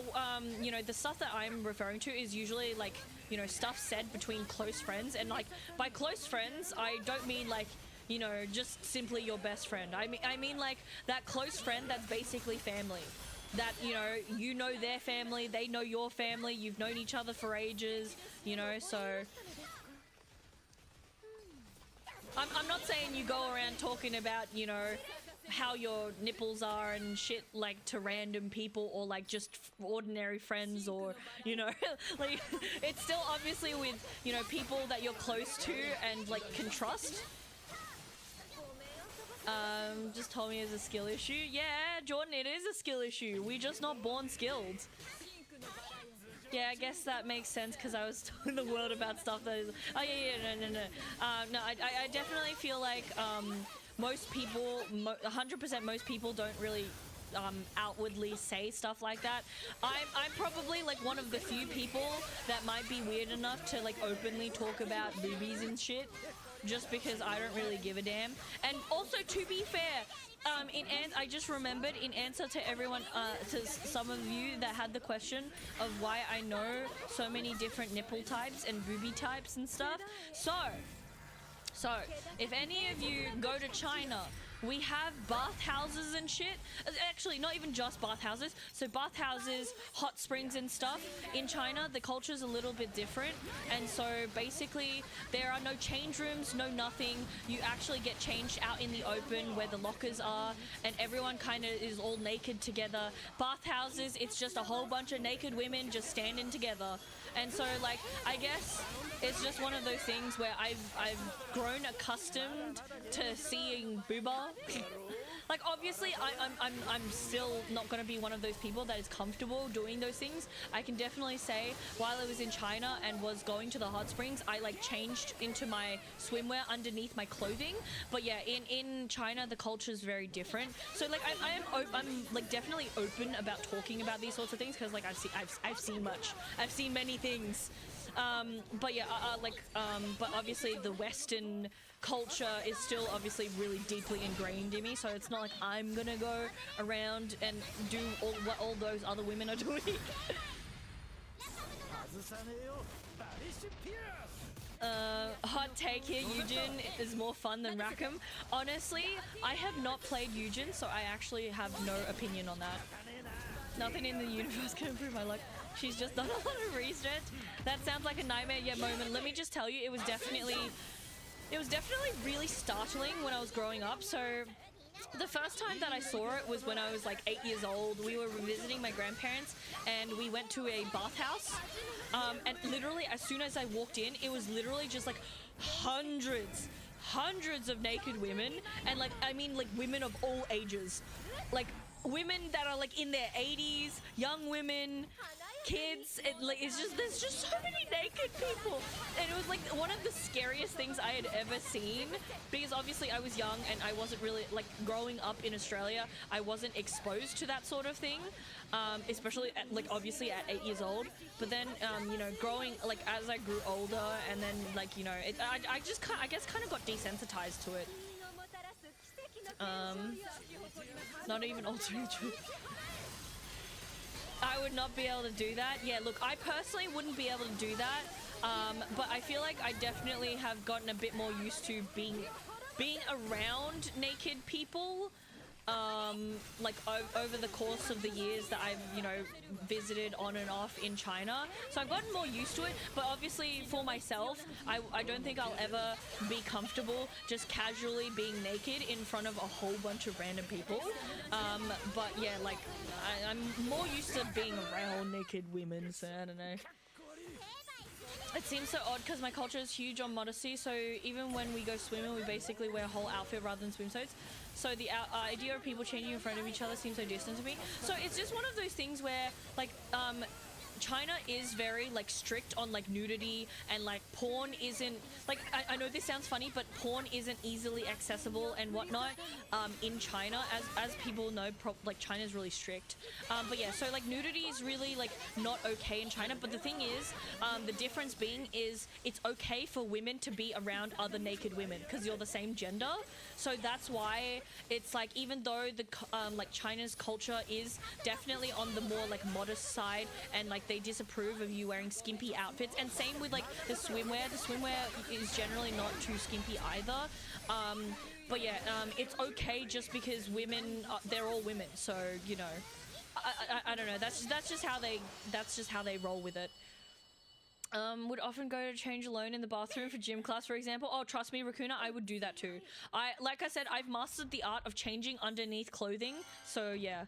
you know, the stuff that I'm referring to is usually, like, you know, stuff said between close friends, and, like, by close friends, I don't mean, like, you know, just simply your best friend. I mean like that close friend that's basically family. That, you know their family, they know your family, you've known each other for ages, you know, so... I'm not saying you go around talking about, you know, how your nipples are and shit, like to random people or like just ordinary friends, or you know, like it's still obviously with, you know, people that you're close to and like can trust. Just told me it's a skill issue. Yeah, Jordan, it is a skill issue. We're just not born skilled. Yeah, I guess that makes sense because I was telling the world about stuff that is. Oh yeah, no. No, I definitely feel like most people, 100% most people don't really outwardly say stuff like that. I'm probably like one of the few people that might be weird enough to like openly talk about boobies and shit, just because I don't really give a damn. And also, to be fair, I just remembered, in answer to everyone, to some of you that had the question of why I know so many different nipple types and boobie types and stuff. So, if any of you go to China, we have bathhouses and shit. Actually, not even just bathhouses. So bathhouses, hot springs and stuff. In China, the culture's a little bit different. And so basically, there are no change rooms, no nothing. You actually get changed out in the open where the lockers are. And everyone kind of is all naked together. Bathhouses, it's just a whole bunch of naked women just standing together. And so, like, I guess it's just one of those things where I've grown accustomed to seeing booba. Like, obviously, I'm still not going to be one of those people that is comfortable doing those things. I can definitely say, while I was in China and was going to the hot springs, I like changed into my swimwear underneath my clothing. But yeah, in China, the culture is very different. So like, I'm like definitely open about talking about these sorts of things because like I've seen much. I've seen many things. But yeah, but obviously the Western culture is still obviously really deeply ingrained in me, so it's not like I'm gonna go around and do what all those other women are doing. Hot take here, Eugen is more fun than Rackham. Honestly, I have not played Eugen, so I actually have no opinion on that. Nothing in the universe can improve my luck. She's just done a lot of research. That sounds like a nightmare yet moment. Let me just tell you, it was definitely really startling when I was growing up. So the first time that I saw it was when I was like 8 years old. We were visiting my grandparents and we went to a bathhouse. And literally as soon as I walked in, it was literally just like hundreds of naked women. And like, I mean like women of all ages. Like women that are like in their 80s, young women, kids. There's just so many naked people, and it was like one of the scariest things I had ever seen, because obviously I was young and I wasn't really like growing up in Australia. I wasn't exposed to that sort of thing, especially at, like obviously at 8 years old. But then you know, growing like as I grew older, and then like you know, I guess kind of got desensitized to it. Not even altering the truth. I would not be able to do that. Yeah, look, I personally wouldn't be able to do that. But I feel like I definitely have gotten a bit more used to being around naked people. Like over the course of the years that I've, you know, visited on and off in China. So I've gotten more used to it, but obviously for myself, I don't think I'll ever be comfortable just casually being naked in front of a whole bunch of random people. But yeah, like, I'm more used to being around naked women, so I don't know. It seems so odd because my culture is huge on modesty, so even when we go swimming, we basically wear a whole outfit rather than swimsuits. So the idea of people changing in front of each other seems so distant to me. So it's just one of those things where, like, China is very like strict on like nudity, and like porn isn't like, I know this sounds funny, but porn isn't easily accessible and whatnot in China, as people know. Like China's really strict, but yeah, so like nudity is really like not okay in China. But the thing is, the difference being is it's okay for women to be around other naked women because you're the same gender. So that's why it's like, even though the like China's culture is definitely on the more like modest side, and like they disapprove of you wearing skimpy outfits, and same with like the swimwear. The swimwear is generally not too skimpy either. But yeah, it's okay just because women, they're all women. So you know, I don't know. That's just how they roll with it. Would often go to change alone in the bathroom for gym class, for example. Oh, trust me, Raccoona, I would do that too. Like I said, I've mastered the art of changing underneath clothing. So yeah.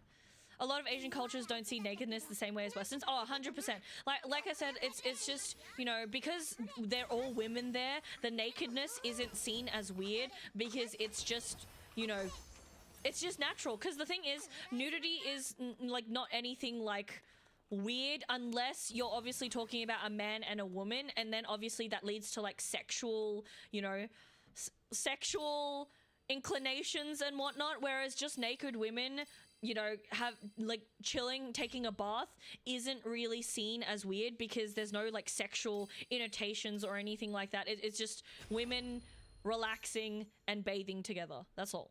A lot of Asian cultures don't see nakedness the same way as Westerns. Oh, 100%. Like I said, it's just, you know, because they're all women there, the nakedness isn't seen as weird because it's just, you know, it's just natural. Because the thing is, nudity is like not anything like weird unless you're obviously talking about a man and a woman, and then obviously that leads to like sexual, you know, sexual inclinations and whatnot, whereas just naked women, you know, have like chilling, taking a bath isn't really seen as weird because there's no like sexual innotations or anything like that. It's just women relaxing and bathing together. That's all.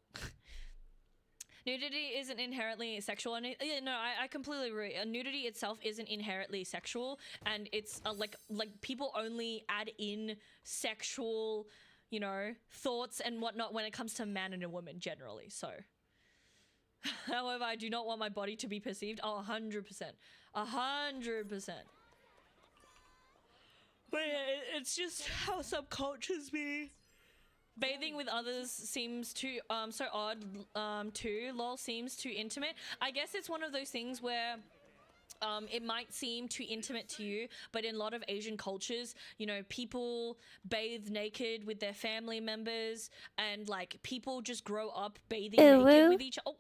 Nudity isn't inherently sexual. And yeah, no, I completely agree. Nudity itself isn't inherently sexual, and it's like people only add in sexual, you know, thoughts and whatnot when it comes to man and a woman generally. So, however, I do not want my body to be perceived. Oh, 100%, 100%. But yeah, it's just how subcultures be. Bathing with others seems too so odd too. Lol seems too intimate. I guess it's one of those things where it might seem too intimate to you, but in a lot of Asian cultures, you know, people bathe naked with their family members, and like people just grow up bathing naked with each other.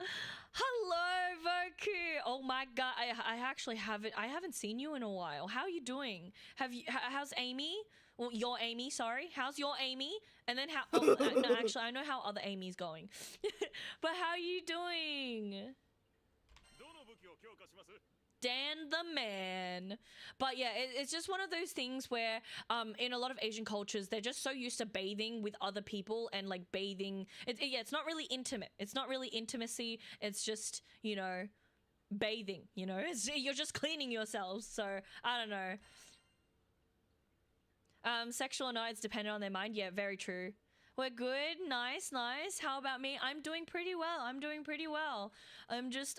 Oh, hello, Voku. Oh my god, I actually haven't seen you in a while. How are you doing? How's Amy? Well, your Amy, sorry. How's your Amy? And then how... Oh, no, actually, I know how other Amy's going. But how are you doing? Dan the man. But yeah, it's just one of those things where in a lot of Asian cultures, they're just so used to bathing with other people and like bathing. It's not really intimate. It's not really intimacy. It's just, you know, bathing, you know? You're just cleaning yourselves. So, I don't know. Sexual or not, it's dependent on their mind. Yeah, very true. We're good. Nice, nice. How about me? I'm doing pretty well. I'm just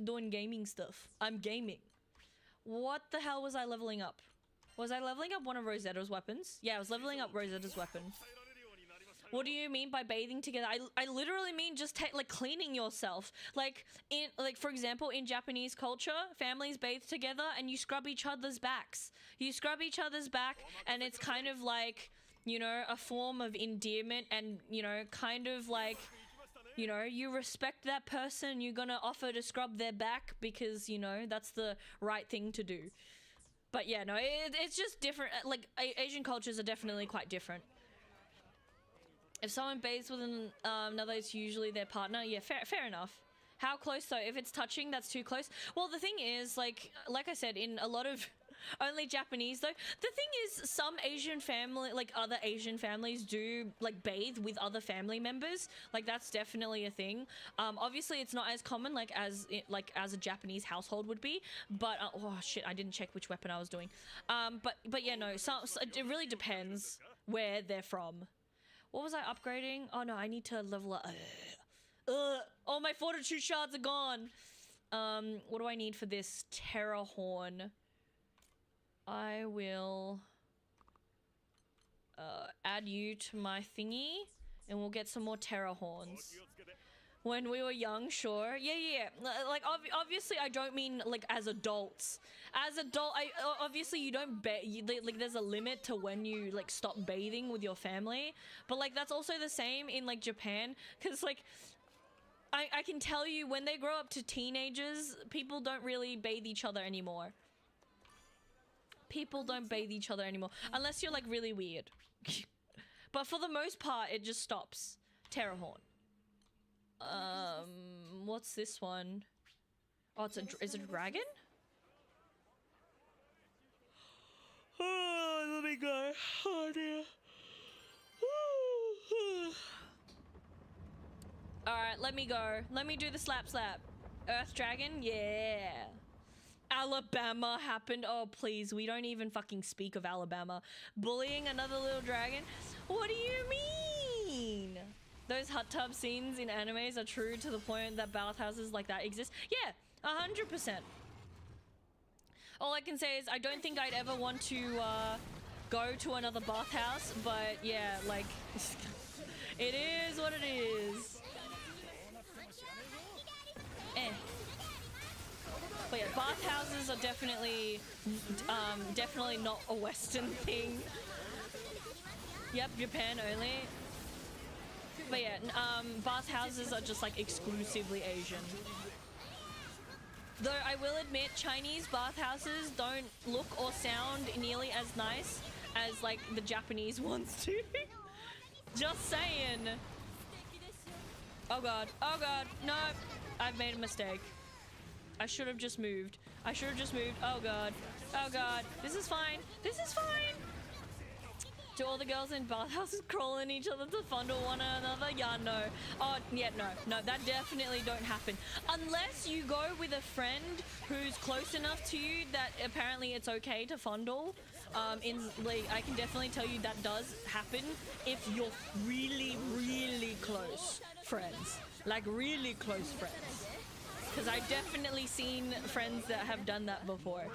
doing gaming stuff. I'm gaming. What the hell was I leveling up? Was I leveling up one of Rosetta's weapons? Yeah, I was leveling up Rosetta's weapon. What do you mean by bathing together? I literally mean just like cleaning yourself. Like for example, in Japanese culture, families bathe together and you scrub each other's backs. You scrub each other's back, and it's kind of like, you know, a form of endearment, and, you know, kind of like, you know, you respect that person, you're gonna offer to scrub their back because, you know, that's the right thing to do. But yeah, no, it's just different. Like, Asian cultures are definitely quite different. If someone bathes with another, it's usually their partner. Yeah, fair enough. How close though? If it's touching, that's too close. Well, the thing is, like I said, in a lot of only Japanese though. The thing is, some Asian family, like other Asian families, do like bathe with other family members. Like that's definitely a thing. Obviously, it's not as common like as a Japanese household would be. But oh shit, I didn't check which weapon I was doing. But yeah, no. So it really depends where they're from. What was I upgrading? Oh no, I need to level up. All my fortitude shards are gone. What do I need for this terror horn? I will add you to my thingy, and we'll get some more terror horns. When we were young, sure. Yeah. Like, obviously, I don't mean, like, as adults. As obviously, you don't like, there's a limit to when you, like, stop bathing with your family. But, like, that's also the same in, like, Japan. Because, like, I can tell you, when they grow up to teenagers, people don't really bathe each other anymore. People don't bathe each other anymore. Unless you're, like, really weird. But for the most part, it just stops. Terror horn. What's this one? Oh, is it a dragon? Oh, let me go. Oh dear. Alright, let me go. Let me do the slap. Earth dragon? Yeah. Alabama happened. Oh, please. We don't even fucking speak of Alabama. Bullying another little dragon? What do you mean? Those hot tub scenes in animes are true to the point that bathhouses like that exist. Yeah, 100%. All I can say is I don't think I'd ever want to go to another bathhouse, but yeah, like it is what it is. Eh. But yeah, bathhouses are definitely not a Western thing. Yep, Japan only. But yeah, bathhouses are just like exclusively Asian. Though I will admit, Chinese bathhouses don't look or sound nearly as nice as like the Japanese ones do. Just saying. Oh god, no, I've made a mistake. I should have just moved. Oh god, this is fine. Do all the girls in bathhouses crawl in each other to fondle one another? Yeah, no. Oh, yeah, no, that definitely don't happen. Unless you go with a friend who's close enough to you that apparently it's okay to fondle. I can definitely tell you that does happen if you're really, really close friends. Like, really close friends. Because I've definitely seen friends that have done that before.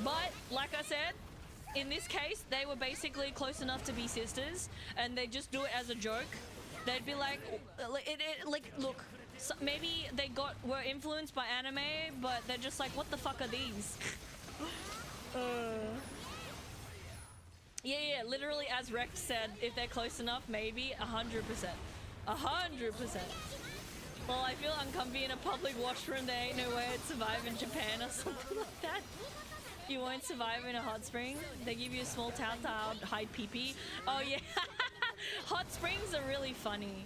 But, like I said, in this case, they were basically close enough to be sisters, and they just do it as a joke. They'd be like, look, so maybe they were influenced by anime, but they're just like, what the fuck are these? Yeah, literally as Rex said, if they're close enough, maybe 100%. 100%. Well, I feel uncomfy in a public washroom. There ain't no way I'd survive in Japan or something like that. You won't survive in a hot spring. They give you a small towel to hide pee-pee. Oh yeah, hot springs are really funny.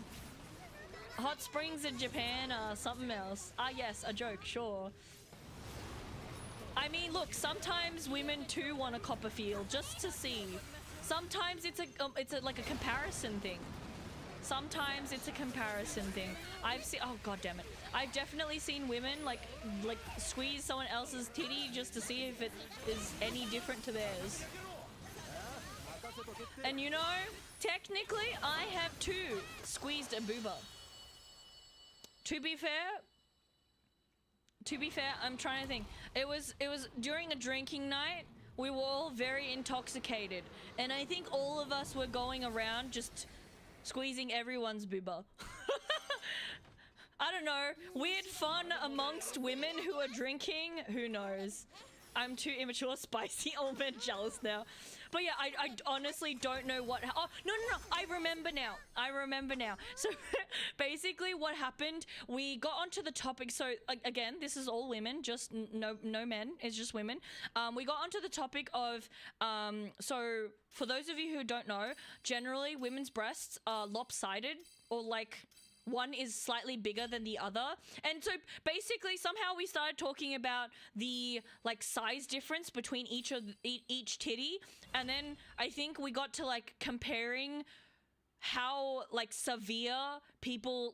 Hot springs in Japan are something else. Ah yes, a joke, sure. I mean, look, sometimes women too want a Copperfield just to see. Sometimes it's like a comparison thing. Sometimes it's a comparison thing. I've seen, oh god damn it, I've definitely seen women like squeeze someone else's titty just to see if it is any different to theirs. And you know, technically I have too squeezed a booba. To be fair, I'm trying to think. It was during a drinking night. We were all very intoxicated, and I think all of us were going around just squeezing everyone's booba. I don't know. Weird fun amongst women who are drinking. Who knows? I'm too immature, spicy, old man jealous now. But yeah, I honestly don't know what... Oh, no. I remember now. So basically what happened, we got onto the topic. So again, this is all women, just no men. It's just women. We got onto the topic of... So for those of you who don't know, generally women's breasts are lopsided, or like... one is slightly bigger than the other. And so basically somehow we started talking about the like size difference between each titty, and then I think we got to like comparing how like severe people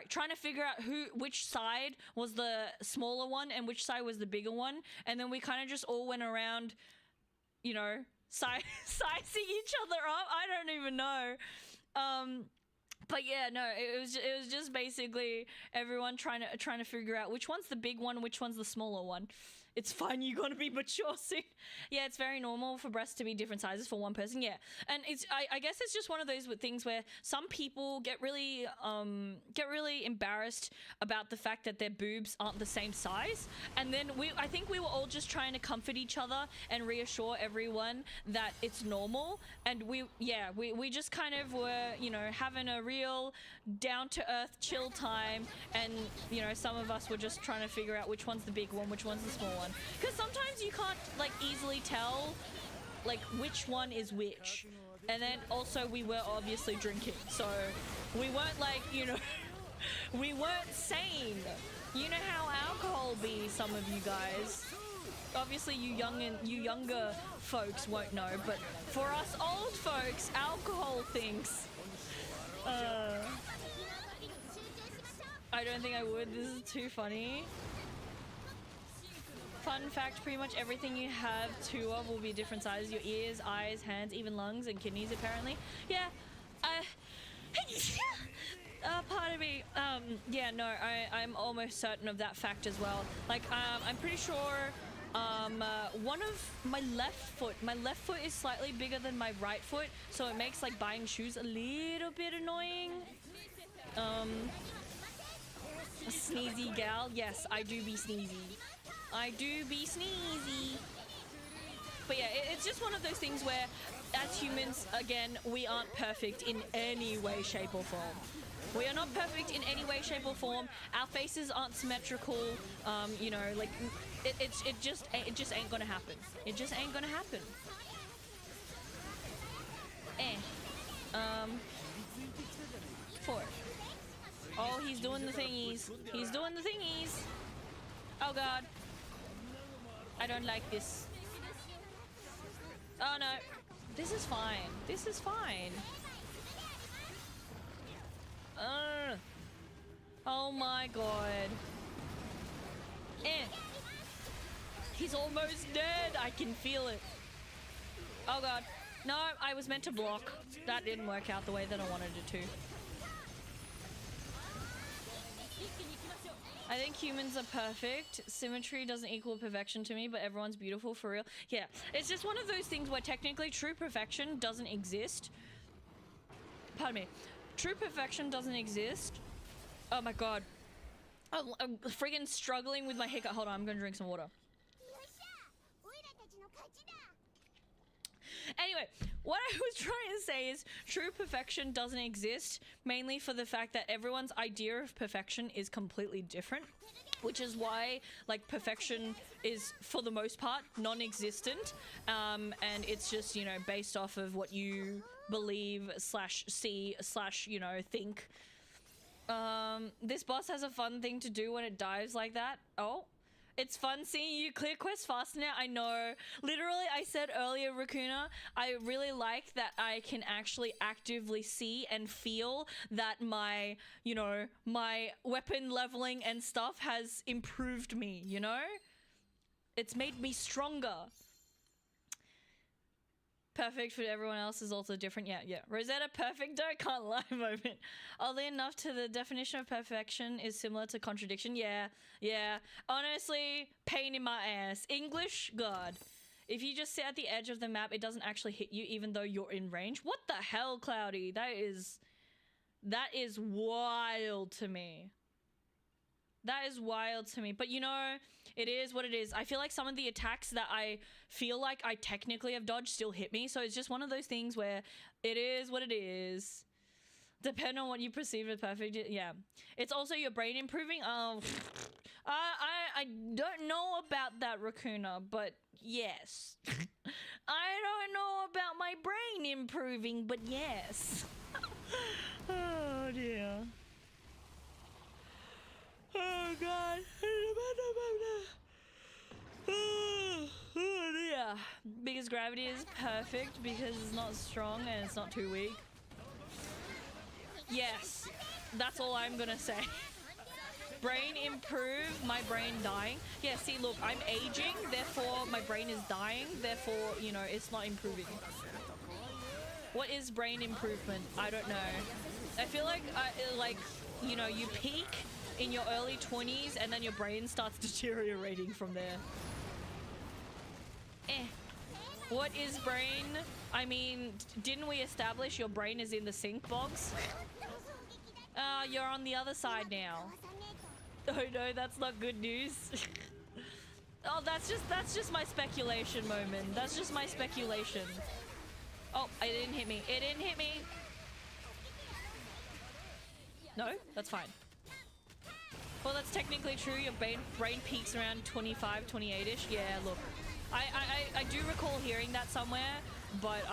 trying to figure out which side was the smaller one and which side was the bigger one, and then we kind of just all went around, you know, sizing each other up. I don't even know. But yeah, no, it was just basically everyone trying to figure out which one's the big one, which one's the smaller one. It's fine, you're gonna be mature soon. Yeah, it's very normal for breasts to be different sizes for one person, yeah. And I guess it's just one of those things where some people get really embarrassed about the fact that their boobs aren't the same size. And then I think we were all just trying to comfort each other and reassure everyone that it's normal. And we just kind of were, you know, having a real down-to-earth chill time. And, you know, some of us were just trying to figure out which one's the big one, which one's the small one. Because sometimes you can't like easily tell like which one is which. And then also we were obviously drinking, so we weren't like, you know, we weren't sane. You know how alcohol be, some of you guys. Obviously you younger folks won't know, but for us old folks, alcohol thinks. I don't think I would. This is too funny. Fun fact, pretty much everything you have two of will be different sizes. Your ears, eyes, hands, even lungs and kidneys apparently. Yeah. Part of me, yeah, no, I'm almost certain of that fact as well. Like, I'm pretty sure, one of my left foot is slightly bigger than my right foot, so it makes, like, buying shoes a little bit annoying. A sneezy gal. Yes, I do be sneezy. I do be sneezy. But yeah, it's just one of those things where, as humans, again, we aren't perfect in any way, shape, or form. We are not perfect in any way, shape, or form. Our faces aren't symmetrical. You know, like, it just ain't gonna happen. It just ain't gonna happen. Four. Oh, he's doing the thingies. He's doing the thingies. Oh god. I don't like this. Oh no. This is fine. This is fine. Oh my god. He's almost dead. I can feel it. Oh god. No, I was meant to block. That didn't work out the way that I wanted it to. I think humans are perfect. Symmetry doesn't equal perfection to me, but everyone's beautiful for real. Yeah, it's just one of those things where technically true perfection doesn't exist. Pardon me. True perfection doesn't exist. Oh my god. I'm friggin' struggling with my hiccup. Hold on, I'm gonna drink some water. Anyway, what I was trying to say is true perfection doesn't exist, mainly for the fact that everyone's idea of perfection is completely different, which is why, like, perfection is, for the most part, non-existent, and it's just, you know, based off of what you believe slash see slash, you know, think. This boss has a fun thing to do when it dives like that. Oh. It's fun seeing you clear quests faster now. I know. Literally, I said earlier, Raccoona, I really like that I can actually actively see and feel that my, you know, my weapon leveling and stuff has improved me, you know? It's made me stronger. Perfect for everyone else is also different. Yeah. Rosetta perfecto, can't lie moment. Oddly enough, to the definition of perfection is similar to contradiction. Yeah. Honestly, pain in my ass. English, God. If you just sit at the edge of the map, it doesn't actually hit you even though you're in range. What the hell, Cloudy? That is wild to me. That is wild to me. But you know, it is what it is. I feel like some of the attacks that I feel like I technically have dodged still hit me. So it's just one of those things where it is what it is. Depending on what you perceive as perfect. Yeah. It's also your brain improving. I don't know about that, Raccoona, but yes. I don't know about my brain improving, but yes. Oh dear. Oh god. Oh dear. Because gravity is perfect because it's not strong and it's not too weak. Yes. That's all I'm gonna say. Brain improve, my brain dying. Yeah, see, look, I'm aging, therefore my brain is dying, therefore, you know, it's not improving. What is brain improvement? I don't know. I feel like, you know, you peak in your early 20s and then your brain starts deteriorating from there. What is brain? I mean, didn't we establish your brain is in the sink box? You're on the other side now. Oh no, that's not good news. Oh, that's just my speculation moment. That's just my speculation. Oh, it didn't hit me. It didn't hit me. No, that's fine. Well, that's technically true. Your brain peaks around 25, 28-ish. Yeah, look. I do recall hearing that somewhere, but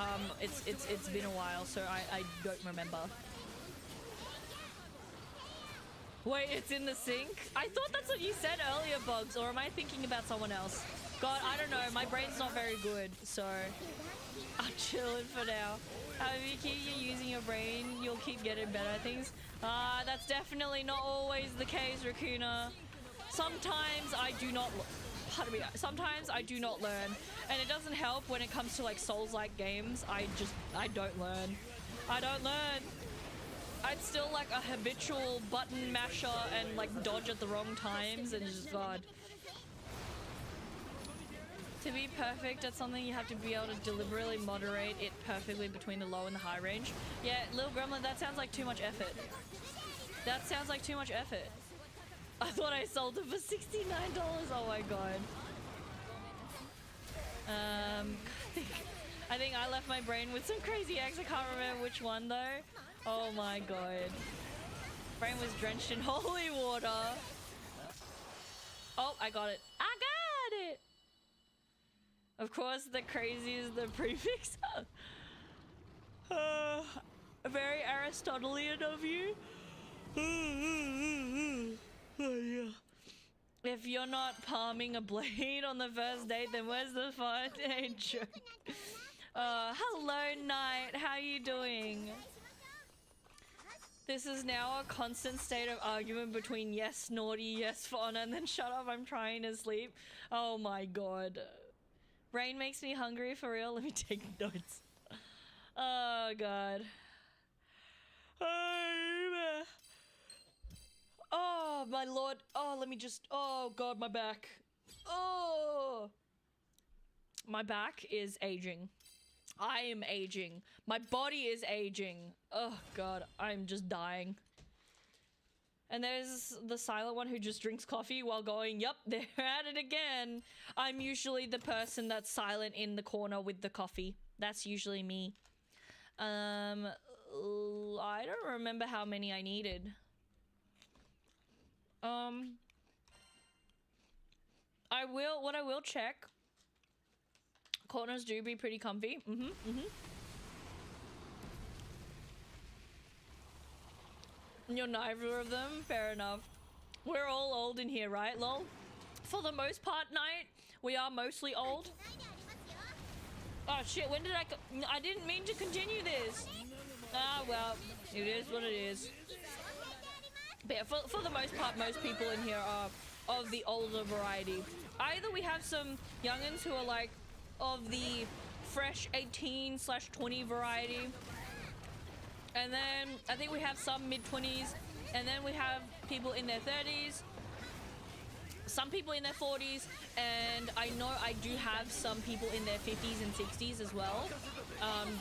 it's been a while, so I don't remember. Wait, it's in the sink? I thought that's what you said earlier, Bugs, or am I thinking about someone else? God, I don't know. My brain's not very good, so I'm chilling for now. If you keep using your brain, you'll keep getting better at things. That's definitely not always the case, Raccoona. Sometimes I do not... Pardon me. Sometimes I do not learn. And it doesn't help when it comes to, like, Souls-like games. I don't learn. I don't learn. I'd still like a habitual button masher and like dodge at the wrong times and just God. To be perfect at something, you have to be able to deliberately moderate it perfectly between the low and the high range. Yeah, Lil Gremlin, that sounds like too much effort. That sounds like too much effort. I thought I sold it for $69. Oh my god. I think I left my brain with some crazy eggs. I can't remember which one though. Oh my god. Brain was drenched in holy water. Oh, I got it. I got it! Of course, the crazy is the prefix. Very Aristotelian of you. Oh, yeah. If you're not palming a blade on the first date, then where's the fun? Hey, joke. Hello, Knight. How you doing? This is now a constant state of argument between yes, naughty, yes, fun, and then shut up, I'm trying to sleep. Oh my god. Rain makes me hungry for real. Let me take notes. Oh god. Oh my lord. Oh, let me just. Oh god, my back. Oh. My back is aging. I am aging. My body is aging. Oh god, I'm just dying. And there's the silent one who just drinks coffee while going, yup, they're at it again. I'm usually the person that's silent in the corner with the coffee. That's usually me. I don't remember how many I needed. What I will check. Corners do be pretty comfy. You're neither of them? Fair enough. We're all old in here, right, lol? For the most part, Knight, we are mostly old. Oh shit, when did I didn't mean to continue this. Ah, well, it is what it is. But yeah, for the most part, most people in here are of the older variety. Either we have some youngins who are like of the fresh 18/20 variety. And then I think we have some mid-20s. And then we have people in their 30s. Some people in their 40s. And I know I do have some people in their 50s and 60s as well.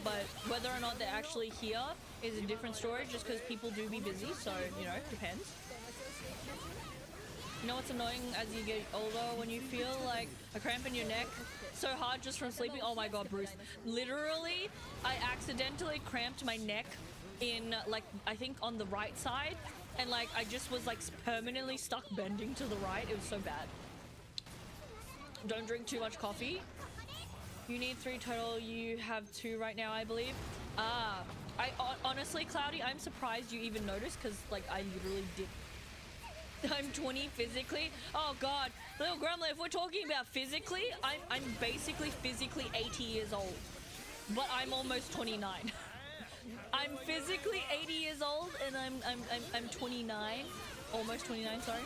But whether or not they're actually here is a different story, just because people do be busy. So, you know, depends. You know what's annoying as you get older? When you feel like a cramp in your neck so hard just from sleeping. Oh my god, Bruce. Literally, I accidentally cramped my neck in, like, I think on the right side. And, like, I just was, like, permanently stuck bending to the right. It was so bad. Don't drink too much coffee. You need 3 total. You have 2 right now, I believe. Honestly, Cloudy, I'm surprised you even noticed, because, like, I literally did. I'm 20 physically. Oh god, little Gremlin, if we're talking about physically, I'm basically physically 80 years old, but I'm almost 29. I'm physically 80 years old, and I'm 29, almost 29. Sorry.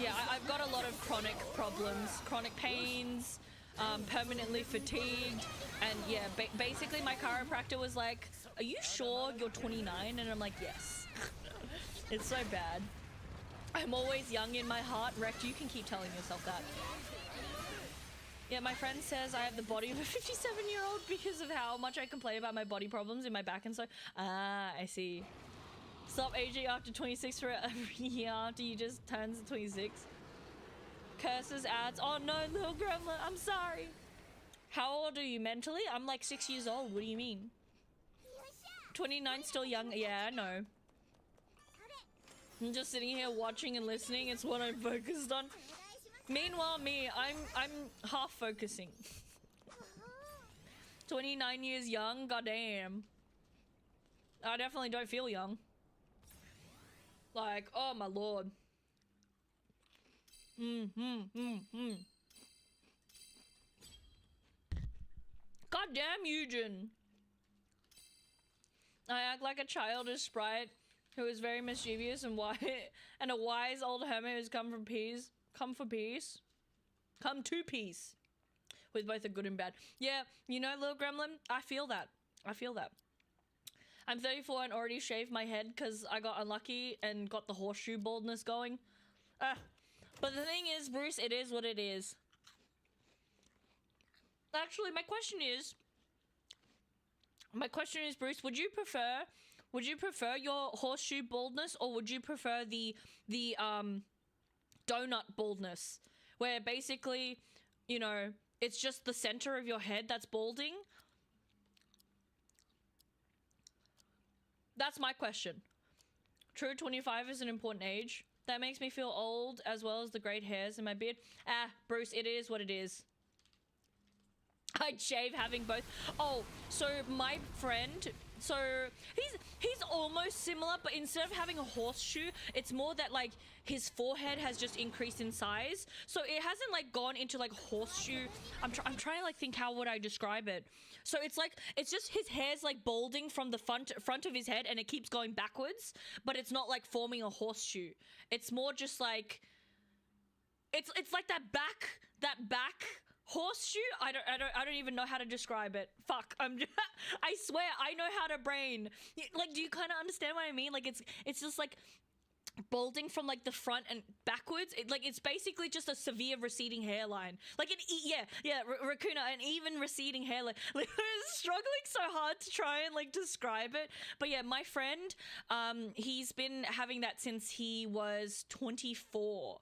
Yeah, I've got a lot of chronic problems, chronic pains, permanently fatigued, and yeah, basically my chiropractor was like, "Are you sure you're 29?" And I'm like, "Yes." It's so bad. I'm always young in my heart. Rect, you can keep telling yourself that. Yeah, my friend says I have the body of a 57-year-old because of how much I complain about my body problems in my back and so. Ah, I see. Stop aging after 26 for every year after you just turns 26. Curses, ads. Oh no, little Gremlin, I'm sorry. How old are you mentally? I'm like 6 years old. What do you mean? 29 still young? Yeah, I know. I'm just sitting here watching and listening. It's what I'm focused on. Meanwhile, me, I'm half focusing. 29 years young, goddamn. I definitely don't feel young. Like, oh my lord. Goddamn, Eugen. I act like a childish sprite who is very mischievous and and a wise old hermit who's come to peace with both the good and bad. Yeah, you know, little Gremlin, I feel that. I'm 34 and already shaved my head because I got unlucky and got the horseshoe baldness going. But the thing is, Bruce, it is what it is. Actually, my question is, Bruce, would you prefer your horseshoe baldness, or would you prefer the donut baldness, where basically, you know, it's just the center of your head that's balding? That's my question. True, 25 is an important age. That makes me feel old, as well as the great hairs in my beard. Bruce, it is what it is. I'd shave having both. Oh, so my friend, so he's almost similar, but instead of having a horseshoe, it's more that like his forehead has just increased in size. So it hasn't like gone into like horseshoe. I'm trying to like think, how would I describe it? So it's like, it's just his hair's like balding from the front of his head, and it keeps going backwards, but it's not like forming a horseshoe. It's more just like, it's like that back horseshoe. I don't even know how to describe it. Fuck. I swear I know how to brain. Like, do you kind of understand what I mean? Like, it's just like balding from like the front and backwards. It's basically just a severe receding hairline. Like Raccoona, an even receding hairline. Like, I was struggling so hard to try and like describe it. But yeah, my friend, he's been having that since he was 24.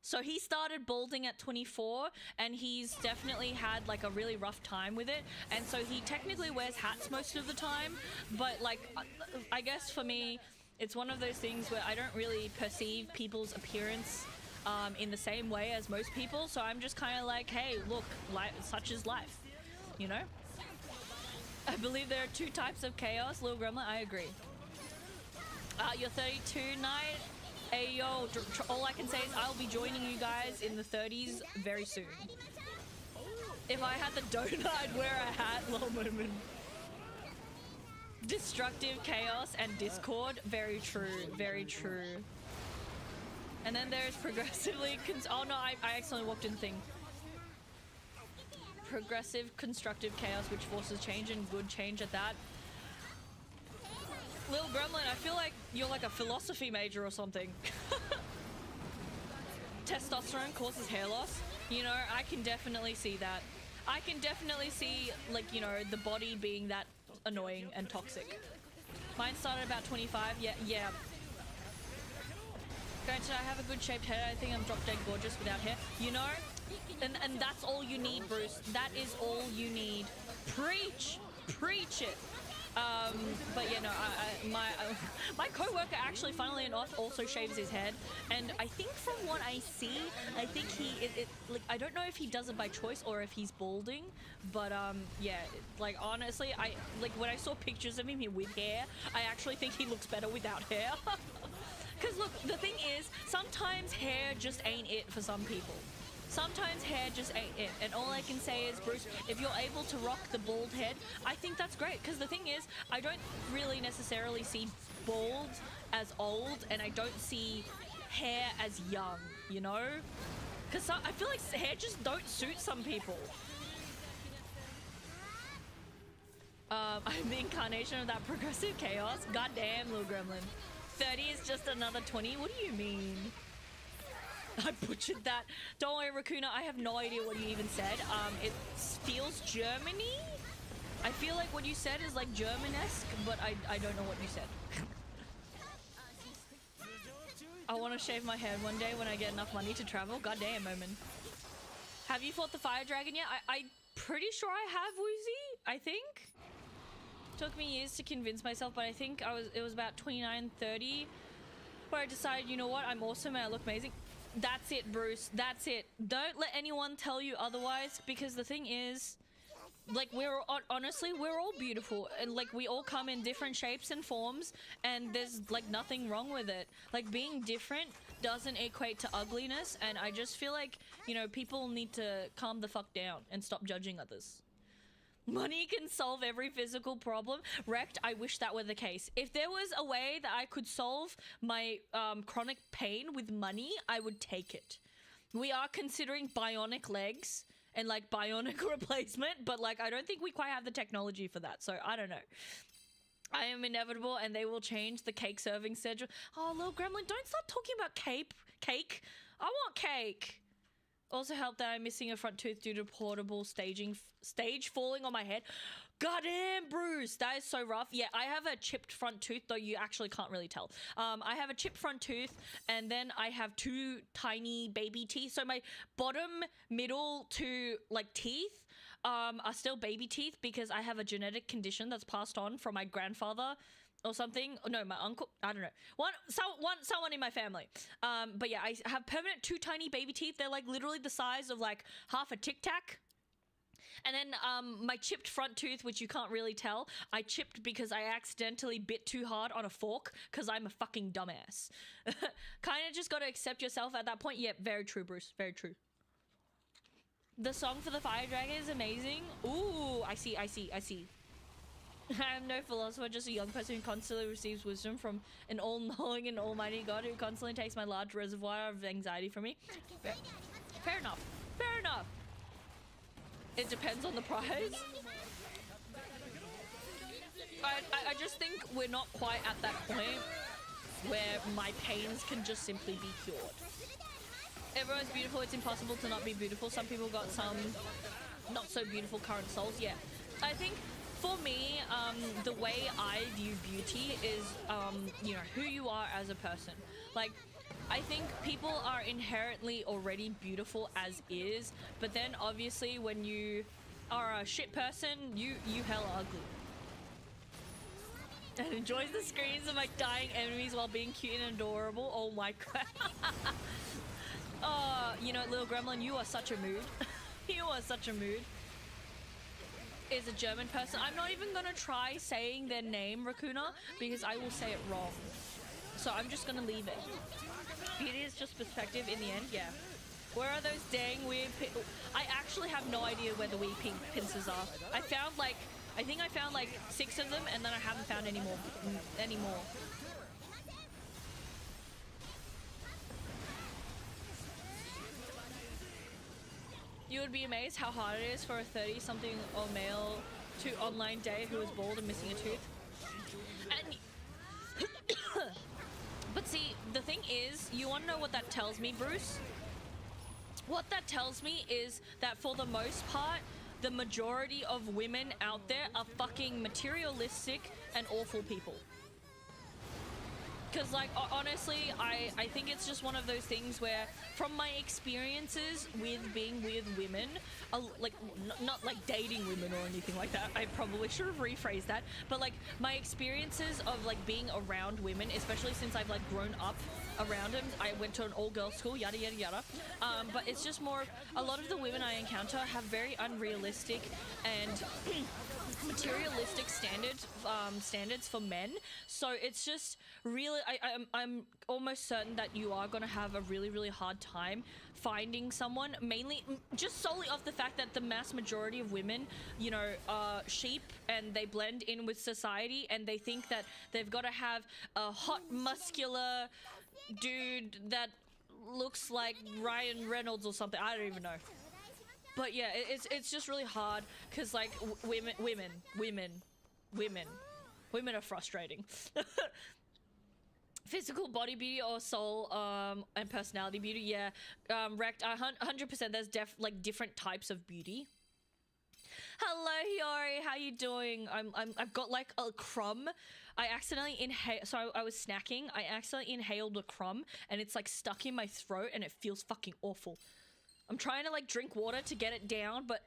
So he started balding at 24, and he's definitely had like a really rough time with it. And so he technically wears hats most of the time, but like, I guess for me, it's one of those things where I don't really perceive people's appearance in the same way as most people. So I'm just kind of like, hey, look, such is life, you know? I believe there are 2 types of chaos, Lil Gremlin. I agree. You're 32, Night. Hey, yo, all I can say is I'll be joining you guys in the 30s very soon. If I had the donut, I'd wear a hat. Lol moment. Destructive chaos and discord. Very true. Very true. And then there's progressively... oh, no, I accidentally walked in the thing. Progressive constructive chaos, which forces change, and good change at that. Lil Gremlin, I feel like you're like a philosophy major or something. Testosterone causes hair loss. You know, I can definitely see that. I can definitely see, like, you know, the body being that annoying and toxic. Mine started about 25. Yeah. Granted, I have a good shaped head. I think I'm drop dead gorgeous without hair. You know? And that's all you need, Bruce. That is all you need. Preach! Preach it! But yeah, no, my co-worker actually, funnily enough, also shaves his head, and I think from what I see, I think like, I don't know if he does it by choice or if he's balding, but yeah, like, honestly, when I saw pictures of him with hair, I actually think he looks better without hair. Because look, the thing is, sometimes hair just ain't it for some people. Sometimes hair just ain't it. And all I can say is, Bruce, if you're able to rock the bald head, I think that's great. Because the thing is, I don't really necessarily see bald as old, and I don't see hair as young, you know? Because I feel like hair just don't suit some people. I'm the incarnation of that progressive chaos. Goddamn, Lil Gremlin. 30 is just another 20? What do you mean? I butchered that. Don't worry, Raccoona, I have no idea what you even said. It feels Germany? I feel like what you said is like German-esque, but I don't know what you said. I want to shave my head one day when I get enough money to travel. Goddamn, Omen. Have you fought the fire dragon yet? I'm pretty sure I have, Woozy, I think. Took me years to convince myself, but I think it was about 29, 30 where I decided, you know what, I'm awesome and I look amazing. That's it, Bruce. That's it. Don't let anyone tell you otherwise, because the thing is, like, honestly, we're all beautiful, and like, we all come in different shapes and forms, and there's like nothing wrong with it. Like, being different doesn't equate to ugliness, and I just feel like, you know, people need to calm the fuck down and stop judging others. Money can solve every physical problem. Wrecked, I wish that were the case. If there was a way that I could solve my chronic pain with money, I would take it. We are considering bionic legs and like bionic replacement, but like, I don't think we quite have the technology for that, so I don't know. I am inevitable and they will change the cake serving schedule. Oh, little gremlin, don't start talking about cake. I want cake. Also help that I'm missing a front tooth due to portable stage falling on my head. Goddamn, Bruce, that is so rough. Yeah, I have a chipped front tooth, though you actually can't really tell. I have a chipped front tooth, and then I have 2 tiny baby teeth. So my bottom, middle 2 like teeth are still baby teeth because I have a genetic condition that's passed on from my grandfather or something. No, my uncle. I don't know. Someone in my family. But yeah, I have permanent 2 tiny baby teeth. They're like literally the size of like half a Tic Tac. And then my chipped front tooth, which you can't really tell, I chipped because I accidentally bit too hard on a fork because I'm a fucking dumbass. Kind of just got to accept yourself at that point. Yeah, very true, Bruce. Very true. The song for the Fire Dragon is amazing. Ooh, I see. I am no philosopher, just a young person who constantly receives wisdom from an all-knowing and almighty God who constantly takes my large reservoir of anxiety from me. Fair enough. Fair enough. It depends on the prize. I just think we're not quite at that point where my pains can just simply be cured. Everyone's beautiful. It's impossible to not be beautiful. Some people got some not so beautiful current souls. Yeah, I think for me, the way I view beauty is, you know, who you are as a person. Like, I think people are inherently already beautiful as is, but then obviously when you are a shit person, you hella ugly. And enjoys the screams of my dying enemies while being cute and adorable. Oh my god. Oh, you know, little gremlin, you are such a mood. You are such a mood. Is a German person. I'm not even gonna try saying their name, Rakuna, because I will say it wrong. So I'm just gonna leave it. Beauty is just perspective in the end, yeah. Where are those dang weird I actually have no idea where the wee pink pincers are. I think I found like 6 of them and then I haven't found any more. You would be amazed how hard it is for a 30-something or male to online date who is bald and missing a tooth. And but see, the thing is, you want to know what that tells me, Bruce? What that tells me is that for the most part, the majority of women out there are fucking materialistic and awful people. Because, like, honestly, I think it's just one of those things where, from my experiences with being with women, like, not like dating women or anything like that, I probably should have rephrased that, but, like, my experiences of, like, being around women, especially since I've, like, grown up around them, I went to an all-girls school, yada, yada, yada, but it's just more, a lot of the women I encounter have very unrealistic and materialistic standards for men, so it's just really, I'm almost certain that you are going to have a really hard time finding someone, mainly just solely off the fact that the mass majority of women, you know, are sheep and they blend in with society and they think that they've got to have a hot, muscular dude that looks like Ryan Reynolds or something. I don't even know. But yeah, it's just really hard because, like, women are frustrating. Physical body beauty or soul and personality beauty, yeah. Wrecked, 100%. There's like different types of beauty. Hello, Hiyori, how you doing? I've got like a crumb. I accidentally inhaled. So I was snacking. I accidentally inhaled a crumb, and it's like stuck in my throat, and it feels fucking awful. I'm trying to like drink water to get it down, but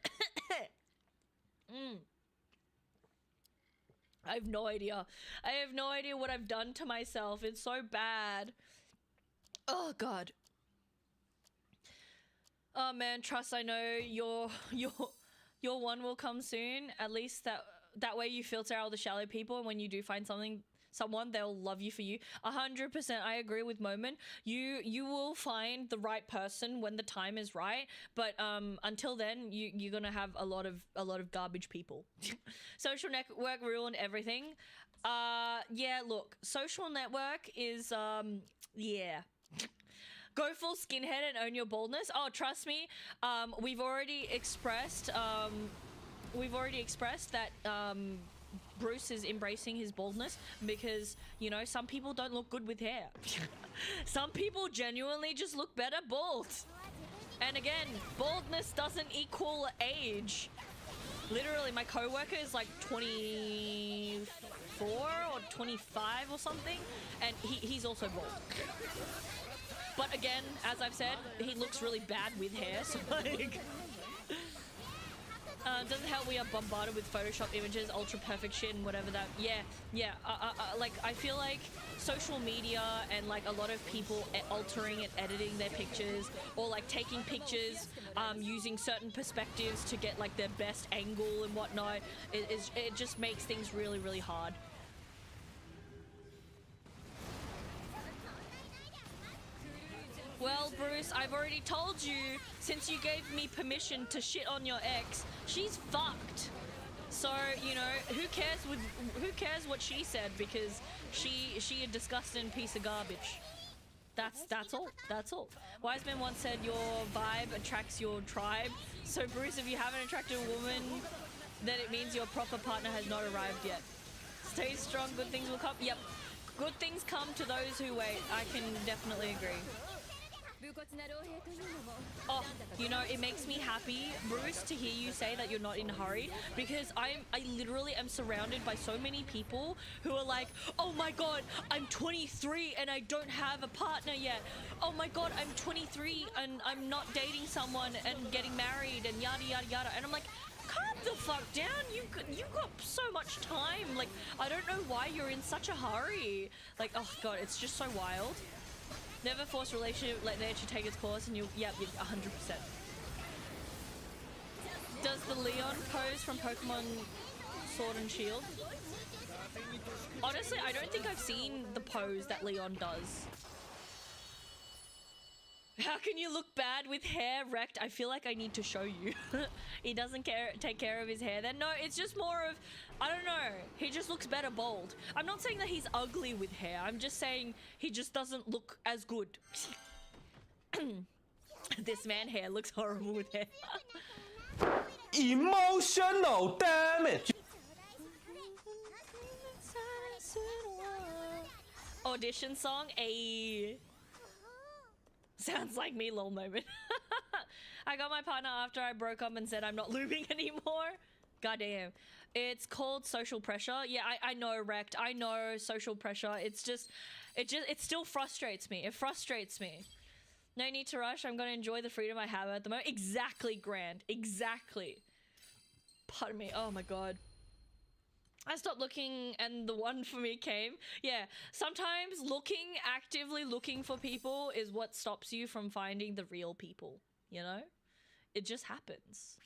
I have no idea. I have no idea what I've done to myself. It's so bad. Oh god. Oh man, trust, I know your one will come soon. At least that way you filter out all the shallow people, and when you do find someone, they'll love you for you. 100%, I agree with Moment. You will find the right person when the time is right, but until then, you're gonna have a lot of garbage people. Social network ruined everything. Yeah, look, social network is yeah. Go full skinhead and own your baldness. Oh, trust me, we've already expressed that Bruce is embracing his baldness because, you know, some people don't look good with hair. Some people genuinely just look better bald. And again, baldness doesn't equal age. Literally, my coworker is like 24 or 25 or something, and he's also bald. But again, as I've said, he looks really bad with hair, so like... doesn't help we are bombarded with Photoshop images, ultra perfect shit and whatever that... Yeah. Like, I feel like social media and like a lot of people altering and editing their pictures, or like taking pictures using certain perspectives to get like their best angle and whatnot, it just makes things really, really hard. Well, Bruce, I've already told you, since you gave me permission to shit on your ex, she's fucked. So, you know, who cares what she said, because she a disgusting piece of garbage. That's all. Wiseman once said your vibe attracts your tribe. So Bruce, if you haven't attracted a woman, then it means your proper partner has not arrived yet. Stay strong, good things will come. Yep. Good things come to those who wait. I can definitely agree. Oh, you know, it makes me happy, Bruce, to hear you say that you're not in a hurry, because I literally am surrounded by so many people who are like, oh my god, I'm 23 and I don't have a partner yet. Oh my god, I'm 23 and I'm not dating someone and getting married and yada yada yada. And I'm like, calm the fuck down. You got so much time. Like, I don't know why you're in such a hurry. Like, oh god, it's just so wild. Never force relationship, let nature take its course, and you'll, yep, 100%. Does the Leon pose from Pokemon Sword and Shield? Honestly, I don't think I've seen the pose that Leon does. How can you look bad with hair wrecked? I feel like I need to show you. He doesn't take care of his hair then. No, it's just more of, I don't know. He just looks better bald. I'm not saying that he's ugly with hair. I'm just saying he just doesn't look as good. This man hair looks horrible with hair. Emotional damage. Audition song, a sounds like me, lol moment. I got my partner after I broke up and said I'm not lubing anymore. Goddamn. It's called social pressure. Yeah, I know, Wrecked. I know social pressure. It still frustrates me. It frustrates me. No need to rush. I'm gonna enjoy the freedom I have at the moment. Exactly, Grand. Exactly. Pardon me. Oh my god. I stopped looking and the one for me came. Yeah, sometimes actively looking for people is what stops you from finding the real people, you know? It just happens.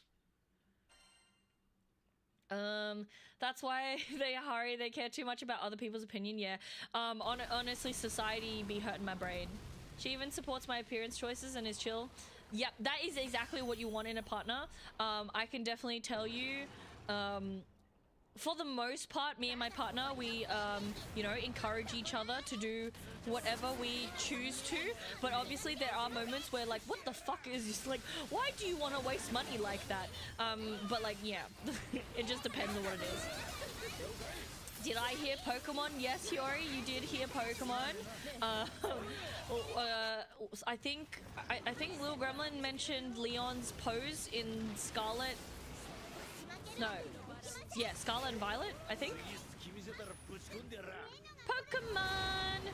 That's why they hurry, they care too much about other people's opinion, yeah. Honestly, society be hurting my brain. She even supports my appearance choices and is chill. Yep, that is exactly what you want in a partner. I can definitely tell you, for the most part, me and my partner, we, you know, encourage each other to do whatever we choose to. But obviously there are moments where, like, what the fuck is this? Like, why do you want to waste money like that? But, like, yeah, it just depends on what it is. Did I hear Pokemon? Yes, Hiyori, you did hear Pokemon. I think Little Gremlin mentioned Leon's pose in Scarlet. No. Yeah, Scarlet and Violet, I think. Pokemon!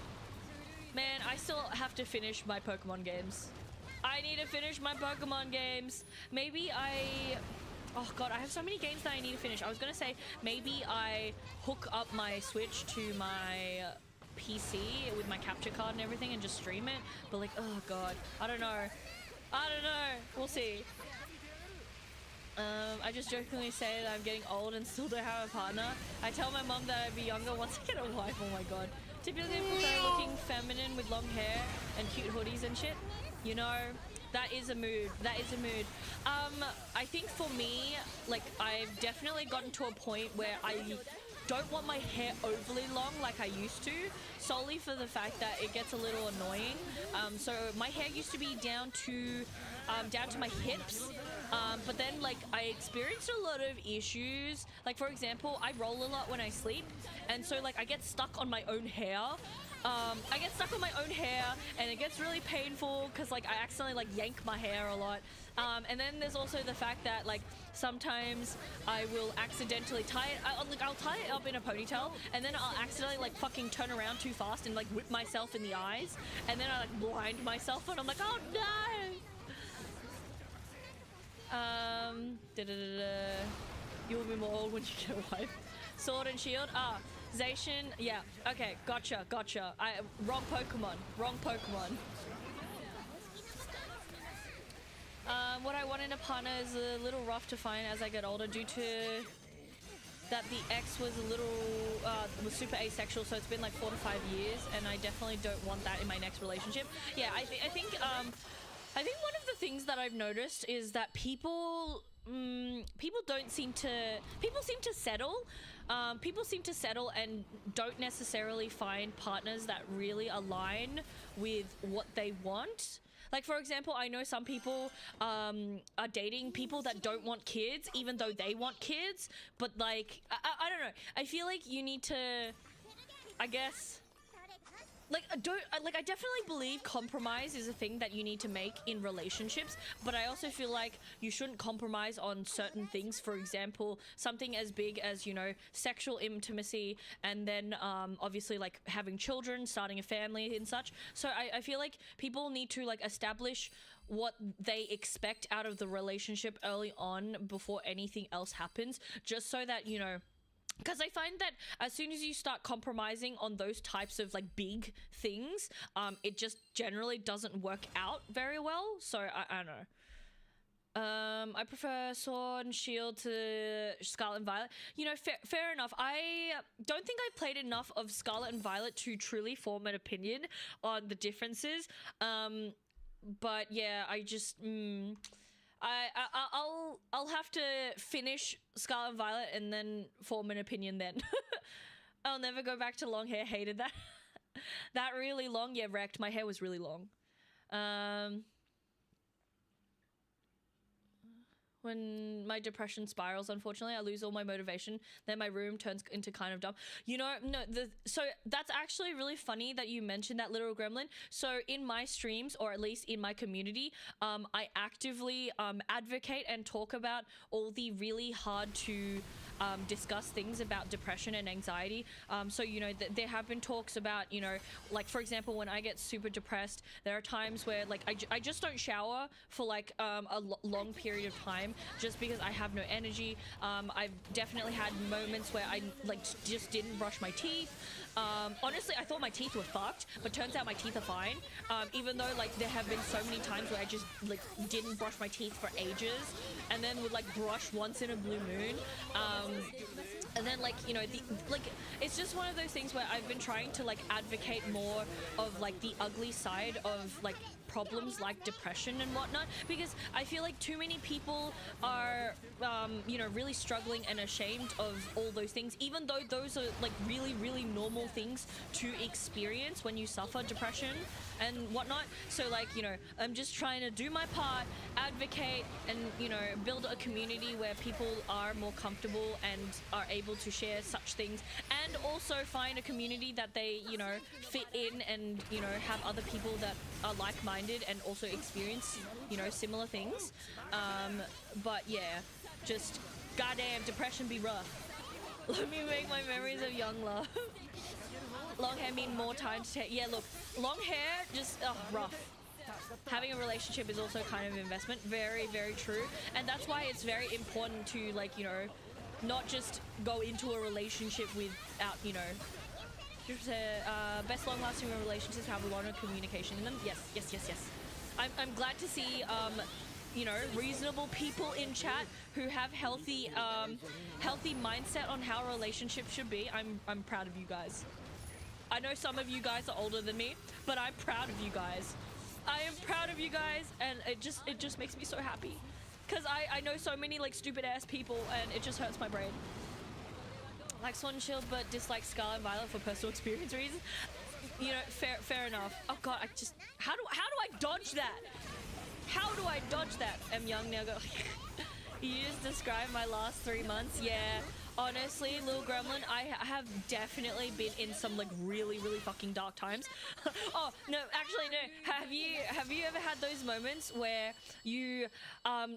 Man, I still have to finish my Pokemon games. I need to finish my Pokemon games. Maybe oh god, I have so many games that I need to finish. I was gonna say, maybe I hook up my Switch to my PC with my capture card and everything and just stream it. But like, oh god, I don't know. We'll see. I just jokingly say that I'm getting old and still don't have a partner. I tell my mom that I'd be younger once I get a wife. Oh my god. Typically prefer looking feminine with long hair and cute hoodies and shit. You know, that is a mood. That is a mood. I think for me, like, I've definitely gotten to a point where I don't want my hair overly long like I used to, solely for the fact that it gets a little annoying. So my hair used to be down to my hips, but then like I experienced a lot of issues. Like for example, I roll a lot when I sleep, and so like I get stuck on my own hair. I get stuck on my own hair, and it gets really painful because like I accidentally like yank my hair a lot. And then there's also the fact that like sometimes I will accidentally tie it. I'll tie it up in a ponytail, and then I'll accidentally like fucking turn around too fast and like whip myself in the eyes, and then I like blind myself, and I'm like, oh no. You will be more old when you get a wife. Sword and shield. Zacian. Yeah. Okay. Gotcha. Wrong Pokemon. What I want in a partner is a little rough to find as I get older due to that the ex was a little was super asexual, so it's been like 4 to 5 years, and I definitely don't want that in my next relationship. Yeah, I think one of the things that I've noticed is that people seem to settle. People seem to settle and don't necessarily find partners that really align with what they want. Like, for example, I know some people are dating people that don't want kids, even though they want kids. But, like, I don't know. I feel like you need to, I guess... Like, I definitely believe compromise is a thing that you need to make in relationships, but I also feel like you shouldn't compromise on certain things. For example, something as big as, you know, sexual intimacy, and then obviously like having children, starting a family and such. So I feel like people need to like establish what they expect out of the relationship early on before anything else happens, just so that, you know, because I find that as soon as you start compromising on those types of like big things, it just generally doesn't work out very well. So I don't know. I prefer Sword and Shield to Scarlet and Violet. You know, fair enough. I don't think I've played enough of Scarlet and Violet to truly form an opinion on the differences. But yeah, I just... I'll have to finish Scarlet and Violet and then form an opinion then. I'll never go back to long hair. Hated that. That really long. Yeah, wrecked. My hair was really long. When my depression spirals, unfortunately, I lose all my motivation. Then my room turns into kind of dumb. You know, no, so that's actually really funny that you mentioned that, little gremlin. So in my streams, or at least in my community, I actively advocate and talk about all the really hard to discuss things about depression and anxiety. So, you know, there have been talks about, you know, like, for example, when I get super depressed, there are times where, like, I just don't shower for, like, a long period of time just because I have no energy. I've definitely had moments where I, like, just didn't brush my teeth. Honestly, I thought my teeth were fucked, but turns out my teeth are fine. Even though, like, there have been so many times where I just, like, didn't brush my teeth for ages, and then would, like, brush once in a blue moon. And then, like, you know, it's just one of those things where I've been trying to, like, advocate more of, like, the ugly side of, like, problems like depression and whatnot, because I feel like too many people are, you know, really struggling and ashamed of all those things, even though those are, like, really, really normal things to experience when you suffer depression and whatnot. So, like, you know, I'm just trying to do my part, advocate, and, you know, build a community where people are more comfortable and are able to share such things, and also find a community that they, you know, fit in, and, you know, have other people that are like-minded and also experience, you know, similar things. But yeah, just goddamn depression be rough. Let me make my memories of young love. Long hair mean more time to take. Yeah, look, long hair just rough. Having a relationship is also kind of an investment. Very, very true. And that's why it's very important to, like, you know, not just go into a relationship without, you know, just best long-lasting relationships have a lot of communication in them. Yes. I'm glad to see, you know, reasonable people in chat who have healthy mindset on how a relationship should be. I'm proud of you guys. I know some of you guys are older than me, but I'm proud of you guys. I am proud of you guys, and it just makes me so happy, because I know so many, like, stupid ass people, and it just hurts my brain. Like Sword and Shield, but dislike Scarlet and Violet for personal experience reasons. You know, fair enough. Oh god, I just how do I dodge that? How do I dodge that? I'm young now. Go. You just described my last 3 months. Yeah, honestly, little gremlin, I have definitely been in some like really fucking dark times. Oh no, actually no. Have you ever had those moments where you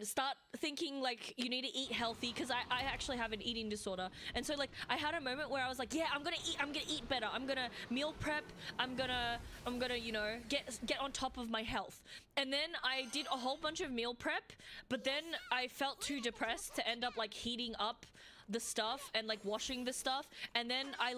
start thinking like you need to eat healthy? Because I actually have an eating disorder, and so like I had a moment where I was like, yeah, I'm gonna eat better. I'm gonna meal prep. I'm gonna you know get on top of my health. And then I did a whole bunch of meal prep, but then I felt too depressed to end up like heating up the stuff and like washing the stuff, and then I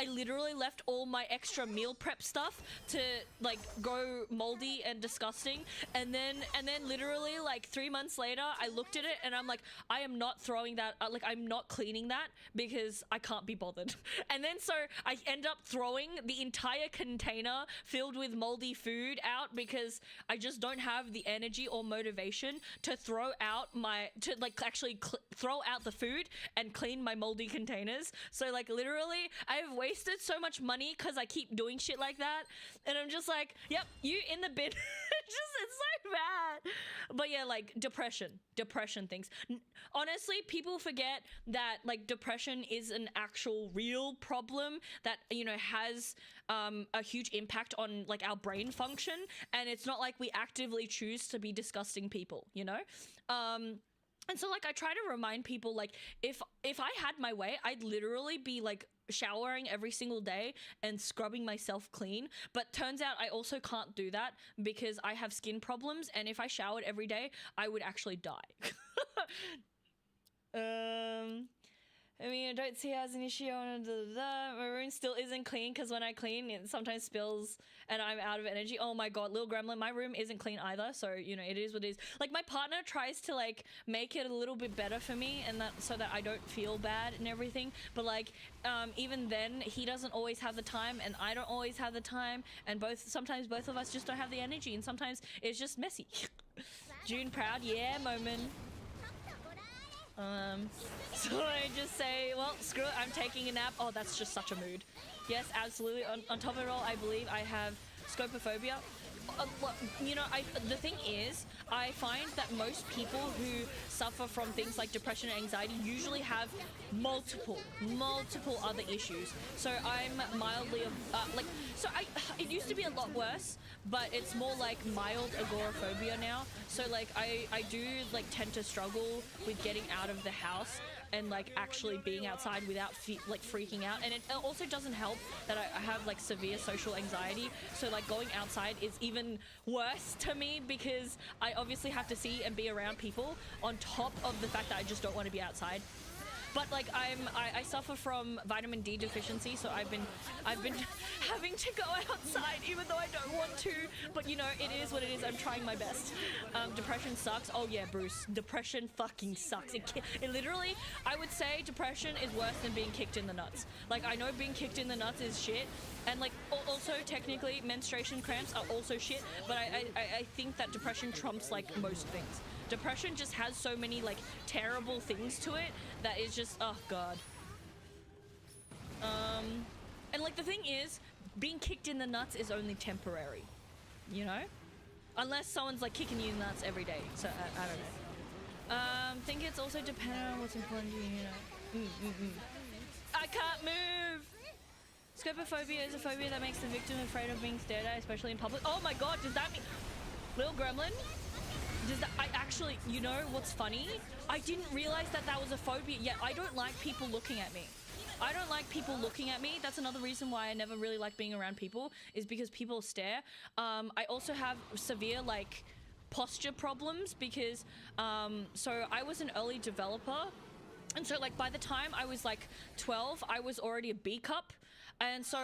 literally left all my extra meal prep stuff to like go moldy and disgusting, and then literally like 3 months later I looked at it and I'm like, I am not throwing that like I'm not cleaning that because I can't be bothered. And then so I end up throwing the entire container filled with moldy food out because I just don't have the energy or motivation to throw out throw out the food and clean my moldy containers. So like literally I've wasted so much money because I keep doing shit like that, and I'm just like, yep, you in the bin. It's so bad. But yeah, like depression things. Honestly, people forget that like depression is an actual real problem that, you know, has a huge impact on like our brain function, and it's not like we actively choose to be disgusting people, you know. And so like I try to remind people, like if I had my way, I'd literally be like showering every single day and scrubbing myself clean. But turns out I also can't do that because I have skin problems, and if I showered every day, I would actually die. I mean, I don't see it as an issue on my room still isn't clean because when I clean, it sometimes spills and I'm out of energy. Oh my god, little gremlin, my room isn't clean either, so you know, it is what it is. Like my partner tries to like make it a little bit better for me, and that so that I don't feel bad and everything, but like even then he doesn't always have the time and I don't always have the time, and sometimes both of us just don't have the energy, and sometimes it's just messy. June proud, yeah, moment. So I just say, well, screw it, I'm taking a nap. Oh, that's just such a mood. Yes, absolutely. On top of it all, I believe I have scopophobia. You know, the thing is, I find that most people who suffer from things like depression and anxiety usually have multiple other issues. So I'm mildly it used to be a lot worse, but it's more like mild agoraphobia now. So like I do like tend to struggle with getting out of the house and like actually being outside without like freaking out. And it also doesn't help that I have like severe social anxiety, so like going outside is even worse to me because I obviously have to see and be around people on top of the fact that I just don't want to be outside. But like I suffer from vitamin D deficiency, so I've been having to go outside even though I don't want to. But you know, it is what it is. I'm trying my best. Depression sucks. Oh yeah, Bruce. Depression fucking sucks. It literally, I would say depression is worse than being kicked in the nuts. Like I know being kicked in the nuts is shit, and like also technically menstruation cramps are also shit. But I think that depression trumps like most things. Depression just has so many like terrible things to it that is just, oh god. And like the thing is, being kicked in the nuts is only temporary, you know, unless someone's like kicking you in the nuts every day. So I don't know. Think it's also dependent on what's important to you, you know. I can't move. Scopophobia is a phobia that makes the victim afraid of being stared at, especially in public. Oh my god, does that mean little gremlin? I actually, you know what's funny? I didn't realize that was a phobia. Yeah, I don't like people looking at me. I don't like people looking at me. That's another reason why I never really like being around people, is because people stare. I also have severe like posture problems because so I was an early developer, and so like by the time I was like 12, I was already a B cup. And so,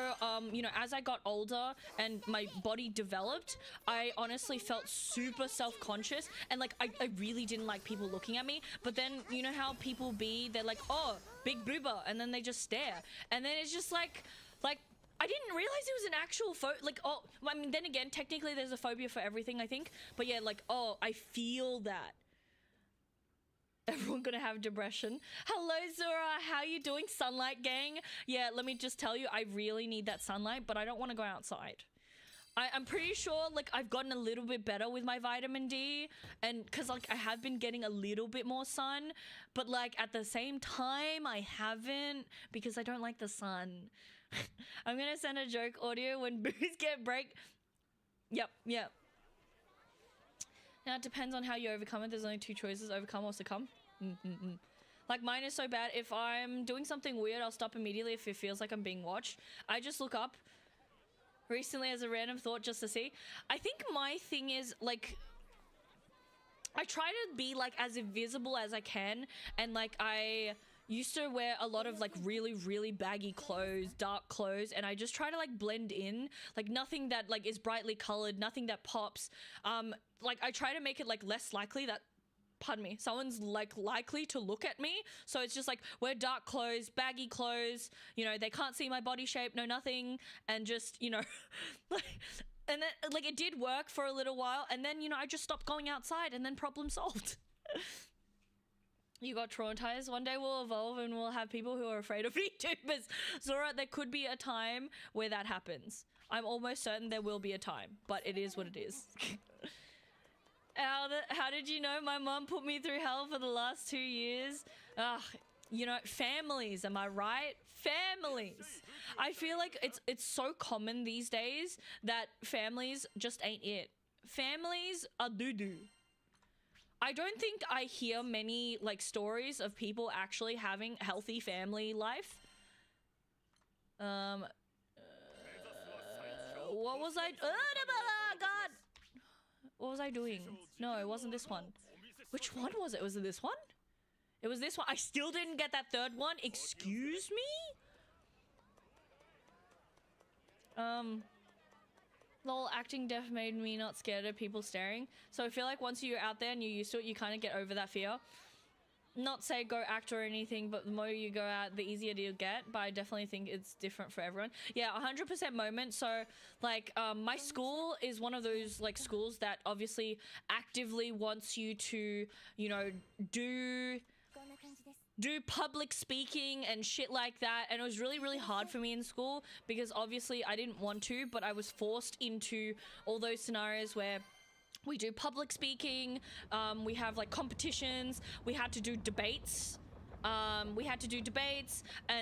you know, as I got older and my body developed, I honestly felt super self-conscious, and like I really didn't like people looking at me. But then, you know how people be, they're like, oh, big boober, and then they just stare. And then it's just like I didn't realize it was an actual oh, I mean, then again, technically there's a phobia for everything, I think. But yeah, like, oh, I feel that. Everyone gonna have depression. Hello, Zura. How you doing, sunlight gang? Yeah, let me just tell you, I really need that sunlight, but I don't want to go outside. I'm pretty sure like I've gotten a little bit better with my vitamin D, and because like I have been getting a little bit more sun, but like at the same time I haven't because I don't like the sun. I'm gonna send a joke audio when boos get break. Yep. Now it depends on how you overcome it. There's only two choices: overcome or succumb. Like mine is so bad. If I'm doing something weird, I'll stop immediately if it feels like I'm being watched. I just look up recently as a random thought just to see. I think my thing is like I try to be like as invisible as I can, and like I used to wear a lot of like really baggy clothes, dark clothes, and I just try to like blend in, like nothing that like is brightly colored, nothing that pops. Like I try to make it like less likely that, pardon me, someone's like likely to look at me. So it's just like wear dark clothes, baggy clothes, you know, they can't see my body shape, no nothing, and just, you know, like, and then like it did work for a little while, and then, you know, I just stopped going outside, and then problem solved. You got traumatized. One day we'll evolve and we'll have people who are afraid of VTubers. Zora, there could be a time where that happens. I'm almost certain there will be a time, but it is what it is. How did you know my mom put me through hell for the last 2 years? You know, families, am I right? Families. I feel like it's so common these days that families just ain't it. Families are doo-doo. I don't think I hear many like stories of people actually having healthy family life. What was I? God. What was I doing? No, it wasn't this one. Which one was it? Was it this one? It was this one. I still didn't get that third one. Excuse me? Lol, acting deaf made me not scared of people staring. So I feel like once you're out there and you're used to it, you kind of get over that fear. Not say go act or anything, but the more you go out, the easier you'll get. But I definitely think it's different for everyone. Yeah, 100% moment. So like my school is one of those like schools that obviously actively wants you to, you know, do public speaking and shit like that, and it was really hard for me in school because obviously I didn't want to, but I was forced into all those scenarios where we do public speaking, we have like competitions, we had to do debates, and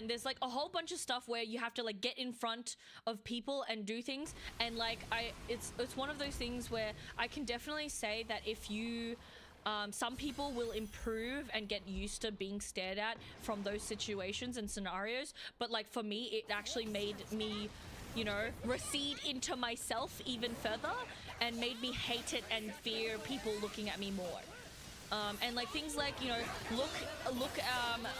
there's like a whole bunch of stuff where you have to like get in front of people and do things, and like it's one of those things where I can definitely say that if you some people will improve and get used to being stared at from those situations and scenarios, but like for me, it actually made me, you know, recede into myself even further and made me hate it and fear people looking at me more. And like things like, you know, look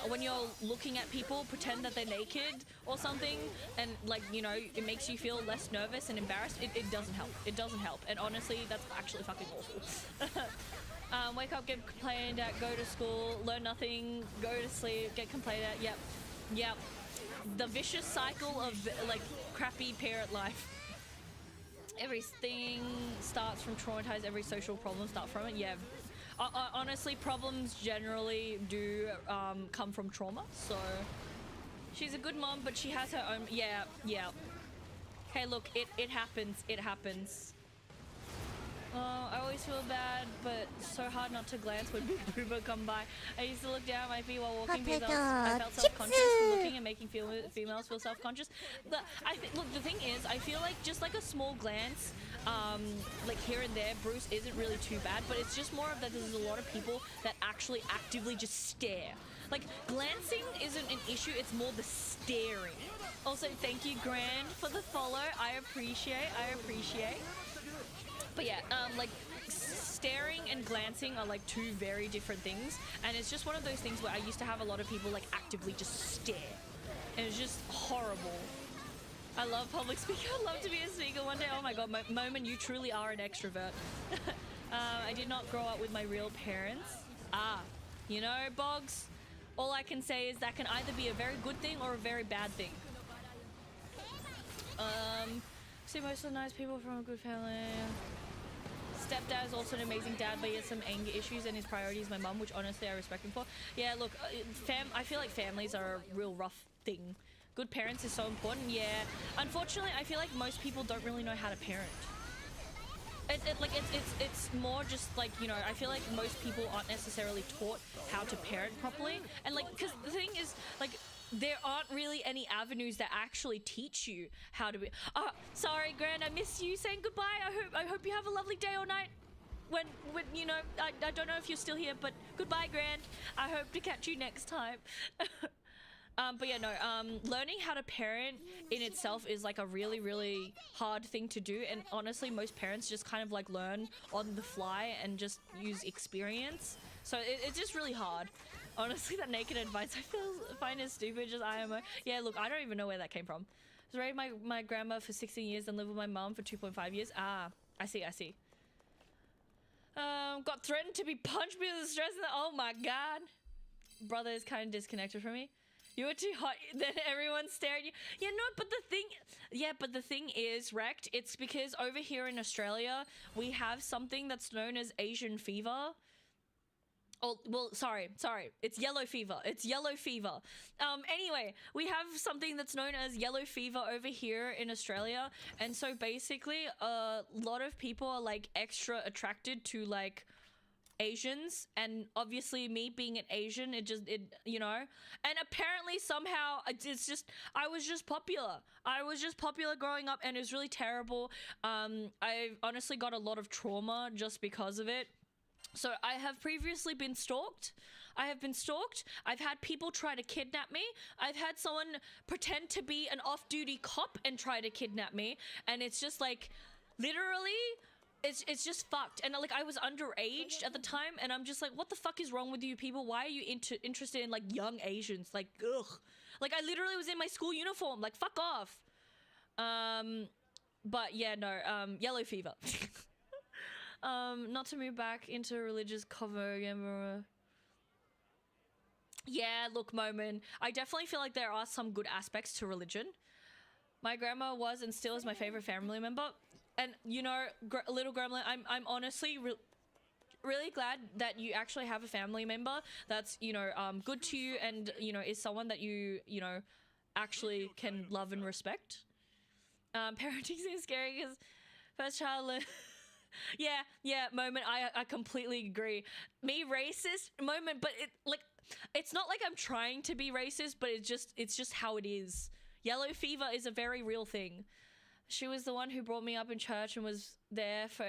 when you're looking at people, pretend that they're naked or something, and like, you know, it makes you feel less nervous and embarrassed. It doesn't help. It doesn't help. And honestly, that's actually fucking awful. Wake up, get complained at, go to school, learn nothing, go to sleep, get complained at. Yep. The vicious cycle of like crappy parent life. Everything starts from traumatized. Every social problem starts from it. Yeah. Honestly, problems generally do come from trauma. So she's a good mom, but she has her own. Yeah. Hey, look, it happens. It happens. I always feel bad, but so hard not to glance when Big Boomer come by. I used to look down at my feet while walking because I felt self-conscious for looking and making females feel self-conscious. Look, the thing is, I feel like just like a small glance, like here and there, Bruce isn't really too bad, but it's just more of that there's a lot of people that actually actively just stare. Like, glancing isn't an issue, it's more the staring. Also, thank you, Grand, for the follow. I appreciate. But yeah, like staring and glancing are like two very different things, and it's just one of those things where I used to have a lot of people like actively just stare, and it's just horrible. I love public speaking. I'd love to be a speaker one day. Oh my god, Moment, you truly are an extrovert. I did not grow up with my real parents. You know, Boggs, all I can say is that can either be a very good thing or a very bad thing. See most of the nice people from a good family. Stepdad is also an amazing dad, but he has some anger issues, and his priority is my mum, which honestly I respect him for. Yeah, look, I feel like families are a real rough thing Good parents is so important. Yeah. Unfortunately, I feel like most people don't really know how to parent. It's more just like, you know, I feel like most people aren't necessarily taught how to parent properly. And like, because the thing is, like, there aren't really any avenues that actually teach you how to be. Oh, sorry, Grand, I miss you saying goodbye. I hope you have a lovely day or night. When you know, I don't know if you're still here, but goodbye, Grand. I hope to catch you next time. But yeah, no, learning how to parent in itself is like a really, really hard thing to do. And honestly, most parents just kind of like learn on the fly and just use experience. So it's just really hard. Honestly, that naked advice I find as stupid, just IMO. Yeah, look, I don't even know where that came from. I was raised my grandma for 16 years and lived with my mom for 2.5 years. Ah, I see. Got threatened to be punched because of stress. Oh my god. Brother is kind of disconnected from me. You were too hot, then everyone stared at you. Yeah, no, but the thing is, Wrecked, it's because over here in Australia, we have something that's known as Asian fever. Oh, well, sorry. It's yellow fever. Anyway, we have something that's known as yellow fever over here in Australia. And so basically, a lot of people are like extra attracted to like Asians, and obviously me being an Asian, it you know, and apparently somehow it's just I was just popular growing up, and it was really terrible. I honestly got a lot of trauma just because of it. So I have previously been stalked. I've had people try to kidnap me. I've had someone pretend to be an off-duty cop and try to kidnap me, and it's just like literally it's just fucked. And like I was underage at the time, and I'm just like, what the fuck is wrong with you people? Why are you interested in like young Asians? Like, ugh. Like I literally was in my school uniform. Like, fuck off. But yeah, no. Yellow fever. Not to move back into religious cover again. Yeah, look, Momin. I definitely feel like there are some good aspects to religion. My grandma was and still is my favorite family member. And you know, little gremlin, I'm honestly really glad that you actually have a family member that's, you know, good to you, and you know, is someone that you know actually can love and respect. Parenting seems scary because first child. yeah, Moment. I completely agree. Me racist, Moment, but it's not like I'm trying to be racist, but it's just how it is. Yellow fever is a very real thing. She was the one who brought me up in church and was there for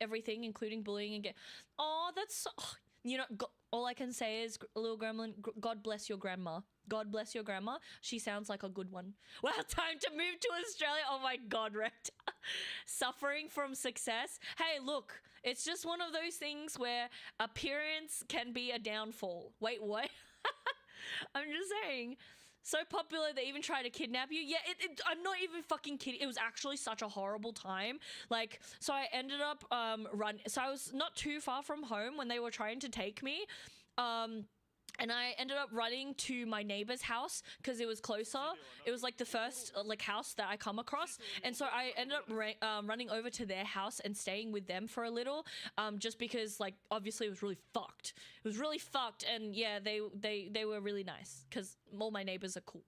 everything, including bullying and oh, that's so, you know, all I can say is, little gremlin, God bless your grandma. God bless your grandma. She sounds like a good one. Well, time to move to Australia. Oh my God, Rect. Suffering from success. Hey, look, it's just one of those things where appearance can be a downfall. Wait, what? I'm just saying. So popular they even try to kidnap you. Yeah, I'm not even fucking kidding. It was actually such a horrible time. Like, so I ended up so I was not too far from home when they were trying to take me. And I ended up running to my neighbor's house because it was closer. It was like the first like house that I come across, and so I ended up running over to their house and staying with them for a little, just because like obviously it was really fucked. It was really fucked, and yeah, they were really nice because all my neighbors are cool.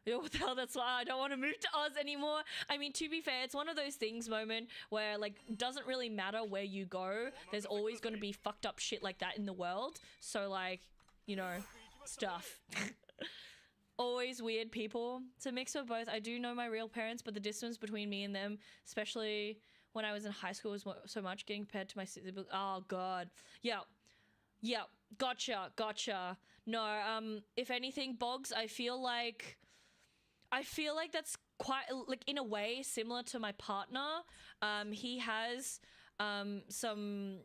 You know, what the hell, that's why I don't want to move to Oz anymore. I mean, to be fair, it's one of those things, Moment, where like doesn't really matter where you go. There's always going to be fucked up shit like that in the world. So like, you know, stuff. Always weird people. It's a mix of both. I do know my real parents, but the distance between me and them, especially when I was in high school, was so much getting compared to my siblings. Oh God. Yeah. Gotcha. No, if anything, Boggs, I feel like that's quite like in a way similar to my partner. He has some,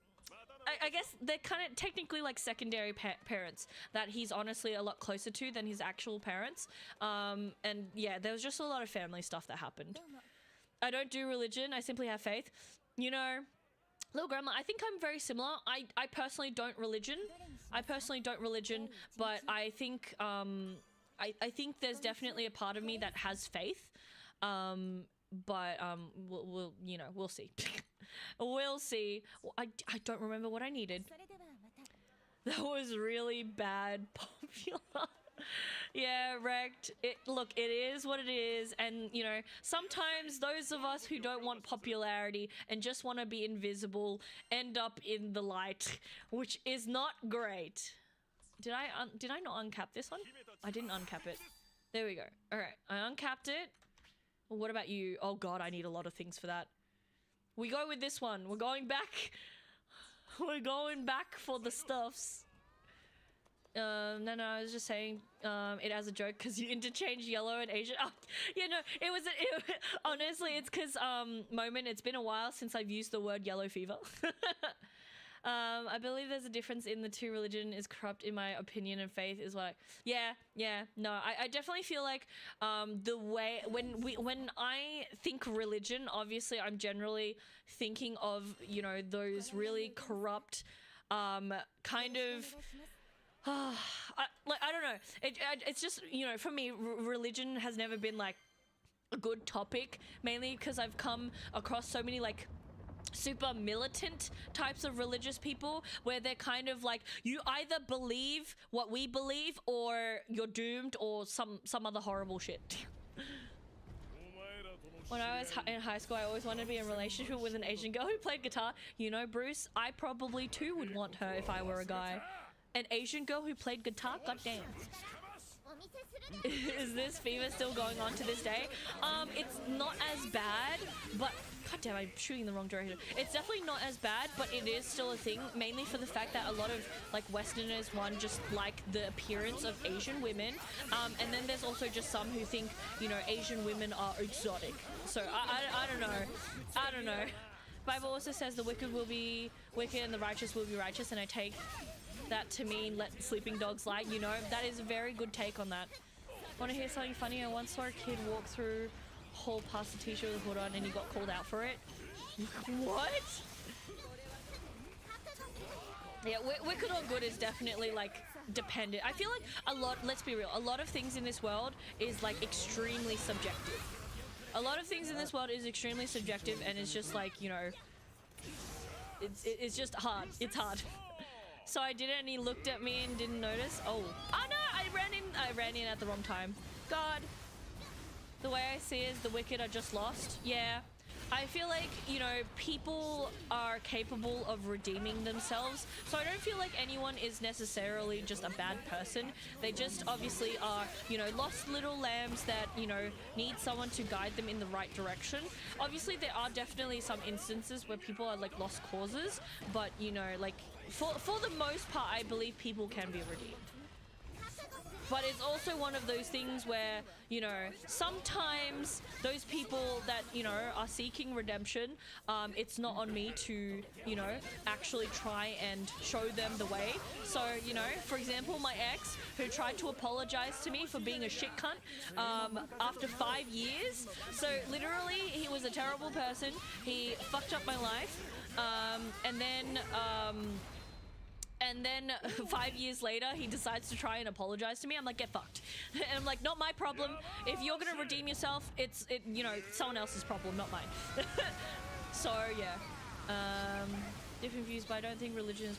I guess they're kind of technically like secondary parents that he's honestly a lot closer to than his actual parents. And yeah, there was just a lot of family stuff that happened. I don't do religion. I simply have faith. You know, little grandma, I think I'm very similar. I personally don't religion. But I think I think there's definitely a part of me that has faith. But we'll you know, we'll see. We'll see. I don't remember what I needed. That was really bad popular. Yeah, wrecked. Look, it is what it is, and you know, sometimes those of us who don't want popularity and just want to be invisible end up in the light, which is not great. Did I not uncap this one? I didn't uncap it. There we go. All right, I uncapped it. What about you? Oh god, I need a lot of things for that. We go with this one. We're going back. We're going back for the stuffs. No, I was just saying it as a joke because you interchange yellow and Asian. Oh, yeah, no, it was honestly, it's because Moment, it's been a while since I've used the word yellow fever. I believe there's a difference in the two. Religion is corrupt in my opinion, and faith is like, no, I definitely feel like the way when I think religion, obviously I'm generally thinking of, you know, those really corrupt kind of I don't know, it's just, you know, for me religion has never been like a good topic, mainly because I've come across so many like super militant types of religious people where they're kind of like, you either believe what we believe or you're doomed or some other horrible shit. When I was in high school, I always wanted to be in a relationship with an Asian girl who played guitar. You know, Bruce, I probably too would want her if I were a guy. An Asian girl who played guitar? Goddamn. Is this fever still going on to this day? It's not as bad, but goddamn, I'm shooting the wrong direction. It's definitely not as bad, but it is still a thing, mainly for the fact that a lot of like Westerners, one, just like the appearance of Asian women, and then there's also just some who think, you know, Asian women are exotic. So I don't know. Bible also says the wicked will be wicked and the righteous will be righteous, and I take that to mean let sleeping dogs lie. You know, that is a very good take on that. Want to hear something funny? I once saw a kid walk through hall past a t-shirt with a hood on and he got called out for it. What? Yeah, wicked or good is definitely like dependent. I feel like a lot, let's be real, a lot of things in this world is like extremely subjective. A lot of things in this world is extremely subjective, and it's just like, you know, it's just hard. It's hard. So I did it and he looked at me and didn't notice. Oh no, I ran in at the wrong time. God. The way I see it is the wicked are just lost. Yeah. I feel like, you know, people are capable of redeeming themselves. So I don't feel like anyone is necessarily just a bad person. They just obviously are, you know, lost little lambs that, you know, need someone to guide them in the right direction. Obviously, there are definitely some instances where people are like lost causes. But, you know, like for the most part, I believe people can be redeemed. But it's also one of those things where, you know, sometimes those people that, you know, are seeking redemption, it's not on me to, you know, actually try and show them the way. So, you know, for example, my ex who tried to apologize to me for being a shit cunt after 5 years. So literally, he was a terrible person. He fucked up my life. And then 5 years later, he decides to try and apologize to me. I'm like, get fucked. And I'm like, not my problem. If you're gonna redeem yourself, it's you know, someone else's problem, not mine. So yeah, different views, but I don't think religion is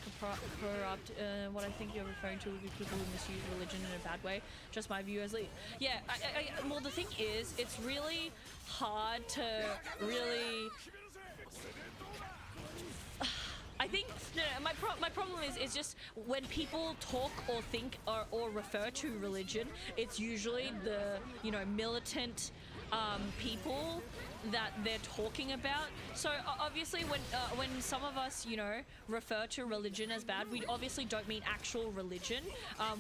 corrupt. What I think you're referring to would be people who misuse religion in a bad way. Just my view as lead. Yeah, well, the thing is, it's really hard to really. I think my problem is just when people talk or think or refer to religion, it's usually the, you know, militant people that they're talking about. So obviously when some of us, you know, refer to religion as bad, we obviously don't mean actual religion.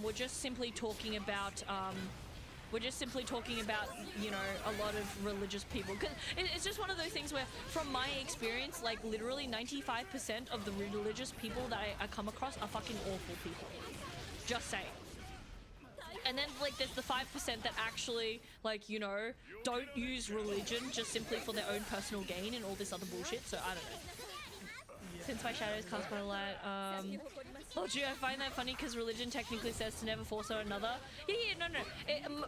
We're just simply talking about you know, a lot of religious people. Because it's just one of those things where, from my experience, like literally 95% of the religious people that I come across are fucking awful people. Just saying. And then like there's the 5% that actually, like, you know, don't use religion just simply for their own personal gain and all this other bullshit. So I don't know. Since my shadow is cast by the light, Oh, gee, I find that funny because religion technically says to never force on another. No.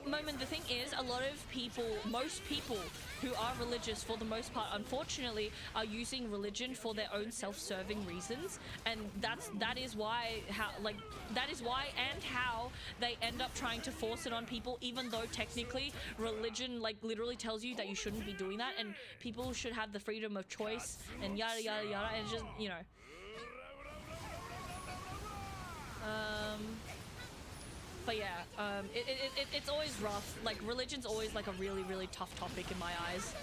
Moment, the thing is, a lot of people, most people who are religious for the most part, unfortunately, are using religion for their own self-serving reasons. And that is why how they end up trying to force it on people, even though technically religion, like, literally tells you that you shouldn't be doing that and people should have the freedom of choice and yada, yada, yada. And it's just, you know. But yeah, it's always rough. Like, religion's always like a really, really tough topic in my eyes.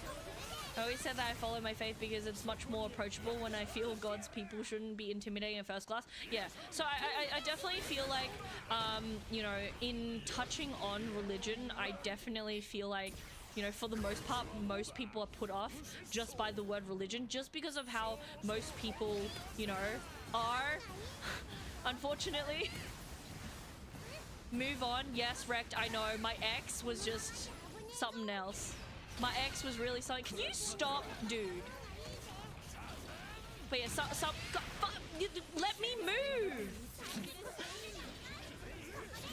I always said that I follow my faith because it's much more approachable when I feel God's people shouldn't be intimidating in first class. Yeah, so I definitely feel like, you know, in touching on religion, I definitely feel like, you know, for the most part, most people are put off just by the word religion, just because of how most people, you know, are, unfortunately. Move on. Yes, wrecked. I know. My ex was just something else. My ex was really something. Can you stop, dude? But yeah, let me move.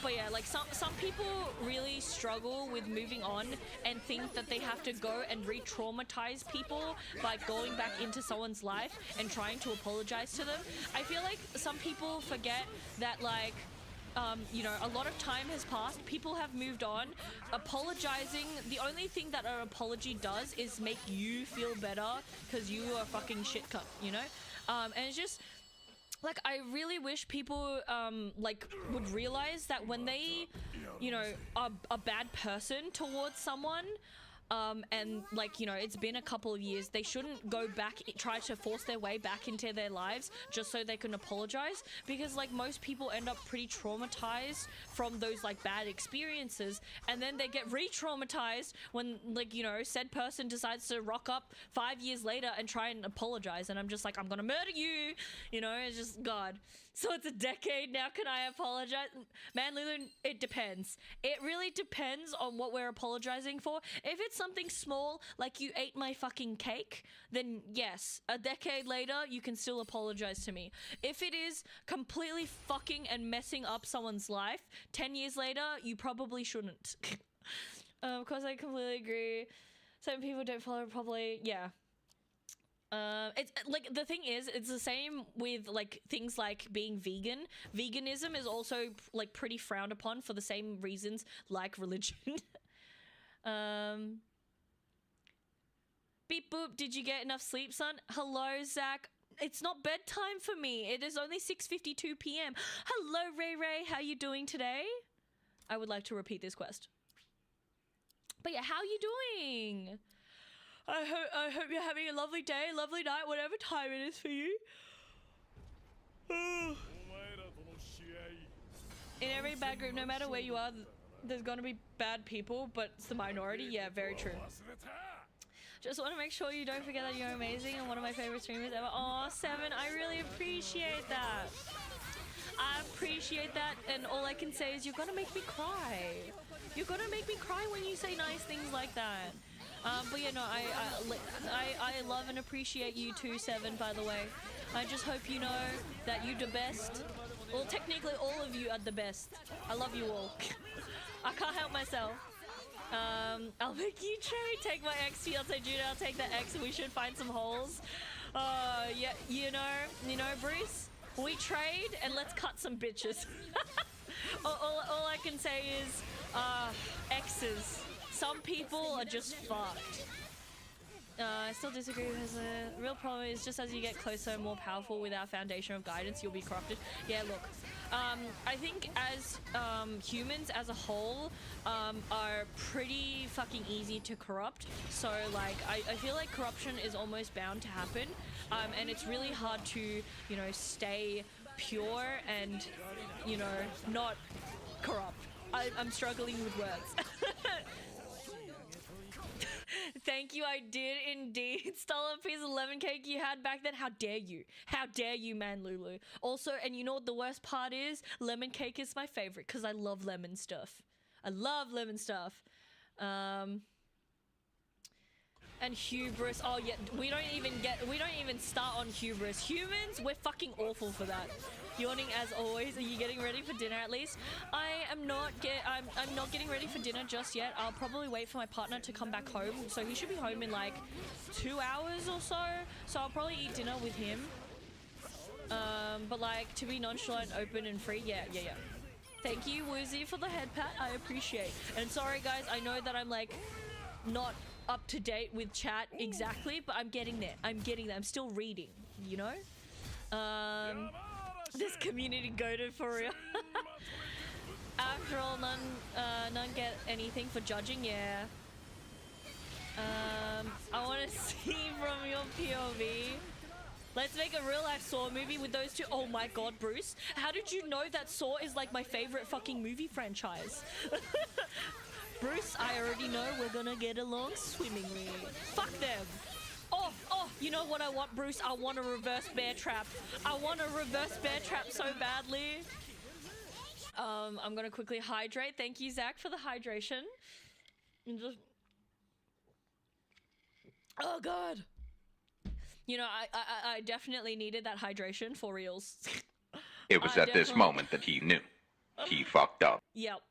But yeah, like some people really struggle with moving on and think that they have to go and re-traumatize people by going back into someone's life and trying to apologize to them. I feel like some people forget that, like, you know, a lot of time has passed. People have moved on. Apologizing, the only thing that an apology does is make you feel better because you are a fucking shit cunt, you know? And it's just, like, I really wish people, like, would realize that when they, you know, are a bad person towards someone, and, like, you know, it's been a couple of years, they shouldn't go back, try to force their way back into their lives just so they can apologize, because, like, most people end up pretty traumatized from those, like, bad experiences, and then they get re-traumatized when, like, you know, said person decides to rock up 5 years later and try and apologize, and I'm just like, I'm gonna murder you, you know? It's just, God. So it's a decade now, can I apologize? Man, Lulu, it depends. It really depends on what we're apologizing for. If it's something small, like you ate my fucking cake, then yes, a decade later, you can still apologize to me. If it is completely fucking and messing up someone's life, 10 years later, you probably shouldn't. Of course, I completely agree. Some people don't follow properly. Yeah. It's like, the thing is, it's the same with, like, things like being vegan. Veganism is also, like, pretty frowned upon for the same reasons like religion. Beep boop, did you get enough sleep, son? Hello, Zach. It's not bedtime for me. It is only 6:52 p.m. Hello, Ray Ray. How you doing today? I would like to repeat this quest. But yeah, how you doing? I hope you're having a lovely day, lovely night, whatever time it is for you. In every bad group, no matter where you are, there's gonna be bad people, but it's the minority. Yeah, very true. Just want to make sure you don't forget that you're amazing and one of my favorite streamers ever. Aw, Seven, I really appreciate that. I appreciate that, and all I can say is you're gonna make me cry. You're gonna make me cry when you say nice things like that. But yeah, no, I love and appreciate you too, Seven, by the way. I just hope you know that you're the best. Well, technically all of you are the best. I love you all. I can't help myself. I'll make you trade. Take my ex, fiance Judah, I'll take the ex, and we should find some holes. Yeah, you know, Bruce, we trade and let's cut some bitches. all I can say is, exes. Some people are just fucked. I still disagree because the real problem is just as you get closer and more powerful with our foundation of guidance, you'll be corrupted. Yeah, look, I think as humans as a whole are pretty fucking easy to corrupt. So, like, I feel like corruption is almost bound to happen. And it's really hard to, you know, stay pure and, you know, not corrupt. I'm struggling with words. Thank you, I did indeed. Stole a piece of lemon cake you had back then. How dare you? How dare you, man, Lulu? Also, and you know what the worst part is? Lemon cake is my favorite because I love lemon stuff. I love lemon stuff. And hubris. Oh yeah, we don't even start on hubris. Humans, we're fucking awful for that. Yawning as always. Are you getting ready for dinner at least? I am not I'm not getting ready for dinner just yet. I'll probably wait for my partner to come back home. So he should be home in like 2 hours or so. So I'll probably eat dinner with him. But like to be nonchalant, open and free. Yeah. Thank you, Woozy, for the head pat. I appreciate. And sorry guys, I know that I'm like not up to date with chat exactly, but I'm getting there. I'm still reading, you know? This community goated for real. After all, none get anything for judging, yeah. I want to see from your POV. Let's make a real life Saw movie with those two. Oh my god, Bruce. How did you know that Saw is like my favorite fucking movie franchise? Bruce, I already know we're gonna get along swimmingly. Fuck them. Oh, you know what I want, Bruce? I want a reverse bear trap. I want a reverse bear trap so badly. I'm gonna quickly hydrate. Thank you, Zach, for the hydration. And just... Oh god. You know, I definitely needed that hydration for reals. It was at this moment that he knew. He fucked up. Yep.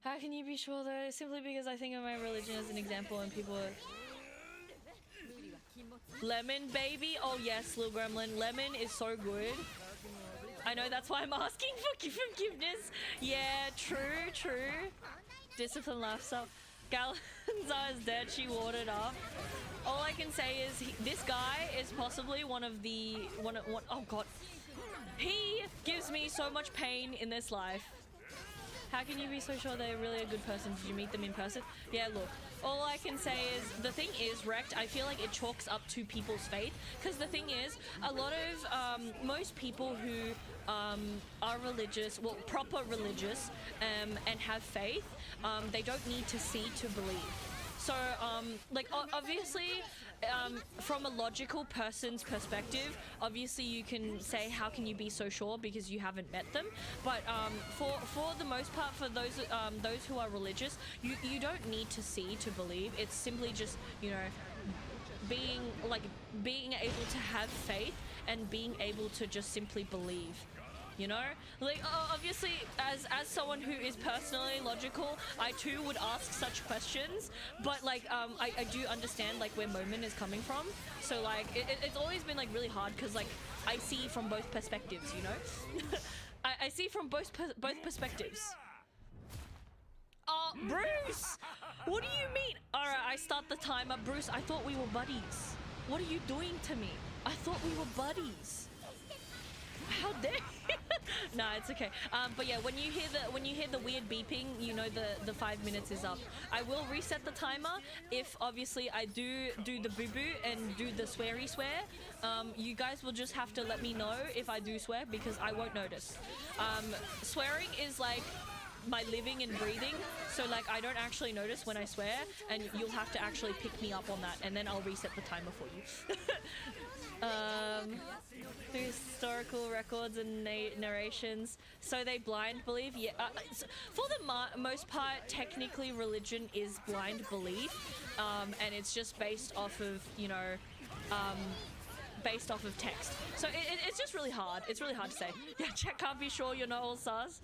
How can you be sure though? Simply because I think of my religion as an example and people are... Lemon, baby? Oh yes, little gremlin. Lemon is so good. I know, that's why I'm asking for forgiveness. Yeah, true. Discipline lifestyle. Galanza is dead, she watered up. All I can say is this guy is possibly one of oh god. He gives me so much pain in this life. How can you be so sure they're really a good person? Did you meet them in person? Yeah, look. All I can say is, the thing is, Wrecked, I feel like it chalks up to people's faith. Because the thing is, a lot of, most people who are religious, well, proper religious, and have faith, they don't need to see to believe. So, like, obviously, from a logical person's perspective, obviously you can say, how can you be so sure because you haven't met them? But for the most part, for those who are religious, you don't need to see to believe. It's simply just, you know, being able to have faith and being able to just simply believe. You know, like obviously as someone who is personally logical, I too would ask such questions, but like I do understand like where Moment is coming from. So like it's always been like really hard because like I see from both perspectives, you know. I see from both perspectives. Oh, Bruce, what do you mean? All right, I start the timer. Bruce, I thought we were buddies. What are you doing to me? I thought we were buddies. How dare you? Nah, it's okay. But yeah, when you hear the weird beeping, you know the 5 minutes is up. I will reset the timer if obviously I do the boo boo and do the sweary swear. You guys will just have to let me know if I do swear because I won't notice. Swearing is like my living and breathing, so like I don't actually notice when I swear, and you'll have to actually pick me up on that, and then I'll reset the timer for you. Historical records and narrations, so they blind believe. Yeah, for the most part, technically religion is blind belief, and it's just based off of, you know, based off of text. So it's just really hard. It's really hard to say. Yeah, chat can't be sure you're not all sus.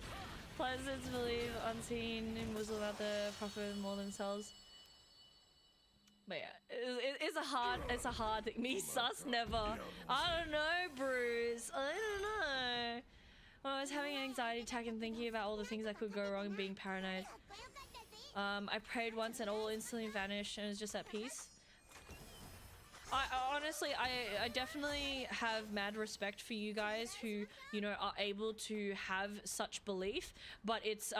Pleasants believe unseen and muzzle about the prophet more themselves. But yeah, it's a hard thing. Me sus never. I don't know, Bruce. I don't know. When I was having an anxiety attack and thinking about all the things that could go wrong and being paranoid, I prayed once and all instantly vanished and was just at peace. I honestly, I definitely have mad respect for you guys who, you know, are able to have such belief, but it's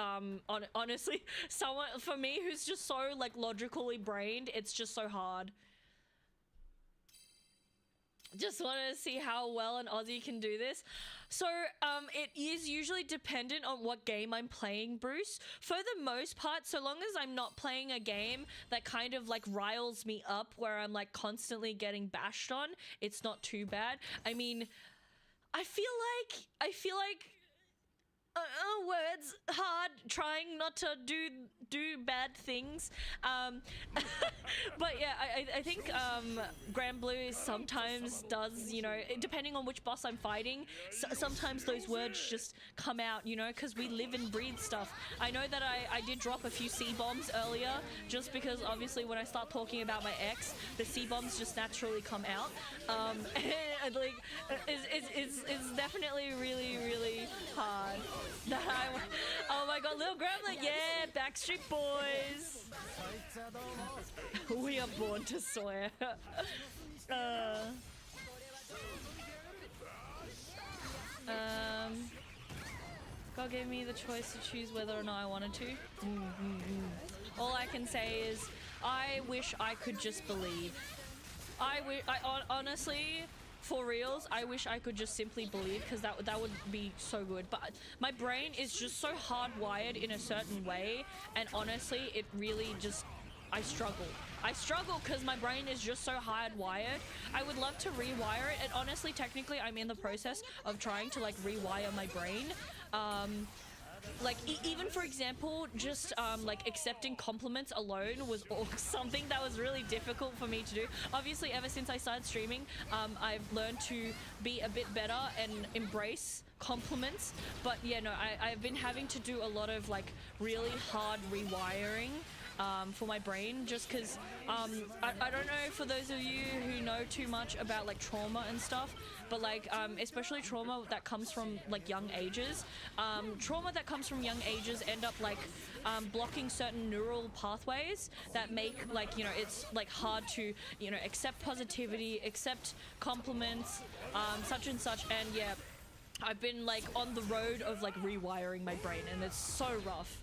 honestly, someone for me who's just so like logically brained, it's just so hard. Just want to see how well an Aussie can do this. So, it is usually dependent on what game I'm playing, Bruce. For the most part, so long as I'm not playing a game that kind of like riles me up, where I'm like constantly getting bashed on, it's not too bad. I mean, I feel like words hard, trying not to do bad things. But yeah, I think Grand Blue sometimes does, you know, depending on which boss I'm fighting, sometimes those words just come out, you know, because we live and breathe stuff. I know that I did drop a few C-bombs earlier, just because obviously when I start talking about my ex, the C-bombs just naturally come out. And like, it's definitely really hard. That oh my god, Little Gremlin, yeah, Backstreet Boys. We are born to swear. God gave me the choice to choose whether or not I wanted to. All I can say is, I wish I could just believe. Honestly, for reals, I wish I could just simply believe, because that would be so good. But my brain is just so hardwired in a certain way, and honestly, it really just, I struggle because my brain is just so hardwired. I would love to rewire it, and honestly, technically, I'm in the process of trying to like rewire my brain. Like even for example, just like accepting compliments alone was something that was really difficult for me to do. Obviously, ever since I started streaming, I've learned to be a bit better and embrace compliments. But yeah, no, I've been having to do a lot of like really hard rewiring for my brain, just because I don't know, for those of you who know too much about like trauma and stuff, but like especially trauma that comes from like young ages, end up like blocking certain neural pathways that make, like, you know, it's like hard to, you know, accept positivity, accept compliments, such and such. And yeah, I've been like on the road of like rewiring my brain, and it's so rough.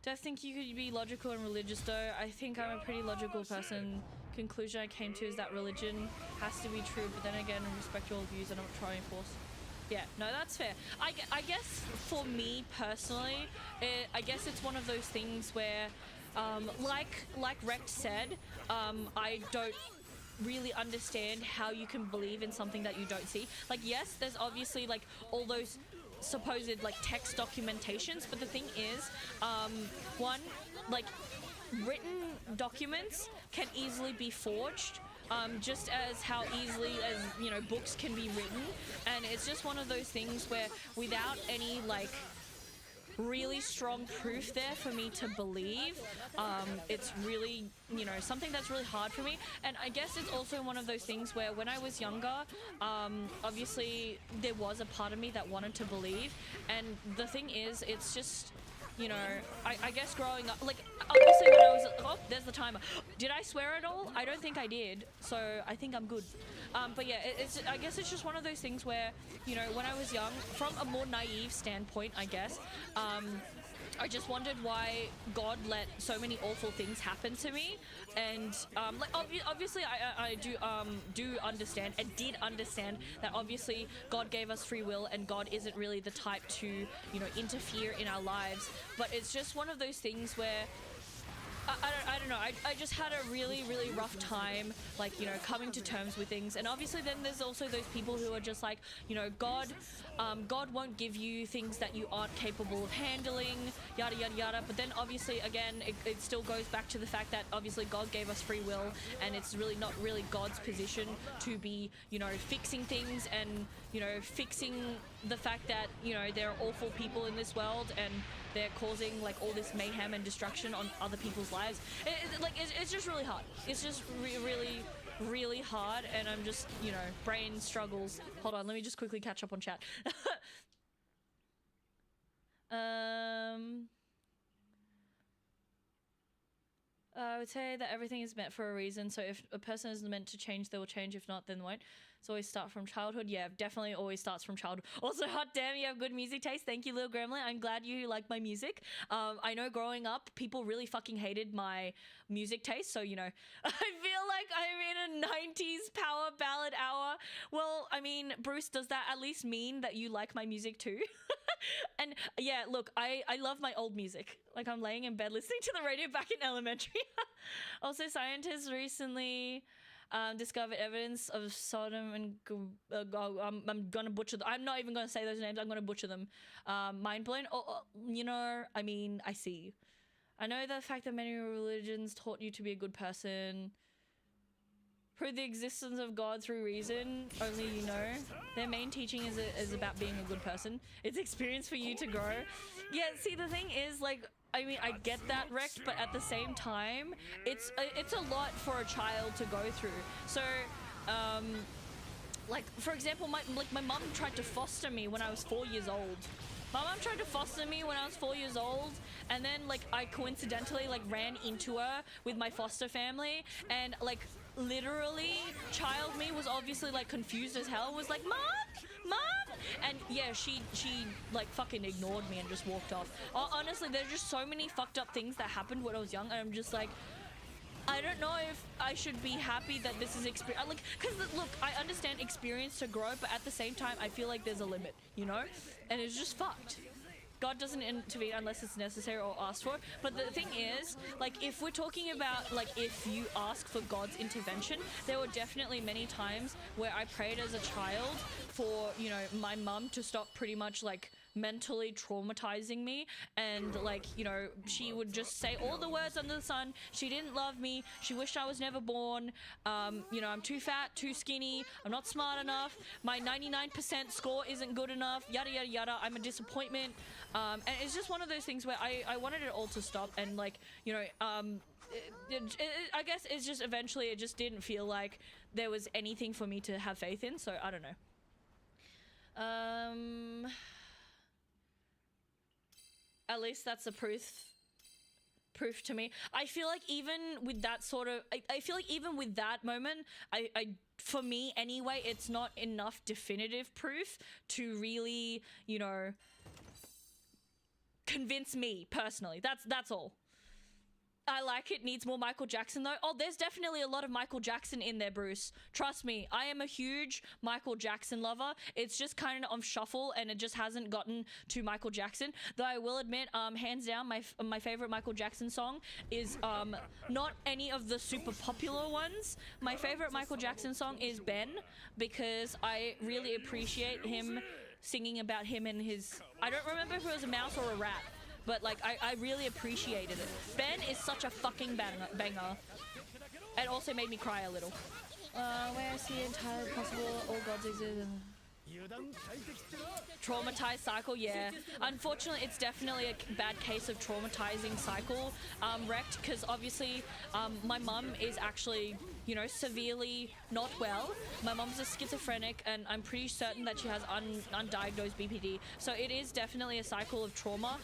Do I think you could be logical and religious though? I think I'm a pretty logical person. Conclusion I came to is that religion has to be true, but then again, respect your views and I'm not trying to force. Yeah, no, that's fair. I guess for me personally, I guess it's one of those things where, like Rex said, I don't really understand how you can believe in something that you don't see. Like, yes, there's obviously like all those supposed like text documentations, but the thing is, one, like written documents can easily be forged, just as how easily as, you know, books can be written. And it's just one of those things where without any like really strong proof there for me to believe, it's really, you know, something that's really hard for me. And I guess it's also one of those things where when I was younger, obviously there was a part of me that wanted to believe, and the thing is, it's just, you know, I guess growing up, like, obviously when I was, oh, there's the timer. Did I swear at all? I don't think I did, so I think I'm good. But yeah, I guess it's just one of those things where, you know, when I was young, from a more naive standpoint, I guess, I just wondered why God let so many awful things happen to me. And like obviously I do understand and did understand that obviously God gave us free will, and God isn't really the type to, you know, interfere in our lives. But it's just one of those things where I don't know, I just had a really rough time, like, you know, coming to terms with things. And obviously then there's also those people who are just like, you know, God won't give you things that you aren't capable of handling, yada yada yada. But then obviously again, it still goes back to the fact that obviously God gave us free will, and it's really not really God's position to be, you know, fixing things and, you know, fixing the fact that, you know, there are awful people in this world and they're causing like all this mayhem and destruction on other people's lives. It's just really hard. It's just really hard, and I'm just, you know, brain struggles. Hold on, let me just quickly catch up on chat. I would say that everything is meant for a reason, so if a person is meant to change, they will change. If not, then they won't. It's always start from childhood. Yeah, definitely always starts from childhood. Also, hot damn, you have good music taste. Thank you, Little Gremlin. I'm glad you like my music. I know growing up, people really fucking hated my music taste, so, you know, I feel like I'm in a 90s power ballad hour. Well, I mean, Bruce, does that at least mean that you like my music too? And yeah, look, I love my old music. Like, I'm laying in bed listening to the radio back in elementary. Also, scientists recently discovered evidence of Sodom and I'm gonna butcher I'm not even gonna say those names. I'm gonna butcher them. Mind blown. You know, I mean, I see. I know the fact that many religions taught you to be a good person. Prove the existence of God through reason. Only you know. Their main teaching is about being a good person. It's experience for you to grow. Yeah, see, the thing is, like, I mean, I get that, Wrecked, but at the same time, it's a lot for a child to go through. So, like, for example, my mum tried to foster me when I was 4 years old. My mum tried to foster me when I was 4 years old, and then, like, I coincidentally, like, ran into her with my foster family, and, like, literally, child me was obviously, like, confused as hell, was like, Mom! Mom! And yeah, she like fucking ignored me and just walked off. Honestly, there's just so many fucked up things that happened when I was young, and I'm just like, I don't know if I should be happy that this is experience. Like, because look, I understand experience to grow, but at the same time, I feel like there's a limit, you know? And it's just fucked. God doesn't intervene unless it's necessary or asked for. But the thing is, like, if we're talking about, like, if you ask for God's intervention, there were definitely many times where I prayed as a child for, you know, my mum to stop pretty much, like, mentally traumatizing me, and, like, you know, she would just say all the words under the sun. She didn't love me. She wished I was never born. You know, I'm too fat, too skinny. I'm not smart enough. My 99% score isn't good enough. Yada yada yada. I'm a disappointment. And it's just one of those things where I wanted it all to stop, and, like, you know, I guess it's just eventually it just didn't feel like there was anything for me to have faith in. So I don't know. At least that's the proof to me. I feel like even with that sort of, I feel like even with that moment, I for me anyway, it's not enough definitive proof to really, you know, convince me personally. That's all. I like it. Needs more Michael Jackson though. Oh, there's definitely a lot of Michael Jackson in there, Bruce. Trust me, I am a huge Michael Jackson lover. It's just kind of on shuffle, and it just hasn't gotten to Michael Jackson. Though I will admit, hands down, my favorite Michael Jackson song is not any of the super popular ones. My favorite Michael Jackson song is Ben, because I really appreciate him singing about him and his. I don't remember if it was a mouse or a rat, but, like, I really appreciated it. Ben is such a fucking banger. It also made me cry a little. Where I see entirely possible, all gods exist. Traumatized cycle, yeah. Unfortunately, it's definitely a bad case of traumatizing cycle, Wrecked, because obviously my mum is actually, you know, severely not well. My mom's a schizophrenic, and I'm pretty certain that she has undiagnosed BPD. So it is definitely a cycle of trauma.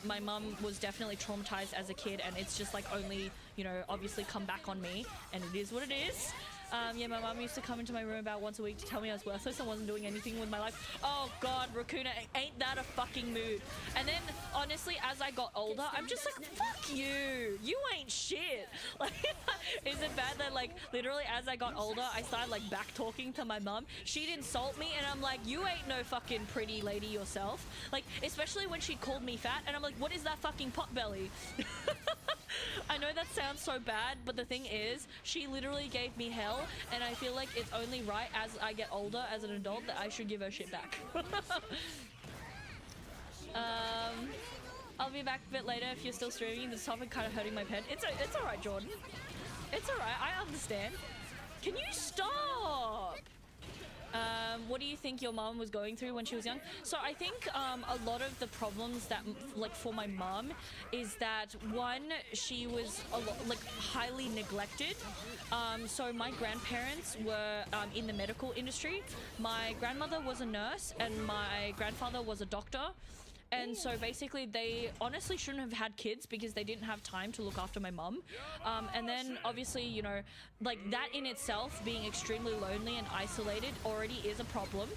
My mum was definitely traumatized as a kid, and it's just, like, only, you know, obviously come back on me, and it is what it is. Yeah, my mum used to come into my room about once a week to tell me I was worthless and wasn't doing anything with my life. Oh god, Raccoona, ain't that a fucking mood? And then, honestly, as I got older, I'm just like, fuck you! You ain't shit! Like, is it bad that, like, literally as I got older, I started, like, back-talking to my mum? She'd insult me, and I'm like, you ain't no fucking pretty lady yourself. Like, especially when she called me fat, and I'm like, what is that fucking pot belly? I know that sounds so bad, but the thing is, she literally gave me hell, and I feel like it's only right as I get older, as an adult, that I should give her shit back. I'll be back a bit later if you're still streaming. This topic kind of hurting my pen. It's alright, Jordan. It's alright, I understand. Can you stop? What do you think your mom was going through when she was young? So I think a lot of the problems that, like, for my mom is that, one, she was highly neglected. So my grandparents were in the medical industry. My grandmother was a nurse, and my grandfather was a doctor. And so basically they honestly shouldn't have had kids because they didn't have time to look after my mum. And then obviously, you know, like, that in itself, being extremely lonely and isolated, already is a problem.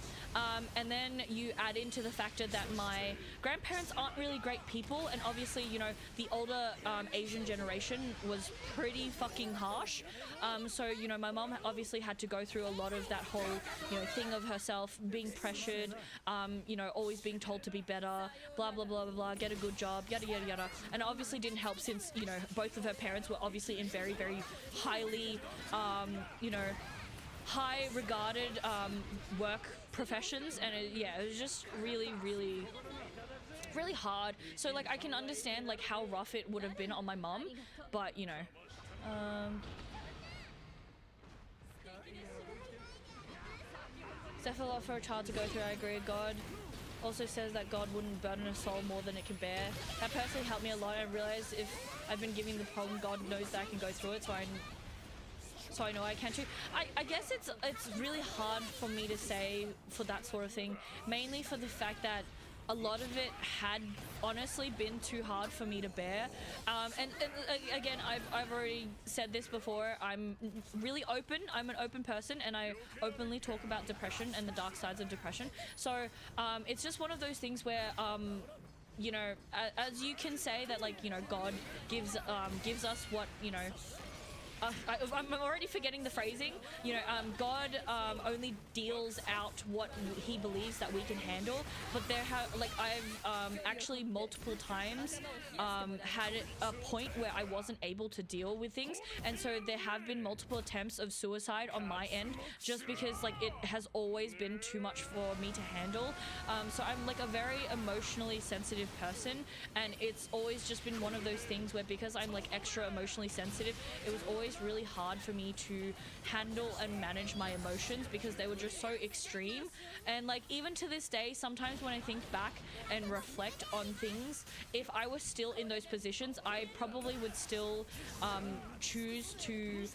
And then you add into the factor that my grandparents aren't really great people, and obviously, you know, the older Asian generation was pretty fucking harsh. So, you know, my mom obviously had to go through a lot of that whole, you know, thing of herself being pressured, you know, always being told to be better, blah blah blah blah blah, get a good job, yada yada yada. And it obviously didn't help since, you know, both of her parents were obviously in very very highly you know, high regarded work professions, and yeah, it was just really really hard. So like I can understand like how rough it would have been on my mum, but you know, it's definitely a lot for a child to go through. I agree. God also says that God wouldn't burden a soul more than it can bear. That personally helped me a lot. I realized if I've been giving the problem, God knows that I can go through it, so I know I can too. I guess it's really hard for me to say for that sort of thing, mainly for the fact that a lot of it had honestly been too hard for me to bear. And again, I've already said this before, I'm really open. I'm an open person, and I openly talk about depression and the dark sides of depression. So it's just one of those things where you know, as you can say that, like, you know, God gives us what, you know, I'm already forgetting the phrasing. You know, God only deals out what he believes that we can handle. But there have, like, I've actually multiple times had a point where I wasn't able to deal with things, and so there have been multiple attempts of suicide on my end, just because like it has always been too much for me to handle. So I'm like a very emotionally sensitive person, and it's always just been one of those things where, because I'm like extra emotionally sensitive, it was always really hard for me to handle and manage my emotions, because they were just so extreme. And like even to this day, sometimes when I think back and reflect on things, if I was still in those positions, I probably would still choose to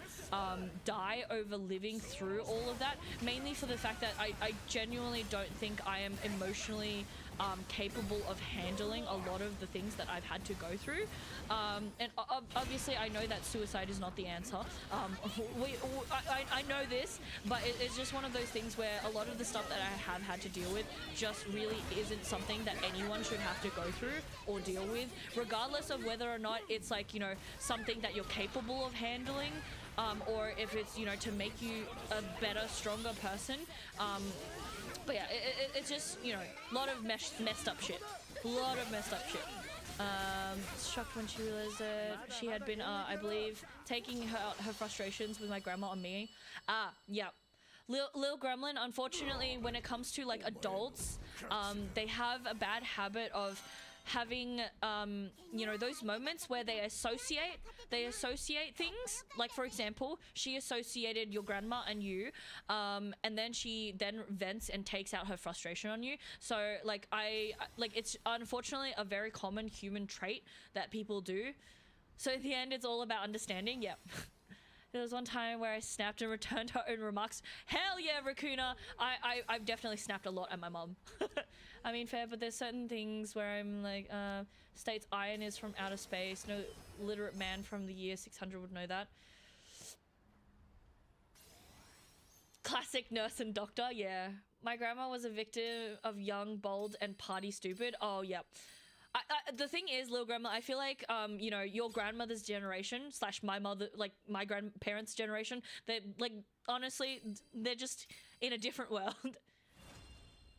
die over living through all of that, mainly for the fact that I genuinely don't think I am emotionally capable of handling a lot of the things that I've had to go through. And obviously I know that suicide is not the answer. I know this, but it's just one of those things where a lot of the stuff that I have had to deal with just really isn't something that anyone should have to go through or deal with, regardless of whether or not it's like, you know, something that you're capable of handling, or if it's, you know, to make you a better, stronger person. But yeah, it's just, you know, a lot of messed up shit. A lot of messed up shit. Shocked when she realized that she had been, I believe, taking her frustrations with my grandma on me. Yeah. Lil Gremlin, unfortunately, when it comes to like adults, they have a bad habit of having you know, those moments where they associate things. Like, for example, she associated your grandma and you, and then she vents and takes out her frustration on you. So like it's unfortunately a very common human trait that people do. So in the end, it's all about understanding. Yep. There was one time where I snapped and returned her own remarks. Hell yeah, Raccoona! I've definitely snapped a lot at my mum. I mean, fair, but there's certain things where I'm like, states iron is from outer space. No literate man from the year 600 would know that. Classic nurse and doctor, yeah. My grandma was a victim of young, bold, and party stupid. Oh, yeah. The thing is, Lil Grandma, I feel like, you know, your grandmother's generation / my mother, like my grandparents' generation, they're like, honestly, they're just in a different world.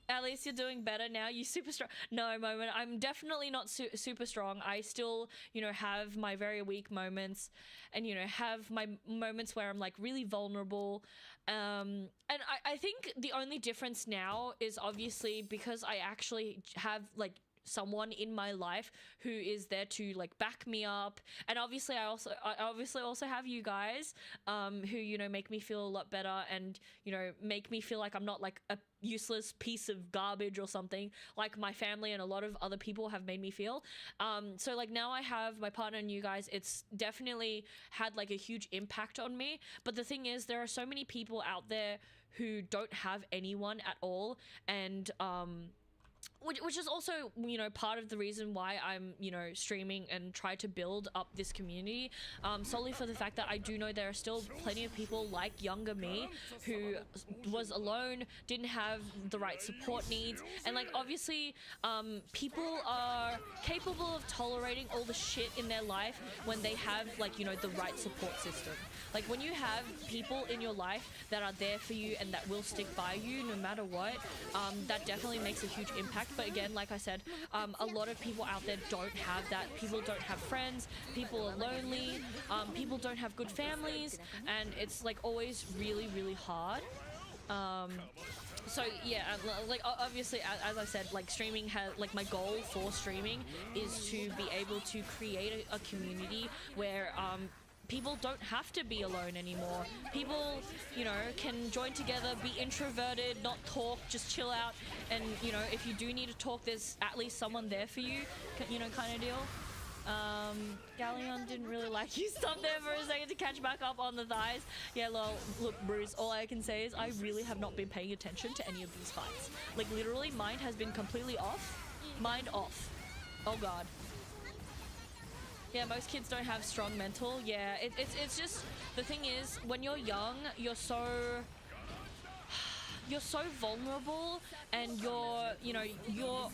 At least you're doing better now. You super strong. No, Moment. I'm definitely not super strong. I still, you know, have my very weak moments, and, you know, have my moments where I'm like really vulnerable. And I think the only difference now is obviously because I actually have like someone in my life who is there to like back me up, and obviously I obviously also have you guys who, you know, make me feel a lot better, and, you know, make me feel like I'm not like a useless piece of garbage or something like my family and a lot of other people have made me feel. So like now I have my partner and you guys. It's definitely had like a huge impact on me, but the thing is, there are so many people out there who don't have anyone at all, and which is also, you know, part of the reason why I'm, you know, streaming and try to build up this community, solely for the fact that I do know there are still plenty of people like younger me who was alone, didn't have the right support needs, and like obviously people are capable of tolerating all the shit in their life when they have, like, you know, the right support system. Like when you have people in your life that are there for you and that will stick by you no matter what, that definitely makes a huge impact impact. But again, like I said, a lot of people out there don't have that. People don't have friends, people are lonely, people don't have good families, and it's like always really, really hard. So yeah, like obviously, as I said, like streaming has, like my goal for streaming is to be able to create a community where people don't have to be alone anymore. People, you know, can join together, be introverted, not talk, just chill out, and you know, if you do need to talk, there's at least someone there for you, you know, kind of deal. Galleon didn't really like you. Stop there for a second to catch back up on the thighs. Yeah, lol. Look, Bruce, all I can say is I really have not been paying attention to any of these fights. Like, literally, mind has been completely off. Mind off. Oh, God. Yeah, most kids don't have strong mental. Yeah, it's just... The thing is, when you're young, you're so vulnerable, and you're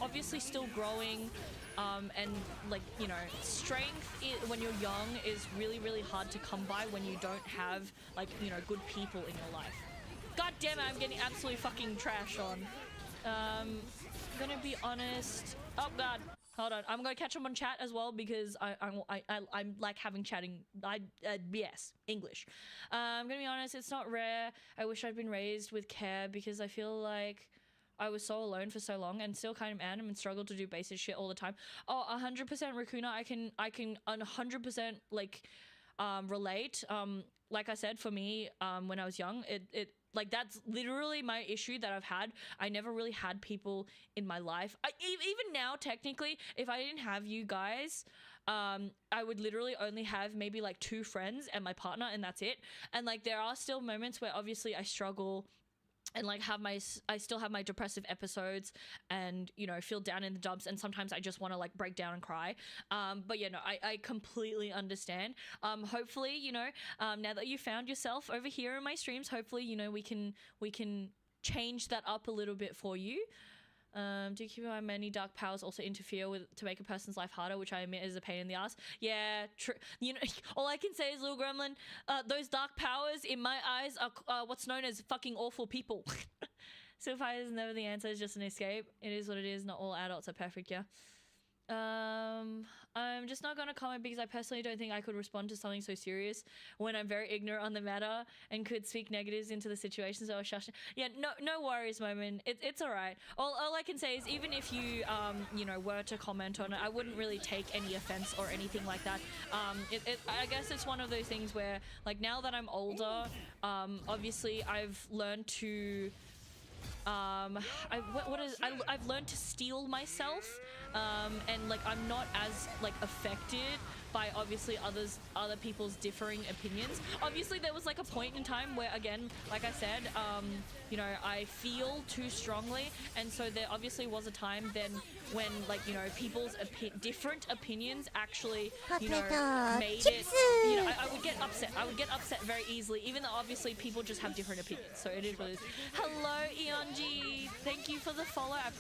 obviously still growing, and like, you know, strength when you're young is really, really hard to come by when you don't have, like, you know, good people in your life. God damn it, I'm getting absolutely fucking trash on. I'm gonna be honest. Oh God, hold on. I'm gonna catch up on chat as well because I'm like having chatting. Yes, English. I'm gonna be honest. It's not rare. I wish I'd been raised with care because I feel like I was so alone for so long and still kind of am and struggle to do basic shit all the time. Oh, 100% Raccoona. I can 100% like relate. Like I said, for me, when I was young, it like that's literally my issue that I've had. I never really had people in my life. Even now, technically, if I didn't have you guys, I would literally only have maybe like 2 friends and my partner, and that's it. And like there are still moments where obviously I struggle and like I still have my depressive episodes and, you know, feel down in the dumps, and sometimes I just want to like break down and cry. But yeah, no, I completely understand. Hopefully, you know, now that you found yourself over here in my streams, hopefully, you know, we can change that up a little bit for you. Do you keep in mind many dark powers also interfere to make a person's life harder, which I admit is a pain in the ass? Yeah, true. You know, all I can say is, little gremlin, those dark powers in my eyes are what's known as fucking awful people. So fire is never the answer, it's just an escape. It is what it is, not all adults are perfect, yeah. I'm just not gonna comment because I personally don't think I could respond to something so serious when I'm very ignorant on the matter and could speak negatives into the situation, so I'll shush. Yeah, no worries, Moment. It's alright. All I can say is, even if you, you know, were to comment on it, I wouldn't really take any offense or anything like that. I guess it's one of those things where, like, now that I'm older, obviously I've learned to I've learned to steel myself, and like I'm not as like affected by obviously other people's differing opinions. Obviously there was like a point in time where, again, like I said, you know, I feel too strongly, and so there obviously was a time then when, like, you know, people's different opinions actually, you know, made it, you know, I would get upset. I would get upset very easily, even though obviously people just have different opinions. So it is what it is. Hello, Eonji. Thank you for the follow. I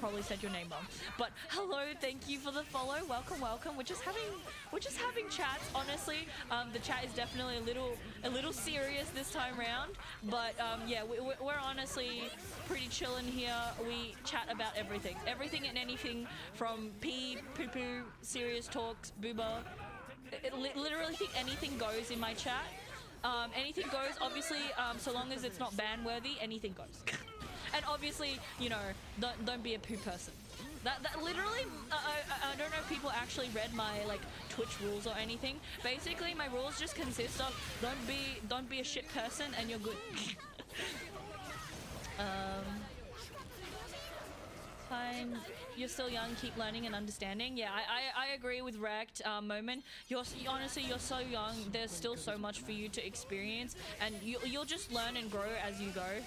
probably said your name wrong, but hello. Thank you for the follow. Welcome, welcome. We're just having chats. Honestly, the chat is definitely a little serious this time round, but yeah, we're honestly pretty chillin' here. We chat about everything and anything, from pee, poo-poo, serious talks, booba. Literally think anything goes in my chat. Anything goes, obviously, so long as it's not ban-worthy, anything goes. And obviously, you know, don't be a poo person. That literally, I don't know if people actually read my like Twitch rules or anything. Basically, my rules just consist of don't be a shit person and you're good. Fine. You're still young, keep learning and understanding. Yeah, I agree with Rect. Moment, honestly, you're so young, there's still so much for you to experience, and you'll just learn and grow as you go.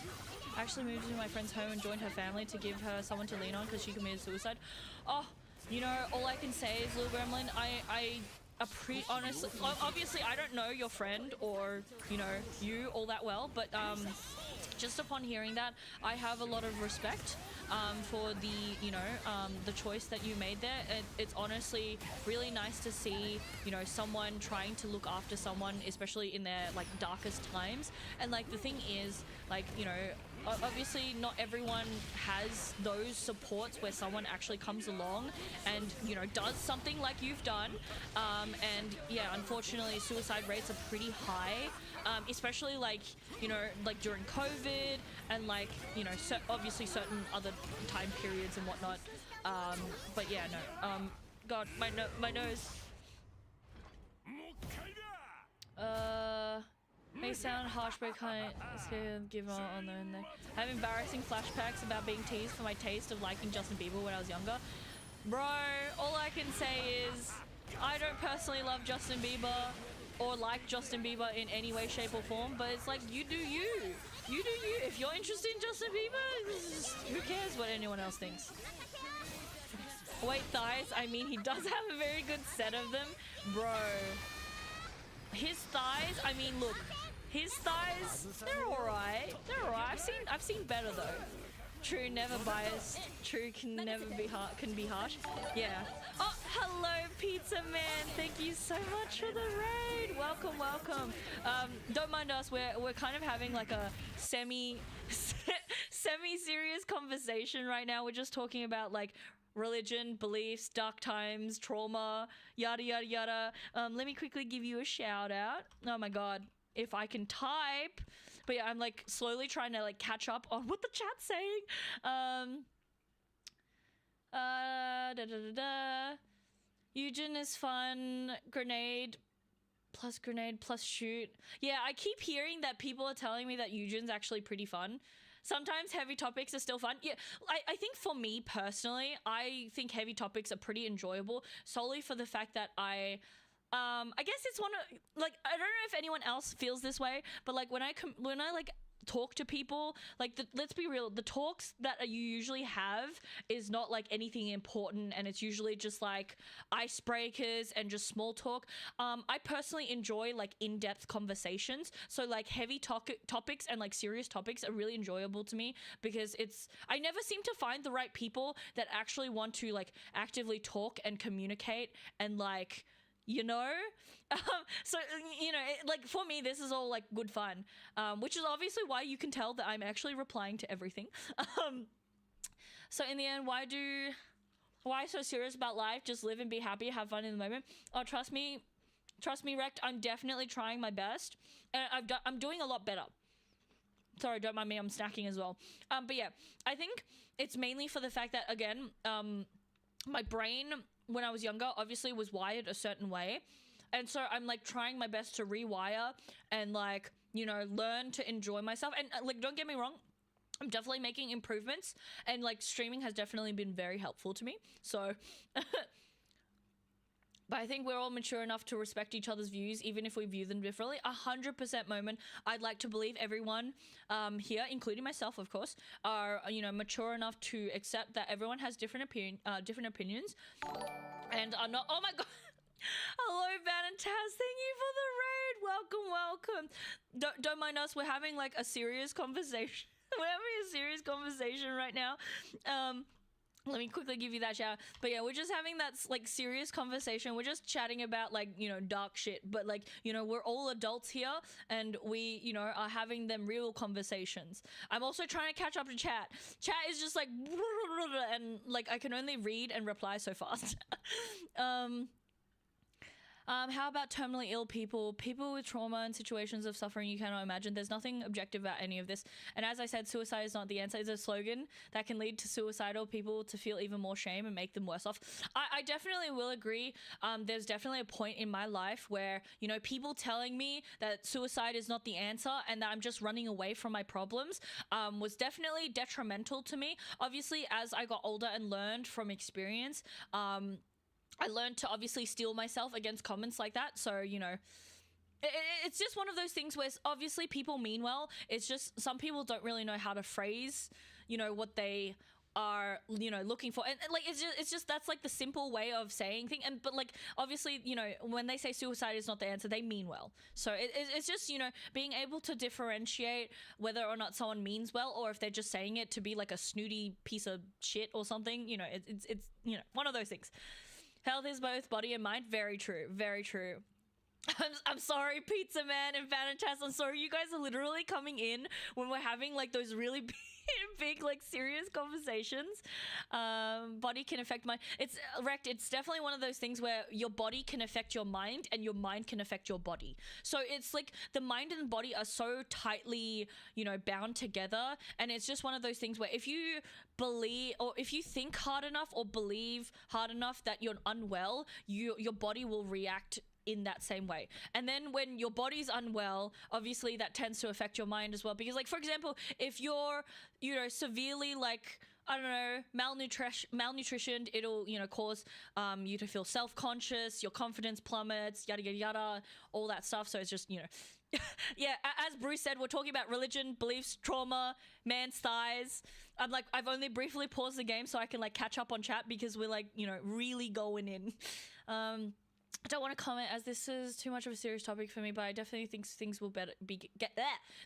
I actually moved into my friend's home and joined her family to give her someone to lean on because she committed suicide. Oh, you know, all I can say is, little gremlin, honestly, obviously I don't know your friend or, you know, you all that well, but just upon hearing that, I have a lot of respect for the, you know, the choice that you made there. It's honestly really nice to see, you know, someone trying to look after someone, especially in their like darkest times. And like the thing is, like, you know, obviously not everyone has those supports where someone actually comes along and, you know, does something like you've done. And yeah, unfortunately, suicide rates are pretty high, especially like, you know, like during COVID and like, you know, obviously certain other time periods and whatnot. But yeah, no. God, my nose. May sound harsh, but kind of give on there and there. I have embarrassing flashbacks about being teased for my taste of liking Justin Bieber when I was younger. Bro, all I can say is I don't personally love Justin Bieber or like Justin Bieber in any way, shape, or form, but it's like, you do you. You do you. If you're interested in Justin Bieber, who cares what anyone else thinks? Wait, thighs? I mean, he does have a very good set of them. Bro. His thighs, I mean, look. His thighs, they're alright. They're alright. I've seen better though. True, never biased. True can never be harsh. Yeah. Oh, hello, Pizza Man. Thank you so much for the raid. Welcome, welcome. Don't mind us. We're kind of having like a semi-serious conversation right now. We're just talking about like religion, beliefs, dark times, trauma, yada yada yada. Let me quickly give you a shout out. Oh my god, if I can type. But yeah, I'm like slowly trying to like catch up on what the chat's saying. Da da da da. Eugen is fun. Grenade plus shoot. Yeah, I keep hearing that people are telling me that Eugen's actually pretty fun. Sometimes heavy topics are still fun. Yeah, I think for me personally, I think heavy topics are pretty enjoyable solely for the fact that I guess it's one of, like, I don't know if anyone else feels this way, but like when I like talk to people, like let's be real, the talks that you usually have is not like anything important, and it's usually just like icebreakers and just small talk. I personally enjoy like in-depth conversations, so like heavy topics and like serious topics are really enjoyable to me because I never seem to find the right people that actually want to like actively talk and communicate and like, you know, so, you know, like for me, this is all like good fun, which is obviously why you can tell that I'm actually replying to everything. So in the end, why so serious about life? Just live and be happy, have fun in the moment. Oh, trust me, Rect, I'm definitely trying my best, and I'm doing a lot better. Sorry, don't mind me, I'm snacking as well. But yeah, I think it's mainly for the fact that, again, my brain when I was younger obviously was wired a certain way, and so I'm like trying my best to rewire and like, you know, learn to enjoy myself. And like, don't get me wrong, I'm definitely making improvements, and like streaming has definitely been very helpful to me, so but I think we're all mature enough to respect each other's views, even if we view them differently. 100% Moment. I'd like to believe everyone here, including myself, of course, are, you know, mature enough to accept that everyone has different opinions, and are not. Oh my god. Hello, Vanitaz. Thank you for the raid. Welcome. Don't mind us. We're having like a serious conversation. We're having a serious conversation right now. Let me quickly give you that shout out. But yeah, we're just having that like serious conversation. We're just chatting about like, you know, dark shit. But like, you know, we're all adults here, and we, you know, are having them real conversations. I'm also trying to catch up to chat. Chat is just like, and like I can only read and reply so fast. How about terminally ill people with trauma and situations of suffering you cannot imagine? There's nothing objective about any of this. And as I said, suicide is not the answer. It's a slogan that can lead to suicidal people to feel even more shame and make them worse off. I definitely will agree. There's definitely a point in my life where, you know, people telling me that suicide is not the answer and that I'm just running away from my problems was definitely detrimental to me. Obviously, as I got older and learned from experience, I learned to obviously steel myself against comments like that. So, you know, it's just one of those things where obviously people mean well. It's just some people don't really know how to phrase, you know, what they are, you know, looking for. And like, it's just that's like the simple way of saying things. But like, obviously, you know, when they say suicide is not the answer, they mean well. So it's just, you know, being able to differentiate whether or not someone means well, or if they're just saying it to be like a snooty piece of shit or something. You know, it's you know, one of those things. Health is both body and mind. Very true. Very true. I'm sorry, Pizza Man and Vanitas. I'm sorry, you guys are literally coming in when we're having like those really big like serious conversations. Body can affect mind. It's Rect. It's definitely one of those things where your body can affect your mind and your mind can affect your body. So it's like the mind and the body are so tightly, you know, bound together. And it's just one of those things where if you believe or if you think hard enough or believe hard enough that you're unwell, your body will react in that same way. And then when your body's unwell, obviously that tends to affect your mind as well, because like, for example, if you're, you know, severely like, I don't know, malnutritioned, it'll, you know, cause you to feel self-conscious, your confidence plummets, yada yada yada, all that stuff. So it's just, you know, yeah, as Bruce said, we're talking about religion, beliefs, trauma, man's thighs. I've only briefly paused the game so I can like catch up on chat because we're like, you know, really going in. I don't want to comment as this is too much of a serious topic for me, but I definitely think things will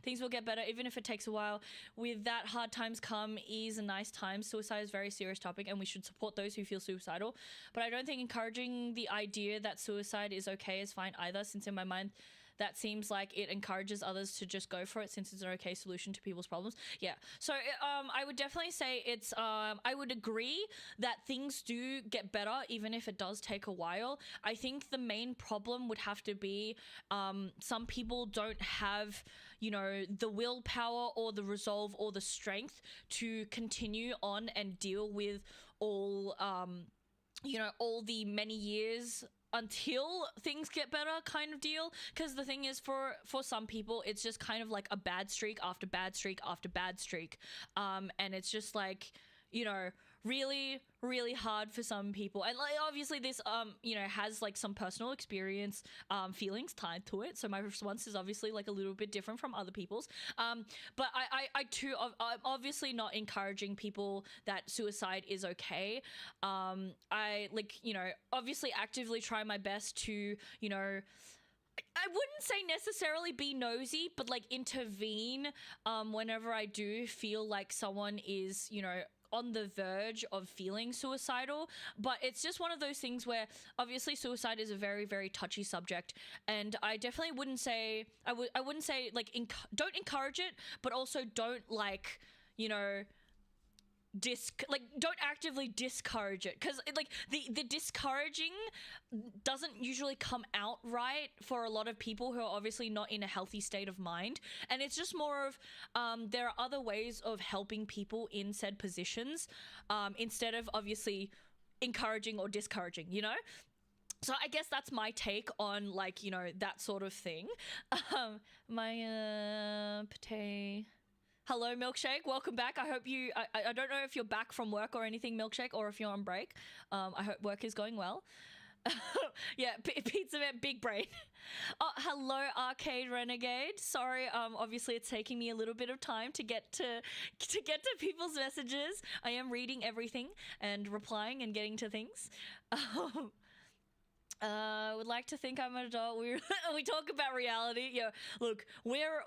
things will get better even if it takes a while. With that, hard times come, ease and nice times. Suicide is a very serious topic and we should support those who feel suicidal. But I don't think encouraging the idea that suicide is okay is fine either, since in my mind that seems like it encourages others to just go for it since it's an okay solution to people's problems. Yeah. So I would definitely say it's, I would agree that things do get better even if it does take a while. I think the main problem would have to be some people don't have, you know, the willpower or the resolve or the strength to continue on and deal with all, you know, all the many years until things get better kind of deal. Because the thing is, for some people it's just kind of like a bad streak after bad streak after bad streak, and it's just like, you know, really hard for some people. And like obviously this you know, has like some personal experience feelings tied to it, so my response is obviously like a little bit different from other people's, but I too, I'm obviously not encouraging people that suicide is okay. I, like, you know, obviously actively try my best to, you know, I wouldn't say necessarily be nosy, but like intervene whenever I do feel like someone is, you know, on the verge of feeling suicidal. But it's just one of those things where obviously suicide is a very touchy subject, and I definitely wouldn't say, I wouldn't say like don't encourage it, but also don't, like, you know, don't actively discourage it, because like the discouraging doesn't usually come out right for a lot of people who are obviously not in a healthy state of mind. And it's just more of there are other ways of helping people in said positions, instead of obviously encouraging or discouraging, you know. So I guess that's my take on, like, you know, that sort of thing. Hello, Milkshake. Welcome back. I hope you... I don't know if you're back from work or anything, Milkshake, or if you're on break. I hope work is going well. Yeah, Pizza Man, big brain. Oh, hello, Arcade Renegade. Sorry, obviously it's taking me a little bit of time to get to people's messages. I am reading everything and replying and getting to things. Would like to think I'm an adult. We talk about reality. Yeah, look, we're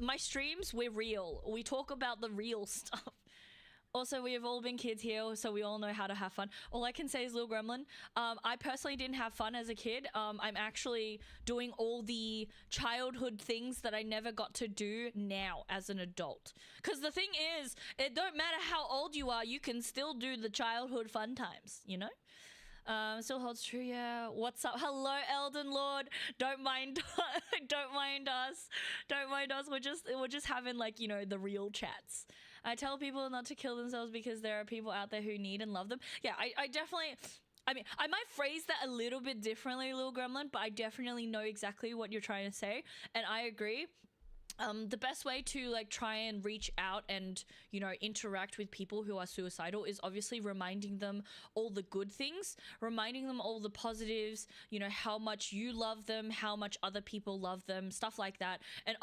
my streams, we're real. We talk about the real stuff. Also, we have all been kids here, so we all know how to have fun. All I can say is, Lil Gremlin, I personally didn't have fun as a kid. I'm actually doing all the childhood things that I never got to do now as an adult. Because the thing is, it don't matter how old you are, you can still do the childhood fun times, you know? Still holds true, yeah. What's up? Hello, Elden Lord. Don't mind, don't mind us. Don't mind us. We're just having, like, you know, the real chats. I tell people not to kill themselves because there are people out there who need and love them. Yeah, I definitely... I mean, I might phrase that a little bit differently, Lil Gremlin, but I definitely know exactly what you're trying to say, and I agree. The best way to, like, try and reach out and, you know, interact with people who are suicidal is obviously reminding them all the good things, reminding them all the positives, you know, how much you love them, how much other people love them, stuff like that. And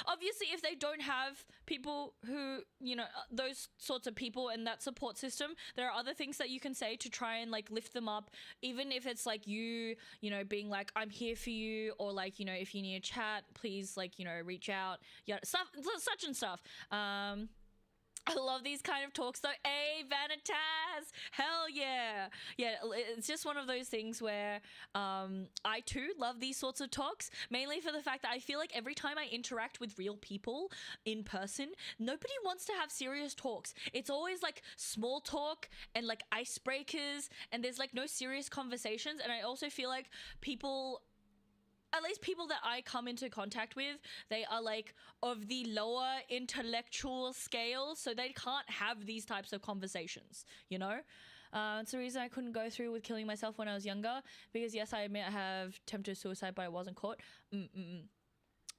obviously if they don't have people who, you know, those sorts of people and that support system, there are other things that you can say to try and, like, lift them up, even if it's like you know, being like, I'm here for you, or like, you know, if you need a chat, please, like, you know, reach out. Yeah, stuff, such and stuff. I love these kind of talks though. Hey, Vanitas! Hell yeah! Yeah, it's just one of those things where I too love these sorts of talks, mainly for the fact that I feel like every time I interact with real people in person, nobody wants to have serious talks. It's always like small talk and like icebreakers, and there's like no serious conversations. And I also feel like people, at least people that I come into contact with, they are like of the lower intellectual scale, so they can't have these types of conversations, you know? It's the reason I couldn't go through with killing myself when I was younger, because yes, I admit I have attempted suicide, but I wasn't caught.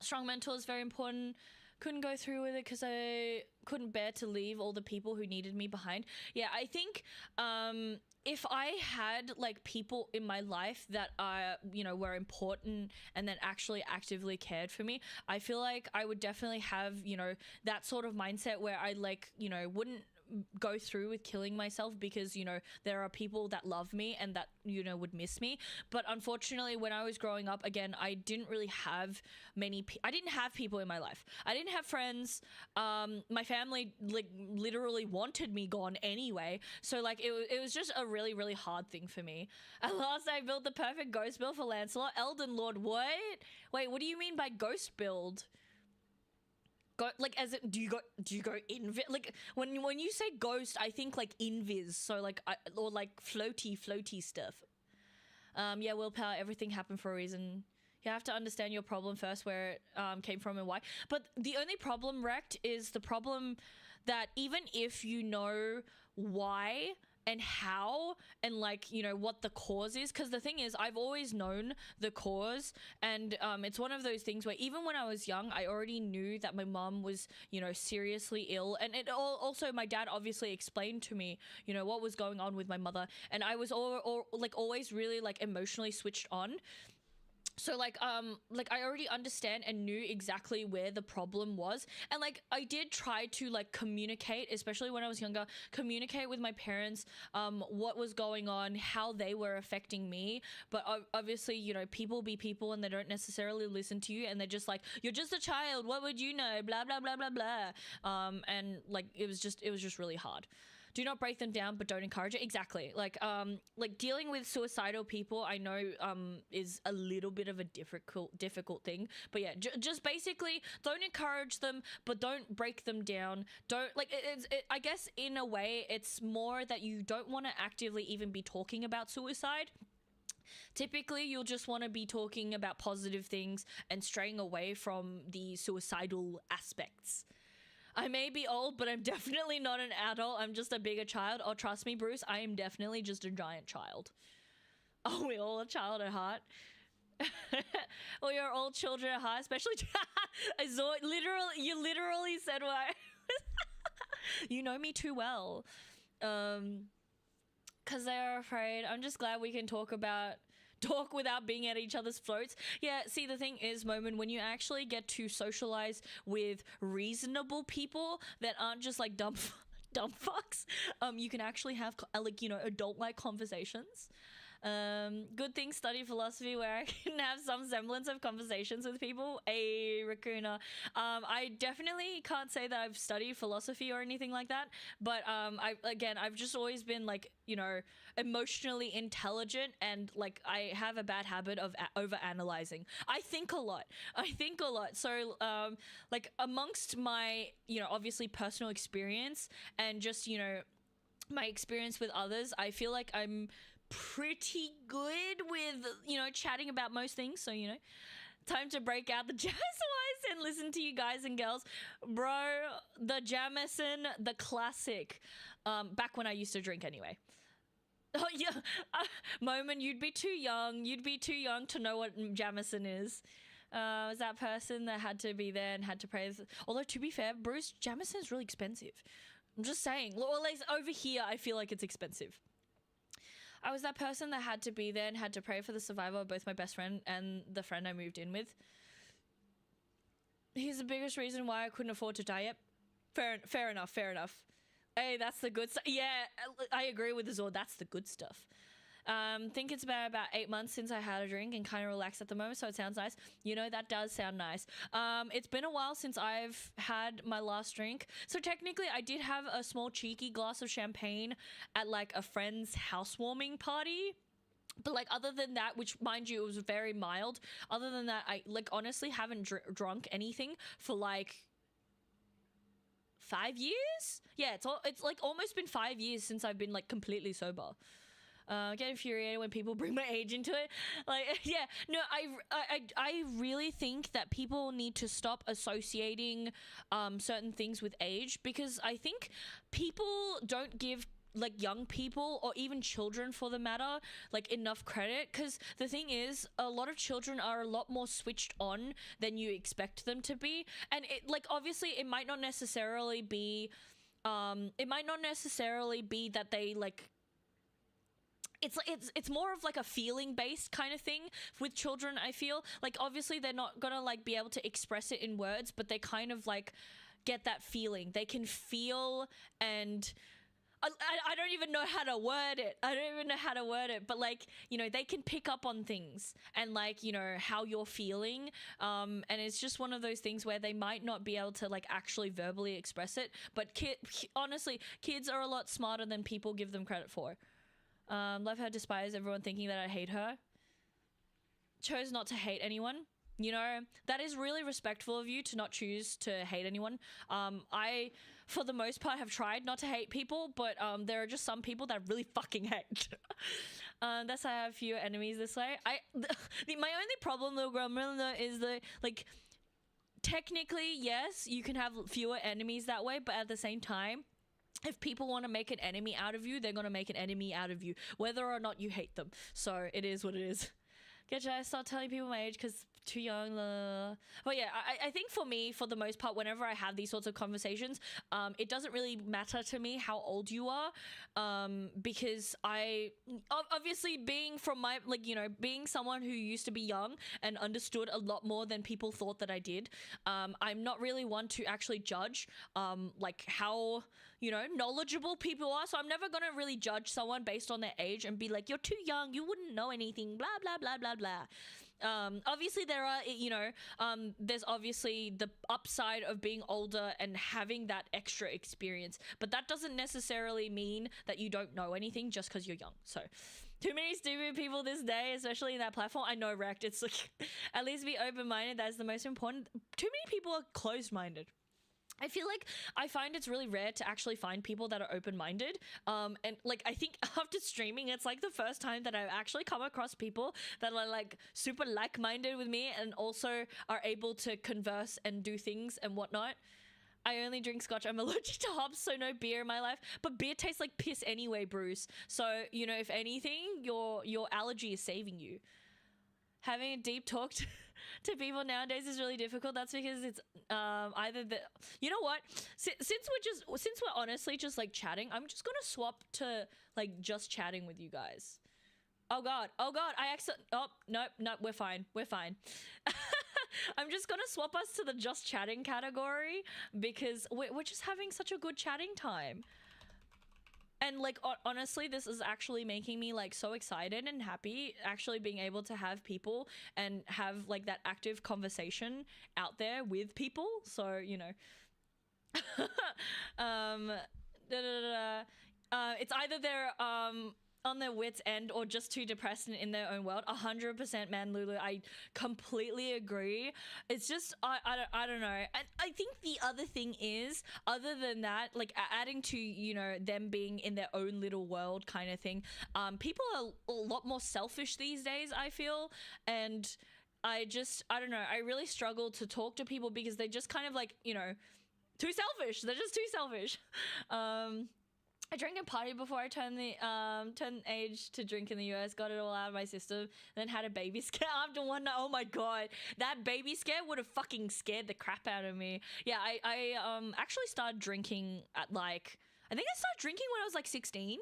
Strong mental is very important. Couldn't go through with it because I couldn't bear to leave all the people who needed me behind. Yeah, I think if I had like people in my life that are, you know, were important and that actually actively cared for me, I feel like I would definitely have, you know, that sort of mindset where I like, you know, wouldn't go through with killing myself because, you know, there are people that love me and that, you know, would miss me. But unfortunately, when I was growing up, again, I didn't really have I didn't have people in my life. I didn't have friends. My family like literally wanted me gone anyway, so like it was just a really, really hard thing for me. At last I built the perfect ghost build for Lancelot. Elden Lord, what? Wait, what do you mean by ghost build? Go, like, as it, do you go invis? Like when you say ghost, I think like invis, so like or like floaty stuff. Yeah, willpower, everything happened for a reason. You have to understand your problem first, where it came from and why. But the only problem, Wrecked, is the problem that even if you know why and how and like, you know, what the cause is, because the thing is, I've always known the cause, and it's one of those things where even when I was young, I already knew that my mom was, you know, seriously ill, and it also my dad obviously explained to me, you know, what was going on with my mother, and I was always really like emotionally switched on. So like I already understand and knew exactly where the problem was, and like I did try to like communicate, especially when I was younger, communicate with my parents what was going on, how they were affecting me. But obviously, you know, people be people, and they don't necessarily listen to you, and they're just like, you're just a child, what would you know, blah blah blah blah blah. And like it was just really hard. Do not break them down, but don't encourage it. Exactly. Like dealing with suicidal people, I know is a little bit of a difficult thing. But yeah, just basically don't encourage them, but don't break them down. Don't like I guess in a way, it's more that you don't want to actively even be talking about suicide. Typically, you'll just want to be talking about positive things and straying away from the suicidal aspects. I may be old, but I'm definitely not an adult. I'm just a bigger child. Oh, trust me, Bruce, I am definitely just a giant child. Oh, we're all a child at heart. Well, you're all children at heart, especially... I saw it you literally said why. You know me too well. Because they're afraid. I'm just glad we can talk without being at each other's throats. Yeah, see, the thing is, Moment, when you actually get to socialize with reasonable people that aren't just like dumb fucks, you can actually have like, you know, adult-like conversations. Good thing study philosophy where I can have some semblance of conversations with people. Hey, Raccoona. I definitely can't say that I've studied philosophy or anything like that, but I've just always been like, you know, emotionally intelligent, and like I have a bad habit of over-analyzing. I think a lot. So like amongst my, you know, obviously personal experience and just, you know, my experience with others, I feel like I'm pretty good with, you know, chatting about most things. So, you know, time to break out the Jamison and listen to you guys and girls. Bro, the Jamison, the classic. Back when I used to drink anyway. Oh yeah, Moment, you'd be too young to know what Jamison is. Was that person that had to be there and had to pray. Although, to be fair, Bruce, Jamison is really expensive. I'm just saying. Well, at least over here, I feel like it's expensive. I was that person that had to be there and had to pray for the survival of both my best friend and the friend I moved in with. He's the biggest reason why I couldn't afford to die yet. Fair enough. Hey, that's the good stuff. Yeah, I agree with Azor. That's the good stuff. Think it's about 8 months since I had a drink and kind of relaxed at the moment, so it sounds nice. You know, that does sound nice. It's been a while since I've had my last drink, so technically I did have a small cheeky glass of champagne at like a friend's housewarming party. But like other than that, which mind you, it was very mild. Other than that, I like honestly haven't drunk anything for like 5 years. Yeah, it's like almost been 5 years since I've been like completely sober. Get infuriated when people bring my age into it. Like, yeah, no, I really think that people need to stop associating certain things with age, because I think people don't give like young people, or even children for the matter, like enough credit. Because the thing is, a lot of children are a lot more switched on than you expect them to be. And it, like, obviously it might not necessarily be that they like, it's more of like a feeling based kind of thing with children. I feel like obviously they're not gonna like be able to express it in words, but they kind of like get that feeling. They can feel, and I don't even know how to word it. But like, you know, they can pick up on things and like, you know, how you're feeling. And it's just one of those things where they might not be able to like actually verbally express it. But honestly, kids are a lot smarter than people give them credit for. Love her, despise everyone thinking that I hate her. Chose not to hate anyone. You know, that is really respectful of you to not choose to hate anyone. I, for the most part, have tried not to hate people, but there are just some people that I really fucking hate. That's why I have fewer enemies this way. My only problem, little grandmother, is that, like, technically, yes, you can have fewer enemies that way, but at the same time, if people want to make an enemy out of you, they're going to make an enemy out of you, whether or not you hate them. So it is what it is. Get you, I start telling people my age because too young. But yeah, I think for me, for the most part, whenever I have these sorts of conversations, it doesn't really matter to me how old you are, because I obviously, being from my, like, you know, being someone who used to be young and understood a lot more than people thought that I did, I'm not really one to actually judge like how, you know, knowledgeable people are. So I'm never gonna really judge someone based on their age and be like, you're too young, you wouldn't know anything, blah blah blah blah blah. Obviously there are, you know, there's obviously the upside of being older and having that extra experience, but that doesn't necessarily mean that you don't know anything just because you're young. So too many stupid people this day, especially in that platform. I know, Rect, it's like, at least be open-minded. That's the most important. Too many people are closed-minded. I feel like I find it's really rare to actually find people that are open-minded. And like, I think after streaming, it's like the first time that I've actually come across people that are like super like-minded with me and also are able to converse and do things and whatnot. I only drink scotch. I'm allergic to hops, so no beer in my life. But beer tastes like piss anyway, Bruce. So, you know, if anything, your allergy is saving you. Having a deep talk to people nowadays is really difficult. That's because it's either the, you know what, since we're honestly just like chatting, I'm just gonna swap to like just chatting with you guys. Oh god, nope, we're fine. I'm just gonna swap us to the just chatting category because we're just having such a good chatting time. And like, honestly, this is actually making me like so excited and happy, actually being able to have people and have like that active conversation out there with people. So, you know, it's either they're on their wits end or just too depressed and in their own world. 100%, man, Lulu, I completely agree. It's just, I don't know. And I think the other thing is, other than that, like adding to, you know, them being in their own little world kind of thing, people are a lot more selfish these days, I feel. And I don't know, I really struggle to talk to people because they just kind of like, you know, too selfish. They're just too selfish. I drank and partied before I turned age to drink in the US, got it all out of my system, then had a baby scare after one night. Oh my god, that baby scare would have fucking scared the crap out of me. Yeah, I actually started drinking at like, I think I started drinking when I was like 16.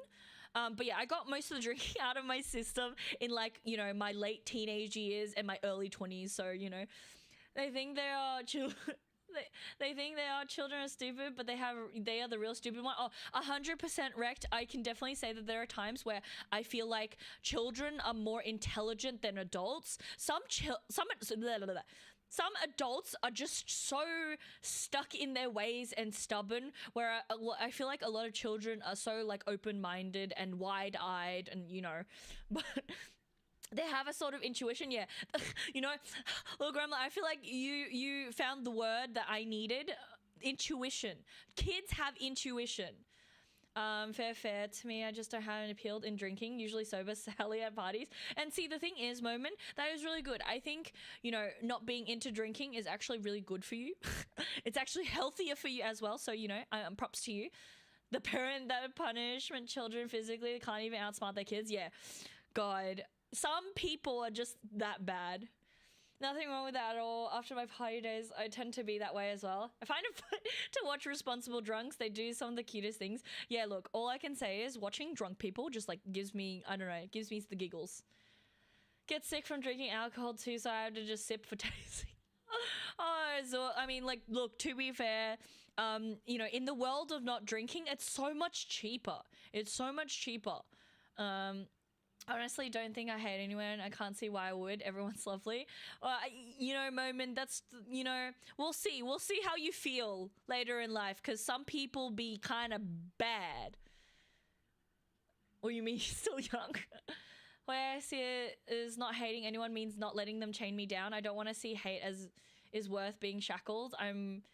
But yeah, I got most of the drinking out of my system in like, you know, my late teenage years and my early 20s. So, you know, they think they are they think children are stupid, but they are the real stupid one. Oh, 100% wrecked. I can definitely say that there are times where I feel like children are more intelligent than adults. Some adults are just so stuck in their ways and stubborn, where I feel like a lot of children are so like open-minded and wide-eyed and, you know, but they have a sort of intuition. Yeah. You know, little grandma, I feel like you found the word that I needed. Intuition. Kids have intuition. Fair to me. I just don't have an appeal in drinking, usually sober, Sally at parties. And see, the thing is, Moment, that is really good. I think, you know, not being into drinking is actually really good for you. It's actually healthier for you as well. So, you know, props to you. The parent that punishment children physically can't even outsmart their kids. Yeah. God. Some people are just that bad. Nothing wrong with that at all. After my party days, I tend to be that way as well. I find it fun to watch responsible drunks. They do some of the cutest things. Yeah, look, all I can say is watching drunk people just like gives me, I don't know, it gives me the giggles. Get sick from drinking alcohol too, so I have to just sip for tasting. Oh, so, I mean, like, look, to be fair, you know, in the world of not drinking, it's so much cheaper. It's so much cheaper. Honestly, don't think I hate anyone. I can't see why I would. Everyone's lovely. You know, Moment, that's, you know, we'll see. We'll see how you feel later in life, because some people be kind of bad. Or you mean you're still young? Where I see it is not hating anyone means not letting them chain me down. I don't want to see hate as is worth being shackled. I'm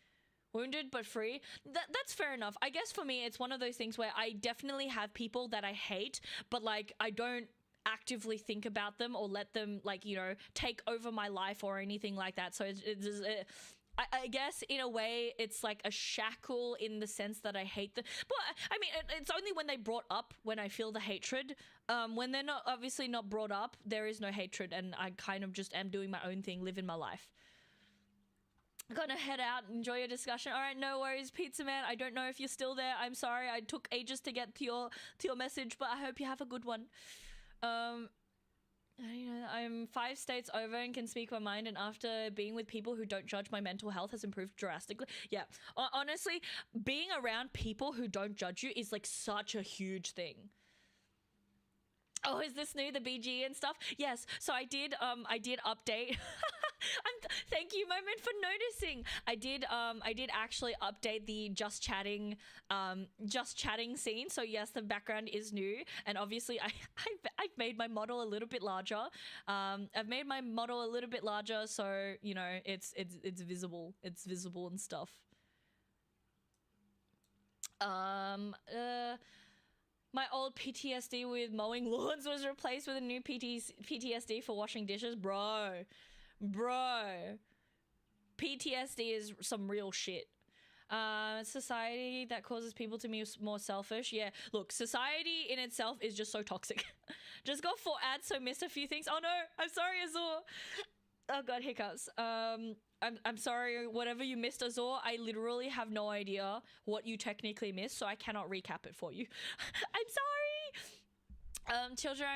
wounded but free. That's fair enough. I guess for me, it's one of those things where I definitely have people that I hate, but like I don't actively think about them or let them, like, you know, take over my life or anything like that. So I guess in a way it's like a shackle in the sense that I hate them. But I mean, it's only when they brought up when I feel the hatred. When they're not, obviously not brought up, there is no hatred, and I kind of just am doing my own thing, living my life. I'm gonna head out, enjoy your discussion. All right, no worries, Pizza Man. I don't know if you're still there. I'm sorry, I took ages to get to your message, but I hope you have a good one. You know, I'm 5 states over and can speak my mind, and after being with people who don't judge, my mental health has improved drastically. Yeah, honestly, being around people who don't judge you is like such a huge thing. Oh, is this new, the BG and stuff? Yes. So I did update. Thank you, Moment, for noticing. I did actually update the just chatting scene. So yes, the background is new, and obviously I've made my model a little bit larger. I've made my model a little bit larger, so you know it's visible. It's visible and stuff. My old PTSD with mowing lawns was replaced with a new PTSD for washing dishes. Bro. PTSD is some real shit. Society that causes people to be more selfish. Yeah, look, society in itself is just so toxic. Just got 4 ads, so missed a few things. Oh no, I'm sorry, Azor. Oh god, hiccups. I'm sorry, whatever you missed, Azor, I literally have no idea what you technically missed, so I cannot recap it for you. I'm sorry! Children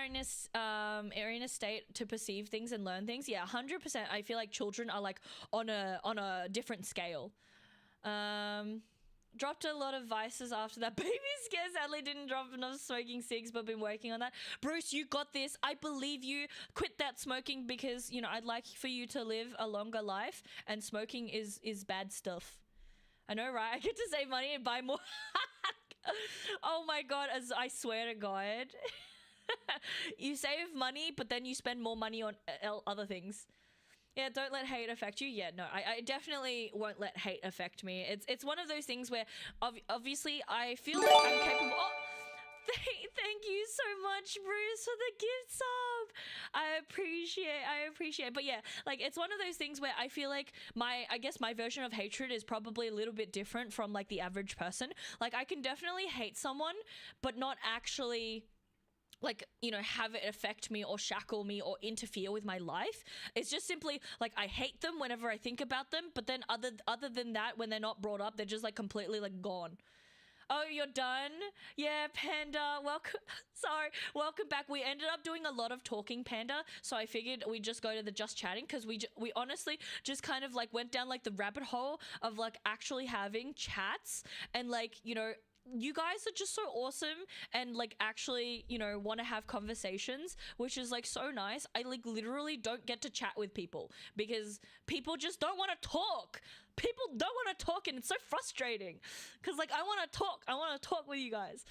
are in a state to perceive things and learn things. Yeah, 100%. I feel like children are like on a different scale. Dropped a lot of vices after that. Baby scare, sadly didn't drop enough smoking cigs, but been working on that. Bruce, you got this. I believe you. Quit that smoking because, you know, I'd like for you to live a longer life, and smoking is bad stuff. I know, right? I get to save money and buy more. Oh my god, as I swear to God. You save money, but then you spend more money on other things. Yeah, don't let hate affect you. Yeah, no, I definitely won't let hate affect me. It's one of those things where obviously I feel like I'm capable. Oh, thank you so much, Bruce, for the gift sub. I appreciate. But yeah, like it's one of those things where I feel like I guess my version of hatred is probably a little bit different from like the average person. Like I can definitely hate someone, but not actually, like, you know, have it affect me or shackle me or interfere with my life. It's just simply like I hate them whenever I think about them, but then other than that, when they're not brought up, they're just like completely like gone. Oh, you're done? Yeah, Panda. Welcome. Sorry. Welcome back. We ended up doing a lot of talking, Panda. So I figured we'd just go to the just chatting because we honestly just kind of like went down like the rabbit hole of like actually having chats and like, you know, you guys are just so awesome and like actually, you know, want to have conversations, which is like so nice. I like literally don't get to chat with people because people just don't want to talk. People don't want to talk and it's so frustrating because like I want to talk with you guys.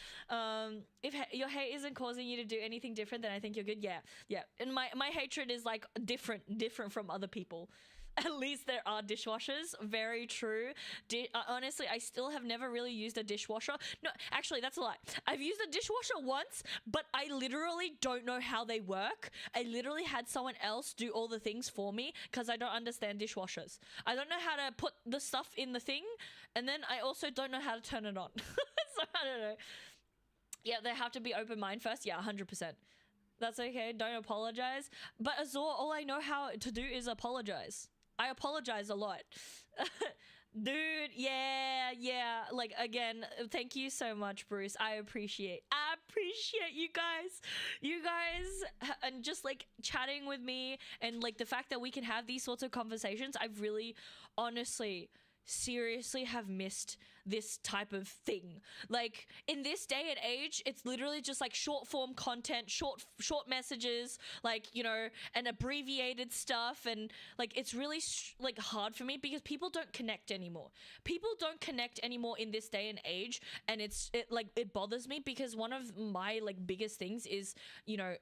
If your hate isn't causing you to do anything different, then I think you're good. Yeah, and my hatred is like different from other people. At least there are dishwashers. Very true. Honestly, I still have never really used a dishwasher. No, actually, that's a lie. I've used a dishwasher once, but I literally don't know how they work. I literally had someone else do all the things for me because I don't understand dishwashers. I don't know how to put the stuff in the thing, and then I also don't know how to turn it on. So I don't know. Yeah, they have to be open mind first. Yeah, 100%. That's okay. Don't apologize. But Azor, all I know how to do is apologize. I apologize a lot. Dude, yeah. Like, again, thank you so much, Bruce. I appreciate you guys. You guys, and just, like, chatting with me and, like, the fact that we can have these sorts of conversations, I've really, honestly, seriously have missed this type of thing. Like in this day and age, it's literally just like short form content, short messages, like, you know, and abbreviated stuff, and like it's really like hard for me because people don't connect anymore. People don't connect anymore in this day and age, and it bothers me because one of my like biggest things is, you know,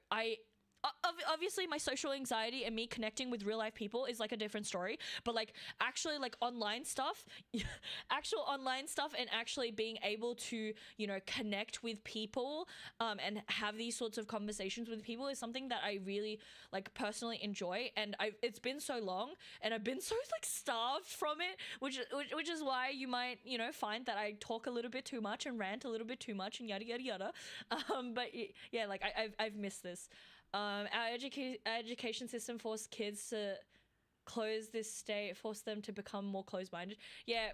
obviously my social anxiety and me connecting with real life people is like a different story, but like actually like online stuff actual online stuff and actually being able to, you know, connect with people and have these sorts of conversations with people is something that I really like personally enjoy, and it's been so long and I've been so like starved from it, which is why you might, you know, find that I talk a little bit too much and rant a little bit too much and yada yada yada. But yeah, like I've missed this. Our education system forced kids to close this state, forced them to become more closed-minded. Yeah,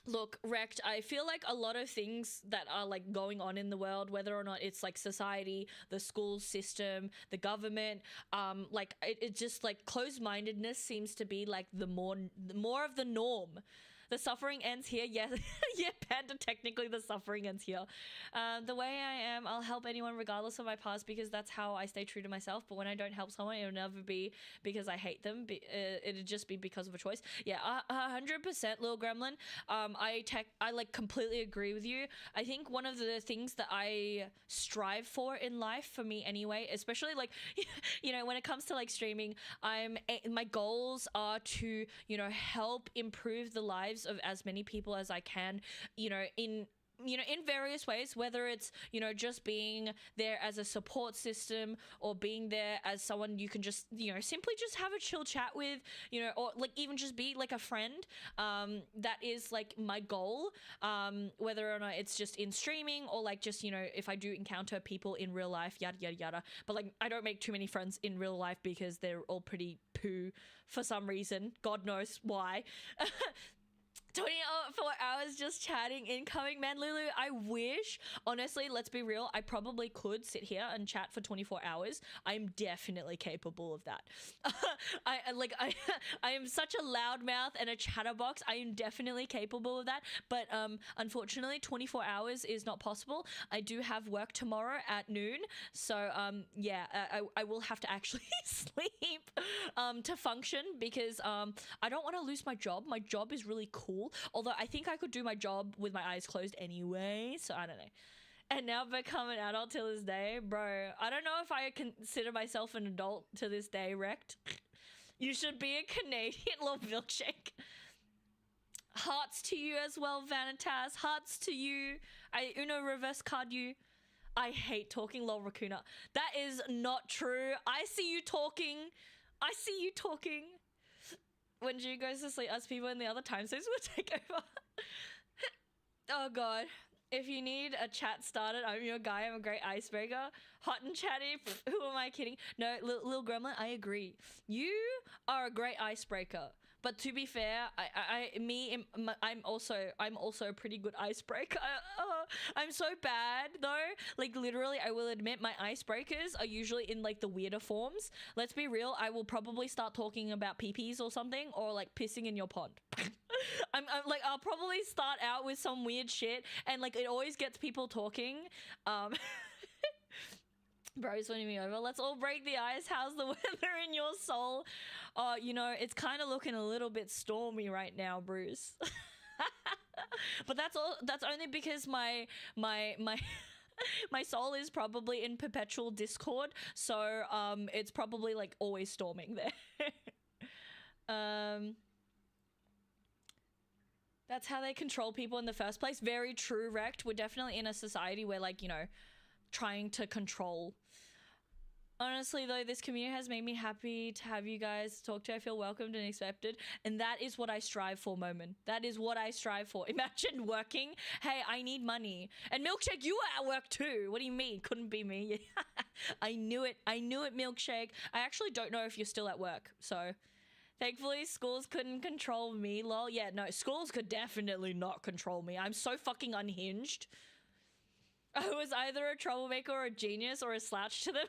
look, Rect, I feel like a lot of things that are like going on in the world, whether or not it's like society, the school system, the government, like it just like closed-mindedness seems to be like the more of the norm. The suffering ends here. Yes, yeah, Panda, technically the suffering ends here. The way I am, I'll help anyone regardless of my past because that's how I stay true to myself. But when I don't help someone, it'll never be because I hate them. It'll just be because of a choice. Yeah, 100%, Lil Gremlin. I like completely agree with you. I think one of the things that I strive for in life, for me anyway, especially like, you know, when it comes to like streaming, my goals are to, you know, help improve the lives of as many people as I can, you know, in various ways, whether it's, you know, just being there as a support system or being there as someone you can just, you know, simply just have a chill chat with, you know, or like even just be like a friend. That is like my goal, whether or not it's just in streaming or like just, you know, if I do encounter people in real life, yada yada yada. But like I don't make too many friends in real life because they're all pretty poo for some reason, God knows why. 24 hours just chatting incoming, man. Lulu, I wish, honestly, let's be real, I probably could sit here and chat for 24 hours. I'm definitely capable of that. I am such a loudmouth and a chatterbox. I am definitely capable of that, but unfortunately 24 hours is not possible. I do have work tomorrow at noon, so yeah, I will have to actually sleep to function because I don't want to lose my job. My job is really cool. Although I think I could do my job with my eyes closed anyway, so I don't know. And now become an adult till this day, bro. I don't know if I consider myself an adult to this day, Rect. You should be a Canadian little milkshake. Hearts to you as well, Vanitas. Hearts to you. I Uno reverse card you. I hate talking, lol Raccoona. That is not true. I see you talking. I see you talking. When Ju goes to sleep, us people in the other time zones will take over. Oh god. If you need a chat started, I'm your guy. I'm a great icebreaker. Hot and chatty. Pff, who am I kidding? No, Lil Gremlin, I agree. You are a great icebreaker. But to be fair, I'm also a pretty good icebreaker. I'm so bad though. Like literally, I will admit my icebreakers are usually in like the weirder forms. Let's be real. I will probably start talking about peepees or something, or like pissing in your pond. I'm like, I'll probably start out with some weird shit, and like it always gets people talking. Bro's winning me over. Let's all break the ice. How's the weather in your soul? You know, it's kind of looking a little bit stormy right now, Bruce. But that's only because my my soul is probably in perpetual discord, so it's probably like always storming there. That's how they control people in the first place. Very true, Rect. We're definitely in a society where, like, you know, trying to control. Honestly, though, this community has made me happy to have you guys talk to. I feel welcomed and accepted. And that is what I strive for, Moment. That is what I strive for. Imagine working. Hey, I need money. And Milkshake, you were at work too. What do you mean? Couldn't be me. I knew it. I knew it, Milkshake. I actually don't know if you're still at work. So, thankfully, schools couldn't control me, lol. Yeah, no, schools could definitely not control me. I'm so fucking unhinged. I was either a troublemaker or a genius or a slouch to them.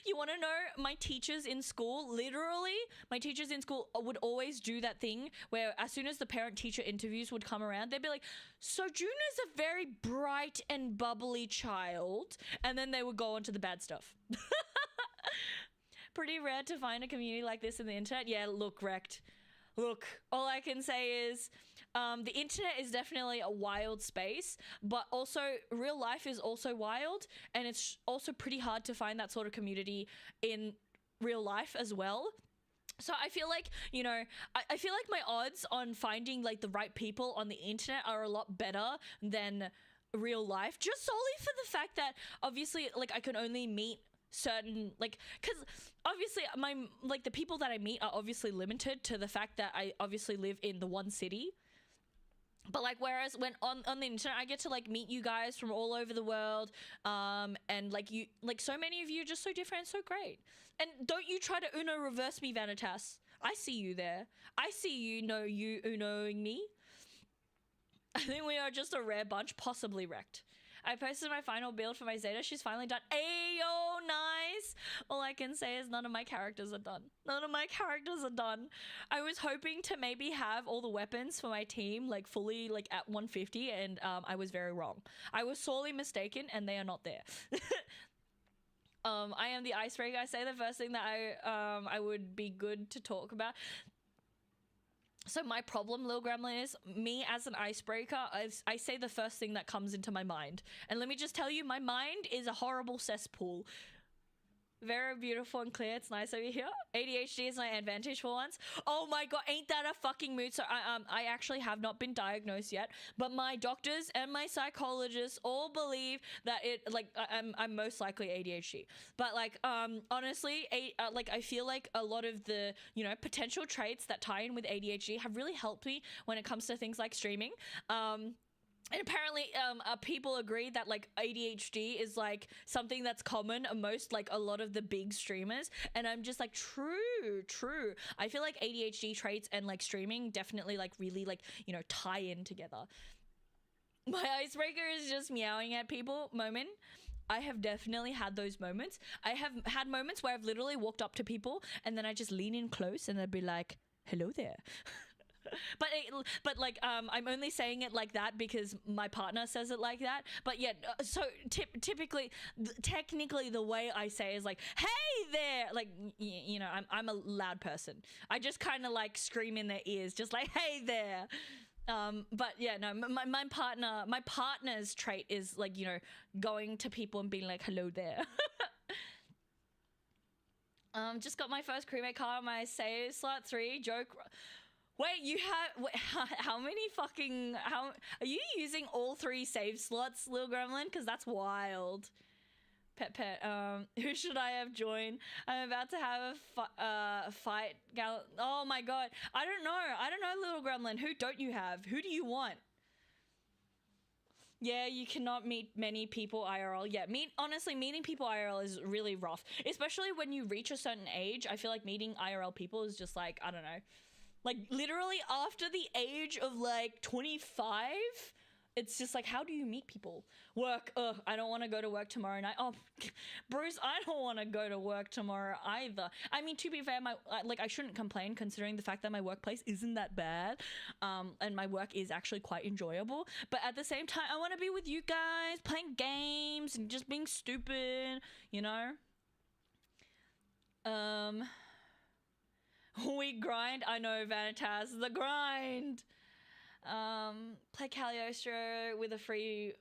You want to know, my teachers in school, literally, my teachers in school would always do that thing where as soon as the parent-teacher interviews would come around, they'd be like, so Juna's a very bright and bubbly child. And then they would go on to the bad stuff. Pretty rare to find a community like this in the internet. Yeah, look, Rect. Look, all I can say is the internet is definitely a wild space, but also real life is also wild, and it's also pretty hard to find that sort of community in real life as well. So I feel like, you know, I feel like my odds on finding like the right people on the internet are a lot better than real life, just solely for the fact that obviously like I can only meet certain, like, because obviously my, like, the people that I meet are obviously limited to the fact that I obviously live in the one city. But like, whereas when on the internet I get to like meet you guys from all over the world, and like you, like so many of you are just so different and so great. And don't you try to Uno reverse me, Vanitas. I see you there. I see you Unoing me. I think we are just a rare bunch, possibly Wrecked. I posted my final build for my Zeta. She's finally done. Ayo, nice. All I can say is none of my characters are done. None of my characters are done. I was hoping to maybe have all the weapons for my team like fully like at 150, and I was very wrong. I was sorely mistaken, and they are not there. I am the icebreaker. I say the first thing that I would be good to talk about. So my problem, Lil Gremlin, is me as an icebreaker, I say the first thing that comes into my mind. And let me just tell you, my mind is a horrible cesspool. Very beautiful and clear. It's nice over here. ADHD is my advantage for once. Oh my god, ain't that a fucking mood? So I actually have not been diagnosed yet, but my doctors and my psychologists all believe that I'm most likely ADHD. But like honestly, like I feel like a lot of the, you know, potential traits that tie in with ADHD have really helped me when it comes to things like streaming. And apparently, people agree that like ADHD is like something that's common amongst like a lot of the big streamers. And I'm just like, true. I feel like ADHD traits and like streaming definitely like really like, you know, tie in together. My icebreaker is just meowing at people moment. I have definitely had those moments. I have had moments where I've literally walked up to people and then I just lean in close and they'd be like, hello there. But like I'm only saying it like that because my partner says it like that. But yeah, so typically, technically, the way I say is like, "Hey there!" Like you know, I'm a loud person. I just kind of like scream in their ears, just like, "Hey there!" But yeah, no, my partner's trait is like, you know, going to people and being like, "Hello there." Just got my first crewmate car on my save slot 3 joke. Wait, you have how many fucking are you using all 3 save slots, Lil Gremlin? Because that's wild. Pet. Who should I have joined? I'm about to have a fight. Oh my god, I don't know, Lil Gremlin. Who don't you have? Who do you want? Yeah, you cannot meet many people IRL. Yeah, honestly, meeting people IRL is really rough, especially when you reach a certain age. I feel like meeting IRL people is just like, I don't know. Like, literally, after the age of, like, 25, It's just like, how do you meet people? Work. Ugh, I don't want to go to work tomorrow night. Oh, Bruce, I don't want to go to work tomorrow either. I mean, to be fair, I shouldn't complain considering the fact that my workplace isn't that bad, and my work is actually quite enjoyable. But at the same time, I want to be with you guys, playing games and just being stupid, you know. We grind. I know, Vanitas, the grind. Play Cagliostro with a free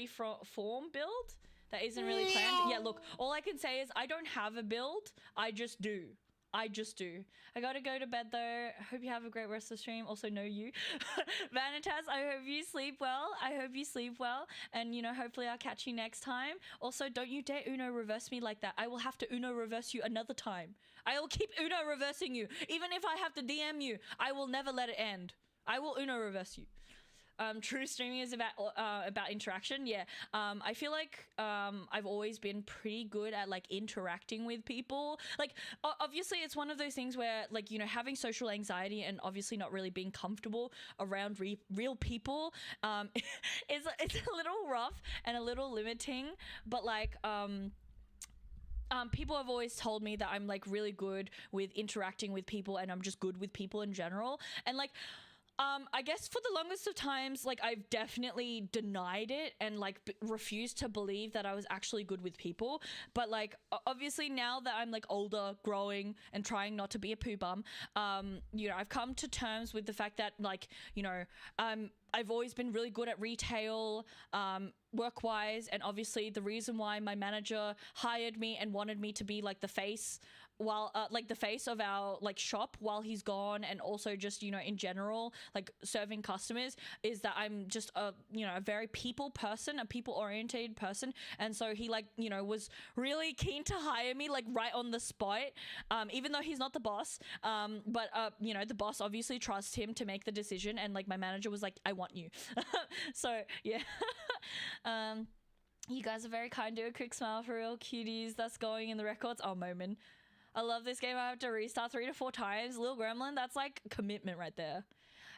form build that isn't really planned. Yeah, look, all I can say is I don't have a build. I just do. I gotta go to bed though. Hope you have a great rest of the stream. Also know you. Vanitas, I hope you sleep well. And, you know, hopefully I'll catch you next time. Also, don't you dare Uno reverse me like that. I will have to Uno reverse you another time. I will keep Uno reversing you. Even if I have to DM you, I will never let it end. I will Uno reverse you. True streaming is about interaction. Yeah. I feel like I've always been pretty good at like interacting with people. Like obviously it's one of those things where like, you know, having social anxiety and obviously not really being comfortable around real people it's a little rough and a little limiting, but like people have always told me that I'm like really good with interacting with people and I'm just good with people in general. And like I guess for the longest of times, like I've definitely denied it and like refused to believe that I was actually good with people. But like obviously now that I'm like older, growing and trying not to be a poo bum, you know, I've come to terms with the fact that like, you know, I've always been really good at retail, work-wise, and obviously the reason why my manager hired me and wanted me to be like the face while like the face of our like shop while he's gone, and also just, you know, in general like serving customers, is that I'm just a, you know, a very people person, a people oriented person. And so he like, you know, was really keen to hire me like right on the spot, even though he's not the boss, but you know, the boss obviously trusts him to make the decision, and like my manager was like, I want you. So yeah. You guys are very kind. Do a quick smile for real cuties. That's going in the records. Oh, moment. I love this game. I have to restart 3 to 4 times. Lil Gremlin, that's like commitment right there.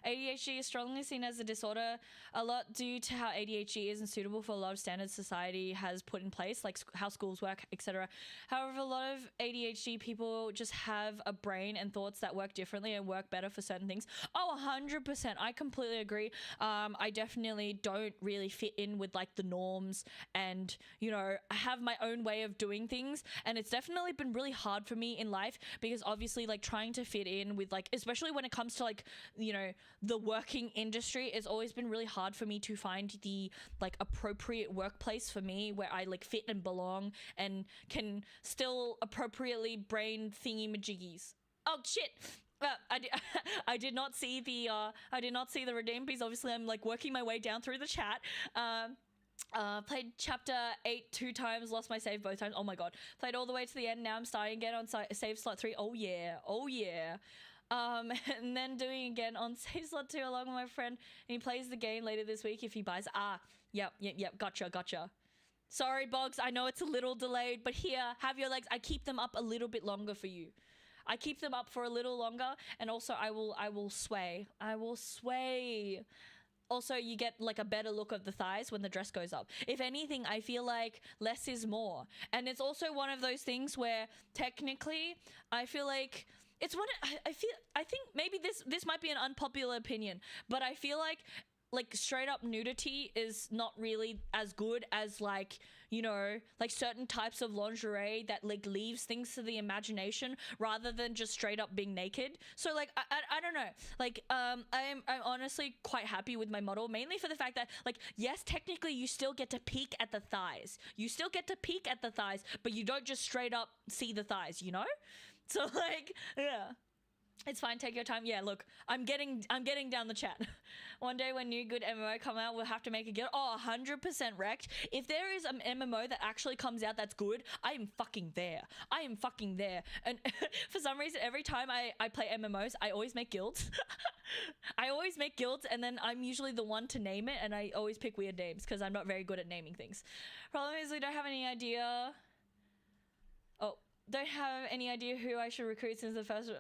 ADHD is strongly seen as a disorder, a lot due to how ADHD isn't suitable for a lot of standards society has put in place, like how schools work, etc. However, a lot of ADHD people just have a brain and thoughts that work differently and work better for certain things. Oh, 100%. I completely agree. I definitely don't really fit in with like the norms, and, you know, I have my own way of doing things, and it's definitely been really hard for me in life because obviously like trying to fit in with like, especially when it comes to like, you know, the working industry, has always been really hard for me to find the like appropriate workplace for me where I like fit and belong and can still appropriately brain thingy majiggies. Oh shit. I did not see the redeem piece. Obviously I'm like working my way down through the chat. Played chapter 8 2 times, lost my save both times. Oh my god. Played all the way to the end. Now I'm starting again on save slot 3. Oh yeah. And then doing again on save slot 2 along with my friend, and he plays the game later this week if he buys. Yep, gotcha. Sorry, Boggs, I know it's a little delayed, but here, have your legs. I keep them up a little bit longer for you. I keep them up for a little longer, and also I will sway. Also, you get like a better look of the thighs when the dress goes up. If anything, I feel like less is more. And it's also one of those things where technically I feel like it's one. I think maybe this might be an unpopular opinion, but I feel like straight up nudity is not really as good as like, you know, like certain types of lingerie that like leaves things to the imagination rather than just straight up being naked. So like I don't know, like I'm honestly quite happy with my model, mainly for the fact that like, yes, technically you still get to peek at the thighs, but you don't just straight up see the thighs, you know. So like, yeah, it's fine. Take your time. Yeah, look, I'm getting down the chat. One day when new good MMO come out, we'll have to make a guild. Oh, 100% wrecked. If there is an MMO that actually comes out that's good, I am fucking there. And for some reason, every time I play MMOs, I always make guilds. And then I'm usually the one to name it, and I always pick weird names because I'm not very good at naming things. Problem is we don't have any idea. Don't have any idea who I should recruit since the first.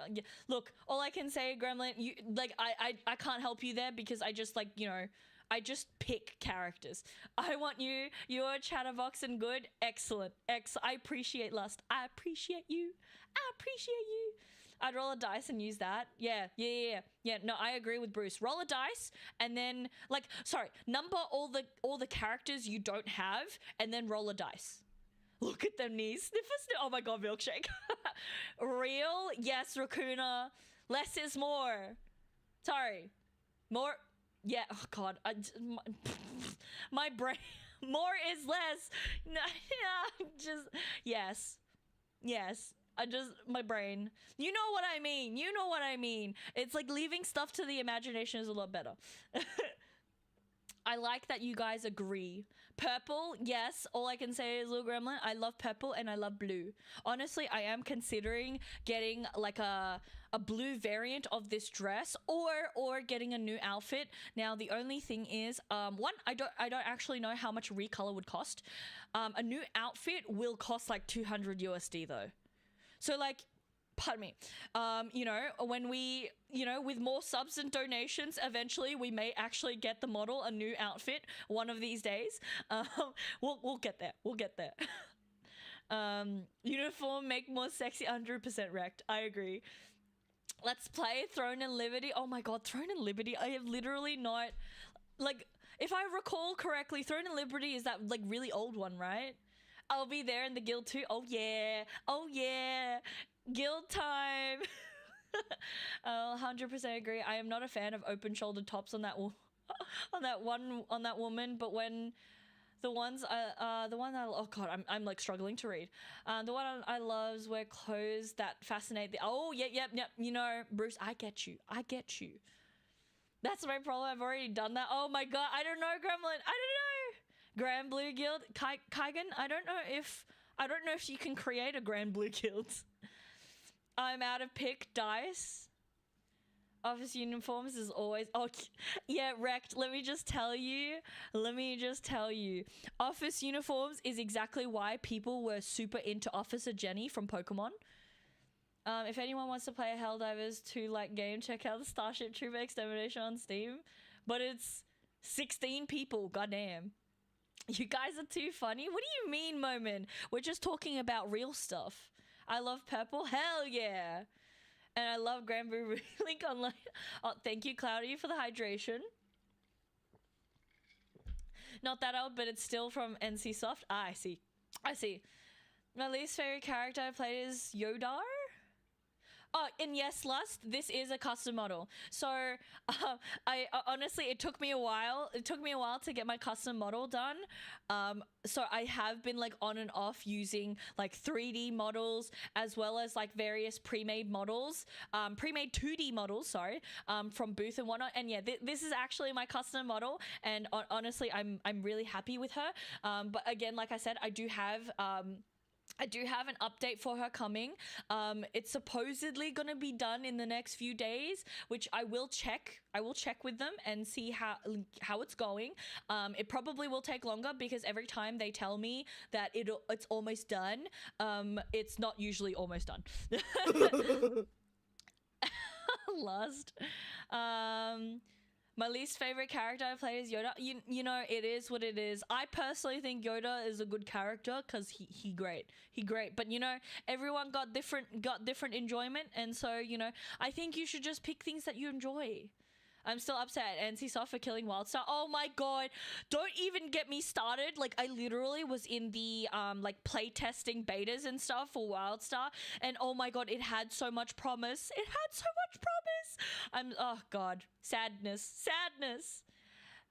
Look, all I can say, Gremlin, you like I can't help you there because I just like, you know, I just pick characters. I want you. You're chatterbox and good. Excellent. I appreciate Lust. I appreciate you. I'd roll a dice and use that. Yeah. No, I agree with Bruce. Roll a dice and then number all the characters you don't have and then roll a dice. Look at them knees. Oh my god, milkshake. Real? Yes, Raccoona. Less is more. Sorry. More. Yeah. Oh god. My brain. More is less. No, just yes. My brain. You know what I mean. It's like leaving stuff to the imagination is a lot better. I like that you guys agree. Purple, yes. All I can say is, Little Gremlin, I love purple and I love blue. Honestly, I am considering getting like a blue variant of this dress or getting a new outfit. Now, the only thing is, one, I don't actually know how much recolor would cost. A new outfit will cost like 200 USD though. So like, pardon me, when we, with more subs and donations, eventually we may actually get the model a new outfit one of these days. We'll get there. Uniform make more sexy, 100% wrecked. I agree. Let's play Throne and Liberty. Oh my god, Throne and Liberty. I have literally not, like, if I recall correctly, Throne and Liberty is that like really old one, right? I'll be there in the guild too. Oh yeah. Guild time. 100% agree. I am not a fan of open-shouldered tops on that woman, but when the one oh god, I'm like struggling to read. The one I love is wear clothes that fascinate the. Oh yep. Bruce, I get you. That's my problem. I've already done that. Oh my god, I don't know, Gremlin. I don't know. Grand Blue Guild, Kaigan. I don't know if you can create a Grand Blue Guild. I'm out of pick dice. Office uniforms is always yeah, wrecked. Let me just tell you. Office uniforms is exactly why people were super into Officer Jenny from Pokemon. If anyone wants to play a Helldivers 2 like game, check out the Starship Trooper Extermination on Steam. But it's 16 people, goddamn. You guys are too funny. What do you mean, Moment? We're just talking about real stuff. I love purple. Hell yeah. And I love Grand Blue Link Online. Oh, thank you, Cloudy, for the hydration. Not that old, but it's still from NC Soft. Ah, I see. My least favorite character I played is Yodar. Oh, and yes, Lust, this is a custom model. So, I honestly, it took me a while. To get my custom model done. So I have been like on and off using like 3D models as well as like various pre-made models, pre-made 2D models, sorry, from Booth and whatnot. And yeah, this is actually my custom model, and honestly, I'm really happy with her. But again, like I said, I do have an update for her coming. It's supposedly going to be done in the next few days, which I will check with them and see how it's going. It probably will take longer because every time they tell me that it's almost done, it's not usually almost done. Lust. My least favorite character I played is Yoda. You know, it is what it is. I personally think Yoda is a good character because he great. But you know, everyone got different enjoyment, and so you know, I think you should just pick things that you enjoy. I'm still upset at NC Soft for killing Wildstar. Oh my god, don't even get me started. Like, I literally was in the like playtesting betas and stuff for Wildstar, and oh my god, it had so much promise. Oh god, sadness.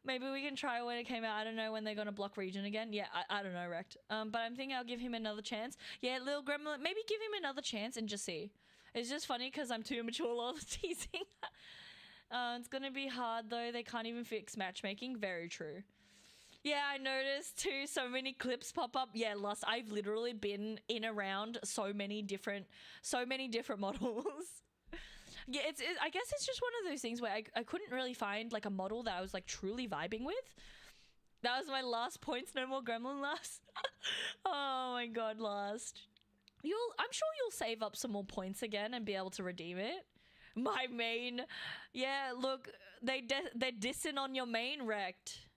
Maybe we can try when it came out. I don't know when they're gonna block region again. Yeah, I don't know, wrecked. But I'm thinking I'll give him another chance. Yeah, Little Gremlin, maybe give him another chance and just see. It's just funny because I'm too immature all the teasing. It's gonna be hard though. They can't even fix matchmaking. Very true. Yeah, I noticed too. So many clips pop up. Yeah, Lust. I've literally been in around so many different models. Yeah, I guess it's just one of those things where I couldn't really find like a model that I was like truly vibing with. That was my last points. No more Gremlin Lust. Oh my god, Lust. I'm sure you'll save up some more points again and be able to redeem it. My main. Yeah, look, they're dissing on your main, Rect.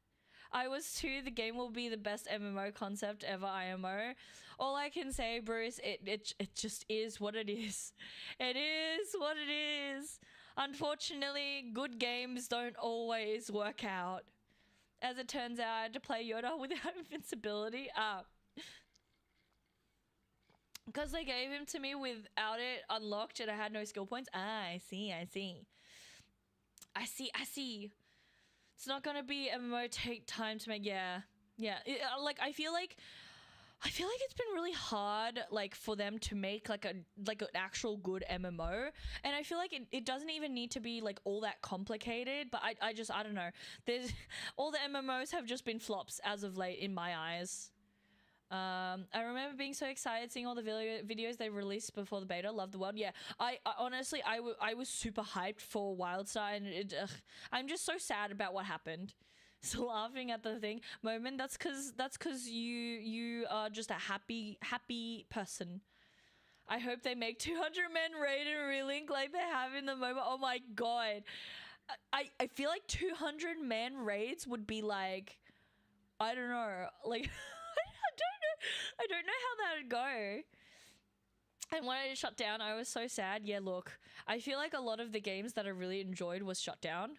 I was too. The game will be the best MMO concept ever. IMO. All I can say, Bruce, it just is what it is. It is what it is. Unfortunately, good games don't always work out. As it turns out, I had to play Yoda without invincibility. Because they gave him to me without it unlocked and I had no skill points. I see. It's not gonna be MMO take time to make. Yeah. Like I feel like it's been really hard, like, for them to make like an actual good MMO, and I feel like it doesn't even need to be like all that complicated. But I don't know. There's all the MMOs have just been flops as of late in my eyes. I remember being so excited seeing all the videos they released before the beta. Love the world. Yeah, I honestly I was super hyped for Wildstar, and I'm just so sad about what happened. So laughing at the thing moment. That's cause you are just a happy person. I hope they make 200 men raid and relink like they have in the moment. Oh my god, I feel like 200 man raids would be like, I don't know, like. I don't know how that would go. And when it shut down, I was so sad. Yeah, look, I feel like a lot of the games that I really enjoyed was shut down.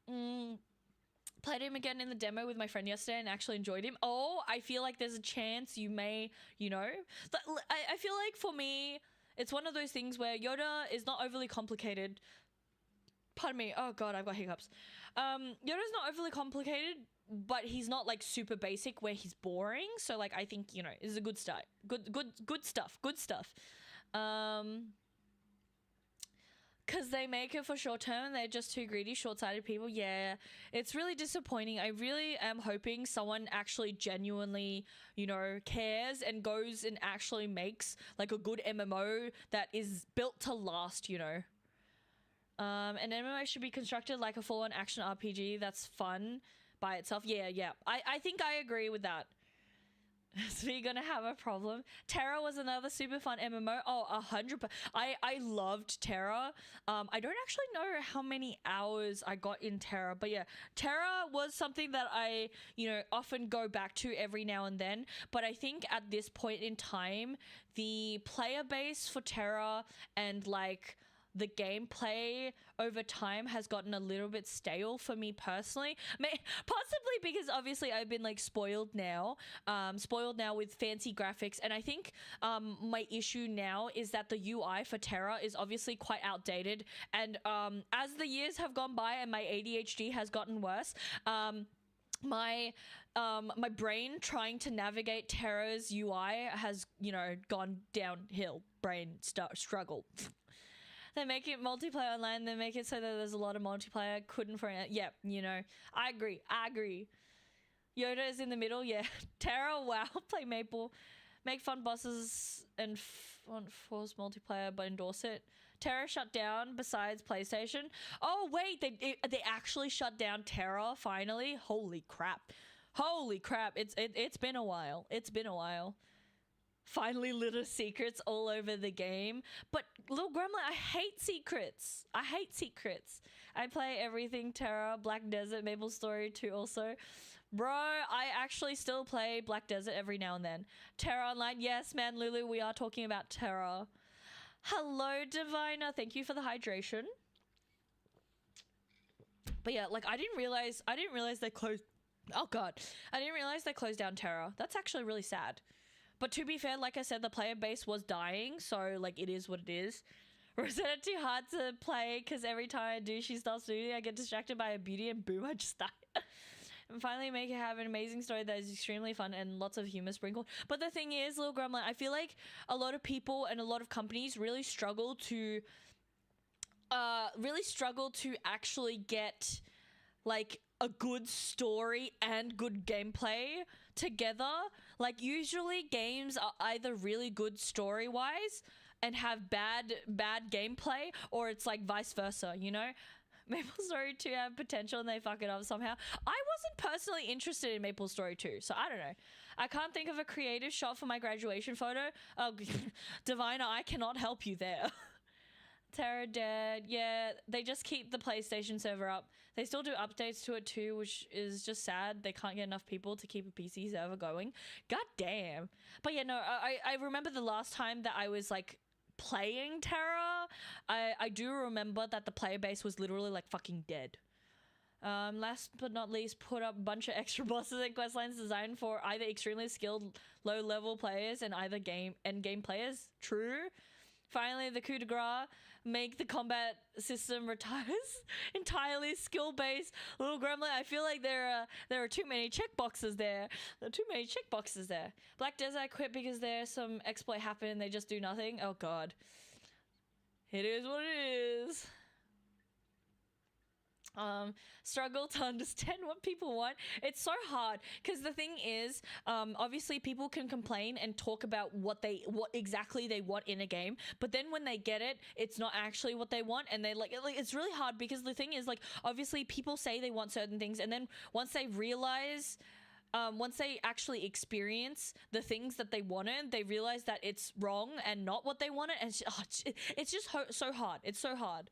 Played him again in the demo with my friend yesterday and actually enjoyed him. Oh, I feel like there's a chance you may, you know. I feel like for me, it's one of those things where Yoda is not overly complicated. Pardon me. Oh god, I've got hiccups. Yoda's not overly complicated, but he's not like super basic where he's boring. So like I think, you know, it's a good start. Good stuff. Cause they make it for short term. They're just too greedy, short-sighted people. Yeah, it's really disappointing. I really am hoping someone actually genuinely, you know, cares and goes and actually makes like a good MMO that is built to last, you know. An MMO should be constructed like a full-on action RPG that's fun by itself. Yeah. I think I agree with that. So you're gonna have a problem. Terra was another super fun MMO. Oh, 100%. I loved Terra. I don't actually know how many hours I got in Terra, but yeah, Terra was something that I, you know, often go back to every now and then. But I think at this point in time, the player base for Terra and like the gameplay over time has gotten a little bit stale for me personally. Possibly because obviously I've been like spoiled now with fancy graphics, and I think my issue now is that the UI for Terra is obviously quite outdated, and as the years have gone by and my ADHD has gotten worse, my brain trying to navigate Terra's UI has, you know, gone downhill. Brain struggle. They make it multiplayer online. They make it so that there's a lot of multiplayer. Couldn't for it. Yeah, you know. I agree. Yoda is in the middle. Yeah. Terra, wow. Play Maple. Make fun bosses and force multiplayer, but endorse it. Terra shut down besides PlayStation. Oh, wait. They actually shut down Terra finally. Holy crap. It's been a while. Finally little secrets all over the game. But little Gremlin, I hate secrets. I play everything Terra, Black Desert, Maple Story 2 also. Bro, I actually still play Black Desert every now and then. Terra Online, yes, man, Lulu, we are talking about Terra. Hello, Diviner. Thank you for the hydration. But yeah, like I didn't realize they closed. Oh god, I didn't realize they closed down Terra. That's actually really sad. But to be fair, like I said, the player base was dying, so like it is what it is. Rosetta too hard to play because every time I do, she starts doing it, I get distracted by her beauty and boom, I just die. And finally make it have an amazing story that is extremely fun and lots of humor sprinkled. But the thing is, Little Gremlin, I feel like a lot of people and a lot of companies really struggle to actually get like a good story and good gameplay together. Like usually games are either really good story wise and have bad gameplay, or it's like vice versa, you know. Maple Story 2 have potential and they fuck it up somehow. I wasn't personally interested in Maple Story 2, so I don't know. I can't think of a creative shot for my graduation photo. Oh, Diviner, I cannot help you there. Terra Dead, yeah, they just keep the PlayStation server up. They still do updates to it too, which is just sad. They can't get enough people to keep a PC server going. God damn. But yeah, no, I remember the last time that I was like playing Terra, I do remember that the player base was literally like fucking dead. Last but not least, put up a bunch of extra bosses and questlines designed for either extremely skilled low-level players and either endgame players. True. Finally, the coup de grace, make the combat system entirely skill-based. Little Gremlin, I feel like there are too many checkboxes there. There are too many checkboxes there. Black Desert, I quit because there's some exploit happened and they just do nothing. Oh god. It is what it is. Struggle to understand what people want. It's so hard because the thing is, obviously people can complain and talk about what exactly they want in a game, but then when they get it, it's not actually what they want, and they like it's really hard because the thing is, like, obviously people say they want certain things, and then once they realize, once they actually experience the things that they wanted, they realize that it's wrong and not what they wanted, and it's just so hard. It's so hard.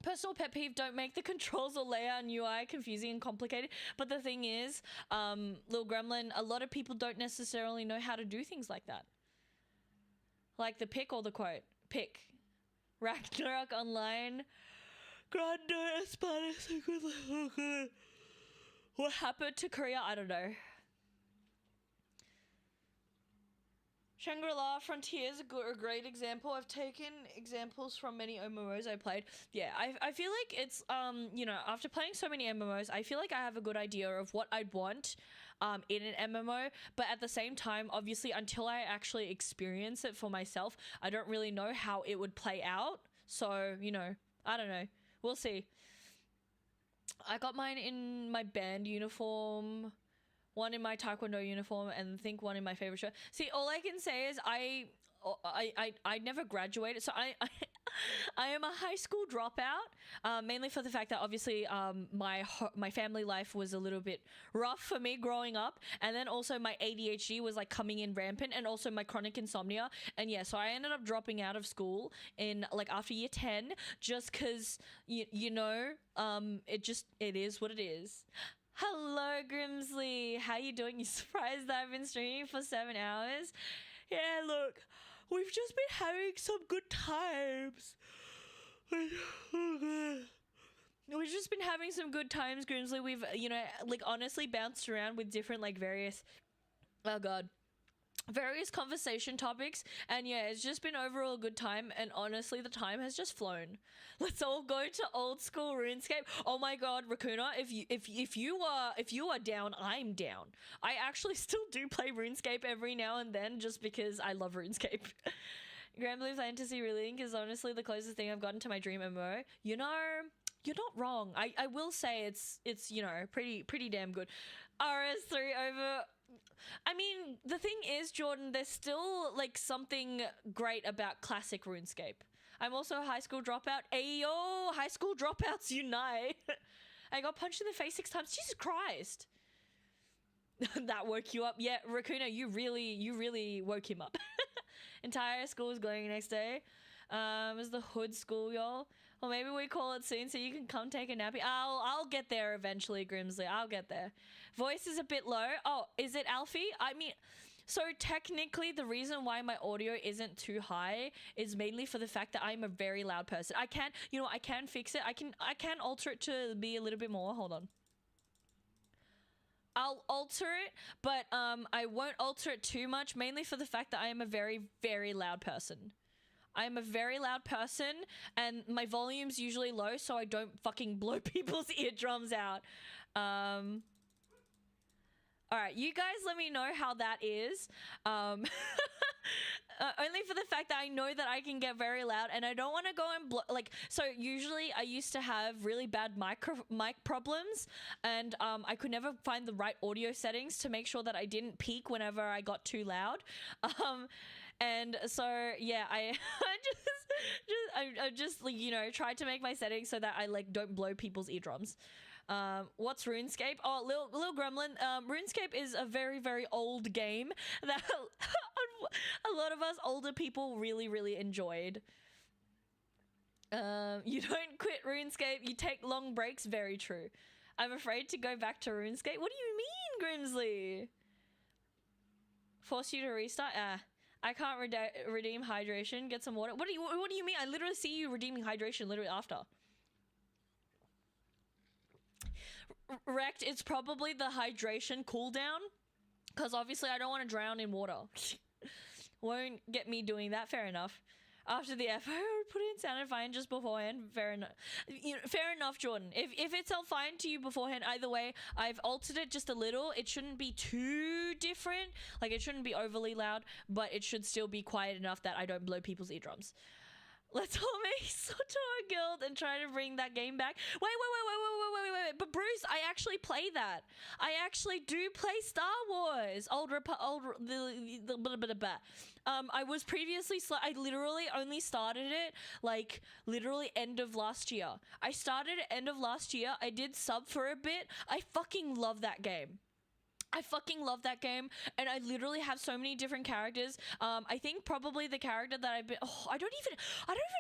Personal pet peeve, don't make the controls or layout and UI confusing and complicated. But the thing is, Lil Gremlin, a lot of people don't necessarily know how to do things like that. Like the pick or the quote. Pick. Ragnarok Online. Grande Espada. What happened to Korea? I don't know. Shangri-La Frontier is a great example. I've taken examples from many MMOs I played. Yeah, I feel like it's, you know, after playing so many MMOs, I feel like I have a good idea of what I'd want in an MMO. But at the same time, obviously, until I actually experience it for myself, I don't really know how it would play out. So, you know, I don't know. We'll see. I got mine in my band uniform, one in my taekwondo uniform, and I think one in my favorite shirt. See, all I can say is I never graduated, so I am a high school dropout, mainly for the fact that obviously my family life was a little bit rough for me growing up, and then also my ADHD was like coming in rampant, and also my chronic insomnia, and yeah, so I ended up dropping out of school in like after year 10, just because you know, it is what it is. Hello, Grimsley. How you doing? You surprised that I've been streaming for 7 hours? Yeah, look, we've just been having some good times. We've just been having some good times, Grimsley. We've, you know, like honestly bounced around with different like various, oh god, various conversation topics, and yeah, it's just been overall a good time, and honestly the time has just flown. Let's all go to old school RuneScape. Oh my god, Raccoona, if you are down, I'm down. I actually still do play RuneScape every now and then just because I love RuneScape. Grand Blue Fantasy Relink is honestly the closest thing I've gotten to my dream MMO. You know, you're not wrong. I will say it's you know, pretty damn good. RS3 over. I mean, the thing is, Jordan, there's still like something great about classic RuneScape. I'm also a high school dropout. Ayo, high school dropouts unite. I got punched in the face 6 times. Jesus Christ. That woke you up. Yeah, Raccoona, you really woke him up. Entire school is going next day. Is the hood school, y'all? Or maybe we call it soon so you can come take a nappy. I'll get there eventually, Grimsley. I'll get there. Voice is a bit low. Oh, is it Alfie? I mean, so technically the reason why my audio isn't too high is mainly for the fact that I'm a very loud person. I can, you know, I can fix it. I can alter it to be a little bit more. Hold on. I'll alter it, but I won't alter it too much, mainly for the fact that I am a very, very loud person. I'm a very loud person, and my volume's usually low, so I don't fucking blow people's eardrums out. Alright, you guys let me know how that is. Only for the fact that I know that I can get very loud, and I don't want to go and like, so usually I used to have really bad mic problems, and I could never find the right audio settings to make sure that I didn't peak whenever I got too loud. And so yeah, I I just like, you know, tried to make my settings so that I like don't blow people's eardrums. What's RuneScape? Oh, little gremlin. RuneScape is a very old game that a lot of us older people really enjoyed. You don't quit RuneScape, you take long breaks. Very true. I'm afraid to go back to RuneScape. What do you mean, Grimsley? Force you to restart? I can't redeem hydration. Get some water. What do you mean? I literally see you redeeming hydration literally after. Wrecked, it's probably the hydration cooldown. Because obviously I don't want to drown in water. Won't get me doing that. Fair enough. After the FO, put in sounded fine just beforehand. Fair enough. You know, fair enough, Jordan. If it felt fine to you beforehand, either way, I've altered it just a little. It shouldn't be too different. Like, it shouldn't be overly loud, but it should still be quiet enough that I don't blow people's eardrums. Let's all make Sotor Guild and try to bring that game back. Wait. But Bruce, I actually play that. I actually do play Star Wars. I was previously, I literally only started it, like, literally end of last year. I started at end of last year. I did sub for a bit. I fucking love that game. I fucking love that game, and I literally have so many different characters. I think probably the character that I've been, I don't even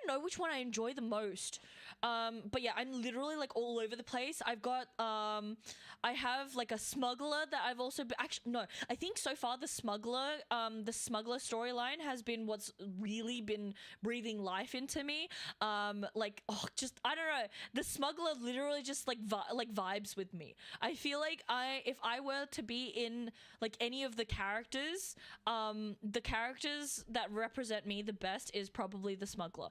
know which one I enjoy the most. But yeah, I'm literally like all over the place. I've got, I have like a smuggler that I've also been, actually, no, I think so far the smuggler storyline has been what's really been breathing life into me. Like, just, I don't know, the smuggler literally just like vibes with me. I feel like if I were to be in like any of the characters that represent me the best is probably the smuggler.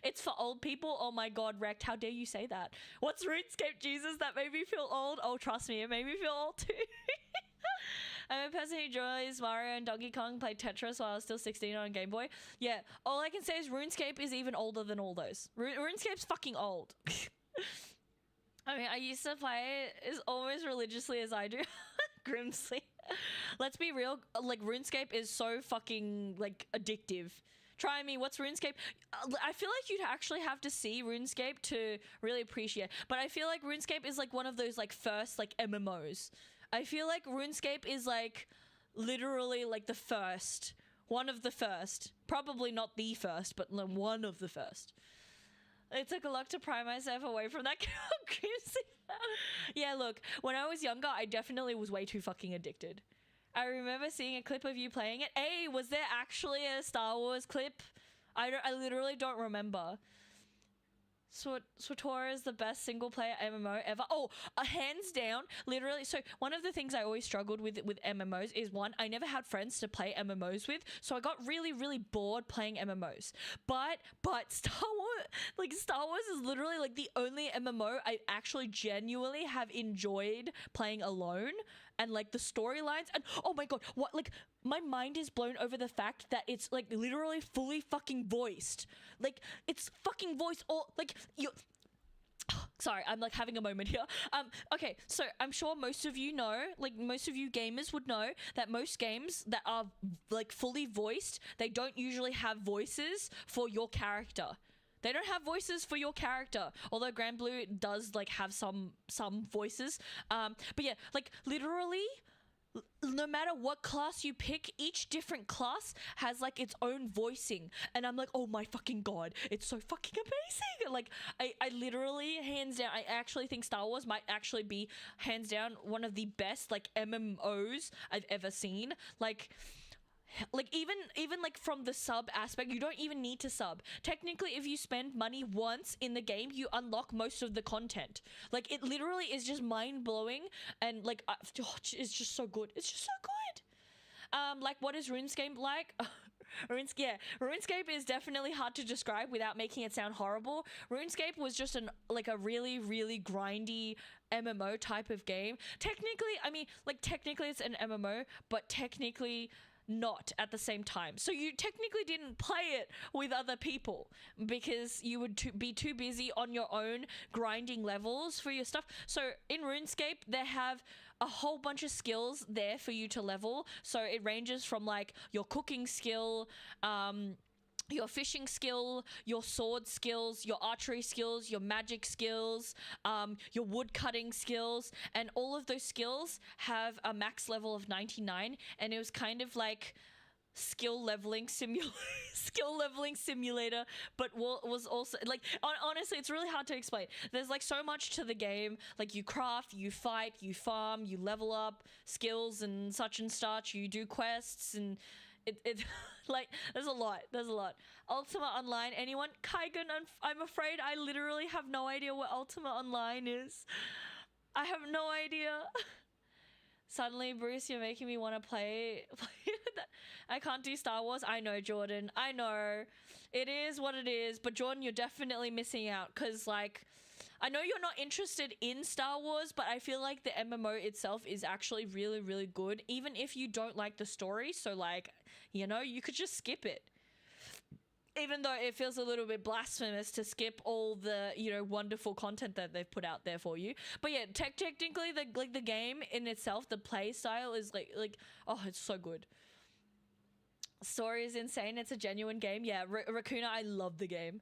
It's for old people. Oh my god, Wrecked, how dare you say that? What's RuneScape, Jesus? That made me feel old. Oh, trust me, it made me feel old too. I'm a person who enjoys Mario and Donkey Kong, played Tetris while I was still 16 on Game Boy. Yeah, all I can say is RuneScape is even older than all those. RuneScape's fucking old. I mean, I used to play it as almost religiously as I do. Grimsley. Let's be real, like, RuneScape is so fucking, like, addictive. Try me, what's RuneScape? I feel like you'd actually have to see RuneScape to really appreciate. But I feel like RuneScape is, like, one of those, like, first, like, MMOs. I feel like RuneScape is, like, literally, like, the first. One of the first. Probably not the first, but like, one of the first. It took a lot to pry myself away from that. Yeah, look, when I was younger, I definitely was way too fucking addicted. I remember seeing a clip of you playing it. Hey, was there actually a Star Wars clip? I literally don't remember. SWTOR is the best single player MMO ever. Oh, hands down, literally. So one of the things I always struggled with MMOs is, one, I never had friends to play MMOs with, so I got really bored playing MMOs. But Star Wars is literally like the only MMO I actually genuinely have enjoyed playing alone. And like the storylines, and oh my god, what, like, my mind is blown over the fact that it's like literally fully fucking voiced. Like, it's fucking voiced, all like you. Sorry, I'm like having a moment here. Okay, so I'm sure most of you know, like most of you gamers would know that most games that are like fully voiced, they don't usually have voices for your character. They don't have voices for your character, although Grand Blue does like have some voices. But yeah, like literally, no matter what class you pick, each different class has like its own voicing, and I'm like, oh my fucking god, it's so fucking amazing. Like I literally, hands down, I actually think Star Wars might actually be hands down one of the best like MMOs I've ever seen. Like even like from the sub aspect, you don't even need to sub. Technically, if you spend money once in the game, you unlock most of the content. Like, it literally is just mind-blowing, and like it's just so good. It's just so good. Like, what is RuneScape like? RuneScape is definitely hard to describe without making it sound horrible. RuneScape was just a really grindy MMO type of game. Technically, I mean, like, technically it's an MMO, but technically not at the same time. So you technically didn't play it with other people because you would be too busy on your own grinding levels for your stuff. So in RuneScape, they have a whole bunch of skills there for you to level. So it ranges from like your cooking skill, your fishing skill, your sword skills, your archery skills, your magic skills, your wood cutting skills, and all of those skills have a max level of 99. And it was kind of like skill leveling simulator, but was also like honestly, it's really hard to explain. There's like so much to the game. Like you craft, you fight, you farm, you level up skills and such. You do quests, and it like there's a lot. Ultima Online, anyone? Kaigen, I'm afraid I literally have no idea what Ultima Online is. I have no idea. Suddenly, Bruce, you're making me want to play that. I can't do Star Wars. I know, Jordan. I know. It is what it is. But Jordan, you're definitely missing out. Because, like, I know you're not interested in Star Wars, but I feel like the MMO itself is actually really, really good. Even if you don't like the story. So, like, you know, you could just skip it. Even though it feels a little bit blasphemous to skip all the, you know, wonderful content that they've put out there for you. But yeah, technically, the game in itself, the play style is like, oh, it's so good. Story is insane. It's a genuine game. Yeah, Raccoona, I love the game.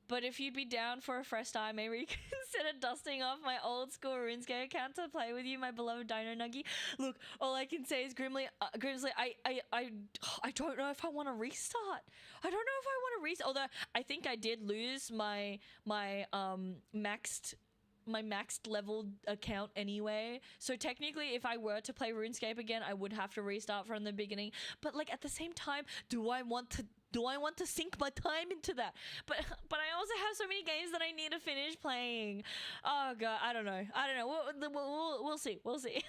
But if you'd be down for a fresh start, maybe consider dusting off my old school RuneScape account to play with you, my beloved Dino Nuggie. Look, all I can say is Grimsley, I don't know if I want to restart. Although I think I did lose my maxed level account anyway. So technically, if I were to play RuneScape again, I would have to restart from the beginning. But like at the same time, do I want to sink my time into that? But I also have so many games that I need to finish playing. Oh god, I don't know. We'll see. We'll see.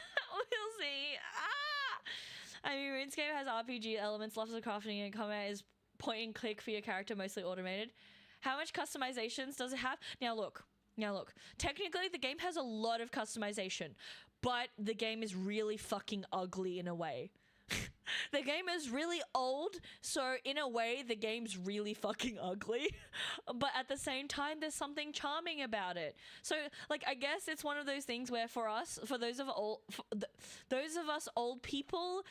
I mean, RuneScape has RPG elements, lots of crafting, and combat is point and click for your character, mostly automated. How much customizations does it have? Now look. Technically, the game has a lot of customization, but the game is really fucking ugly in a way. The game is really old, so in a way, the game's really fucking ugly. But at the same time, there's something charming about it. So, like, I guess it's one of those things where for those of us old people,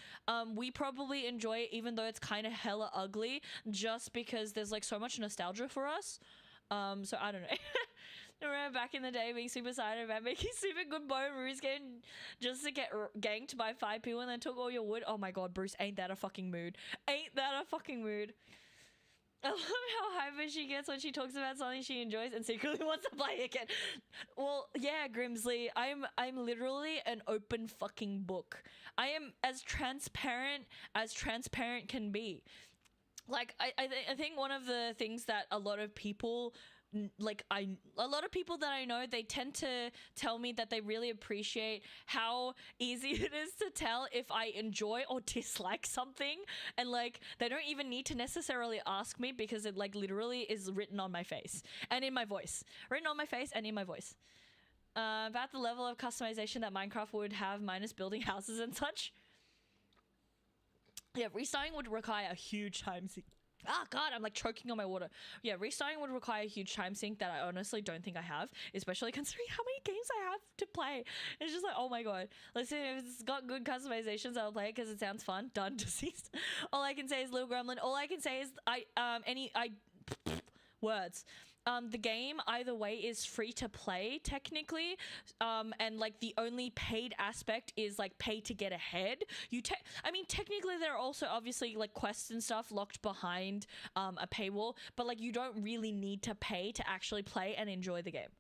we probably enjoy it even though it's kind of hella ugly, just because there's like so much nostalgia for us. So I don't know. I remember back in the day being super excited about making super good bow in RuneScape just to get ganked by 5 people and then took all your wood. Oh my god, Bruce, ain't that a fucking mood? I love how hyper she gets when she talks about something she enjoys and secretly wants to play again. Well, yeah, Grimsley, I'm literally an open fucking book. I am as transparent can be. Like, I think one of the things that a lot of people that I know, they tend to tell me that they really appreciate how easy it is to tell if I enjoy or dislike something, and like they don't even need to necessarily ask me because it like literally is written on my face and in my voice. About the level of customization that Minecraft would have minus building houses and such. Yeah, restarting would require a huge time sink. Ah, God, I'm like choking on my water. Yeah, restarting would require a huge time sink that I honestly don't think I have, especially considering how many games I have to play. It's just like, oh my God. Let's see if it's got good customizations, I'll play it because it sounds fun. Done. Deceased. All I can say is Little Gremlin. All I can say is words. The game either way is free to play technically, and like the only paid aspect is like pay to get ahead. I mean technically there are also obviously like quests and stuff locked behind a paywall, but like you don't really need to pay to actually play and enjoy the game.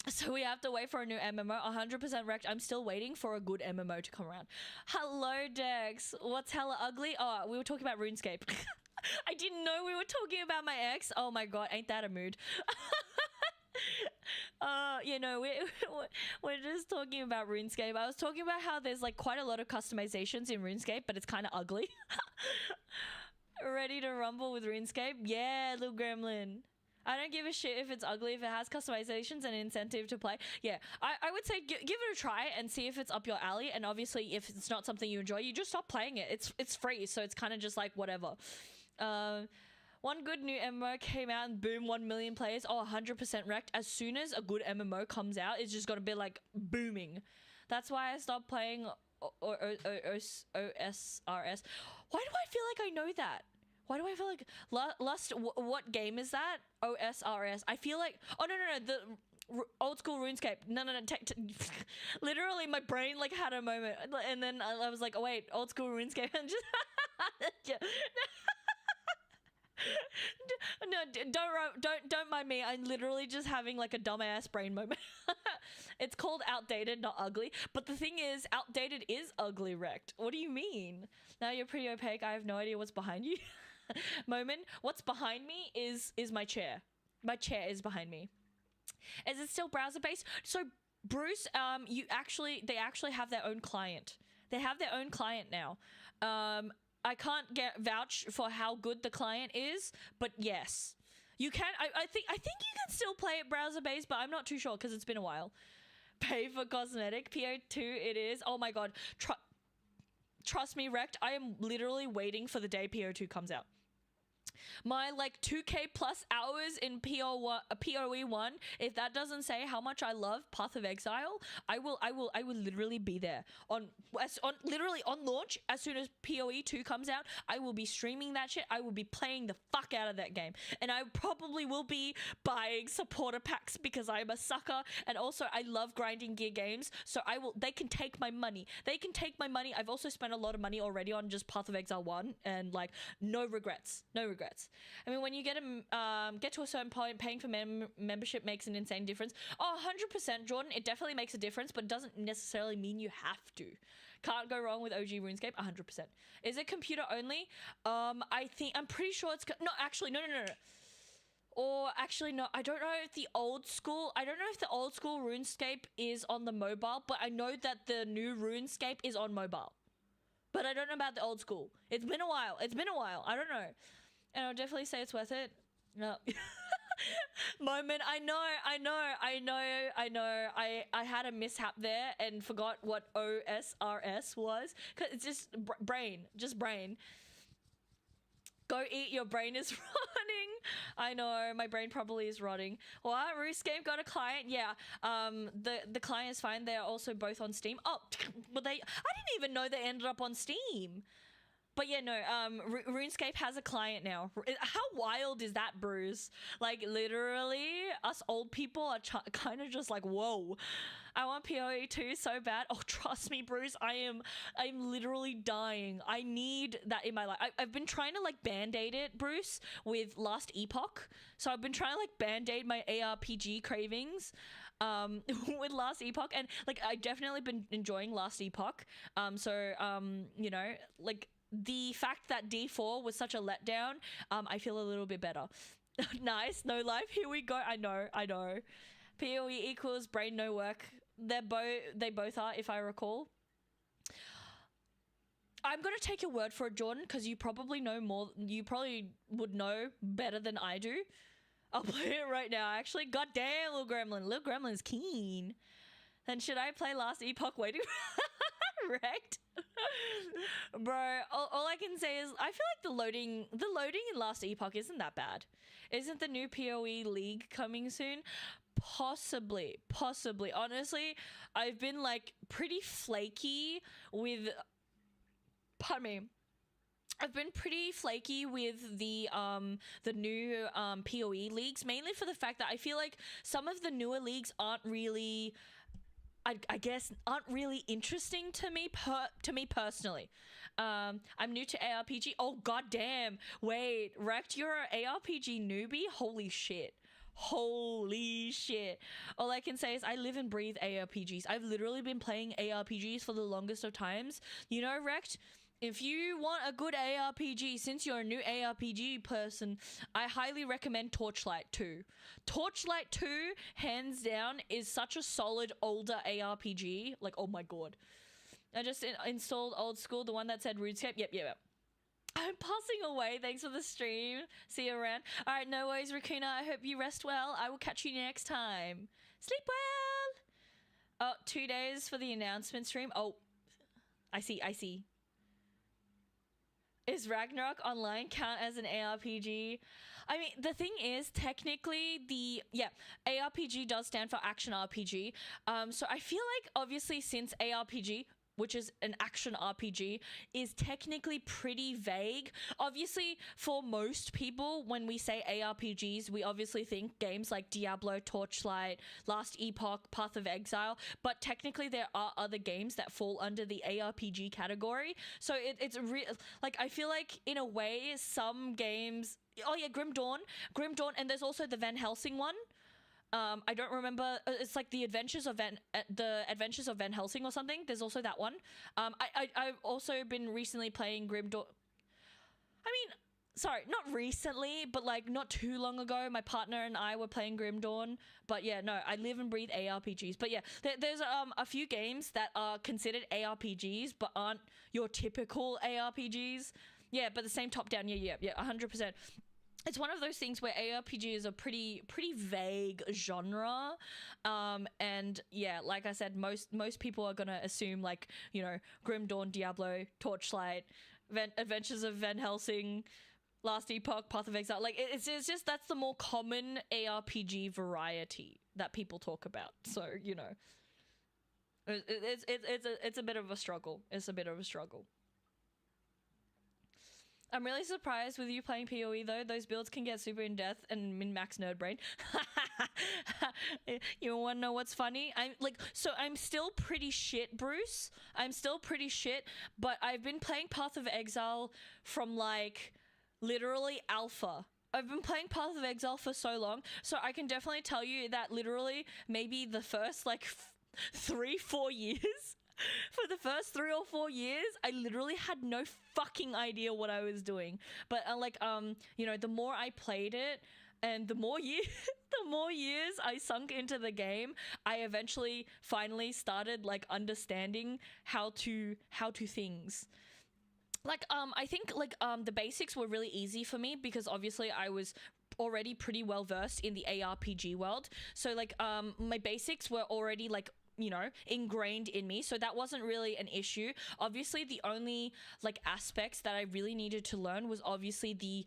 So we have to wait for a new MMO. 100% wrecked. I'm still waiting for a good MMO to come around. Hello, Dex. What's hella ugly? Oh, we were talking about RuneScape. I didn't know we were talking about my ex. Oh my god, ain't that a mood? You know, we're just talking about RuneScape. I was talking about how there's like quite a lot of customizations in RuneScape, but it's kind of ugly. Ready to rumble with RuneScape? Yeah, little gremlin. I don't give a shit if it's ugly, if it has customizations and incentive to play. Yeah, I would say give it a try and see if it's up your alley. And obviously, if it's not something you enjoy, you just stop playing it. It's free, so it's kind of just like whatever. One good new MMO came out and boom, 1 million players. Oh, 100% wrecked. As soon as a good MMO comes out, it's just got to be like booming. That's why I stopped playing OSRS. Why do I feel like I know that? Why do I feel like Lust? What game is that? OSRS. I feel like. Oh no, the old school RuneScape. No. Literally, my brain like had a moment, and then I was like, oh wait, old school RuneScape, and just no, don't mind me. I'm literally just having like a dumbass brain moment. It's called outdated, not ugly. But the thing is, outdated is ugly, wrecked. What do you mean? Now you're pretty opaque. I have no idea what's behind you. Moment. What's behind me is my chair. My chair is behind me. Is it still browser based? So Bruce, they actually have their own client. They have their own client now. I can't vouch for how good the client is, but yes, you can. I think you can still play it browser based, but I'm not too sure because it's been a while. Pay for cosmetic PO2 it is. Oh my god, trust me, wrecked. I am literally waiting for the day PO2 comes out. My like 2k plus hours in PoE1, if that doesn't say how much I love Path of Exile, I will literally be there on launch. As soon as PoE2 comes out, I will be streaming that shit. I will be playing the fuck out of that game, and I probably will be buying supporter packs because I'm a sucker, and also I love grinding gear games, so they can take my money. I've also spent a lot of money already on just Path of Exile 1, and like no regrets. I mean, when you get to a certain point, paying for membership makes an insane difference. Oh, 100%, Jordan. It definitely makes a difference, but it doesn't necessarily mean you have to. Can't go wrong with OG RuneScape, 100%. Is it computer only? I'm pretty sure it's... No, actually, no. Or actually, no, I don't know if the old school RuneScape is on the mobile, but I know that the new RuneScape is on mobile. But I don't know about the old school. It's been a while. I don't know. And I'll definitely say it's worth it. No. Moment. I know. I had a mishap there and forgot what OSRS was. Cause it's just brain. Go eat, your brain is rotting. I know, my brain probably is rotting. What? RuneScape got a client? Yeah. The client is fine. They are also both on Steam. Oh, but I didn't even know they ended up on Steam. But yeah, no, RuneScape has a client now. How wild is that, Bruce? Like, literally, us old people are kind of just like, whoa. I want PoE2 so bad. Oh, trust me, Bruce, I'm literally dying. I need that in my life. I've been trying to, like, band-aid it, Bruce, with Last Epoch. So I've been trying to, like, band-aid my ARPG cravings with Last Epoch. And, like, I've definitely been enjoying Last Epoch. You know, like... The fact that D4 was such a letdown, I feel a little bit better. Nice, no life. Here we go. I know. PoE equals brain no work. They both are, if I recall. I'm gonna take your word for it, Jordan, because you probably know more. You probably would know better than I do. I'll play it right now. Actually, goddamn, little gremlin. Little gremlin's keen. Then should I play Last Epoch waiting? Wrecked. Bro, all I can say is I feel like the loading in Last Epoch isn't that bad. Isn't the new PoE League coming soon? Possibly. Honestly, I've been like pretty flaky with... Pardon me. I've been pretty flaky with the new PoE leagues, mainly for the fact that I feel like some of the newer leagues aren't really... I guess aren't really interesting to me personally. I'm new to ARPG. Oh goddamn! Wait, wrecked, you're an ARPG newbie? Holy shit! All I can say is I live and breathe ARPGs. I've literally been playing ARPGs for the longest of times. You know, wrecked. If you want a good ARPG, since you're a new ARPG person, I highly recommend Torchlight 2. Torchlight 2, hands down, is such a solid older ARPG. Like, oh my god. I just installed Old School, the one that said RuneScape. Yep. I'm passing away. Thanks for the stream. See you around. Alright, no worries, Rakuna. I hope you rest well. I will catch you next time. Sleep well! Oh, 2 days for the announcement stream. Oh, I see. Is Ragnarok Online count as an ARPG? I mean, the thing is, technically, ARPG does stand for action RPG. So I feel like, obviously, since ARPG, which is an action RPG, is technically pretty vague. Obviously, for most people, when we say ARPGs, we obviously think games like Diablo, Torchlight, Last Epoch, Path of Exile, but technically there are other games that fall under the ARPG category. So it's like, I feel like, in a way, some games... Oh yeah, Grim Dawn, and there's also the Van Helsing one. I don't remember. It's like the Adventures of Van Helsing or something. There's also that one. I've also been recently playing Grim Dawn. I mean, sorry, not recently, but like not too long ago, my partner and I were playing Grim Dawn. But yeah, no, I live and breathe ARPGs. But yeah, there's a few games that are considered ARPGs but aren't your typical ARPGs. Yeah, but the same top down. Yeah, 100%. It's one of those things where ARPG is a pretty vague genre, and yeah, like I said, most people are gonna assume, like, you know, Grim Dawn, Diablo, Torchlight, Adventures of Van Helsing, Last Epoch, Path of Exile. Like, it's just that's the more common ARPG variety that people talk about. So, you know, it's a bit of a struggle. It's a bit of a struggle. I'm really surprised with you playing PoE though. Those builds can get super in depth and min-max nerd brain. You wanna know what's funny? I'm still pretty shit, Bruce. I'm still pretty shit, but I've been playing Path of Exile from like literally alpha. I've been playing Path of Exile for so long, so I can definitely tell you that literally maybe the first like 3-4 years. For the first 3 or 4 years, I literally had no fucking idea what I was doing. But you know, the more I played it, and the more years I sunk into the game, I eventually finally started like understanding how to things. Like I think like the basics were really easy for me because obviously I was already pretty well versed in the ARPG world. So like my basics were already like, you know, ingrained in me, so that wasn't really an issue. Obviously the only like aspects that I really needed to learn was obviously the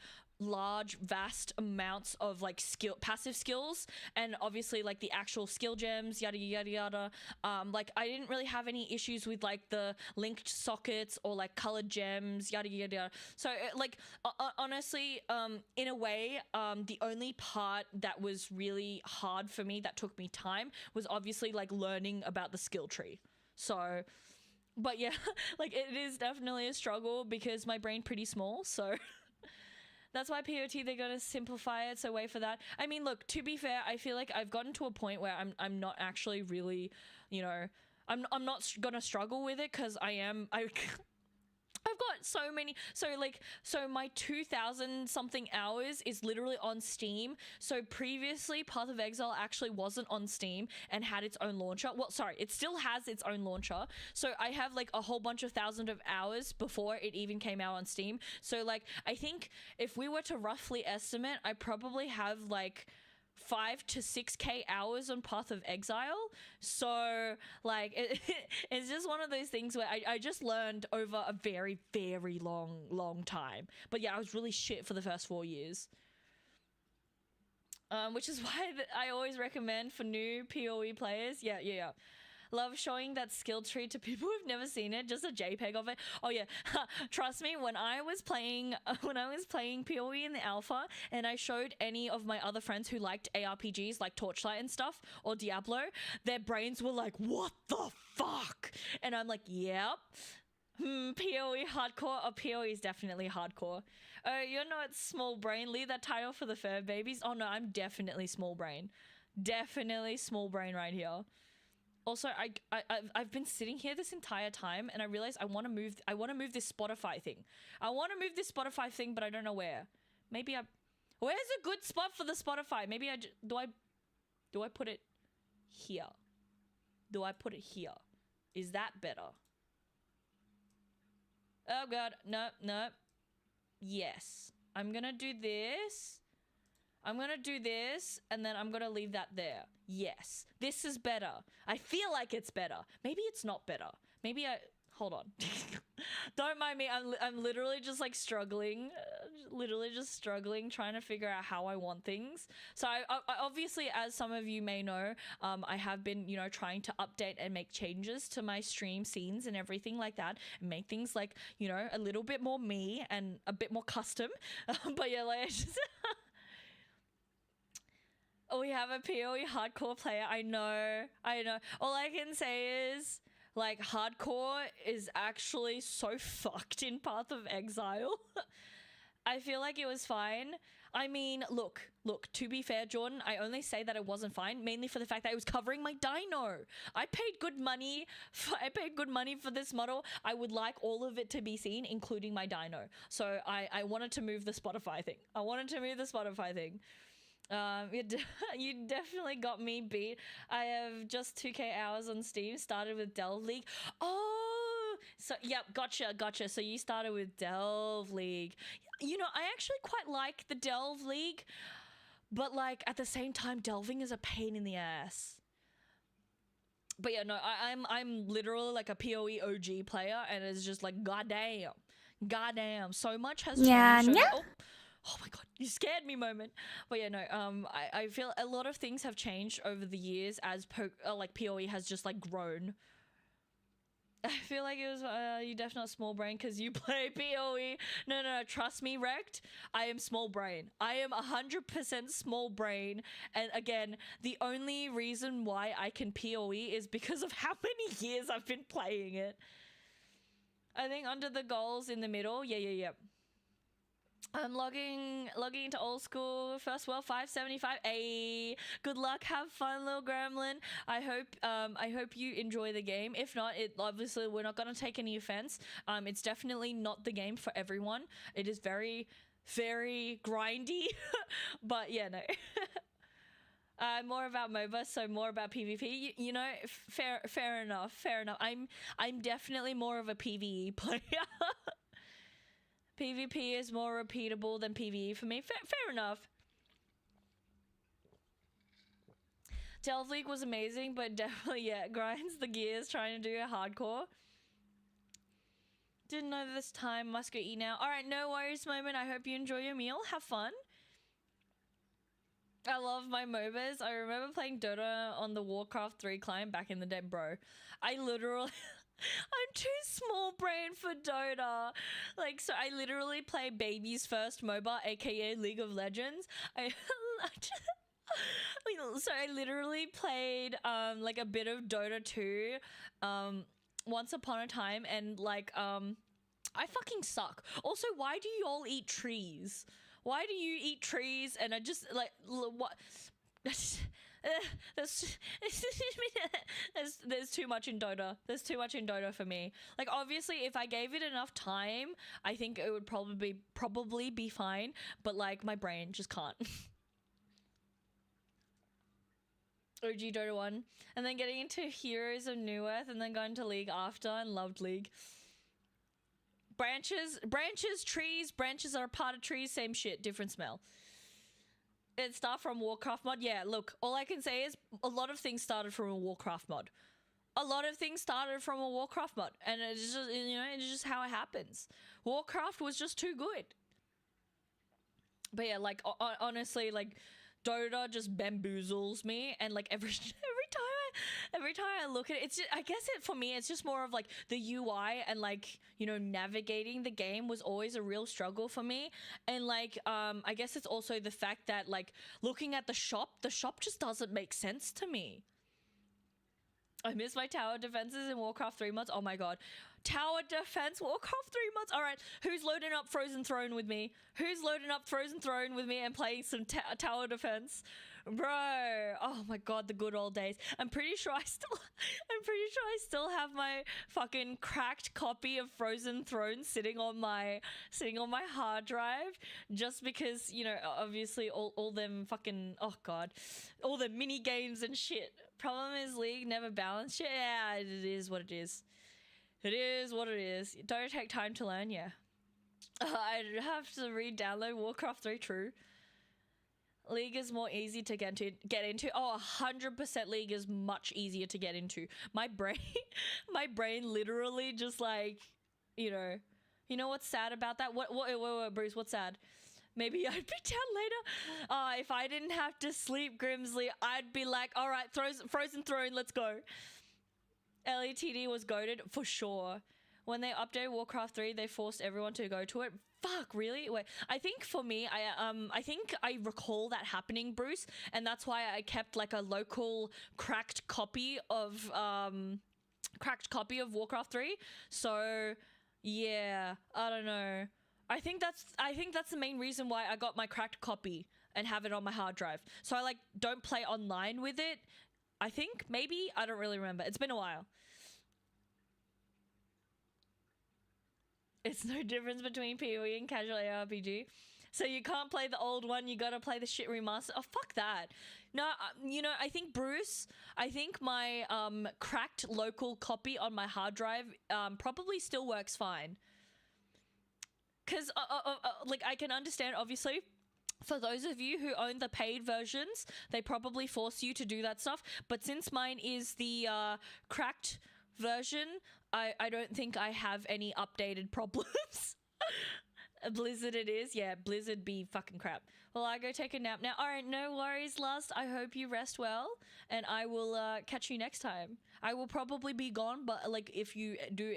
vast amounts of like passive skills, and obviously like the actual skill gems, yada yada yada. Like I didn't really have any issues with like the linked sockets or like colored gems, yada yada yada. So like honestly, in a way, the only part that was really hard for me, that took me time, was obviously like learning about the skill tree. So but yeah, like it is definitely a struggle because my brain pretty small, so that's why POT, they're gonna simplify it, so wait for that. I mean, look, to be fair, I feel like I've gotten to a point where I'm not actually really, you know, I'm not gonna struggle with it, because I've got so many, so my 2,000 something hours is literally on Steam. So previously Path of Exile actually wasn't on Steam and had its own launcher. Well, sorry, it still has its own launcher. So I have like a whole bunch of thousands of hours before it even came out on Steam. So like, I think if we were to roughly estimate, I probably have like 5 to 6k hours on Path of Exile. So like it's just one of those things where I just learned over a very long time. But yeah, I was really shit for the first 4 years, which is why I always recommend for new PoE players. Yeah, love showing that skill tree to people who've never seen it, just a JPEG of it. Oh yeah, trust me, when I was playing PoE in the alpha, and I showed any of my other friends who liked ARPGs like Torchlight and stuff, or Diablo, their brains were like, what the fuck? And I'm like, yep. PoE hardcore? Oh, PoE is definitely hardcore. Oh, you're not small brain. Leave that title for the fur babies. Oh no, I'm definitely small brain. Definitely small brain right here. Also, I've been sitting here this entire time, and I realized I want to move this Spotify thing. But I don't know where. Maybe where's a good spot for the Spotify? Maybe do I put it here? Do I put it here? Is that better? Oh god, no. Yes. I'm gonna do this. And then I'm gonna leave that there. Yes. This is better. I feel like it's better. Maybe it's not better. Maybe hold on. Don't mind me. I'm literally just like struggling, trying to figure out how I want things. So I obviously, as some of you may know, I have been, you know, trying to update and make changes to my stream scenes and everything like that, and make things like, you know, a little bit more me and a bit more custom. But yeah, like, oh, we have a PoE hardcore player. I know. All I can say is, like, hardcore is actually so fucked in Path of Exile. I feel like it was fine. I mean, look, to be fair, Jordan, I only say that it wasn't fine mainly for the fact that it was covering my dino. I paid good money for this model. I would like all of it to be seen, including my dino. So I wanted to move the Spotify thing. You definitely got me beat. I have just 2k hours on Steam, started with Delve League. Oh, so yep, gotcha. So you started with Delve League. You know, I actually quite like the Delve League, but like at the same time, delving is a pain in the ass. But yeah, no, I'm literally like a PoE OG player, and it's just like goddamn, so much has changed. Oh my god, you scared me moment. But yeah, no, I feel a lot of things have changed over the years as like PoE has just like grown. I feel like it was you definitely small brain because you play PoE. No, trust me, Wrecked. I am small brain. I am 100% small brain. And again, the only reason why I can PoE is because of how many years I've been playing it. I think under the goals in the middle. Yeah. I'm logging into old school first world 575. Hey, good luck, have fun, little gremlin. I hope you enjoy the game. If not, obviously we're not gonna take any offense. It's definitely not the game for everyone. It is very, very grindy. But yeah, no. More about MOBA, so more about PvP. You know, fair enough. I'm definitely more of a PvE player. PvP is more repeatable than PvE for me. Fair enough. Delve League was amazing, but definitely, yeah, grinds the gears trying to do a hardcore. Didn't know this time. Must go eat now. Alright, no worries, moment. I hope you enjoy your meal. Have fun. I love my MOBAs. I remember playing Dota on the Warcraft 3 client back in the day, bro. I literally... I'm too small brain for Dota. Like, so I literally play baby's first MOBA, aka League of Legends. So I literally played like a bit of Dota 2 once upon a time, and like I fucking suck. Also, why do you all eat trees? Why do you eat trees? And I just like what there's too much in Dota. There's too much in Dota for me. Like, obviously, if I gave it enough time, I think it would probably be fine. But like, my brain just can't. OG Dota 1, and then getting into Heroes of New Earth, and then going to League after, and loved League. Branches, trees. Branches are a part of trees. Same shit, different smell. It started from Warcraft mod. Yeah, look, all I can say is a lot of things started from a Warcraft mod. And it's just, you know, it's just how it happens. Warcraft was just too good. But yeah, like, honestly, like, Dota just bamboozles me, and like every time I look at it, it's just, I guess for me it's just more of like the UI, and like, you know, navigating the game was always a real struggle for me. And like I guess it's also the fact that like looking at the shop just doesn't make sense to me. I miss my tower defenses in Warcraft 3 mods. Oh my god. Tower defense, Warcraft 3 mods. Alright, who's loading up Frozen Throne with me? And playing some tower defense? Bro, oh my god, the good old days. I'm pretty sure I still have my fucking cracked copy of Frozen Throne sitting on my hard drive, just because, you know, obviously all them fucking, oh god, all the mini games and shit. Problem is League never balanced shit. Yeah, it is what it is. Don't take time to learn, yeah. I'd have to re-download Warcraft 3, true. League is more easy to get into. Oh, 100% League is much easier to get into. My brain, my brain literally just like, you know what's sad about that? What, Bruce? What's sad? Maybe I'd be down later. If I didn't have to sleep, Grimsley, I'd be like, all right, Frozen Throne, let's go. LETD was goated for sure. When they updated Warcraft 3, they forced everyone to go to it. Fuck, really? Wait, I think for me, I think I recall that happening, Bruce, and that's why I kept like a local cracked copy of Warcraft 3. So, yeah, I don't know. I think that's the main reason why I got my cracked copy and have it on my hard drive. So I like don't play online with it. I think maybe I don't really remember. It's been a while. It's no difference between PoE and casual ARPG. So you can't play the old one, you gotta play the shit remaster. Oh, fuck that. No, you know, I think Bruce, I think my cracked local copy on my hard drive probably still works fine. Because, like, I can understand, obviously, for those of you who own the paid versions, they probably force you to do that stuff. But since mine is the cracked version, I don't think I have any updated problems. Blizzard it is. Yeah, Blizzard be fucking crap. Well, I go take a nap now. All right, no worries, Lust. I hope you rest well, and I will catch you next time. I will probably be gone, but, like, if you do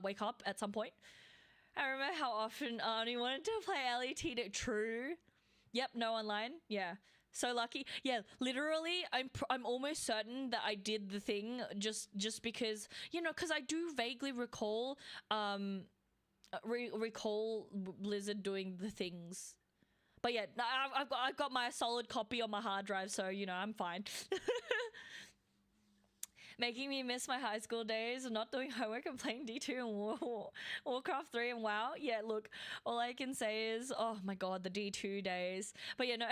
wake up at some point. I remember how often Arnie wanted to play LET. True. Yep, no online. Yeah. So lucky. Yeah, literally, I'm almost certain that I did the thing just because, you know, because I do vaguely recall recall Blizzard doing the things. But yeah, I've got my solid copy on my hard drive, so, you know, I'm fine. Making me miss my high school days of not doing homework and playing D2 and Warcraft 3 and WoW. Yeah, look, all I can say is, oh my god, the D2 days. But, you know,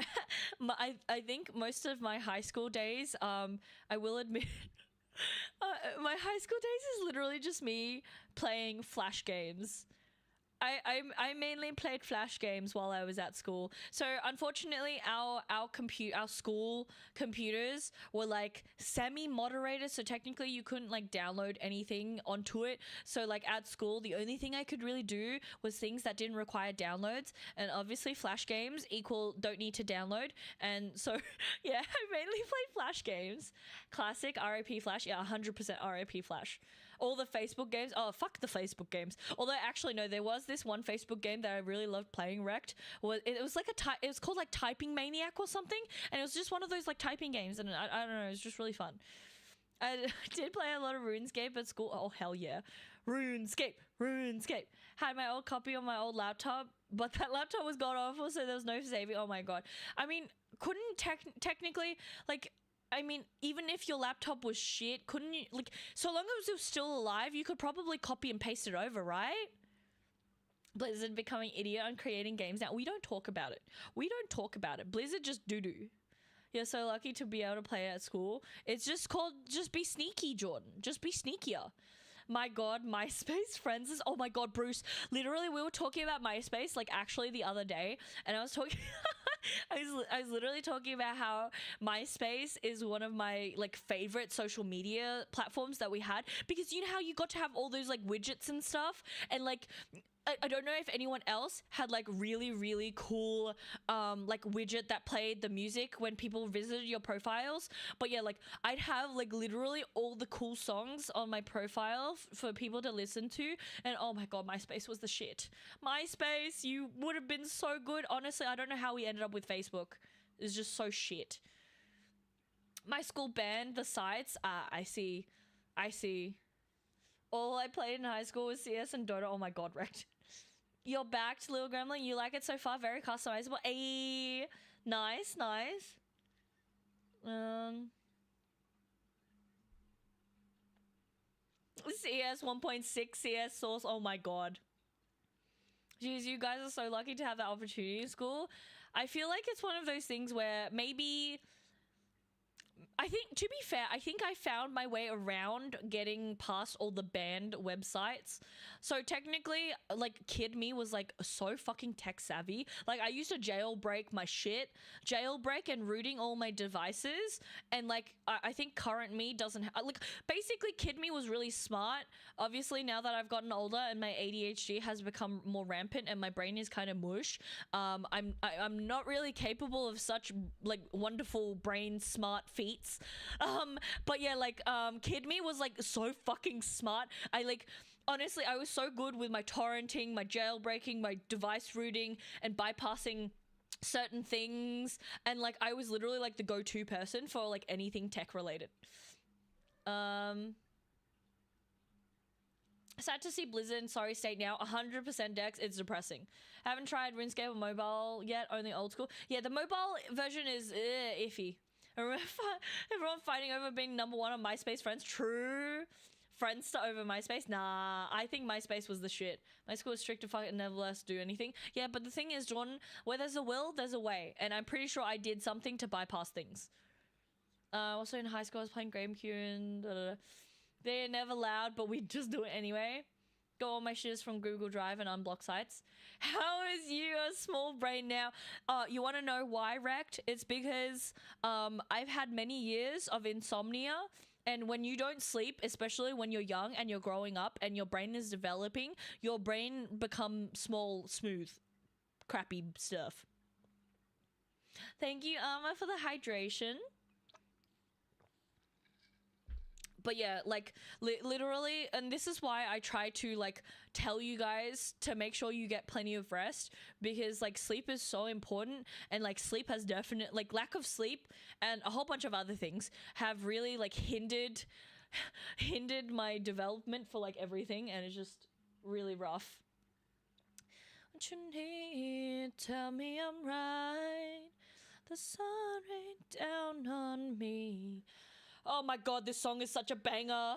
I think most of my high school days, I will admit, my high school days is literally just me playing Flash games. I mainly played Flash games while I was at school. So unfortunately, our school computers were like semi-moderated. So technically, you couldn't like download anything onto it. So like at school, the only thing I could really do was things that didn't require downloads. And obviously, Flash games don't need to download. And so yeah, I mainly played Flash games. Classic RIP Flash. Yeah, 100% RIP Flash. All the Facebook games. Oh, fuck the Facebook games. Although, actually, no, there was this one Facebook game that I really loved playing, Wrecked. It was like it was called like Typing Maniac or something. And it was just one of those like typing games. And I don't know, it was just really fun. I did play a lot of RuneScape at school. Oh, hell yeah. RuneScape. Had my old copy on my old laptop, but that laptop was god awful, so there was no saving. Oh my god. I mean, couldn't technically, like, I mean, even if your laptop was shit, couldn't you, like, so long as it was still alive, you could probably copy and paste it over, right? Blizzard becoming idiot on creating games now. We don't talk about it. Blizzard just doo-doo. You're so lucky to be able to play at school. It's just called, just be sneaky, Jordan. Just be sneakier. My god, MySpace friends is, oh my god, Bruce, literally we were talking about MySpace like actually the other day, and I was talking I was literally talking about how MySpace is one of my like favorite social media platforms that we had, because you know how you got to have all those like widgets and stuff, and like I don't know if anyone else had like really cool like widget that played the music when people visited your profiles, but yeah, like I'd have like literally all the cool songs on my profile for people to listen to, and oh my god, MySpace was the shit. MySpace, you would have been so good. Honestly, I don't know how we ended up with Facebook. It's just so shit. My school banned the sites. I see. All I played in high school was CS and Dota. Oh my god, Wrecked. You're backed, little gremlin. You like it so far. Very customizable. Ayy. Nice. CS 1.6 CS source. Oh my god. Jeez, you guys are so lucky to have that opportunity in school. I feel like it's one of those things where maybe I think, to be fair, I think I found my way around getting past all the banned websites. So technically, like, Kid Me was like so fucking tech savvy. Like, I used to jailbreak my shit, jailbreak and rooting all my devices. And like, I think current me doesn't like, basically Kid Me was really smart. Obviously, now that I've gotten older and my ADHD has become more rampant and my brain is kind of mush, I'm not really capable of such like wonderful brain smart feats. But yeah, like, Kid Me was like so fucking smart. Honestly, I was so good with my torrenting, my jailbreaking, my device rooting, and bypassing certain things. And like, I was literally like the go-to person for like anything tech related. Sad to see Blizzard in sorry state now. 100% Dex. It's depressing. Haven't tried RuneScape on mobile yet. Only old school. Yeah, the mobile version is iffy. Remember everyone fighting over being #1 on MySpace Friends? True. Friendster over MySpace? Nah, I think MySpace was the shit. My school was strict to fucking never let us do anything. Yeah, but the thing is, Jordan, where there's a will, there's a way. And I'm pretty sure I did something to bypass things. Also in high school, I was playing GameCube and they're never loud, but we just do it anyway. Got all my shiz from Google Drive and unblock sites. How is you a small brain now? You want to know why, Wrecked? It's because I've had many years of insomnia. And when you don't sleep, especially when you're young and you're growing up and your brain is developing, your brain becomes small, smooth, crappy stuff. Thank you, Alma, for the hydration. But yeah, like, literally, and this is why I try to, like, tell you guys to make sure you get plenty of rest, because, like, sleep is so important, and, like, sleep has definite, like, lack of sleep and a whole bunch of other things have really, like, hindered my development for, like, everything, and it's just really rough. What you need, tell me I'm right, the sun rained down on me. Oh my god, this song is such a banger.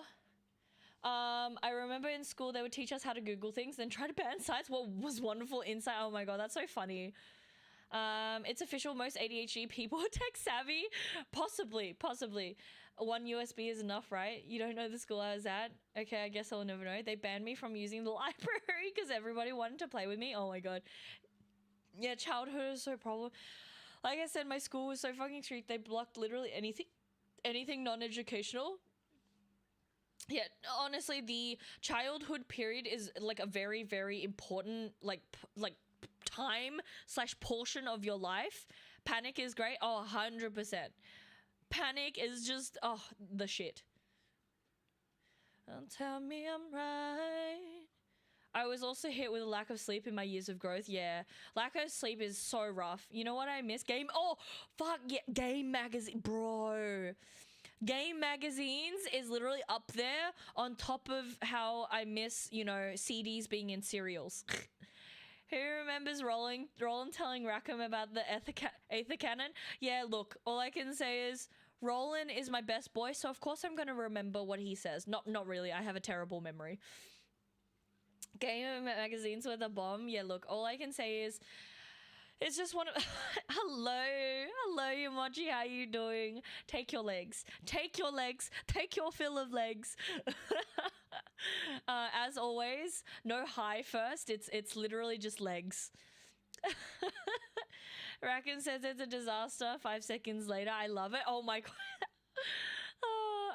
I remember in school they would teach us how to Google things, then try to ban sites. What was wonderful insight. Oh my god, that's so funny. It's official, most ADHD people are tech savvy. Possibly. One USB is enough, right? You don't know the school I was at? Okay, I guess I'll never know. They banned me from using the library because everybody wanted to play with me. Oh my god. Yeah, childhood is so problem. Like I said, my school was so fucking strict. They blocked literally anything non-educational. Yeah, honestly, the childhood period is like a very, very important like time / portion of your life. Panic is great. Oh, 100%. Panic is just, oh, the shit. Don't tell me I'm right. I was also hit with a lack of sleep in my years of growth. Yeah, lack of sleep is so rough. You know what I miss? Game magazine, bro. Game magazines is literally up there on top of how I miss, you know, CDs being in cereals. Who remembers Roland telling Rackham about the Aether Cannon? Yeah, look, all I can say is Roland is my best boy, so of course I'm going to remember what he says. Not really, I have a terrible memory. Game magazines with a bomb. Yeah, look, all I can say is it's just one of hello Yumoji, how you doing? Take your legs, take your fill of legs. As always, no high first, it's literally just legs. Raccoon says it's a disaster. 5 seconds later, I love it. Oh my god.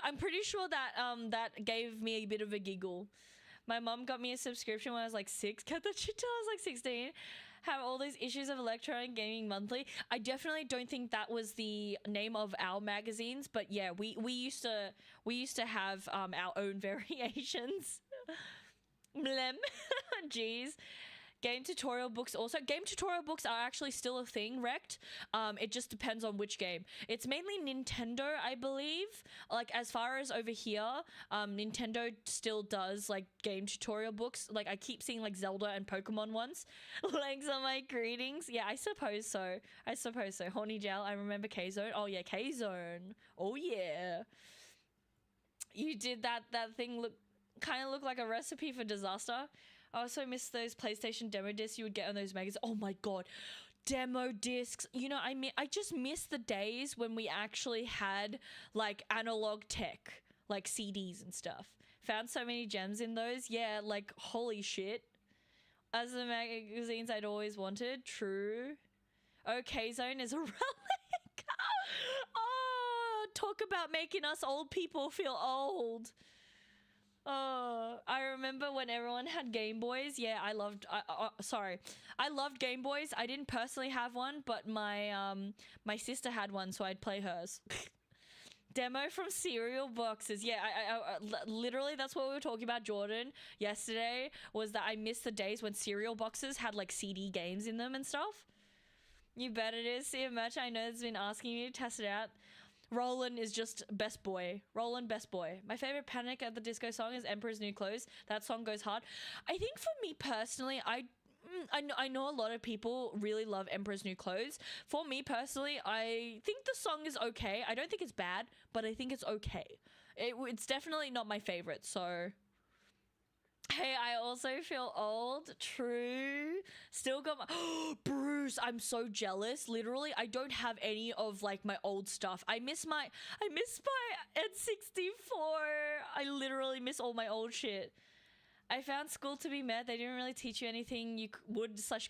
I'm pretty sure that that gave me a bit of a giggle. My mom got me a subscription when I was like 6. Kept that shit till I was like 16. Have all these issues of Electronic Gaming Monthly. I definitely don't think that was the name of our magazines, but yeah, we used to have our own variations. Blem. Jeez. Game tutorial books also. Game tutorial books are actually still a thing, Wrecked. It just depends on which game. It's mainly Nintendo, I believe. Like, as far as over here, Nintendo still does, like, game tutorial books. Like, I keep seeing, like, Zelda and Pokemon ones. Legs on my greetings. Yeah, I suppose so. Horny Gel, I remember K-Zone. Oh, yeah, K-Zone. Oh, yeah. You did that thing kind of look like a recipe for disaster. I also miss those PlayStation demo discs you would get on those magazines. Oh my god. demo discs. You know, I just miss the days when we actually had like analog tech, like CDs and stuff. Found so many gems in those. Yeah, like holy shit. As the magazines I'd always wanted. True. OK Zone is a relic. Oh, talk about making us old people feel old. Oh, I remember when everyone had Game Boys. Yeah, I loved Game Boys. I didn't personally have one, but my sister had one, so I'd play hers. Demo from cereal boxes. Yeah, I literally, that's what we were talking about, Jordan, yesterday, was that I miss the days when cereal boxes had like CD games in them and stuff. You bet it is. See a match I know has been asking me to test it out. Roland is just best boy. Roland, best boy. My favorite Panic at the Disco song is Emperor's New Clothes. That song goes hard. I think for me personally, I know a lot of people really love Emperor's New Clothes. For me personally, I think the song is okay. I don't think it's bad, but I think it's okay. It's definitely not my favorite, so... Hey, I also feel old. True. Still got my... Bruce, I'm so jealous. Literally, I don't have any of like my old stuff. I miss my N64. I literally miss all my old shit. I found school to be meh. They didn't really teach you anything you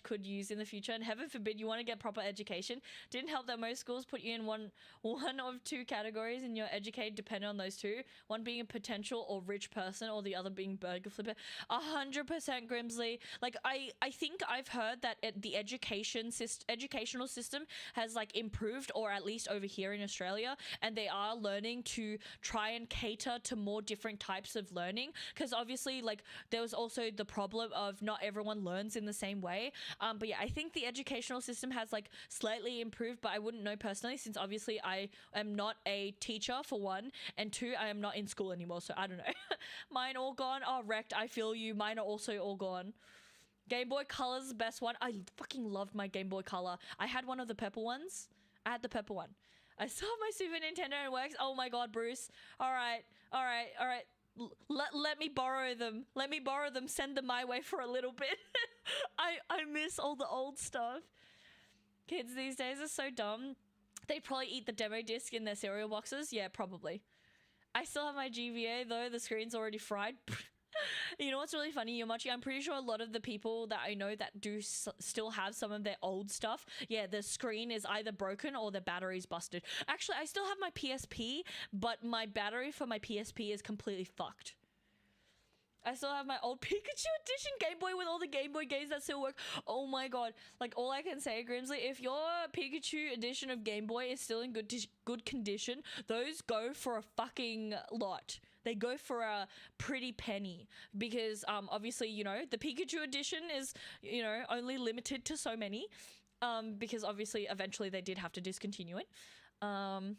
could use in the future. And heaven forbid you want to get proper education. Didn't help that most schools put you in one of two categories and you're educated depending on those two. One being a potential or rich person or the other being burger flipper. 100% Grimsley. Like I think I've heard that the educational system has like improved, or at least over here in Australia, and they are learning to try and cater to more different types of learning, because obviously like there was also the problem of not everyone learns in the same way. But yeah, I think the educational system has like slightly improved, but I wouldn't know personally since obviously I am not a teacher for one, and two, I am not in school anymore, so I don't know. Mine all gone. Oh, wrecked. I feel you. Mine are also all gone. Game Boy Color's the best one. I fucking loved my Game Boy Color. I had one of the purple ones. I had the purple one. I still have my Super Nintendo and it works. Oh my god, Bruce. All right. Let me borrow them. Let me borrow them. Send them my way for a little bit. I miss all the old stuff. Kids these days are so dumb. They'd probably eat the demo disc in their cereal boxes. Yeah, probably. I still have my GBA though. The screen's already fried. You know what's really funny, Yomachi? I'm pretty sure a lot of the people that I know that do still have some of their old stuff, yeah, the screen is either broken or the battery's busted. Actually, I still have my PSP, but my battery for my PSP is completely fucked. I still have my old Pikachu edition Game Boy with all the Game Boy games that still work. Oh my god. Like, all I can say, Grimsley, if your Pikachu edition of Game Boy is still in good condition, those go for a fucking lot. They go for a pretty penny because obviously, you know, the Pikachu edition is, you know, only limited to so many because obviously eventually they did have to discontinue it. Pokemon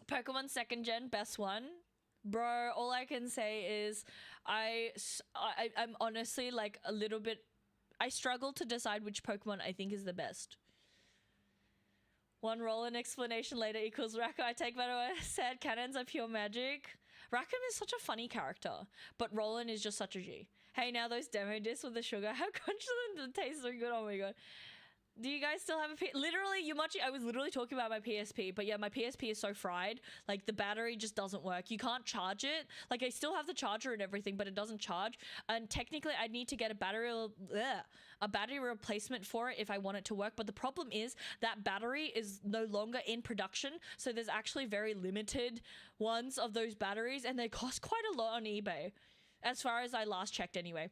2nd Gen, best one. Bro, all I can say is I'm honestly like a little bit... I struggle to decide which Pokemon I think is the best. One Roland explanation later equals Racco. I take that away. Sad cannons are pure magic. Rackham is such a funny character, but Roland is just such a G. Hey, now those demo discs with the sugar. How crunchy the taste so good. Oh my god. Do you guys still have a literally, Yumachi, I was literally talking about my PSP, but yeah, my PSP is so fried. Like, the battery just doesn't work. You can't charge it. Like, I still have the charger and everything, but it doesn't charge. And technically, I'd need to get a battery replacement for it if I want it to work. But the problem is that battery is no longer in production. So there's actually very limited ones of those batteries, and they cost quite a lot on eBay. As far as I last checked anyway.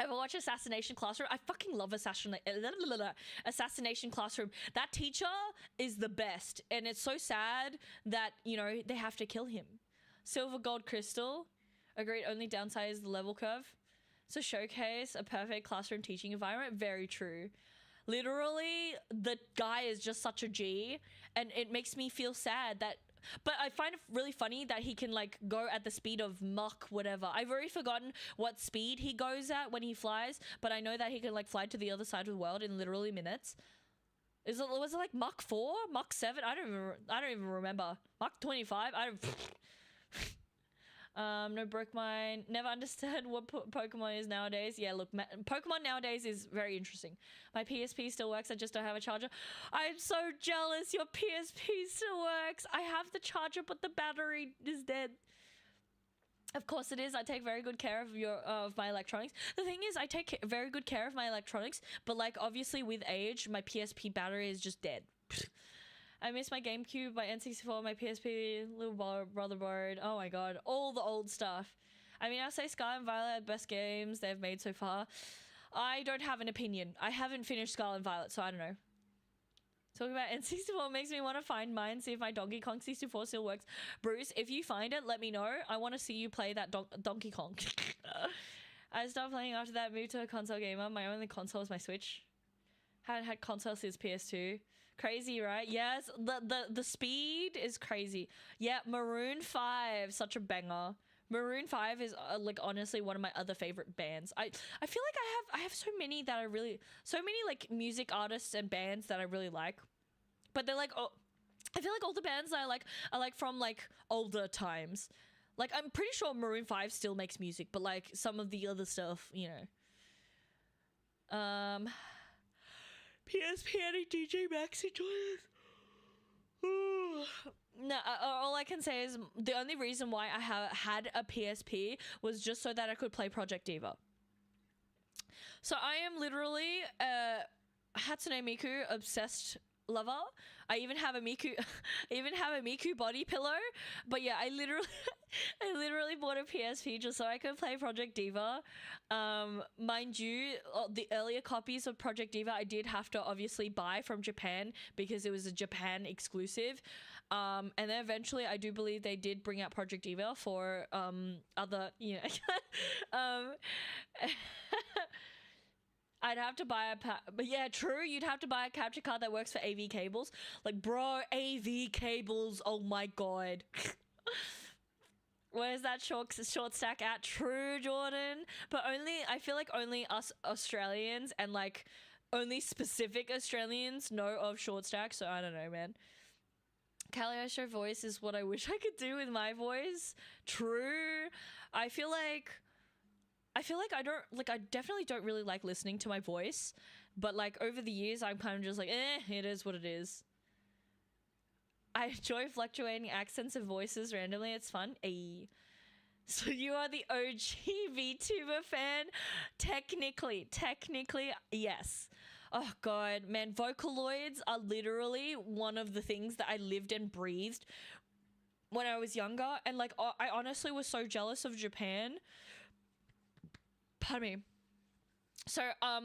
Ever watch Assassination Classroom? I fucking love Assassination Classroom. That teacher is the best. And it's so sad that, you know, they have to kill him. Silver Gold Crystal. Agreed, only downside is the level curve. So showcase a perfect classroom teaching environment. Very true. Literally, the guy is just such a G. And it makes me feel sad that... But I find it really funny that he can like go at the speed of Mach whatever. I've already forgotten what speed he goes at when he flies, but I know that he can like fly to the other side of the world in literally minutes. Was it like Mach 4? Mach 7? I don't even remember. Mach 25? No broke mine. Never understood what Pokemon is nowadays. Yeah, look, Pokemon nowadays is very interesting. My PSP still works. I just don't have a charger. I'm so jealous. Your PSP still works. I have the charger, but the battery is dead. Of course it is. I take very good care of my electronics. The thing is, I take very good care of my electronics, but like obviously with age, my PSP battery is just dead. I miss my GameCube, my N64, my PSP, little brother borrowed. Oh my god, all the old stuff. I mean, I'll say Scarlet and Violet are the best games they've made so far. I don't have an opinion. I haven't finished Scarlet and Violet, so I don't know. Talking about N64 makes me want to find mine, see if my Donkey Kong 64 still works. Bruce, if you find it, let me know. I want to see you play that Donkey Kong. I stopped playing after that, moved to a console gamer. My only console is my Switch. Haven't had console since PS2. Crazy, right? Yes, the speed is crazy. Yeah, Maroon 5, such a banger. Maroon 5 is like honestly one of my other favorite bands. I feel like I have so many that I really, so many like music artists and bands that I really like, but they're like, oh, I feel like all the bands that I like from like older times. Like I'm pretty sure Maroon 5 still makes music, but like some of the other stuff, you know. PSP and DJ Maxi joiners. No, all I can say is the only reason why I had a PSP was just so that I could play Project Diva. So I am literally a Hatsune Miku obsessed lover. I even have a Miku body pillow. But yeah, I literally bought a PSP just so I could play Project Diva. Mind you, the earlier copies of Project Diva I did have to obviously buy from Japan because it was a Japan exclusive. And then eventually I do believe they did bring out Project Diva for other, you know. I'd have to buy but yeah, true, you'd have to buy a capture card that works for AV cables. Like, bro, AV cables, oh my god. Where's that short stack at? True, Jordan. But I feel like only us Australians and like only specific Australians know of short stack, so I don't know, man. Cagliostro voice is what I wish I could do with my voice. True. I feel like I definitely don't really like listening to my voice, but like over the years I'm kind of just like, it is what it is. I enjoy fluctuating accents and voices randomly. It's fun. Ayy. So you are the OG VTuber fan? Technically, yes. Oh god, man, Vocaloids are literally one of the things that I lived and breathed when I was younger, and like I honestly was so jealous of Japan. Pardon me. So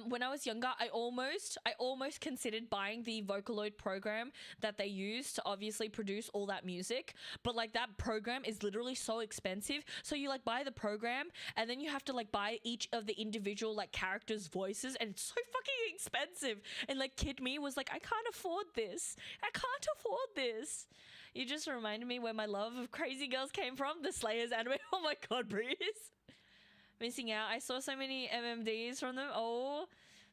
when I was younger, I almost considered buying the Vocaloid program that they use to obviously produce all that music, but like that program is literally so expensive. So you like buy the program and then you have to like buy each of the individual like characters' voices, and it's so fucking expensive. And like Kid Me was like, I can't afford this. You just reminded me where my love of Crazy Girls came from. The Slayers anime. Oh my god, Breeze. Missing out. I saw so many MMDs from them. Oh,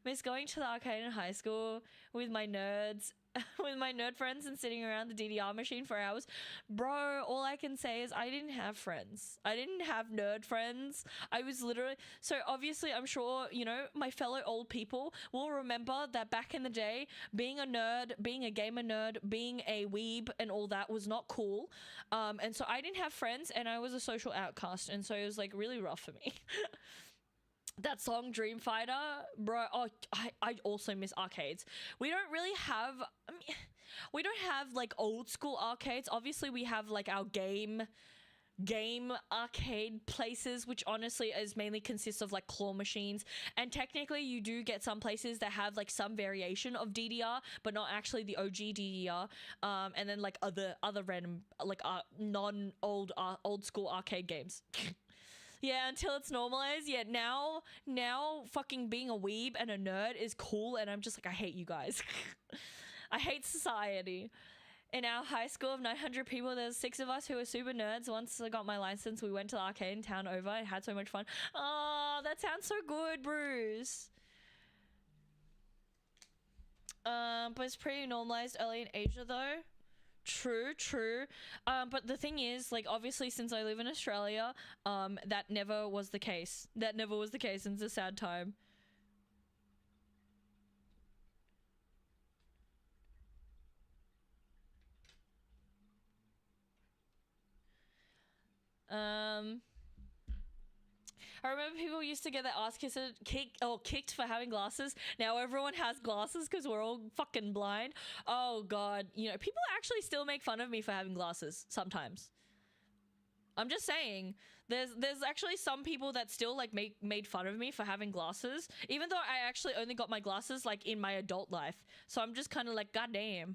miss going to the arcade in high school with my nerds, with my nerd friends and sitting around the DDR machine for hours. Bro, all I can say is I didn't have friends. I didn't have nerd friends. I was literally... So obviously, I'm sure, you know, my fellow old people will remember that back in the day, being a nerd, being a gamer nerd, being a weeb and all that was not cool. And so I didn't have friends and I was a social outcast. And so it was like really rough for me. That song Dream Fighter, bro. Oh, I also miss arcades. We don't really have, I mean, we don't have like old school arcades. Obviously we have like our game arcade places, which honestly is mainly consists of like claw machines, and technically you do get some places that have like some variation of DDR but not actually the OG DDR, and then like other random like non-old old school arcade games. Yeah, until it's normalized. Yeah, now fucking being a weeb and a nerd is cool, and I'm just like, I hate you guys. I hate society. In our high school of 900 people, there's 6 of us who were super nerds. Once I got my license, we went to the arcade in town over and had so much fun. Oh, that sounds so good, Bruce. But it's pretty normalized early in Asia, though. True. But the thing is, like, obviously, since I live in Australia, that never was the case. And it's a sad time. I remember people used to get their ass kicked for having glasses. Now everyone has glasses because we're all fucking blind. Oh god, you know, people actually still make fun of me for having glasses sometimes. I'm just saying, there's actually some people that still like made fun of me for having glasses, even though I actually only got my glasses like in my adult life. So I'm just kind of like, god damn.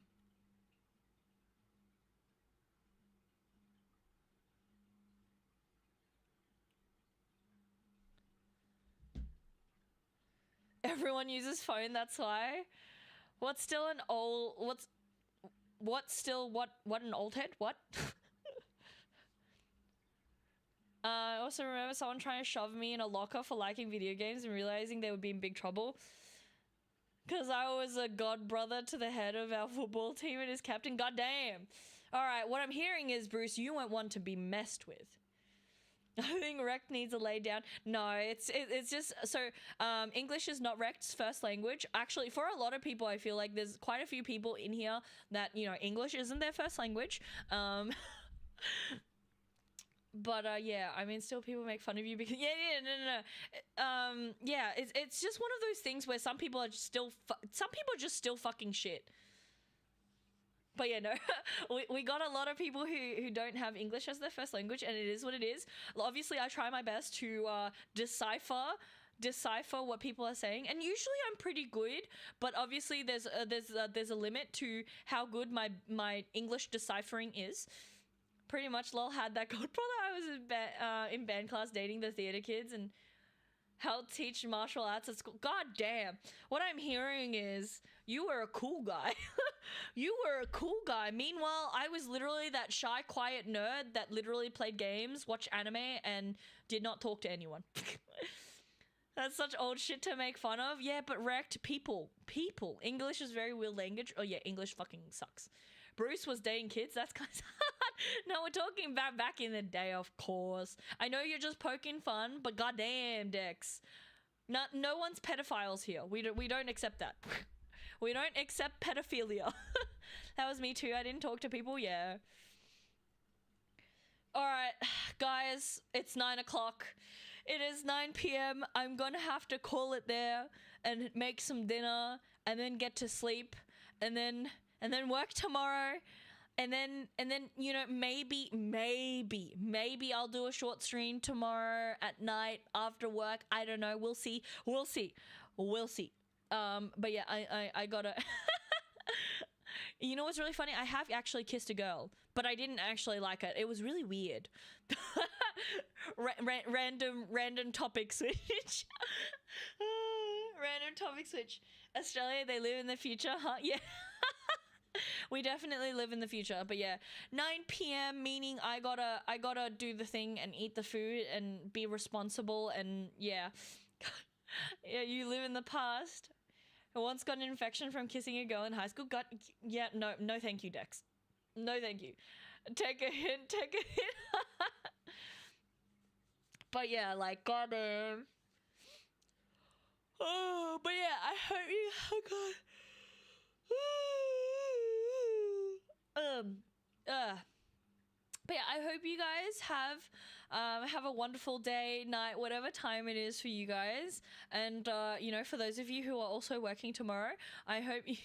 Everyone uses phone, that's why. What's still an old... What's still... What an old head? What? I also remember someone trying to shove me in a locker for liking video games and realizing they would be in big trouble. Because I was a god brother to the head of our football team and his captain. God damn. Alright, what I'm hearing is, Bruce, you weren't one to be messed with. I think Rect needs a lay down. No, it's just so English is not Rect's first language. Actually, for a lot of people, I feel like there's quite a few people in here that, you know, English isn't their first language. But yeah, I mean, still people make fun of you because no. Yeah, it's just one of those things where some people are just still fucking shit. But yeah, no, we got a lot of people who don't have English as their first language, and it is what it is. Obviously, I try my best to decipher what people are saying, and usually I'm pretty good. But obviously, there's a limit to how good my English deciphering is. Pretty much, lol, had that god brother. I was in band class dating the theater kids and helped teach martial arts at school. God damn. What I'm hearing is you were a cool guy. You were a cool guy. Meanwhile, I was literally that shy, quiet nerd that literally played games, watched anime, and did not talk to anyone. That's such old shit to make fun of. Yeah, but Rect, people. English is very weird language. Oh yeah, English fucking sucks. Bruce was dating kids. That's kind of no, we're talking about back in the day, of course. I know you're just poking fun, but goddamn, Dex. No one's pedophiles here. We don't accept that. We don't accept pedophilia. That was me too. I didn't talk to people. Yeah. All right, guys. It's 9 o'clock. It is 9 p.m. I'm gonna have to call it there and make some dinner and then get to sleep and then work tomorrow. And then, you know, maybe I'll do a short stream tomorrow at night after work. I don't know. We'll see. But yeah, I gotta... You know what's really funny? I have actually kissed a girl, but I didn't actually like it. It was really weird. Random topic switch. Random topic switch. Australia, they live in the future, huh? Yeah. We definitely live in the future, but yeah, 9 p.m. meaning I gotta do the thing and eat the food and be responsible and yeah. Yeah, you live in the past. I once got an infection from kissing a girl in high school. Yeah, no thank you, Dex. No thank you. Take a hint. But yeah, like, goddamn. Oh, but yeah, I hope you, oh god. But yeah, I hope you guys have a wonderful day, night, whatever time it is for you guys. And you know, for those of you who are also working tomorrow, I hope you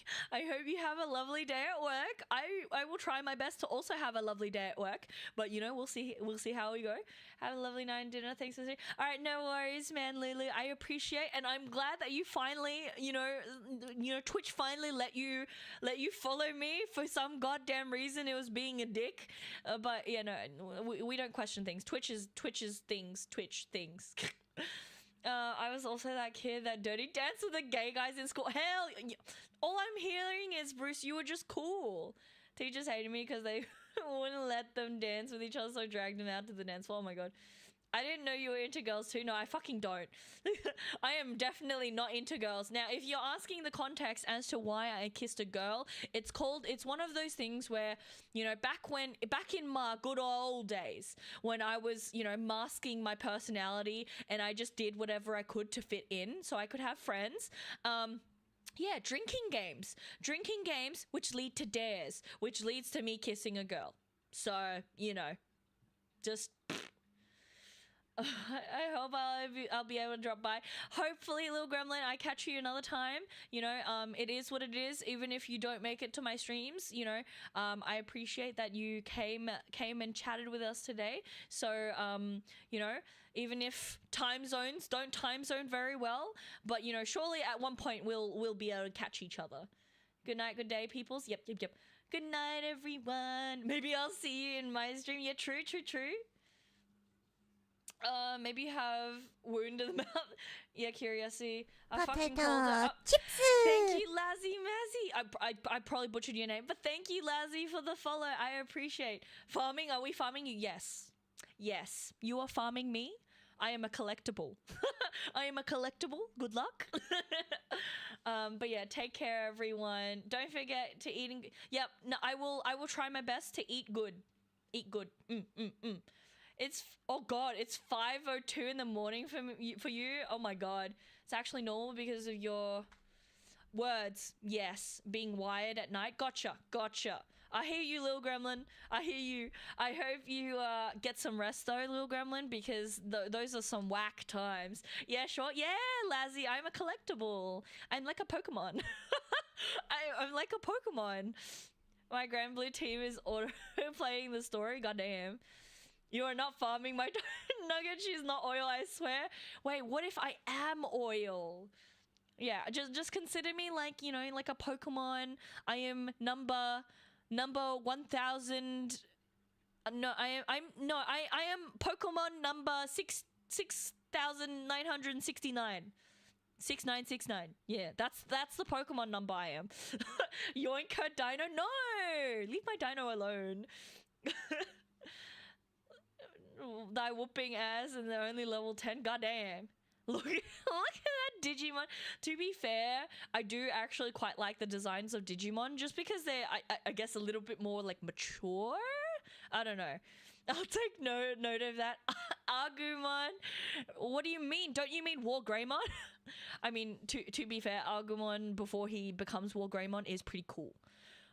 have a lovely day at work. I will try my best to also have a lovely day at work, but you know, we'll see how we go. Have a lovely night and dinner. Thanks for listening. All right, no worries, man, Lulu. I appreciate, and I'm glad that you finally, you know, Twitch finally let you follow me. For some goddamn reason, it was being a dick, but yeah, no, we don't question things. Twitch things. I was also that kid that dirty danced with the gay guys in school. Hell, all I'm hearing is, Bruce, you were just cool. Teachers hated me because they wouldn't let them dance with each other, so I dragged them out to the dance floor. Oh my god. I didn't know you were into girls too. No, I fucking don't. I am definitely not into girls. Now, if you're asking the context as to why I kissed a girl, it's one of those things where, you know, back in my good old days when I was, you know, masking my personality and I just did whatever I could to fit in so I could have friends. Yeah, drinking games, which lead to dares, which leads to me kissing a girl. So, you know, just I hope I'll be able to drop by. Hopefully, little gremlin, I catch you another time. You know, it is what it is. Even if you don't make it to my streams, you know, I appreciate that you came and chatted with us today. So, you know, even if time zones don't time zone very well, but you know, surely at one point we'll be able to catch each other. Good night, good day, peoples. Yep. Good night, everyone. Maybe I'll see you in my stream. Yeah, true. Maybe have wound in the mouth. Yeah, curiosity. I fucking called it. chips. Thank you, Lazzy Mazzy. I probably butchered your name, but thank you, Lazzy, for the follow. I appreciate. Farming? Are we farming you? Yes. You are farming me. I am a collectible. I am a collectible. Good luck. But yeah, take care, everyone. Don't forget to eating. Yep. No, I will try my best to eat good. It's oh god, it's 5:02 in the morning for you. Oh my god, it's actually normal because of your words. Yes, being wired at night. Gotcha. I hear you, little gremlin. I hear you. I hope you get some rest though, little gremlin, because those are some whack times. Yeah, sure. Yeah, Lazzy, I'm a collectible. I'm like a Pokemon. I'm like a Pokemon. My Grand Blue team is auto playing the story. Goddamn. You are not farming my nugget. She's not oil, I swear. Wait, what if I am oil? Yeah, just consider me like, you know, like a Pokemon. I am number 1000. No, I am Pokemon number 6969. 6969. Yeah, that's the Pokemon number I am. Yoink her dino. No, leave my dino alone. Thy whooping ass and they're only level 10. Goddamn. Look at that Digimon. To be fair, I do actually quite like the designs of Digimon just because they're, I guess, a little bit more like mature. I don't know. I'll take note of that. Agumon. What do you mean? Don't you mean War Greymon? I mean, to be fair, Agumon before he becomes War Greymon is pretty cool.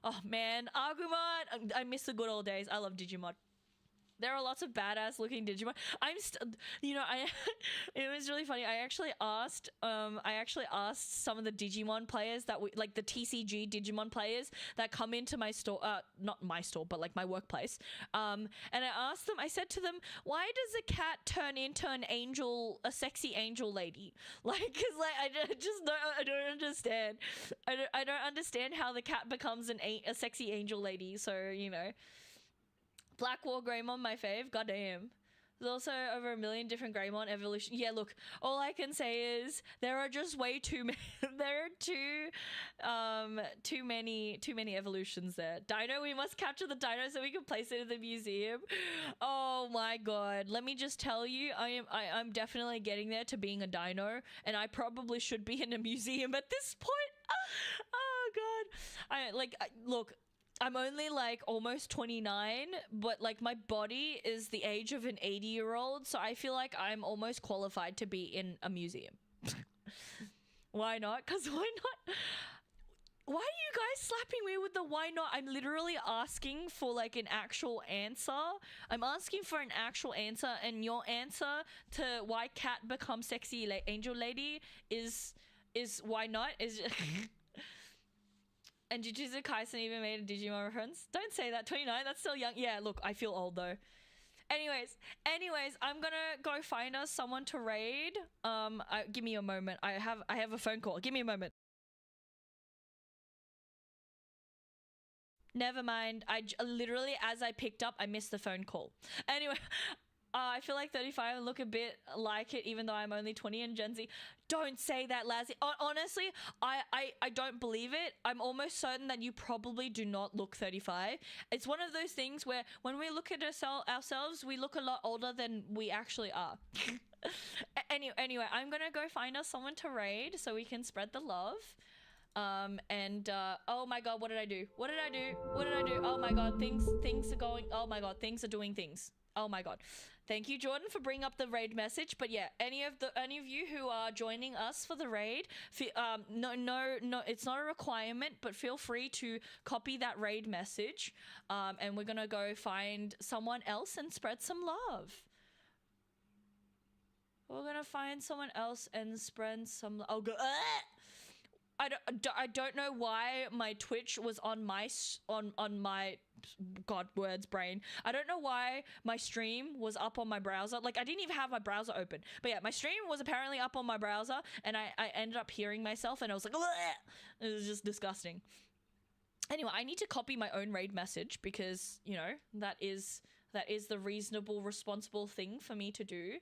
Oh man, Agumon. I miss the good old days. I love Digimon. There are lots of badass looking Digimon. You know, it was really funny. I actually asked some of the Digimon players that like the TCG Digimon players that come into my store, not my store, but like my workplace. And I asked them, I said to them, why does a cat turn into a sexy angel lady? Like, cause like, I don't understand. I don't understand how the cat becomes a sexy angel lady. So, you know. Black War Greymon, my fave. Goddamn. There's also over 1 million different Greymon evolutions. Yeah, look, all I can say is there are just way too many. There are too many evolutions there. Dino, we must capture the dino so we can place it in the museum. Oh my god. Let me just tell you, I'm definitely getting there to being a dino, and I probably should be in a museum at this point. Oh god. Look, I'm only like almost 29, but like my body is the age of an 80-year-old, so I feel like I'm almost qualified to be in a museum. Why not? Because why not? Why are you guys slapping me with the why not? I'm literally asking for like an actual answer. I'm asking for an actual answer, and your answer to why cat becomes sexy angel lady is why not? Is And Jujutsu Kaisen even made a Digimon reference. Don't say that. 29, that's still young. Yeah, look, I feel old though. Anyways, I'm gonna go find us someone to raid. Give me a moment. I have a phone call. Give me a moment. Never mind. Literally, as I picked up, I missed the phone call. Anyway, I feel like 35 and look a bit like it, even though I'm only 20 and Gen Z. Don't say that, Lazzy. Honestly, I don't believe it. I'm almost certain that you probably do not look 35. It's one of those things where when we look at ourselves, we look a lot older than we actually are. Anyway, I'm gonna go find us someone to raid so we can spread the love. Oh my god, what did I do? What did I do? What did I do? Oh my god, things are going. Oh my god, things are doing things. Oh my god. Thank you, Jordan, for bringing up the raid message. But yeah, any of you who are joining us for the raid, no, it's not a requirement, but feel free to copy that raid message. And we're gonna go find someone else and spread some love. We're gonna find someone else and spread some. Oh, I don't know why my Twitch was on my God words brain. I don't know why my stream was up on my browser. Like, I didn't even have my browser open. But yeah, my stream was apparently up on my browser, and I ended up hearing myself, and I was like, "Bleh!" It was just disgusting. Anyway, I need to copy my own raid message because, you know, that is the reasonable, responsible thing for me to do.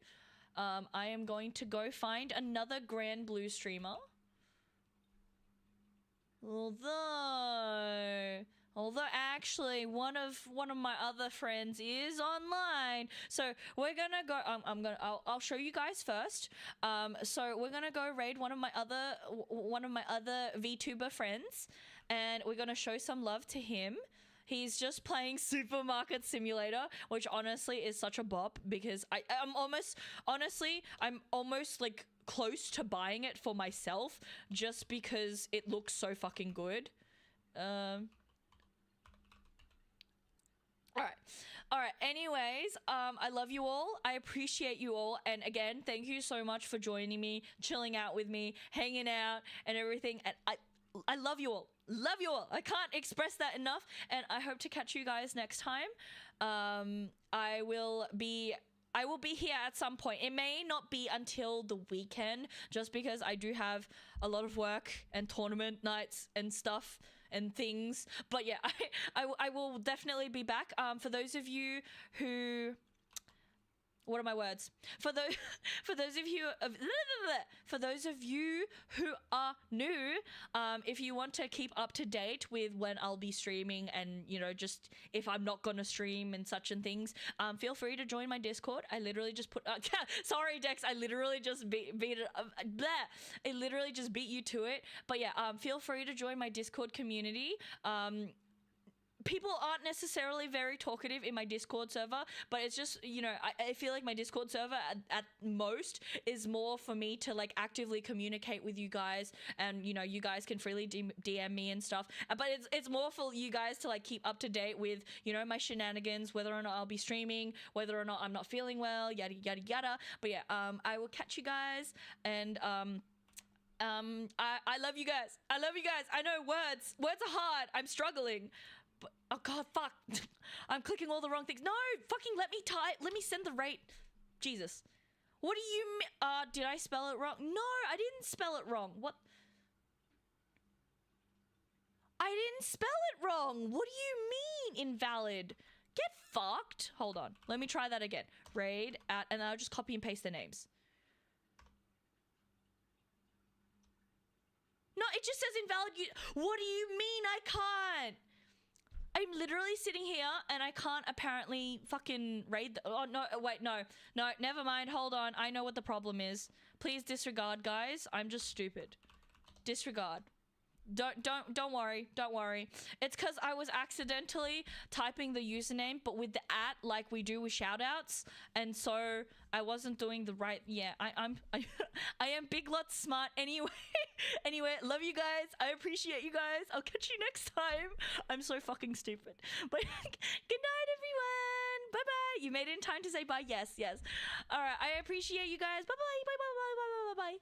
I am going to go find another Grand Blue streamer. Although actually one of my other friends is online, so we're gonna go. I'll show you guys first. So we're gonna go raid one of my other VTuber friends, and we're gonna show some love to him. He's just playing Supermarket Simulator, which honestly is such a bop because I'm almost like close to buying it for myself just because it looks so fucking good. All right. Anyways, I love you all. I appreciate you all. And again, thank you so much for joining me, chilling out with me, hanging out and everything. And I love you all. Love you all. I can't express that enough. And I hope to catch you guys next time. I will be here at some point. It may not be until the weekend, just because I do have a lot of work and tournament nights and stuff and things. But yeah, I will definitely be back. For those of you who... What are my words? For those of you who are new, if you want to keep up to date with when I'll be streaming and, you know, just if I'm not gonna stream and such and things, feel free to join my Discord. I literally just put sorry Dex, I literally just beat it. It literally just beat you to it. But yeah, feel free to join my Discord community. People aren't necessarily very talkative in my Discord server, but it's just, you know, I feel like my Discord server at most is more for me to like actively communicate with you guys, and you know, you guys can freely DM me and stuff, but it's more for you guys to like keep up to date with, you know, my shenanigans, whether or not I'll be streaming, whether or not I'm not feeling well, yada yada yada. But yeah, I will catch you guys, and I love you guys. I love you guys. I know words are hard. I'm struggling. But, oh god, fuck. I'm clicking all the wrong things. No, fucking let me send the rate. Jesus. What do you mean? Did I spell it wrong? No, I didn't spell it wrong. What? I didn't spell it wrong. What do you mean, invalid? Get fucked. Hold on. Let me try that again. Raid at, and I'll just copy and paste the names. No, it just says invalid. What do you mean I can't? I'm literally sitting here and I can't apparently fucking raid oh no, wait, no, never mind, hold on. I know what the problem is. Please disregard, guys. I'm just stupid. Disregard. Don't worry. It's because I was accidentally typing the username, but with the @ like we do with shoutouts, and so I wasn't doing the right. Yeah, I am big lots smart anyway. Anyway, love you guys. I appreciate you guys. I'll catch you next time. I'm so fucking stupid. But good night, everyone. Bye bye. You made it in time to say bye. Yes. All right. I appreciate you guys. Bye bye. Bye.